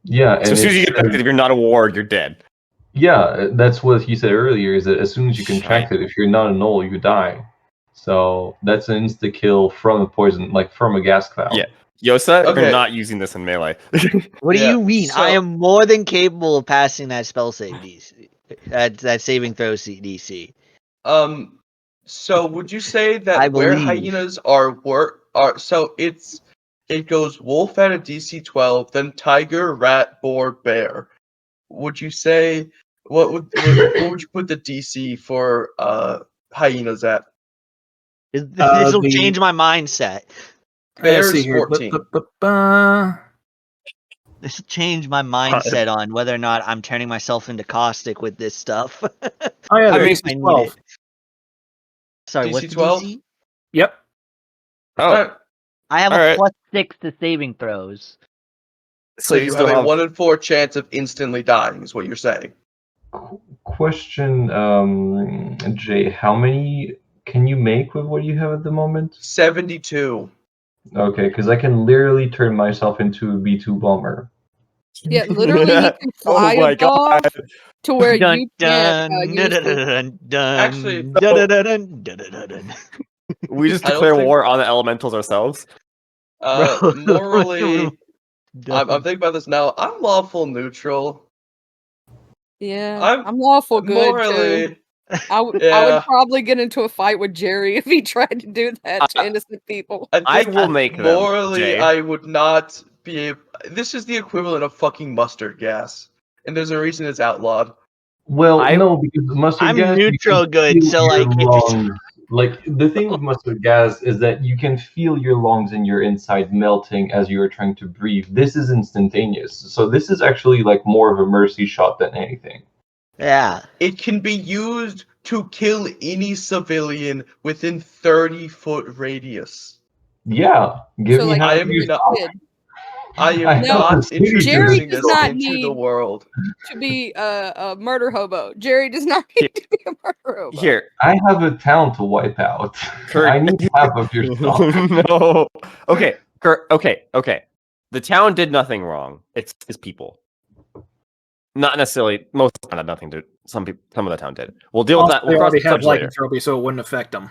J: Yeah, and
A: So as soon as
J: it
A: you get
J: says-
A: infected, if you're not a warg, you're dead.
J: yeah, that's what he said earlier. Is that as soon as you contract it, if you're not a null, you die. So that's an insta kill from a poison, like from a gas cloud.
A: Yeah. Yosa,
H: Okay.
A: you're not using this in melee.
B: What do
H: Yeah,
B: you mean?
H: so-
B: I am more than capable of passing that spell save DC. That saving throw DC.
H: So would you say
B: I
H: that where
B: believe.
H: hyenas are so it goes wolf at a DC 12, then tiger, rat, boar, bear. Would you say what would you put the DC for hyenas at?
B: This will
C: the-
B: change my mindset.
H: Bear's
C: Let's see here.
H: 14.
B: This will change my mindset on whether or not I'm turning myself into caustic with this stuff.
C: Oh yeah,
A: I mean,
C: DC
B: I need
C: 12.
B: it. Sorry,
H: DC
B: what's the
H: 12?
B: DC?
C: Yep.
A: Oh,
H: Alright,
B: I have
A: Alright.
B: a +6 to saving throws.
H: so you have a 1 in 4 chance of instantly dying, is what you're saying.
J: Question, Jay, how many can you make with what you have at the moment?
H: 72.
J: Okay, because I can literally turn myself into a B2 bomber.
I: Yeah, literally, you can fly
A: Oh my
I: above to where
B: Dun,
I: you can't
B: dun,
I: use
B: dun,
I: the-
B: dun, dun, dun,
H: Actually,
B: dun, dun, dun, dun, dun, dun, dun.
A: we just
H: I don't
A: declare
H: think-
A: war on the elementals ourselves.
B: Bro.
H: Morally,
B: Dun.
H: I'm thinking about this now. I'm lawful neutral.
I: Yeah,
H: I'm
I: I'm lawful good too.
H: Morally,
I: I would
H: yeah.
I: probably get into a fight with Jerry if he tried to do that to innocent people.
A: I
H: think
A: will make them,
H: morally,
A: Jay.
H: I would not be able. This is the equivalent of fucking mustard gas, and there's a reason it's outlawed.
J: Well,
A: I-
J: no, because mustard
B: I'm
J: gas. you
B: neutral
J: can
B: good,
J: feel
B: so,
J: your
B: like, if you're-
J: lungs. Like the thing with mustard gas is that you can feel your lungs and your inside melting as you are trying to breathe. This is instantaneous, so this is actually like more of a mercy shot than anything.
B: Yeah.
H: It can be used to kill any civilian within 30-foot radius.
J: Yeah, give
I: So,
J: me
I: like,
J: half
H: I
J: of
H: am
J: your
H: not-
I: Kid
H: I am
J: I have
H: not
J: a theory.
H: introducing
I: Jerry does
H: this
I: not
H: into the
I: need-
H: world.
I: to be a murder hobo. Jerry does not need to be a murder hobo.
A: Here,
J: I have a town to wipe out.
A: Kurt-
J: I need half of your stuff.
A: no. Okay, Kurt, okay. The town did nothing wrong. It's his people. Not necessarily. Most of the town had nothing to. Some people, some of the town did. We'll deal with that.
C: They
A: We'll cross
C: already
A: the
C: have
A: subject later.
C: lycanthropy, so it wouldn't affect them.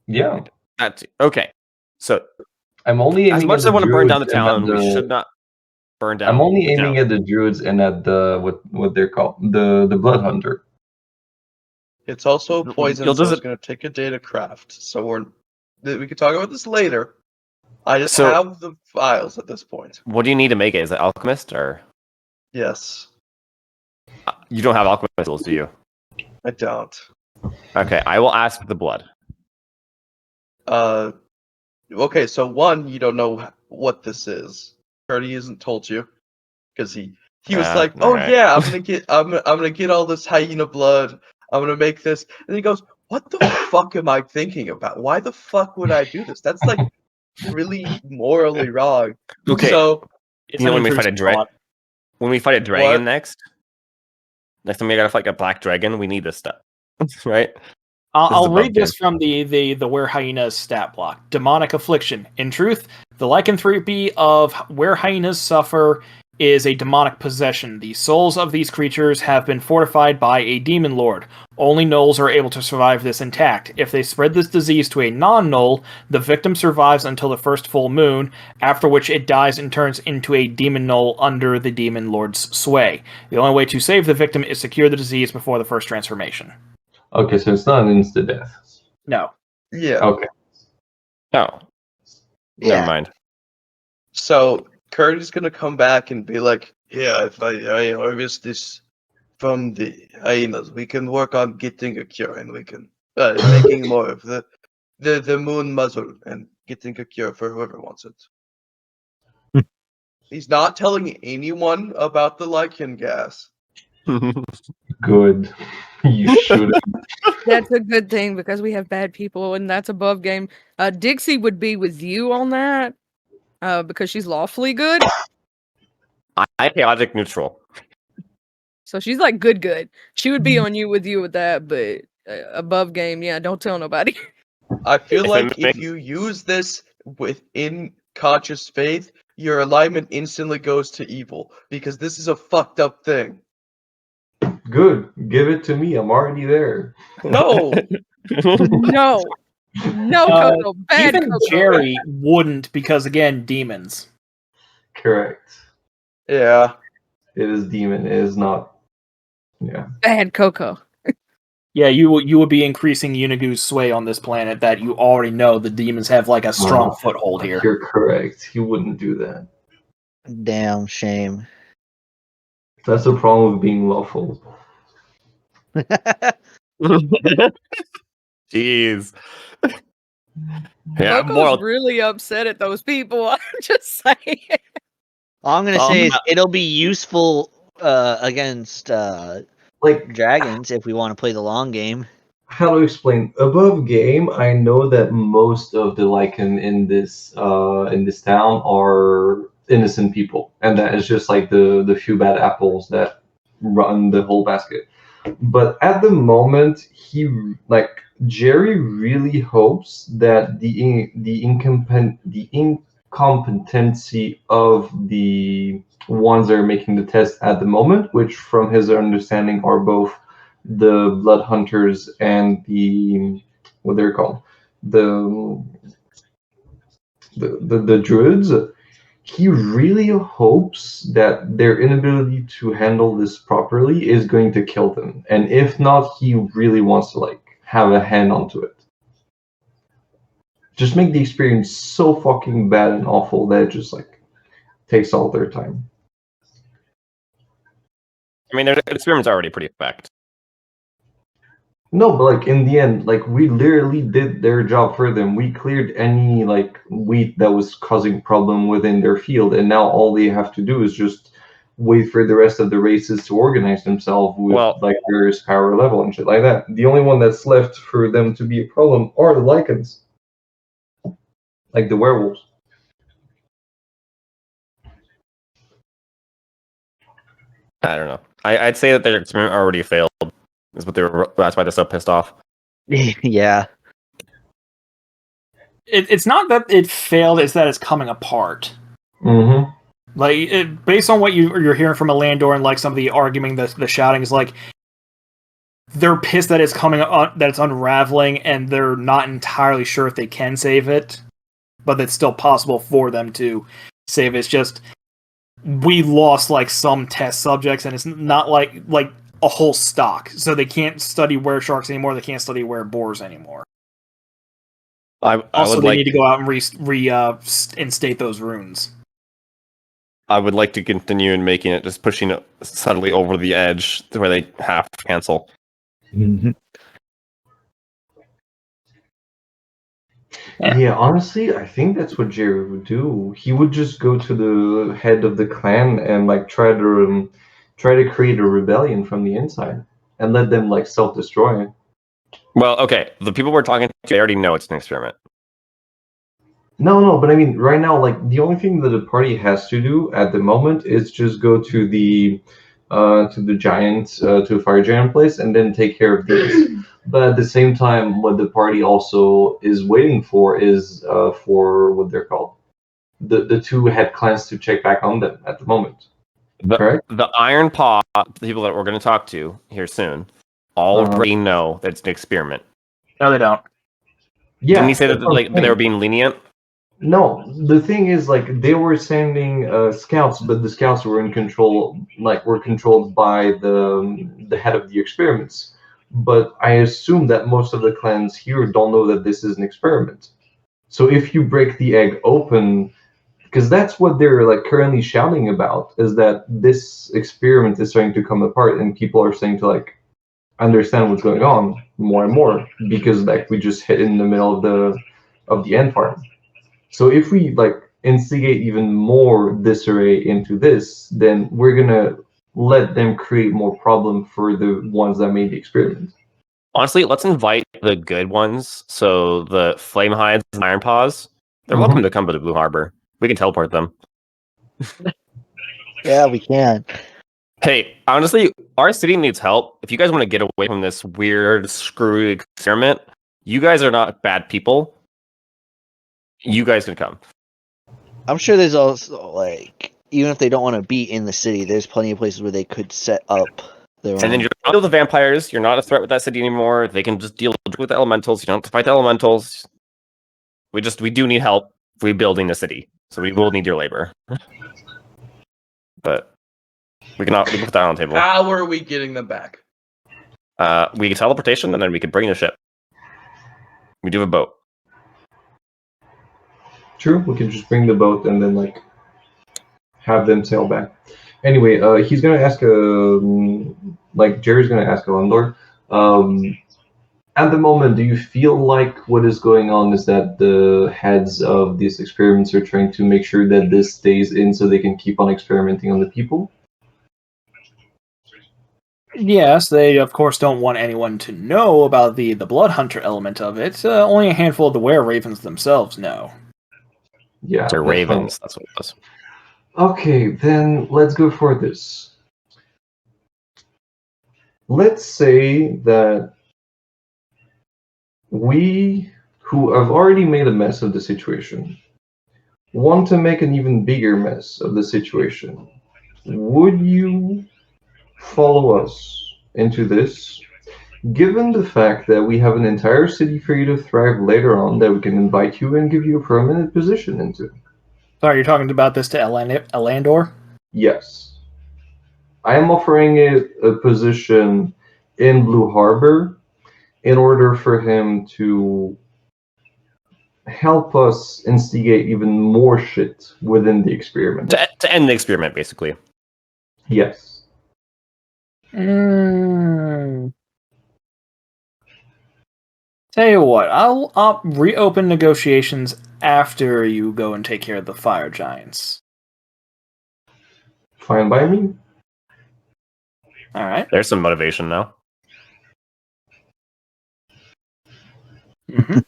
J: Yeah,
A: That's okay. So
J: I'm only aiming
A: as much
J: at
A: as
J: the
A: I want to burn down the
J: druids and
A: town,
J: at
A: we
J: the-
A: should not burn down.
J: I'm only
A: the
J: aiming
A: town.
J: at the druids and at the what they're called, the blood hunter.
H: It's also a poison,
A: You'll
H: so
A: just-
H: it's going to take a day to craft. So we can talk about this later. I just
A: So-
H: have the files at this point.
A: What do you need to make it? Is it alchemist or
H: Yes,
A: you don't have alchemist tools, do you?
H: I don't.
A: Okay, I will ask for the blood.
H: Okay, so one, you don't know what this is. Purdy hasn't told you because he
F: He was like, "Oh
A: alright.
F: yeah, I'm gonna get all this hyena blood. I'm gonna make this." And he goes, "What the fuck am I thinking about? Why the fuck would I do this? That's like really morally wrong."
A: Okay.
F: So
C: It's
A: You know
C: an
A: when we fight a
C: intrusive thought.
A: when we fight a dragon
F: What?
A: next time we gotta fight a black dragon, we need this stuff. Right?
C: I'll
A: above
C: read this
A: game.
C: from the Were Hyenas stat block. Demonic affliction. In truth, the lycanthropy of where hyenas suffer is a demonic possession. The souls of these creatures have been fortified by a demon lord. Only gnolls are able to survive this intact. If they spread this disease to a non-gnoll, the victim survives until the first full moon, after which it dies and turns into a demon gnoll under the demon lord's sway. The only way to save the victim is to cure the disease before the first transformation.
J: Okay, so it's not an insta death.
C: No.
F: yeah.
J: Okay.
A: No.
B: Yeah.
A: Never mind.
F: So Kurt is gonna come back and be like, "Yeah, if I harvest this from the hyenas, we can work on getting a cure, and we can making more of the moon muzzle and getting a cure for whoever wants it." He's not telling anyone about the lichen gas.
J: Good. You should.
I: That's a good thing because we have bad people, and that's above game. Dixie would be with you on that because she's lawfully good.
A: I chaotic neutral.
I: So she's like good. She would be on you with that, but above game, yeah, don't tell nobody.
F: I feel
A: If
F: like
A: anything-
F: if you use this within conscious faith, your alignment instantly goes to evil because this is a fucked up thing.
J: Good. Give it to me. I'm already there.
F: No,
I: No, Coco, bad
C: Even
I: Coco.
C: Jerry wouldn't, because again, demons.
J: Correct.
F: yeah,
J: It is demon. It is not. Yeah.
I: Bad Coco.
C: Yeah, you would be increasing Unigu's sway on this planet that you already know the demons have like a strong
J: Oh,
C: foothold here.
J: You're correct. He wouldn't do that.
B: Damn shame.
J: That's the problem with being lawful.
A: Jeez. Yeah,
I: Coco's
A: moral.
I: really upset at those people. I'm just saying.
B: All I'm gonna say is it'll be useful against
J: Like,
B: dragons if we want to play the long game.
J: how to explain? Above game, I know that most of the lichen in this town are innocent people, and that is just like the few bad apples that run the whole basket. But at the moment, Jerry really hopes that the incompetency of the ones that are making the test at the moment, which from his understanding are both the blood hunters and the what they're called, the druids. He really hopes that their inability to handle this properly is going to kill them, and if not, he really wants to have a hand onto it. Just make the experience so fucking bad and awful that it just takes all their time.
A: I mean, their experiment's already pretty fucked.
J: No, but in the end, we literally did their job for them. We cleared any wheat that was causing problem within their field, and now all they have to do is just wait for the rest of the races to organize themselves with various power level and shit like that. The only one that's left for them to be a problem are the lichens, like the werewolves.
A: I don't know. I'd say that their experiment already failed. Is what that's why they're so pissed off.
B: Yeah.
C: It's not that it failed; it's that it's coming apart.
J: Mm-hmm.
C: Based on what you're hearing from Elandor and some of the arguing, the shouting is they're pissed that it's coming that it's unraveling, and they're not entirely sure if they can save it, but it's still possible for them to save it. It's just we lost some test subjects, and it's not like a whole stock, so they can't study were sharks anymore. They can't study were boars anymore.
A: I
C: also,
A: would
C: they need to go out and reinstate those runes.
A: I would like to continue in making it, just pushing it subtly over the edge to where they have to cancel.
B: Mm-hmm.
J: Yeah, honestly, I think that's what Jerry would do. He would just go to the head of the clan and like try to create a rebellion from the inside and let them like self-destroy.
A: Well, okay, the people we're talking to, they already know it's an experiment.
J: No, but I mean, right now, like the only thing that the party has to do at the moment is just go to the giant, to the fire giant place, and then take care of this. But at the same time, what the party also is waiting for is for what they're called, the two head clans to check back on them at the moment. Correct?
A: The Iron Paw, the people that we're going to talk to here soon, already know that it's an experiment.
C: No, they don't.
J: Yeah.
A: Didn't he say that
J: that's what I'm
A: like they were
J: saying.
A: being lenient?
J: No, the thing is, like, they were sending scouts, but the scouts were in control, like, were controlled by the head of the experiments. But I assume that most of the clans here don't know that this is an experiment. So if you break the egg open, because that's what they're like currently shouting about, is that this experiment is starting to come apart, and people are starting to like understand what's going on more and more because like we just hit in the middle of the end farm. So if we like instigate even more disarray into this, then we're gonna let them create more problem for the ones that made the experiment.
A: Honestly, let's invite the good ones. So the Flame Hides and Iron Paws, they're welcome to come to the Blue Harbor. We can teleport them.
B: Yeah, we can.
A: Hey, honestly, our city needs help. If you guys want to get away from this weird, screwy experiment, you guys are not bad people. You guys can come.
B: I'm sure there's also like, even if they don't want to be in the city, there's plenty of places where they could set up their
A: And
B: own.
A: then you're not deal with the vampires. You're not a threat with that city anymore. They can just deal with the elementals. You don't have to fight the elementals. We do need help rebuilding the city, so we will need your labor. But we can put that on the table.
F: How are we getting them back?
A: We can teleportation, and then we can bring the ship. We do have a boat.
J: True, we can just bring the boat and then like have them sail back. Anyway, he's gonna ask like Jerry's gonna ask Alendor. At the moment, do you feel like what is going on is that the heads of these experiments are trying to make sure that this stays in so they can keep on experimenting on the people?
C: Yes, they of course don't want anyone to know about the blood hunter element of it. Only a handful of the were ravens themselves know.
J: Yeah,
A: They're
J: that's
A: ravens.
J: fine.
A: That's what it was.
J: Okay, then let's go for this. Let's say that we, who have already made a mess of the situation, want to make an even bigger mess of the situation. Would you follow us into this, given the fact that we have an entire city for you to thrive later on that we can invite you and give you a permanent position into?
C: Sorry, you're talking about this to Elandor?
J: Yes. I am offering it a position in Blue Harbor in order for him to help us instigate even more shit within the experiment.
A: To end the experiment, basically.
J: Yes.
C: Tell you what, I'll reopen negotiations after you go and take care of the fire giants.
J: Fine by me.
C: All right.
A: There's some motivation now.
C: Mm-hmm.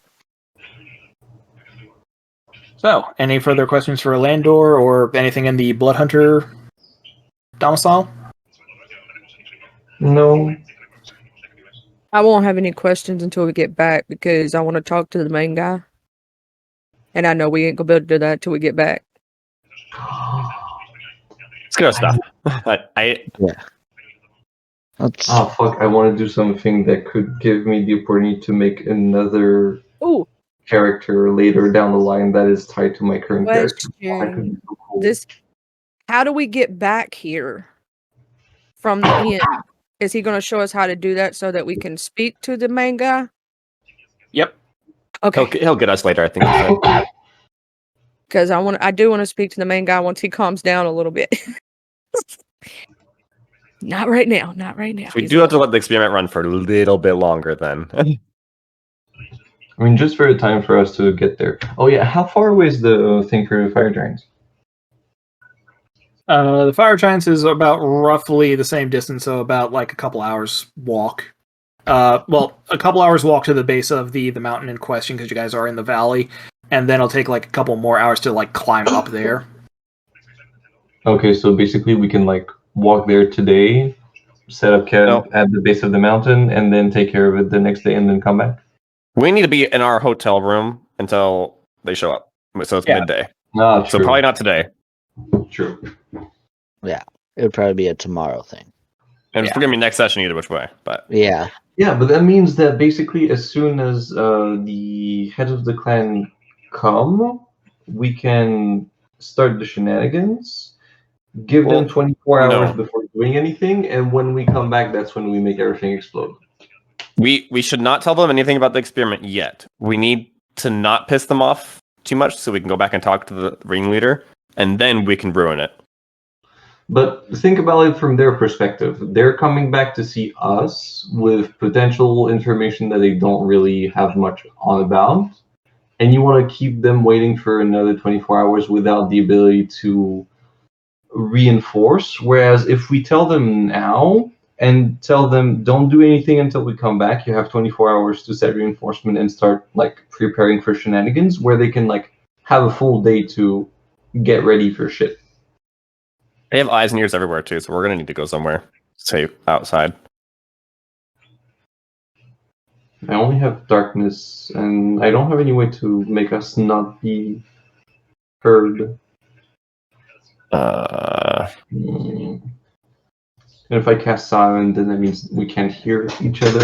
C: So, any further questions for Elandor or anything in the Blood Hunter domicile?
J: No.
I: I won't have any questions until we get back because I want to talk to the main guy. And I know we ain't gonna be able to do that until we get back.
A: Let's get our stuff.
J: Oh fuck, I want to do something that could give me the opportunity to make another character later down the line that is tied to my current character. That could be so cool.
I: How do we get back here from the inn? Is he going to show us how to do that so that we can speak to the main guy?
A: Yep.
I: Okay.
A: He'll get us later, I think.
I: Because I do want to speak to the main guy once he calms down a little bit. Not right now. Not right now.
A: We do have to let the experiment run for a little bit longer then.
J: I mean, just for the time for us to get there. Oh yeah, how far away is the thing for the fire giants?
C: The fire giants is about roughly the same distance, so about like a couple hours walk. Well, a couple hours walk to the base of the mountain in question because you guys are in the valley, and then it'll take like a couple more hours to like climb up there.
J: Okay, so basically we can like walk there today, set up camp at the base of the mountain, and then take care of it the next day, and then come back.
A: We need to be in our hotel room until they show up. So it's midday.
J: Ah,
A: so
J: true.
A: probably not today.
J: True.
B: Yeah, it would probably be a tomorrow thing.
A: And it's gonna be next session either which way. But
B: Yeah.
J: Yeah, but that means that basically as soon as the heads of the clan come, we can start the shenanigans, give them 24 hours before doing anything, and when we come back, that's when we make everything explode.
A: We should not tell them anything about the experiment yet. We need to not piss them off too much so we can go back and talk to the ringleader, and then we can ruin it.
J: But think about it from their perspective. They're coming back to see us with potential information that they don't really have much on about. And you want to keep them waiting for another 24 hours without the ability to reinforce. Whereas if we tell them now and tell them don't do anything until we come back, you have 24 hours to set reinforcement and start like preparing for shenanigans where they can like have a full day to get ready for shit.
A: They have eyes and ears everywhere too, so we're gonna need to go somewhere safe outside.
J: I only have darkness, and I don't have any way to make us not be heard. And if I cast silent, then that means we can't hear each other.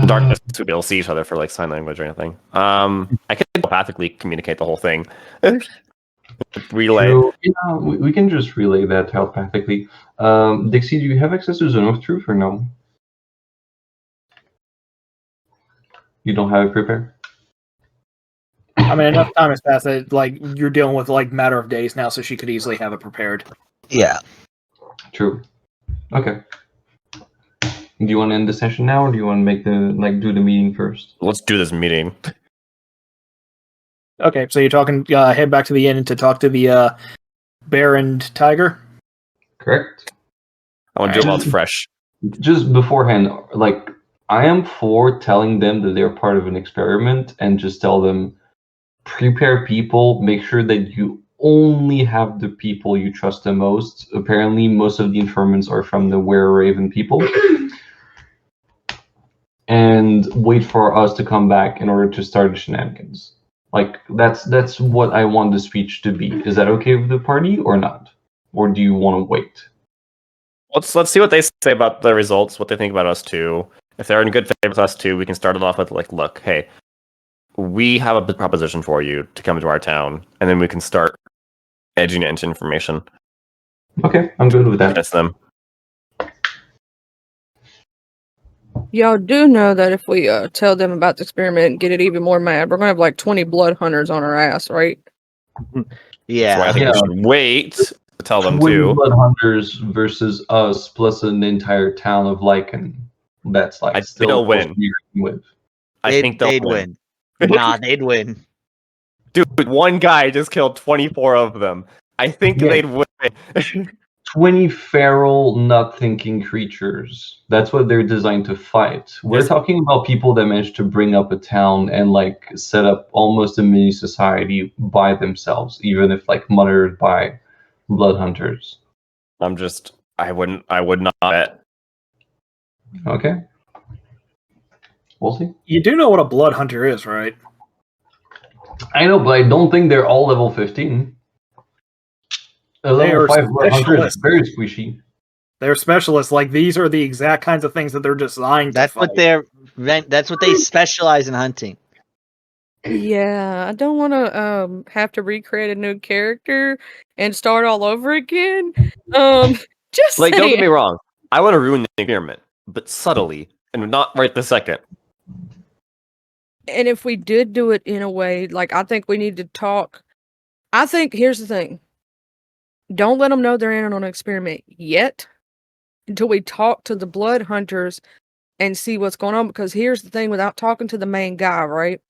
A: Darkness to be able to see each other for like sign language or anything. I can telepathically communicate the whole thing. Relay.
J: So, yeah, we can just relay that telepathically. Dixie, do you have access to Zone of Truth or no? You don't have it prepared?
C: I mean, enough time has passed that like you're dealing with like matter of days now, so she could easily have it prepared.
B: Yeah.
J: True. Okay. Do you want to end the session now, or do you want to make do the meeting first?
A: Let's do this meeting.
C: Okay, so you're talking. Head back to the inn to talk to the bear and tiger.
J: Correct.
A: I want to do it while it's fresh.
J: Just beforehand, like I am for telling them that they're part of an experiment, and just tell them prepare people. Make sure that you only have the people you trust the most. Apparently, most of the informants are from the Were Raven people. And wait for us to come back in order to start the shenanigans. Like that's what I want the speech to be. Is that okay with the party or not? Or do you want to wait?
A: Let's see what they say about the results, what they think about us too. If they're in good favor with us too, we can start it off with like, look, hey, we have a proposition for you to come to our town, and then we can start edging it into information.
J: Okay, I'm good with that.
A: That's them.
I: Y'all do know that if we tell them about the experiment and get it even more mad, we're gonna have like 20 blood hunters on our ass, right?
B: Yeah.
A: So I think we should wait to tell them
J: 20
A: too.
J: blood hunters versus us plus an entire town of Lycan. That's like
A: they'll win.
J: With.
A: I think
B: they'd win. Nah, they'd win.
A: Dude, one guy just killed 24 of them. I think they'd win.
J: 20 feral, not thinking creatures. That's what they're designed to fight. We're talking about people that managed to bring up a town and like set up almost a mini society by themselves, even if like monitored by blood hunters.
A: I would not bet.
J: Okay. We'll see.
C: You do know what a blood hunter is, right?
J: I know, but I don't think they're all level 15. A level 5 blood hunter is very squishy.
C: They're specialists. Like these are the exact kinds of things that they're designed
B: That's
C: to fight.
B: That's what they specialize in hunting.
I: Yeah, I don't want to have to recreate a new character and start all over again. Just
A: Like, don't get
I: saying.
A: me wrong. I want to ruin the experiment, but subtly and not right this second.
I: And if we did do it in a way, like I think we need to talk. I think here's the thing. Don't let them know they're in on an experiment yet until we talk to the blood hunters and see what's going on. Because here's the thing: without talking to the main guy, right?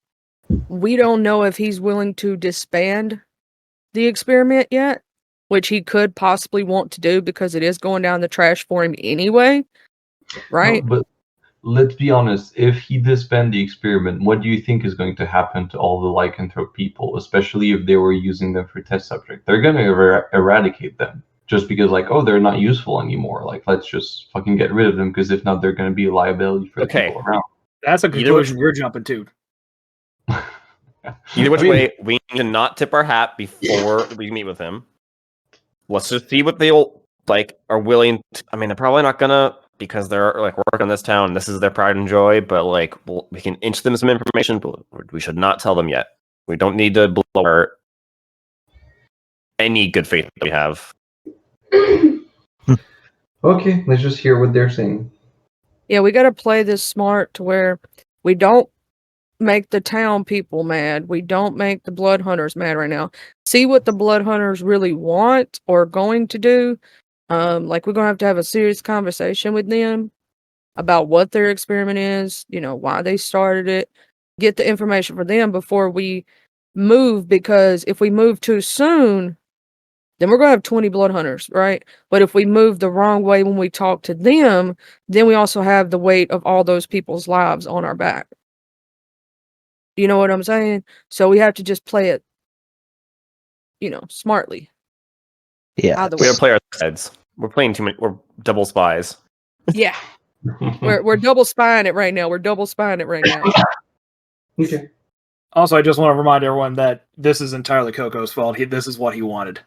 I: We don't know if he's willing to disband the experiment yet, which he could possibly want to do because it is going down the trash for him anyway, right?
J: No, but let's be honest. If he disband the experiment, what do you think is going to happen to all the lycanthrope people, especially if they were using them for test subject? They're going to eradicate them just because, like, oh, they're not useful anymore. Like, let's just fucking get rid of them because if not, they're going to be a liability for the people around.
C: That's a conclusion you're jumping to.
A: Either which way, we need to not tip our hat before we meet with him. Let's just see what they'll are willing to, I mean, they're probably not gonna, because they're like working in this town, this is their pride and joy, but like we can inch them some information, but we should not tell them yet. We don't need to blow our any good faith that we have.
J: Okay, let's just hear what they're saying.
I: Yeah, we got to play this smart to where we don't make the town people mad. We don't make the blood hunters mad right now. See what the blood hunters really want or going to do. Like we're going to have a serious conversation with them about what their experiment is, why they started it, get the information for them before we move, because if we move too soon, then we're going to have 20 blood hunters, right? But if we move the wrong way when we talk to them, then we also have the weight of all those people's lives on our back. You know what I'm saying? So we have to just play it, smartly.
B: Yeah.
A: We gotta play our heads. We're playing too many. We're double spies.
I: Yeah. We're double spying it right now.
J: Okay.
C: Also, I just want to remind everyone that this is entirely Coco's fault. This is what he wanted.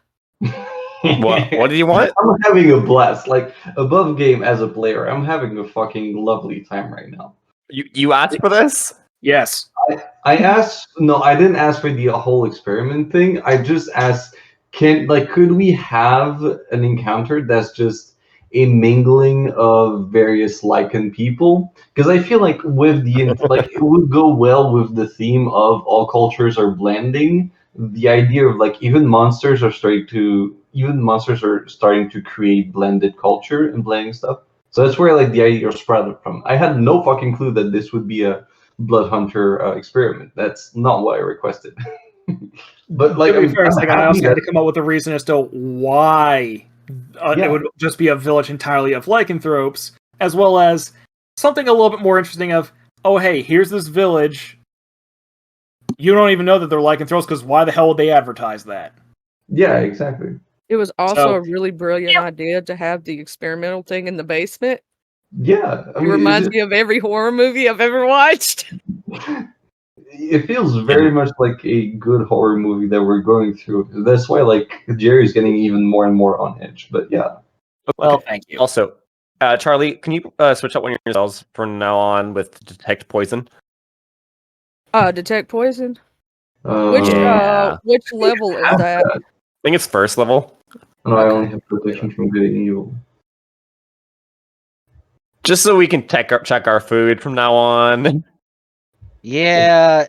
A: What did you want?
J: I'm having a blast. Like, above game as a player, I'm having a fucking lovely time right now.
A: You asked for this?
C: Yes.
J: I asked. No, I didn't ask for the whole experiment thing. I just asked, could we have an encounter that's just a mingling of various Lycan people? Because I feel like with the it would go well with the theme of all cultures are blending. The idea of even monsters are starting to create blended culture and blending stuff. So that's where the idea spread from. I had no fucking clue that this would be a blood hunter experiment. That's not what I requested. But
C: to be fair, I also had to come up with a reason as to why it would just be a village entirely of lycanthropes, as well as something a little bit more interesting of, oh hey, here's this village. You don't even know that they're lycanthropes, because why the hell would they advertise that?
J: Yeah, exactly.
I: It was also a really brilliant idea to have the experimental thing in the basement.
J: Yeah.
I: It reminds me of every horror movie I've ever watched.
J: It feels very much like a good horror movie that we're going through. That's why Jerry's getting even more and more on edge. But yeah.
C: Well, thank you.
A: Also, Charlie, can you switch up one of your spells from now on with detect poison?
I: Detect poison? Which level is that?
A: I think it's first level.
J: No, I only have protection from good and evil.
A: Just so we can check our food from now on.
B: Yeah,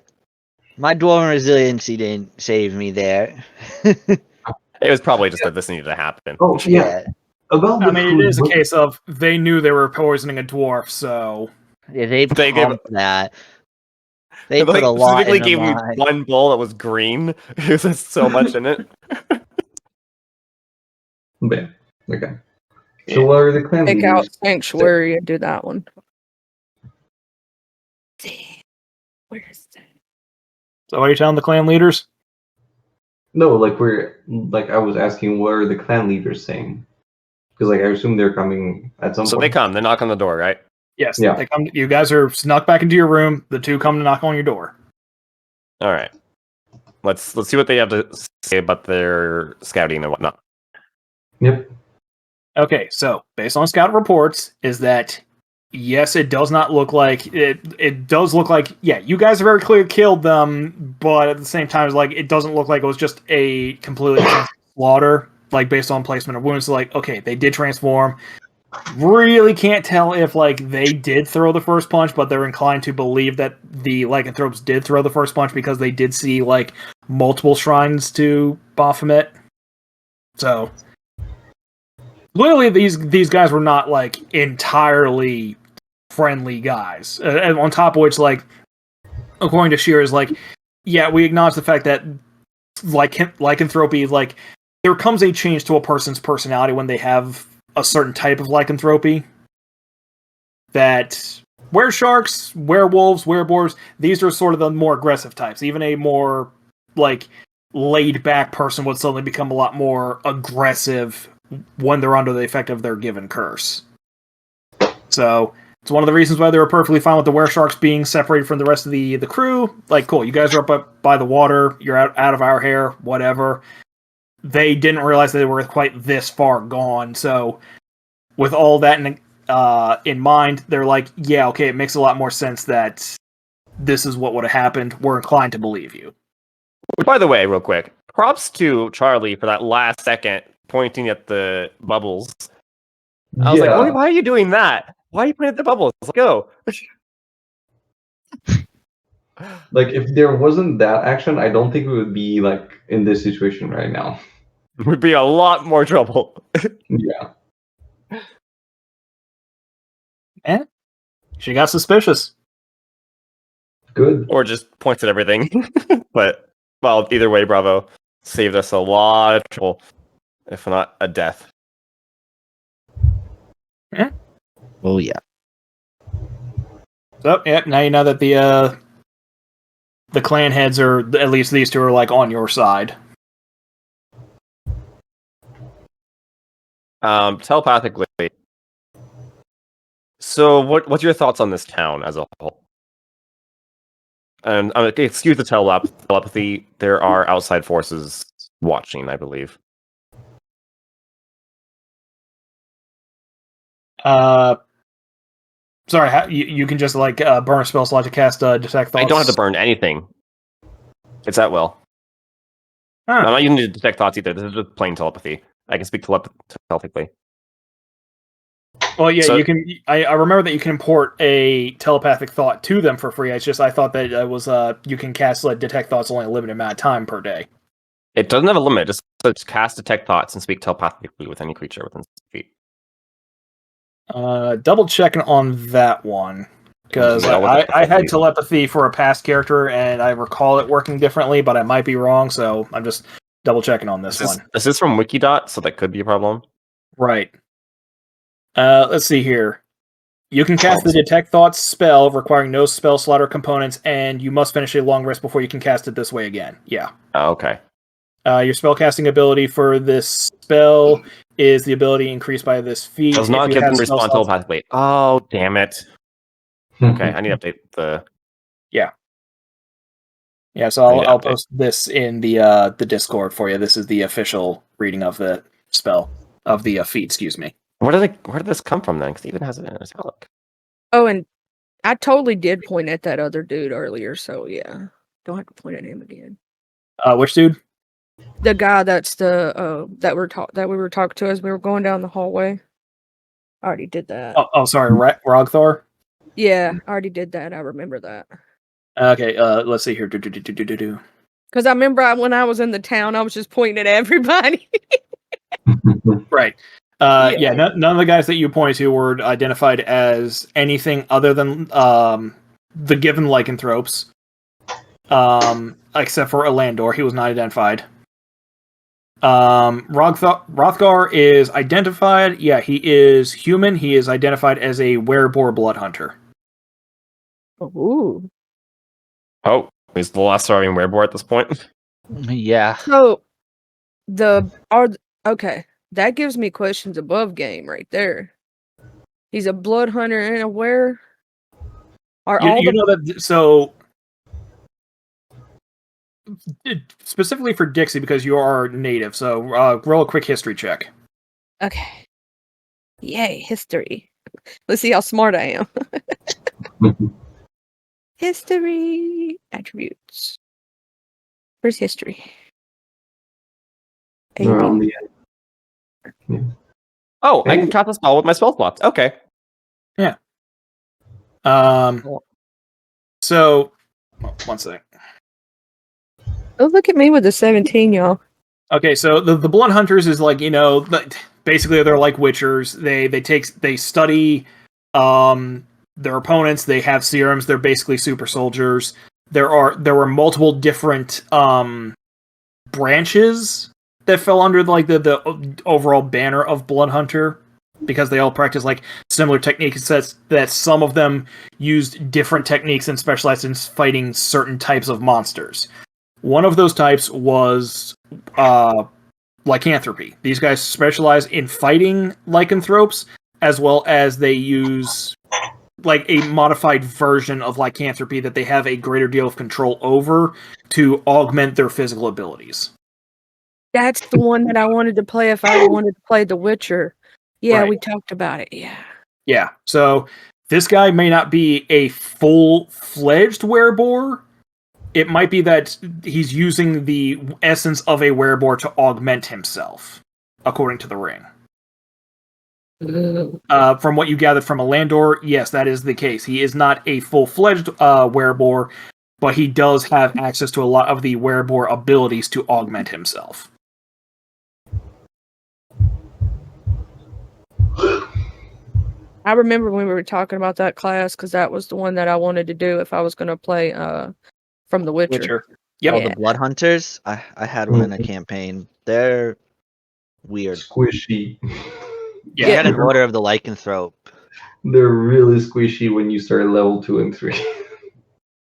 B: my dwarven resiliency didn't save me there.
A: It was probably just that this needed to happen.
J: Oh, yeah.
C: It is a case of they knew they were poisoning a dwarf, so...
B: Yeah, they gave that. They put a lot
A: specifically
B: in
A: gave me
B: line.
A: one bowl that was green. There's so much in it.
J: Yeah. Okay. So what are the clan
I: Take out
J: leaders?
I: Sanctuary and do that one. Where is that?
C: So what are you telling the clan leaders?
J: No, I was asking, what are the clan leaders saying? Because I assume they're coming at some point.
A: So they come. They knock on the door, right?
C: Yes.
J: Yeah.
C: They come. You guys are snuck back into your room. The two come to knock on your door.
A: All right. Let's see what they have to say about their scouting and whatnot.
J: Yep.
C: Okay, so based on scout reports, is that yes, it does not look like it does look like you guys are very clearly killed them, but at the same time, it doesn't look like it was just a completely slaughter, based on placement of wounds. So, okay, they did transform. Really can't tell if they did throw the first punch, but they're inclined to believe that the lycanthropes did throw the first punch because they did see multiple shrines to Baphomet. So clearly these guys were not entirely friendly guys. And on top of which, like, according to Shear, is like, yeah, we acknowledge the fact that lycanthropy, like, there comes a change to a person's personality when they have a certain type of lycanthropy. That weresharks, werewolves, wereboars, these are sort of the more aggressive types. Even a more, like, laid-back person would suddenly become a lot more aggressive when they're under the effect of their given curse. So, it's one of the reasons why they were perfectly fine with the weresharks being separated from the rest of the crew. Like, cool, you guys are up by the water, you're out of our hair, whatever. They didn't realize they were quite this far gone, so with all that in mind, they're like, yeah, okay, it makes a lot more sense that this is what would have happened. We're inclined to believe you.
A: By the way, real quick, props to Charlie for that last second pointing at the bubbles. I was like, why are you doing that? Why are you pointing at the bubbles? Let's go.
J: Like, if there wasn't that action, I don't think we would be, like, in this situation right now.
A: We'd be a lot more trouble.
J: Yeah.
C: Eh? She got suspicious.
J: Good.
A: Or just points at everything. But, well, either way, Bravo saved us a lot of trouble, if not a death.
C: Yeah.
B: Oh yeah.
C: So, yeah, now you know that the clan heads are, at least these two, are, like, on your side.
A: Telepathically. So, what's your thoughts on this town as a whole? And excuse the telepathy. There are outside forces watching, I believe.
C: Sorry, you can just, like, burn a spell slot to cast Detect Thoughts?
A: I don't have to burn anything. It's at will.
C: Huh.
A: I'm not using to Detect Thoughts either. This is just plain telepathy. I can speak telepathically.
C: Well, yeah,
A: So-
C: you can. I remember that you can import a telepathic thought to them for free. It's just I thought that it was you can cast Detect Thoughts only a limited amount of time per day.
A: It doesn't have a limit. Just cast Detect Thoughts and speak telepathically with any creature within 6 feet.
C: Double checking on that one because
A: Yeah,
C: I had telepathy for a past character and I recall it working differently, but I might be wrong. So I'm just double checking on this one.
A: This is from Wikidot, so that could be a problem.
C: Right. Let's see here. You can cast the Detect Thoughts spell, requiring no spell slot or components, and you must finish a long rest before you can cast it this way again. Yeah.
A: Oh, okay.
C: Your spellcasting ability for this spell is the ability increased by this feat.
A: Does not
C: If you
A: give
C: have
A: them
C: spell
A: respond
C: slots-
A: telepathically. Oh, damn it. Okay, I need to update the...
C: Yeah, so
A: I need to
C: I'll
A: update.
C: post this in the Discord for you. This is the official reading of the spell, of the feat, excuse me.
A: Where did this come from then? Because he even has it in his outlook.
I: Oh, and I totally did point at that other dude earlier, so yeah. Don't have to point at him again.
C: Which dude?
I: The guy that's the that we were talking to as we were going down the hallway. I already did that.
C: Oh, sorry, Rogthor?
I: Yeah, I already did that. I remember that.
C: Okay, let's see here.
I: Because I remember when I was in the town, I was just pointing at everybody.
C: Right. Yeah, none of the guys that you pointed to were identified as anything other than the given lycanthropes. Except for Elandor, he was not identified. Rothgar is identified. Yeah, he is human. He is identified as a wereboar blood hunter.
I: Ooh.
A: Oh, he's the last surviving wereboar at this point.
B: Yeah.
I: So okay. That gives me questions above game right there. He's a blood hunter and a were. Are all
C: You
I: the
C: know that, so specifically for Dixie, because you are native, so roll a quick history check.
I: okay? Yay, history. Let's see how smart I am. History attributes. Where's history?
J: We're on the end.
A: Oh, I can cast a spell with my spell slots. Okay.
C: So one sec.
I: Oh, look at me with the 17, y'all.
C: Okay, so the blood hunters is like, basically they're like witchers. They study their opponents. They have serums. They're basically super soldiers. There were multiple different branches that fell under like the overall banner of Blood Hunter, because they all practice like similar techniques. That some of them used different techniques and specialized in fighting certain types of monsters. One of those types was lycanthropy. These guys specialize in fighting lycanthropes, as well as they use like a modified version of lycanthropy that they have a greater deal of control over to augment their physical abilities.
I: That's the one that I wanted to play if I wanted to play The Witcher. Yeah,
C: Right.
I: we talked about it. Yeah.
C: Yeah, so this guy may not be a full-fledged werebore. It might be that he's using the essence of a werebore to augment himself, according to the ring. From what you gathered from Alandor, yes, that is the case. He is not a full-fledged werebore, but he does have access to a lot of the werebore abilities to augment himself.
I: I remember when we were talking about that class because that was the one that I wanted to do if I was going to play from The Witcher.
C: Yep.
B: Oh,
I: Yeah.
B: the Blood Hunters. I had one in a campaign. They're weird.
J: Squishy.
C: Yeah.
B: They had an Order of the Lycanthrope.
J: They're really squishy when you start level 2 and 3.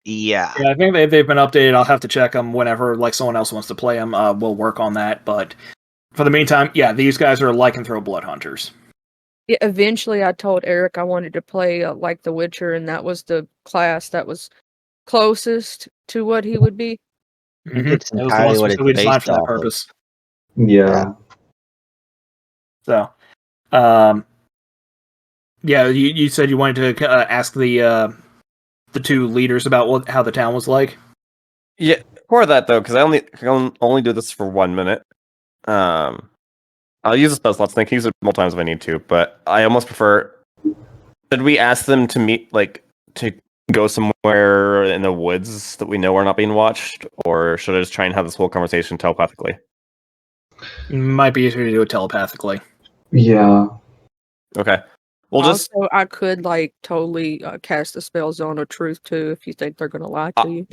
B: Yeah.
C: Yeah, I think they've been updated. I'll have to check them whenever like someone else wants to play them. We'll work on that. But for the meantime, yeah, these guys are lycanthrope blood hunters.
I: Yeah, eventually, I told Eric I wanted to play like The Witcher, and that was the class that was closest to what he would be.
B: It's
C: That was the
B: entirely
C: one
B: what
C: specifically
B: it's
C: designed
B: based
C: for that
B: off of.
C: purpose.
J: Yeah.
C: So, yeah, you said you wanted to ask the two leaders about how the town was like.
A: Yeah, for that though, because I can only do this for 1 minute. I'll use the spell slots. I can use it multiple times if I need to, but I almost prefer. Should we ask them to meet, like, to go somewhere in the woods that we know are not being watched, or should I just try and have this whole conversation telepathically?
C: Might be easier to do it telepathically.
J: Yeah.
A: Okay, we'll just.
I: Also, I could like totally cast the spell Zone of Truth too if you think they're gonna lie to you.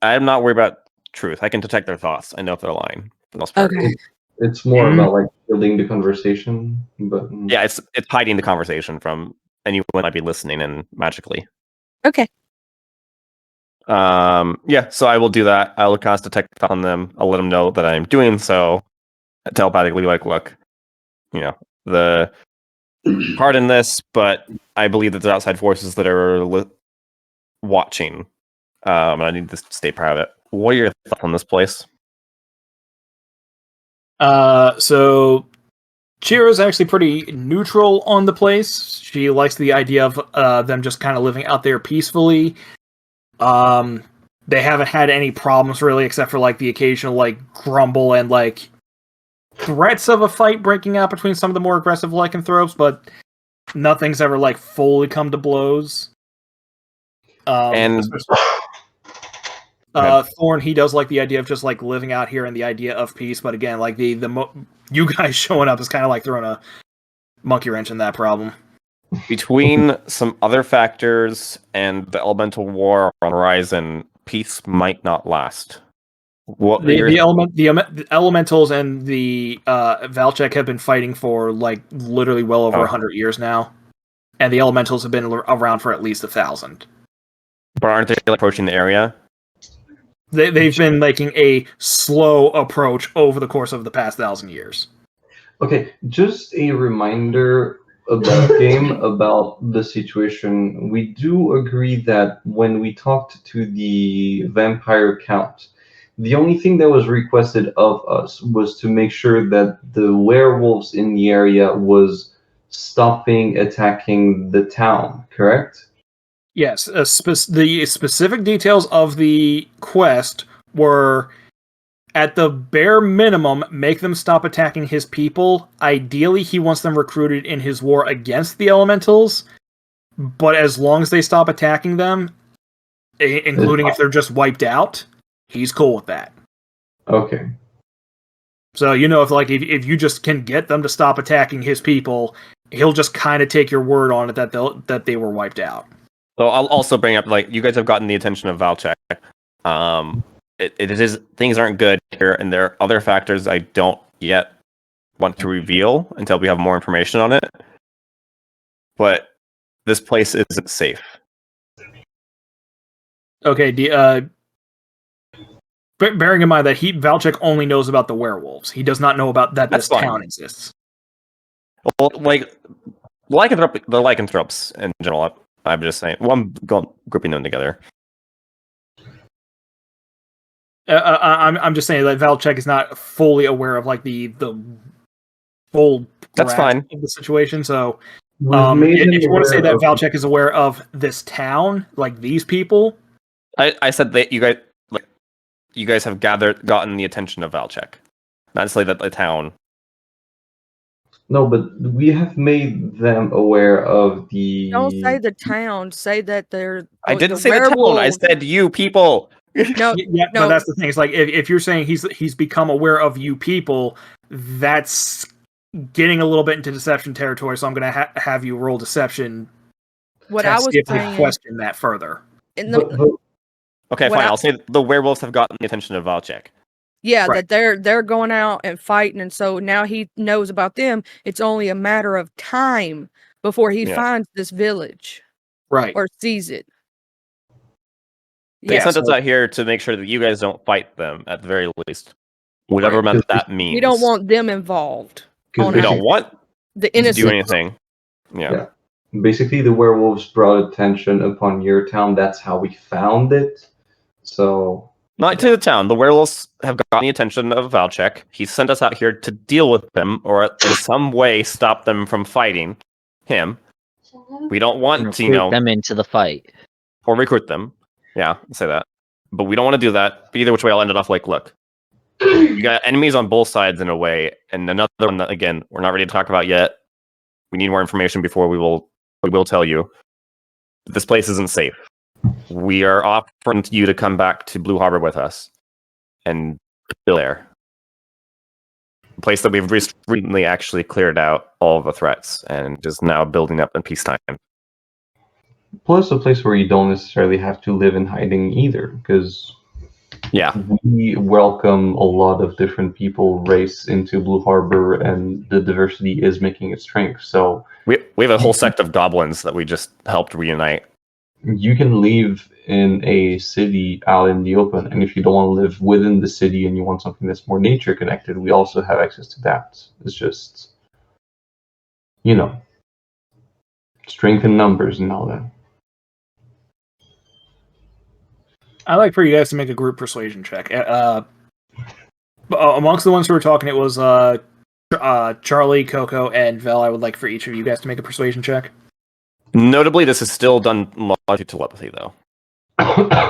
A: I'm not worried about truth. I can detect their thoughts. I know if they're lying for the most part.
I: Okay.
J: It's more about like building the conversation, but
A: Yeah, it's hiding the conversation from anyone who might be listening and magically.
I: Okay.
A: Yeah, so I will do that. I'll cast detect on them. I'll let them know that I'm doing so telepathically. Like, look, pardon this, but I believe that there are outside forces that are watching. And I need to stay private. What are your thoughts on this place?
C: So Chira's actually pretty neutral on the place. She likes the idea of them just kind of living out there peacefully. They haven't had any problems really, except for like the occasional like grumble and like threats of a fight breaking out between some of the more aggressive lycanthropes, but nothing's ever like fully come to blows.
A: And
C: Thorn, he does like the idea of just like living out here and the idea of peace, but again, like you guys showing up is kind of like throwing a monkey wrench in that problem.
A: Between some other factors and the elemental war on the horizon, peace might not last. What
C: The elementals and the Valchek have been fighting for like literally well over 100 years now, and the elementals have been around for at least 1,000.
A: But aren't they like, approaching the area?
C: They've been making a slow approach over the course of the past 1,000 years.
J: Okay, just a reminder about game about the situation. We do agree that when we talked to the vampire count, the only thing that was requested of us was to make sure that the werewolves in the area was stopping attacking the town, correct?
C: Yes, the specific details of the quest were, at the bare minimum, make them stop attacking his people. Ideally, he wants them recruited in his war against the elementals, but as long as they stop attacking them, including if they're just wiped out, he's cool with that.
J: Okay.
C: So, if you just can get them to stop attacking his people, he'll just kind of take your word on it that they were wiped out.
A: So I'll also bring up, like, you guys have gotten the attention of Valchek. It is, things aren't good here, and there are other factors I don't yet want to reveal until we have more information on it. But this place isn't safe.
C: Okay, bearing in mind that Valchek only knows about the werewolves. He does not know about that
A: That's
C: this
A: fine.
C: town exists.
A: Well, like, the lycanthropes in general, I'm just saying. Well, I'm grouping them together.
C: I'm just saying that Valchek is not fully aware of like the full
A: That's
C: grasp
A: fine.
C: of the situation. So,
J: We've made him
C: if you want to say
J: aware
C: that
J: of-
C: Valchek is aware of this town, like these people,
A: I said that you guys have gotten the attention of Valchek. Not necessarily that the town.
J: No, but we have made them aware of the.
I: Don't say the town. Say that they're.
A: I didn't say the town. I
I: werewolves.
A: said you people.
I: No,
C: yeah,
I: no.
C: but that's the thing. It's like if you're saying he's become aware of you people, that's getting a little bit into deception territory. So I'm going to have you roll deception.
I: What
C: to
I: I was
C: see if we
I: saying.
C: question that further.
I: In the,
A: Okay,
I: What
A: fine.
I: I-
A: I'll say the werewolves have gotten the attention of Valchek.
I: yeah,
C: Right.
I: that they're going out and fighting, and so now he knows about them. It's only a matter of time before he
A: Yeah.
I: finds this village
C: Right.
I: or sees it.
A: They
C: Yeah,
A: sent us
C: so-
A: out here to make sure that you guys don't fight them, at the very least. Whatever
C: Right.
A: meant that means.
I: We don't want them involved.
J: Because
I: Oh,
A: We
I: no.
A: don't want
I: The
A: to
I: innocent.
A: do anything. Yeah.
J: Yeah. Basically, the werewolves brought attention upon your town. That's how we found it. So
A: Not to the town. The werewolves have gotten the attention of Valchek. He sent us out here to deal with them, or in some way stop them from fighting him. We don't want to,
B: Recruit them into the fight.
A: or recruit them. Yeah, I'll say that. But we don't want to do that. But either which way, I'll end it off like, look, you got enemies on both sides in a way, and another one that, again, we're not ready to talk about yet. We need more information before we will tell you. This place isn't safe. We are offering you to come back to Blue Harbor with us and build there. A place that we've recently actually cleared out all of the threats and is now building up in peacetime.
J: plus a place where you don't necessarily have to live in hiding either, because
A: Yeah.
J: we welcome a lot of different people, race into Blue Harbor, and the diversity is making its strength. So
A: We have a whole sect of goblins that we just helped reunite.
J: you can live in a city out in the open, and if you don't want to live within the city and you want something that's more nature connected, we also have access to that. It's just, strength in numbers and all that.
C: I'd like for you guys to make a group persuasion check. Amongst the ones who were talking, it was Charlie, Coco, and Vel. I would like for each of you guys to make a persuasion check.
A: Notably, this is still done largely telepathy, though.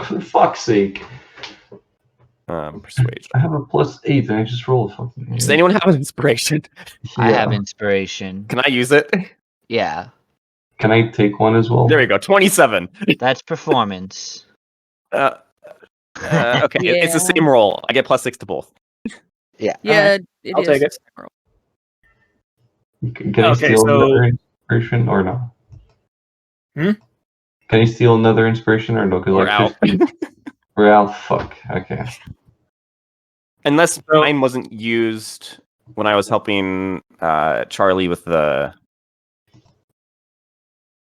J: For fuck's sake.
A: Persuasion.
J: I have a +8 and I just rolled a fucking.
A: Does anyone have an inspiration?
B: I
J: Yeah.
B: have inspiration.
A: Can I use it?
B: Yeah,
J: Can I take one as well?
A: There we go. 27.
B: that's performance.
A: Okay, it's the
I: Yeah.
A: same roll. I get +6 to both.
B: Yeah.
I: Yeah, it
C: I'll
I: is.
C: take it.
J: Can I
C: Okay,
J: steal
C: so-
J: another inspiration or no?
C: Hmm?
J: Can I steal another inspiration or no? Because
A: We're out.
J: We're out. Fuck. Okay.
A: Unless mine wasn't used when I was helping Charlie with the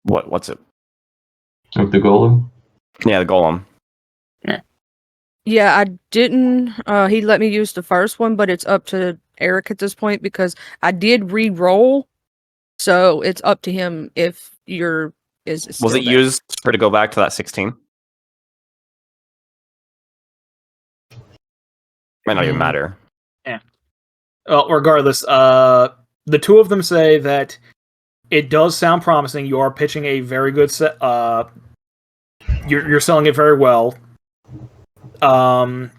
A: what's it?
J: With the golem.
A: Yeah, the golem.
I: Yeah, I didn't. He let me use the first one, but it's up to Eric at this point because I did re-roll, so it's up to him if your is.
A: Was
I: still
A: it
I: there.
A: used for to go back to that 16? Might not even matter.
C: Regardless, the two of them say that it does sound promising. You are pitching a very good set. You're selling it very well. But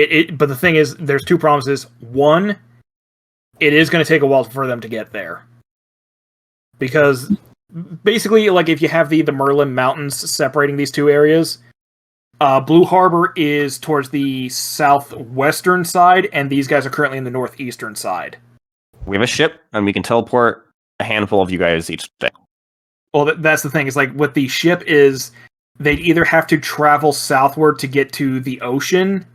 C: the thing is, there's two promises. One, it is going to take a while for them to get there, because basically, like if you have the Merlin Mountains separating these two areas, Blue Harbor is towards the southwestern side, and these guys are currently in the northeastern side.
A: We have a ship, and we can teleport a handful of you guys each day.
C: Well, that's the thing. Is like with the ship is they'd either have to travel southward to get to the ocean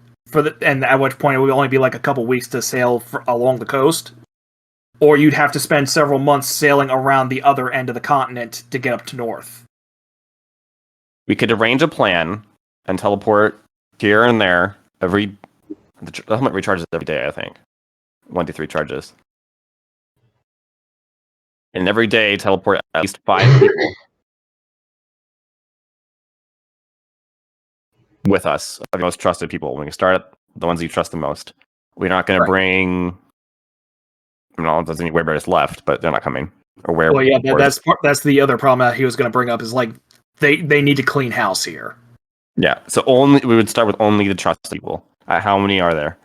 C: and at which point it would only be like a couple weeks to sail along the coast, or you'd have to spend several months sailing around the other end of the continent to get up to north.
A: We could arrange a plan and teleport here and there the helmet recharges every day, I think. 1 to 3 charges. And every day teleport at least 5 people with us, our most trusted people. We can start at the ones you trust the most. We're not going to bring. There's any werebears left, but they're not coming. Or where?
C: Well, yeah, that's the other problem that he was going to bring up is like they need to clean house here.
A: Yeah, so we would start with only the trusted people. How many are there?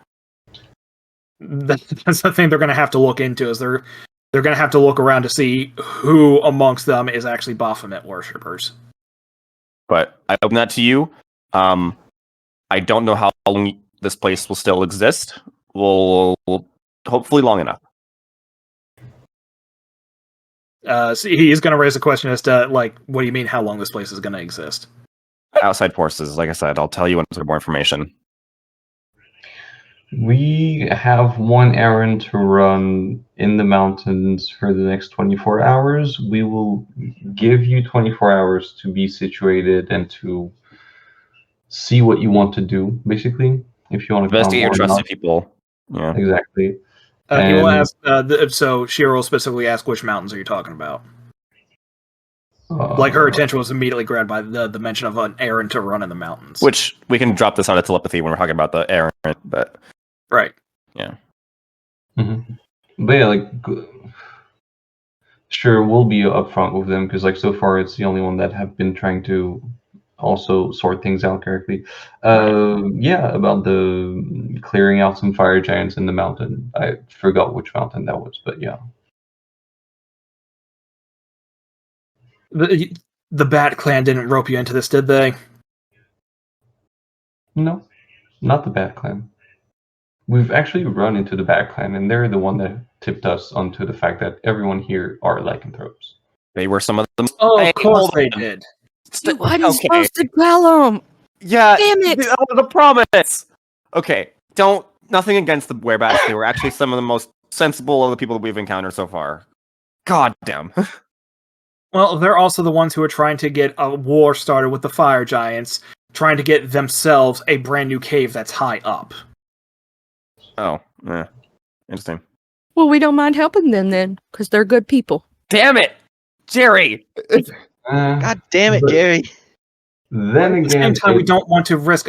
C: That's the thing they're going to have to look into. Is they're going to have to look around to see who amongst them is actually Baphomet worshippers.
A: But I open that to you. I don't know how long this place will still exist. We'll hopefully long enough.
C: So he is going to raise a question as to, like, what do you mean how long this place is going to exist?
A: Outside forces, like I said, I'll tell you when there's more information.
J: We have one errand to run in the mountains for the next 24 hours. We will give you 24 hours to be situated and to see what you want to do, basically. If you want to
A: investigate your trusted people. Yeah,
J: exactly.
C: He will ask. So Shira will specifically ask which mountains are you talking about? Like her attention was immediately grabbed by the mention of an errand to run in the mountains.
A: Which we can drop this out of telepathy when we're talking about the errand, but
C: right.
A: Yeah.
J: Mm-hmm. But yeah, like, sure, we'll be upfront with them because, like, so far it's the only one that have been trying to also sort things out correctly. Yeah, about the clearing out some fire giants in the mountain. I forgot which mountain that was, but yeah.
C: The Bat Clan didn't rope you into this, did they?
J: No, not the Bat Clan. We've actually run into the Bat Clan, and they're the one that tipped us onto the fact that everyone here are lycanthropes.
A: They were some of them.
C: Oh, of course they did.
I: You wasn't supposed to tell them.
A: Yeah,
I: damn it!
A: The promise. Okay, nothing against the werebats. They were actually some of the most sensible of the people that we've encountered so far. God damn.
C: Well, they're also the ones who are trying to get a war started with the fire giants, trying to get themselves a brand new cave that's high up.
A: Oh, yeah. Interesting.
I: Well, we don't mind helping them then, because they're good people.
A: Damn it, Jerry!
B: God damn it, Jerry!
J: Then again,
C: at the same time, we don't want to risk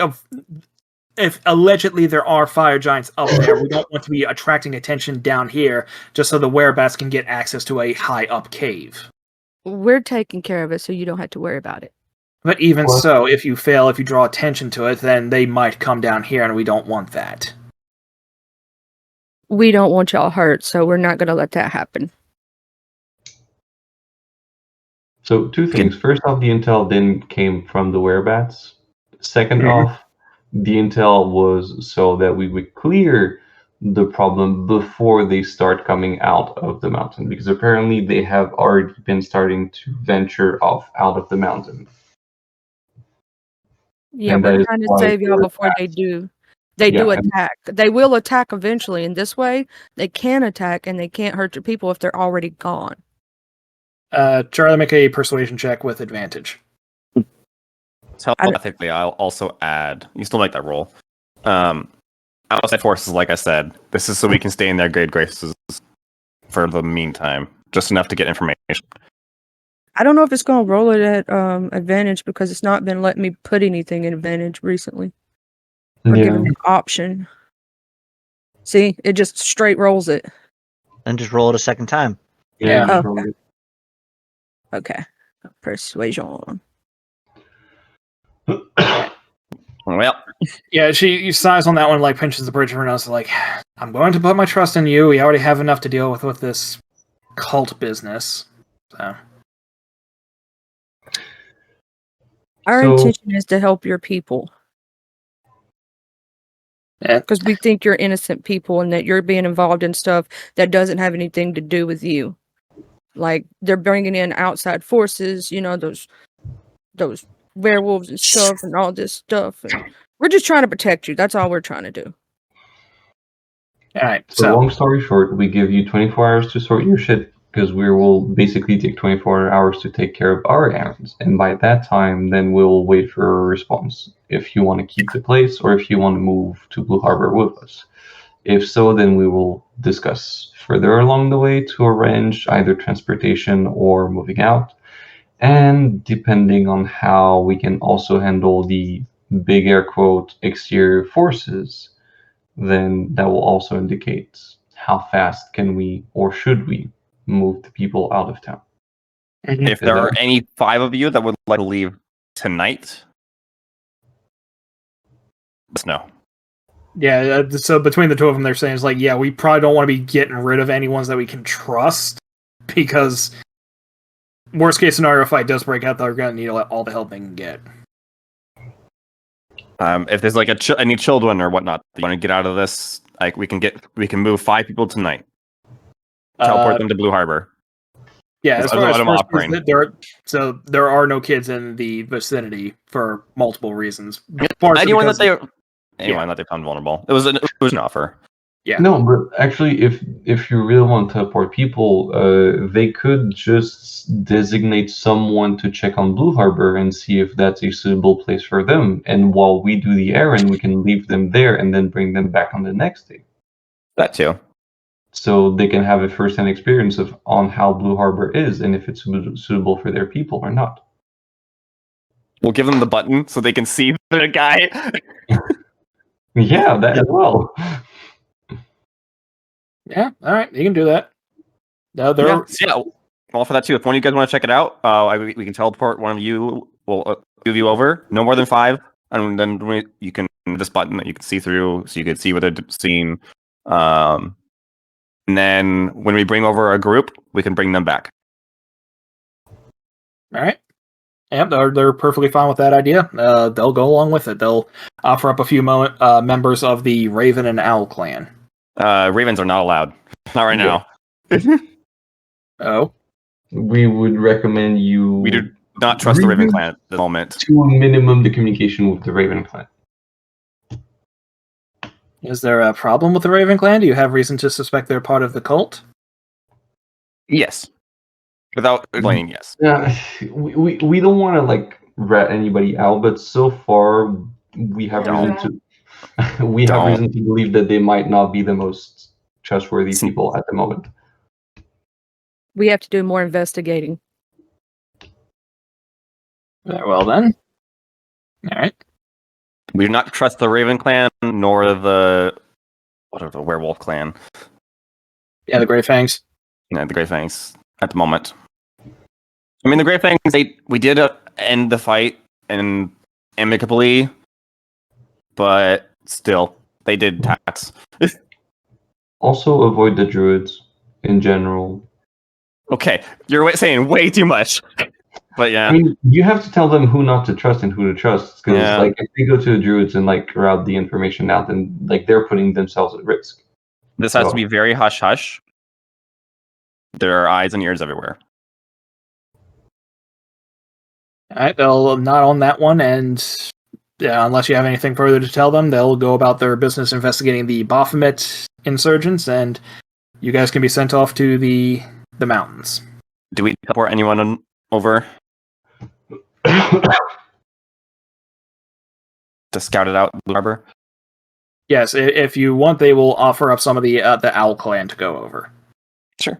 C: if allegedly there are fire giants up there, we don't want to be attracting attention down here just so the werebats can get access to a high up cave.
I: We're taking care of it, so you don't have to worry about it.
C: But even so, if you draw attention to it, then they might come down here, and we don't want that.
I: We don't want y'all hurt, so we're not going to let that happen.
J: So 2 things. First off, the intel didn't came from the werebats. Second off, the intel was so that we would clear the problem before they start coming out of the mountain, because apparently they have already been starting to venture off out of the mountain.
I: Yeah,
J: And
I: we're trying to save y'all before they do. They do attack. They will attack eventually, and this way they can attack and they can't hurt your people if they're already gone.
C: Charlie, make a persuasion check with advantage.
A: Telepathically, I'll also add. You still make that roll. Outside forces, like I said, this is so we can stay in their good graces for the meantime, just enough to get information.
I: I don't know if it's going to roll it at advantage because it's not been letting me put anything in advantage recently. Or giving me an option. See, it just straight rolls it.
B: And just roll it a second time.
C: Yeah.
I: Okay. Persuasion.
A: Well,
C: yeah, she sighs on that one, like pinches the bridge of her nose, like, I'm going to put my trust in you. We already have enough to deal with this cult business. So.
I: Our intention is to help your people. Because we think you're innocent people and that you're being involved in stuff that doesn't have anything to do with you. Like they're bringing in outside forces, those werewolves and stuff and all this stuff. And we're just trying to protect you. That's all we're trying to do.
C: All right.
J: So,
C: So
J: long story short, we give you 24 hours to sort your shit because we will basically take 24 hours to take care of our errands. And by that time, then we'll wait for a response if you want to keep the place or if you want to move to Blue Harbor with us. If so, then we will discuss further along the way to arrange either transportation or moving out. And depending on how we can also handle the big air quote exterior forces, then that will also indicate how fast can we or should we move the people out of town.
A: If there are any 5 of you that would like to leave tonight, let us know.
C: yeah, so between the two of them, they're saying it's like, yeah, we probably don't want to be getting rid of any ones that we can trust because worst case scenario, if fight does break out, they're gonna need all the help they can get.
A: If there's like any children or whatnot that you want to get out of this, like we can move 5 people tonight. Teleport them to Blue Harbor.
C: Yeah, as far as
A: I'm offering.
C: There are no kids in the vicinity for multiple reasons.
A: Anyone that they found vulnerable. It was an offer.
C: Yeah.
J: No, but actually, if you really want to teleport people, they could just designate someone to check on Blue Harbor and see if that's a suitable place for them. And while we do the errand, we can leave them there and then bring them back on the next day.
A: That too.
J: So they can have a first-hand experience on how Blue Harbor is and if it's suitable for their people or not.
A: We'll give them the button so they can see the guy.
J: Yeah, that as well.
C: Yeah, all right, you can do that. No,
A: All for that too. If one of you guys want to check it out, we can teleport one of you. We'll move you over. No more than 5, and then you can this button that you can see through, so you can see what they're seeing. And then when we bring over a group, we can bring them back.
C: All right. Yep, they're perfectly fine with that idea. They'll go along with it. They'll offer up a few members of the Raven and Owl clan.
A: Ravens are not allowed. Not right now.
C: Oh.
J: We would recommend you...
A: We do not trust the Raven clan at the moment.
J: To a minimum, the communication with the Raven clan.
C: Is there a problem with the Raven clan? Do you have reason to suspect they're part of the cult?
A: Yes. Without explaining, yes.
J: Yeah, we don't want to rat anybody out, but so far we have reason to reason to believe that they might not be the most trustworthy people at the moment.
I: We have to do more investigating.
C: Very well then. All right.
A: We do not trust the Raven clan nor the werewolf clan.
C: Yeah, the Grey Fangs.
A: Yeah, the Grey Fangs at the moment. I mean, the Grey Fangs. We did end the fight and amicably, but still, they did attacks.
J: Also, avoid the druids in general.
A: Okay, you're saying way too much. But yeah,
J: I mean, you have to tell them who not to trust and who to trust, because if they go to the druids and route the information out, then they're putting themselves at risk.
A: This has to be very hush hush. There are eyes and ears everywhere.
C: All right, they'll nod on that one, and unless you have anything further to tell them, they'll go about their business investigating the Baphomet insurgents, and you guys can be sent off to the mountains.
A: Do we teleport anyone over to scout it out, Blue Harbor?
C: Yes, if you want, they will offer up some of the Owl clan to go over.
A: Sure.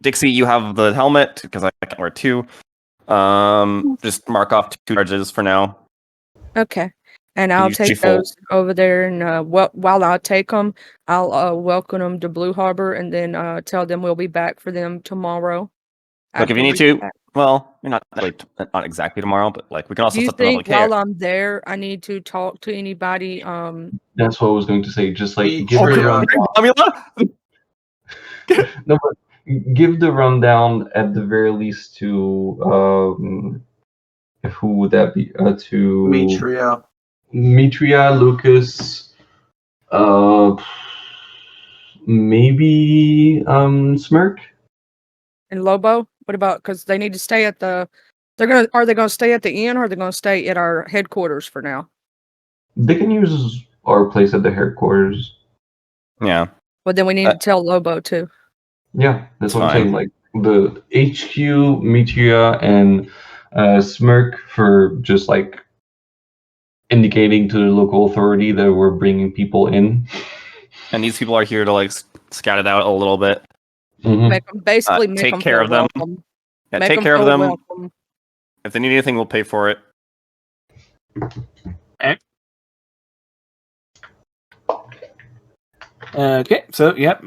A: Dixie, you have the helmet because I can't wear 2. Just mark off 2 charges for now.
I: Okay. And I'll take those over there, and while I take them, I'll welcome them to Blue Harbor, and then tell them we'll be back for them tomorrow.
A: Look, if you need to, well, you're not exactly tomorrow, but we can also.
I: Do you think while I'm there, I need to talk to anybody?
J: That's what I was going to say. Just give give the rundown at the very least to who would that be? To Mitria, Lucas, maybe Smirk.
I: And Lobo, what about? Because they need to stay at the. Are they gonna stay at the inn, or are they gonna stay at our headquarters for now?
J: They can use our place at the headquarters.
A: Yeah.
I: But then we need to tell Lobo too.
J: Yeah, that's what I'm
A: Fine.
J: saying. Like the HQ, Metria, and Smirk for just like indicating to the local authority that we're bringing people in.
A: And these people are here to like scout it out a little bit.
J: Mhm.
I: Make them basically make
A: take
I: them
A: care
I: feel
A: of them.
I: welcome.
A: Yeah,
I: Make
A: take care of
I: feel
A: them.
I: welcome.
A: If they need anything, we'll pay for it.
C: Okay, so yep.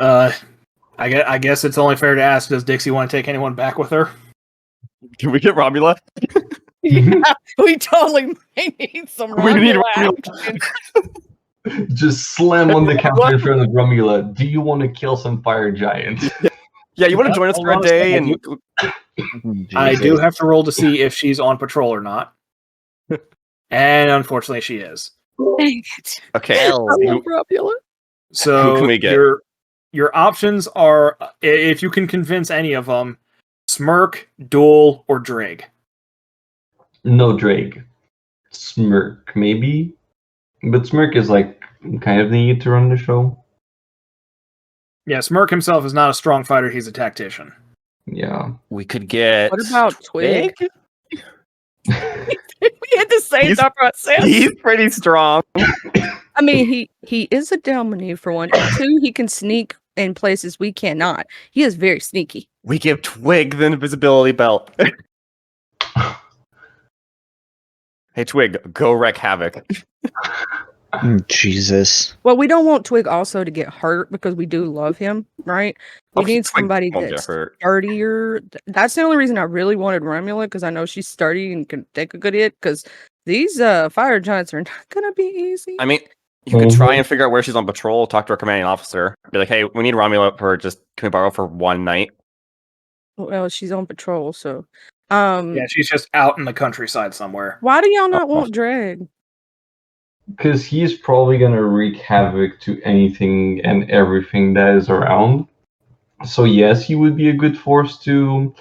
C: I guess it's only fair to ask: does Dixie want to take anyone back with her?
A: Can we get Romula?
I: Yeah, we totally may need some.
A: We need
I: Romula action.
J: Just slam on the counter in front of Romula. Do you want to kill some fire giants?
A: Yeah, you want to join us
C: Hold
A: for a
C: on a
A: day?
C: second.
A: And
C: I do have to roll to see if she's on patrol or not, and unfortunately, she is.
I: Dang it.
A: okay,
B: Hell.
I: I
A: who-
I: love Romula.
C: So
A: Who can we get?
C: your options are, if you can convince any of them, Smirk, Duel, or Drake.
J: No Drake. Smirk, maybe? But Smirk is like kind of needed to run the show.
C: Yeah, Smirk himself is not a strong fighter; he's a tactician.
J: Yeah.
A: we could get.
I: What about Twig?
A: Twig?
I: We had the same
A: He's-
I: thought process.
A: He's pretty strong.
I: I mean, he is a Delmony for one, and two, he can sneak in places we cannot. He is very sneaky.
A: We give Twig the invisibility belt. Hey, Twig, go wreak havoc.
B: Jesus.
I: Well, we don't want Twig also to get hurt because we do love him, right? We
A: Okay,
I: need
A: Twig
I: somebody
A: won't get
I: that's
A: hurt.
I: sturdier. That's the only reason I really wanted Romula, because I know she's sturdy and can take a good hit. Because these fire giants are not gonna be easy.
A: I mean, you could try and figure out where she's on patrol, talk to our commanding officer, be like, hey, we need Romula for just, can we borrow for one night?
I: Well, she's on patrol, so
C: Yeah, she's just out in the countryside somewhere.
I: why do y'all not want Drag?
J: Because he's probably going to wreak havoc to anything and everything that is around. So yes, he would be a good force to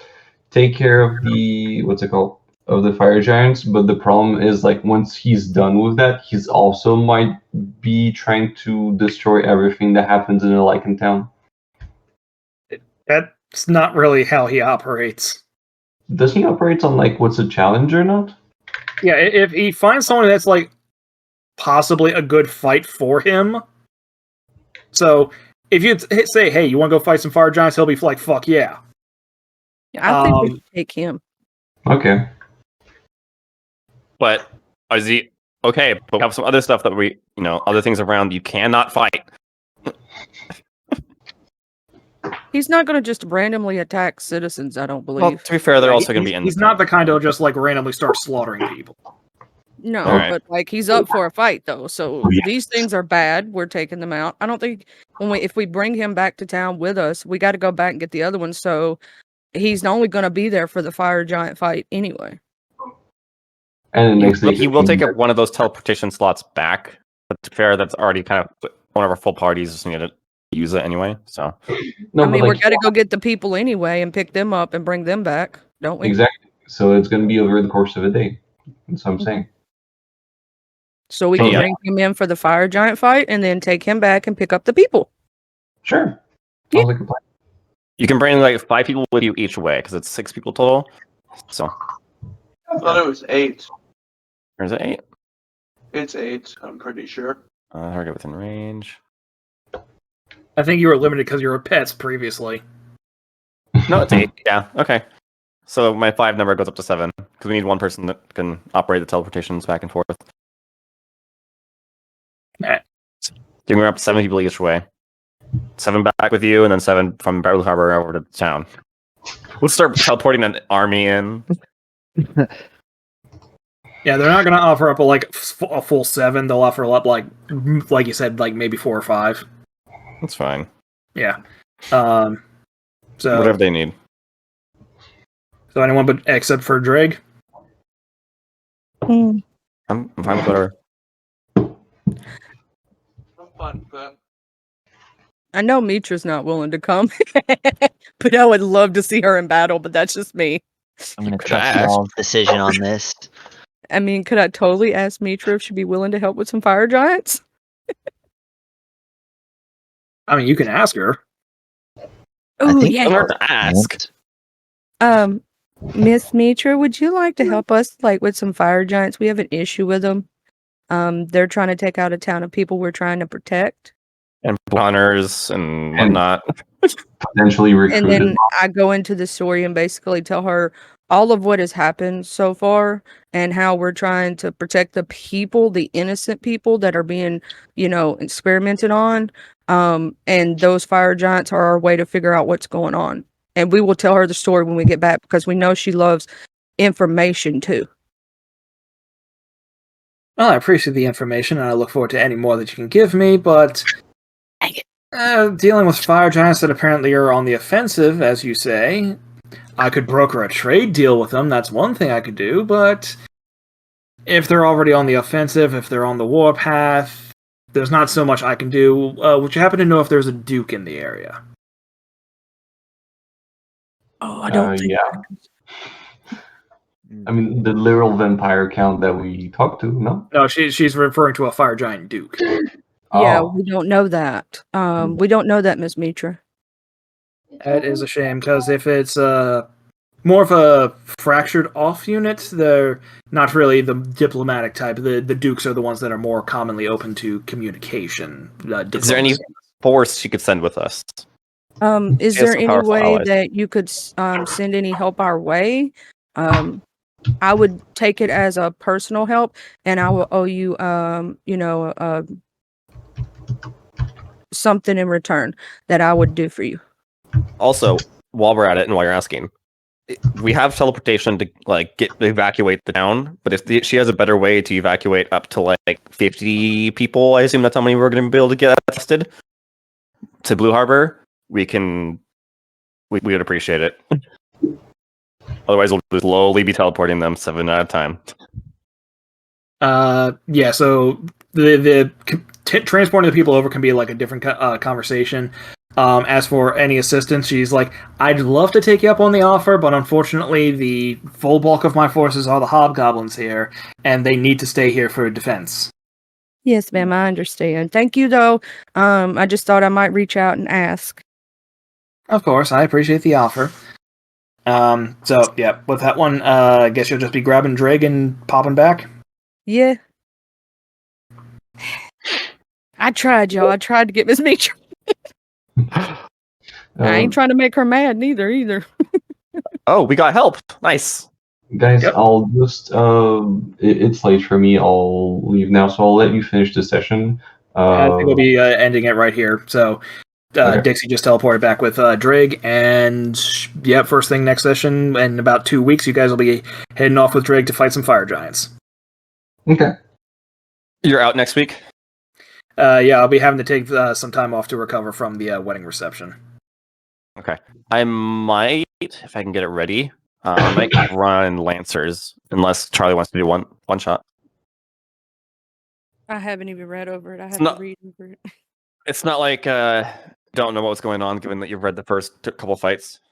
J: take care of the, what's it called? Of the fire giants, but the problem is like once he's done with that, he's also might be trying to destroy everything that happens in the Lycan town.
C: That's not really how he operates.
J: Doesn't he operate on like what's a challenge or not?
C: Yeah, if he finds someone that's like possibly a good fight for him. So if you say, hey, you want to go fight some fire giants, he'll be like, fuck yeah.
I: I think we should take him.
J: Okay.
A: But is he okay? But we have some other stuff that we, other things around you cannot fight.
I: He's not going to just randomly attack citizens, I don't believe.
A: Well, to be fair, they're also going to be in.
C: He's not the kind to just like randomly start slaughtering people.
I: No,
A: Alright.
I: but like he's up for a fight though. So
J: Yeah.
I: these things are bad. We're taking them out. I don't think if we bring him back to town with us, we got to go back and get the other ones. So he's only going to be there for the fire giant fight anyway.
J: And the next
A: But
J: day
A: he will take up one of those teleportation slots back. But to be fair, that's already kind of one of our full parties is going to use it anyway. So
J: No,
I: I
J: but
I: mean, we're
J: like,
I: going to go get the people anyway and pick them up and bring them back, don't we?
J: exactly. So it's going to be over the course of a day. That's what I'm saying.
I: So we can
A: Yeah.
I: bring him in for the fire giant fight and then take him back and pick up the people.
J: Sure.
I: Yeah.
J: Sounds like a plan.
A: you can bring like 5 people with you each way because it's 6 people total. So
F: I thought it was 8.
A: or is it 8?
F: It's 8, I'm pretty sure.
A: Target within range.
C: I think you were limited because you were pets previously.
A: No, it's 8. Yeah. Okay. So my 5 number goes up to 7 because we need one person that can operate the teleportations back and forth.
C: Alright.
A: You can bring up 7 people each way. 7 back with you, and then 7 from Battle Harbor over to town. We'll start teleporting an army in.
C: Yeah, they're not going to offer up a full 7. They'll offer up like you said, like maybe 4 or 5.
A: That's fine.
C: Yeah. So
A: Whatever they need.
C: So anyone but except for Drake.
A: I'm fine with whatever.
F: I'm fine with that.
I: I know Mitra's not willing to come, but I would love to see her in battle. But that's just me.
B: I'm gonna
A: Could
B: trust
A: ask.
B: y'all's decision on this.
I: I mean, could I totally ask Mitra if she'd be willing to help with some fire giants?
C: I mean, you can ask her.
I: Oh
B: think
I: yeah.
A: Don't have to ask.
I: Miss Mitra, would you like to help us like with some fire giants? We have an issue with them. They're trying to take out a town of people we're trying to protect.
A: And hunters and whatnot.
J: Potentially
I: And
J: recruited.
I: then I go into the story and basically tell her all of what has happened so far and how we're trying to protect the people, the innocent people that are being, experimented on. And those fire giants are our way to figure out what's going on. And we will tell her the story when we get back because we know she loves information too.
C: Well, I appreciate the information, and I look forward to any more that you can give me, but dealing with fire giants that apparently are on the offensive, as you say, I could broker a trade deal with them, that's one thing I could do, but if they're already on the offensive, if they're on the warpath, there's not so much I can do. Would you happen to know if there's a duke in the area?
I: Oh, I don't think.
J: Yeah. I mean, the literal vampire count that we talked to, no?
C: No, she's referring to a fire giant duke.
I: Yeah,
J: Oh.
I: we don't know that. We don't know that, Miss Mitra.
C: That is a shame, because if it's more of a fractured off unit, they're not really the diplomatic type. The dukes are the ones that are more commonly open to communication.
A: Is there any force she could send with us?
I: Is
A: She has
I: there
A: some
I: any
A: powerful
I: way
A: allies.
I: that you could send any help our way? I would take it as a personal help, and I will owe you, something in return that I would do for you.
A: Also, while we're at it and while you're asking, we have teleportation to evacuate the town. But if she has a better way to evacuate up to like 50 people, I assume that's how many we're going to be able to get tested to Blue Harbor. We would appreciate it. Otherwise, we'll just slowly be teleporting them 7 at a time.
C: Yeah. So the transporting the people over can be like a different conversation. As for any assistance, she's like, I'd love to take you up on the offer, but unfortunately, the full bulk of my forces are the hobgoblins here, and they need to stay here for defense.
I: Yes, ma'am, I understand. Thank you, though. I just thought I might reach out and ask.
C: Of course, I appreciate the offer. So yeah, with that one, I guess you'll just be grabbing Drake and popping back.
I: Yeah. I tried, y'all. I tried to get Miss Mitra. I ain't trying to make her mad neither.
A: Oh, we got help. Nice.
J: Guys,
C: Yep.
J: I'll just it's late for me. I'll leave now, so I'll let you finish the session.
C: I think we'll be ending it right here. So
J: Okay.
C: Dixie just teleported back with Drig, and yeah, first thing next session in about 2 weeks, you guys will be heading off with Drig to fight some fire giants.
J: Okay.
A: You're out next week?
C: Yeah, I'll be having to take some time off to recover from the wedding reception.
A: Okay. I might, if I can get it ready, I might run Lancers, unless Charlie wants to do one shot.
I: I haven't even read over it. I have
A: not-
I: to read over it.
A: It's not like don't know what's going on, given that you've read the first couple fights.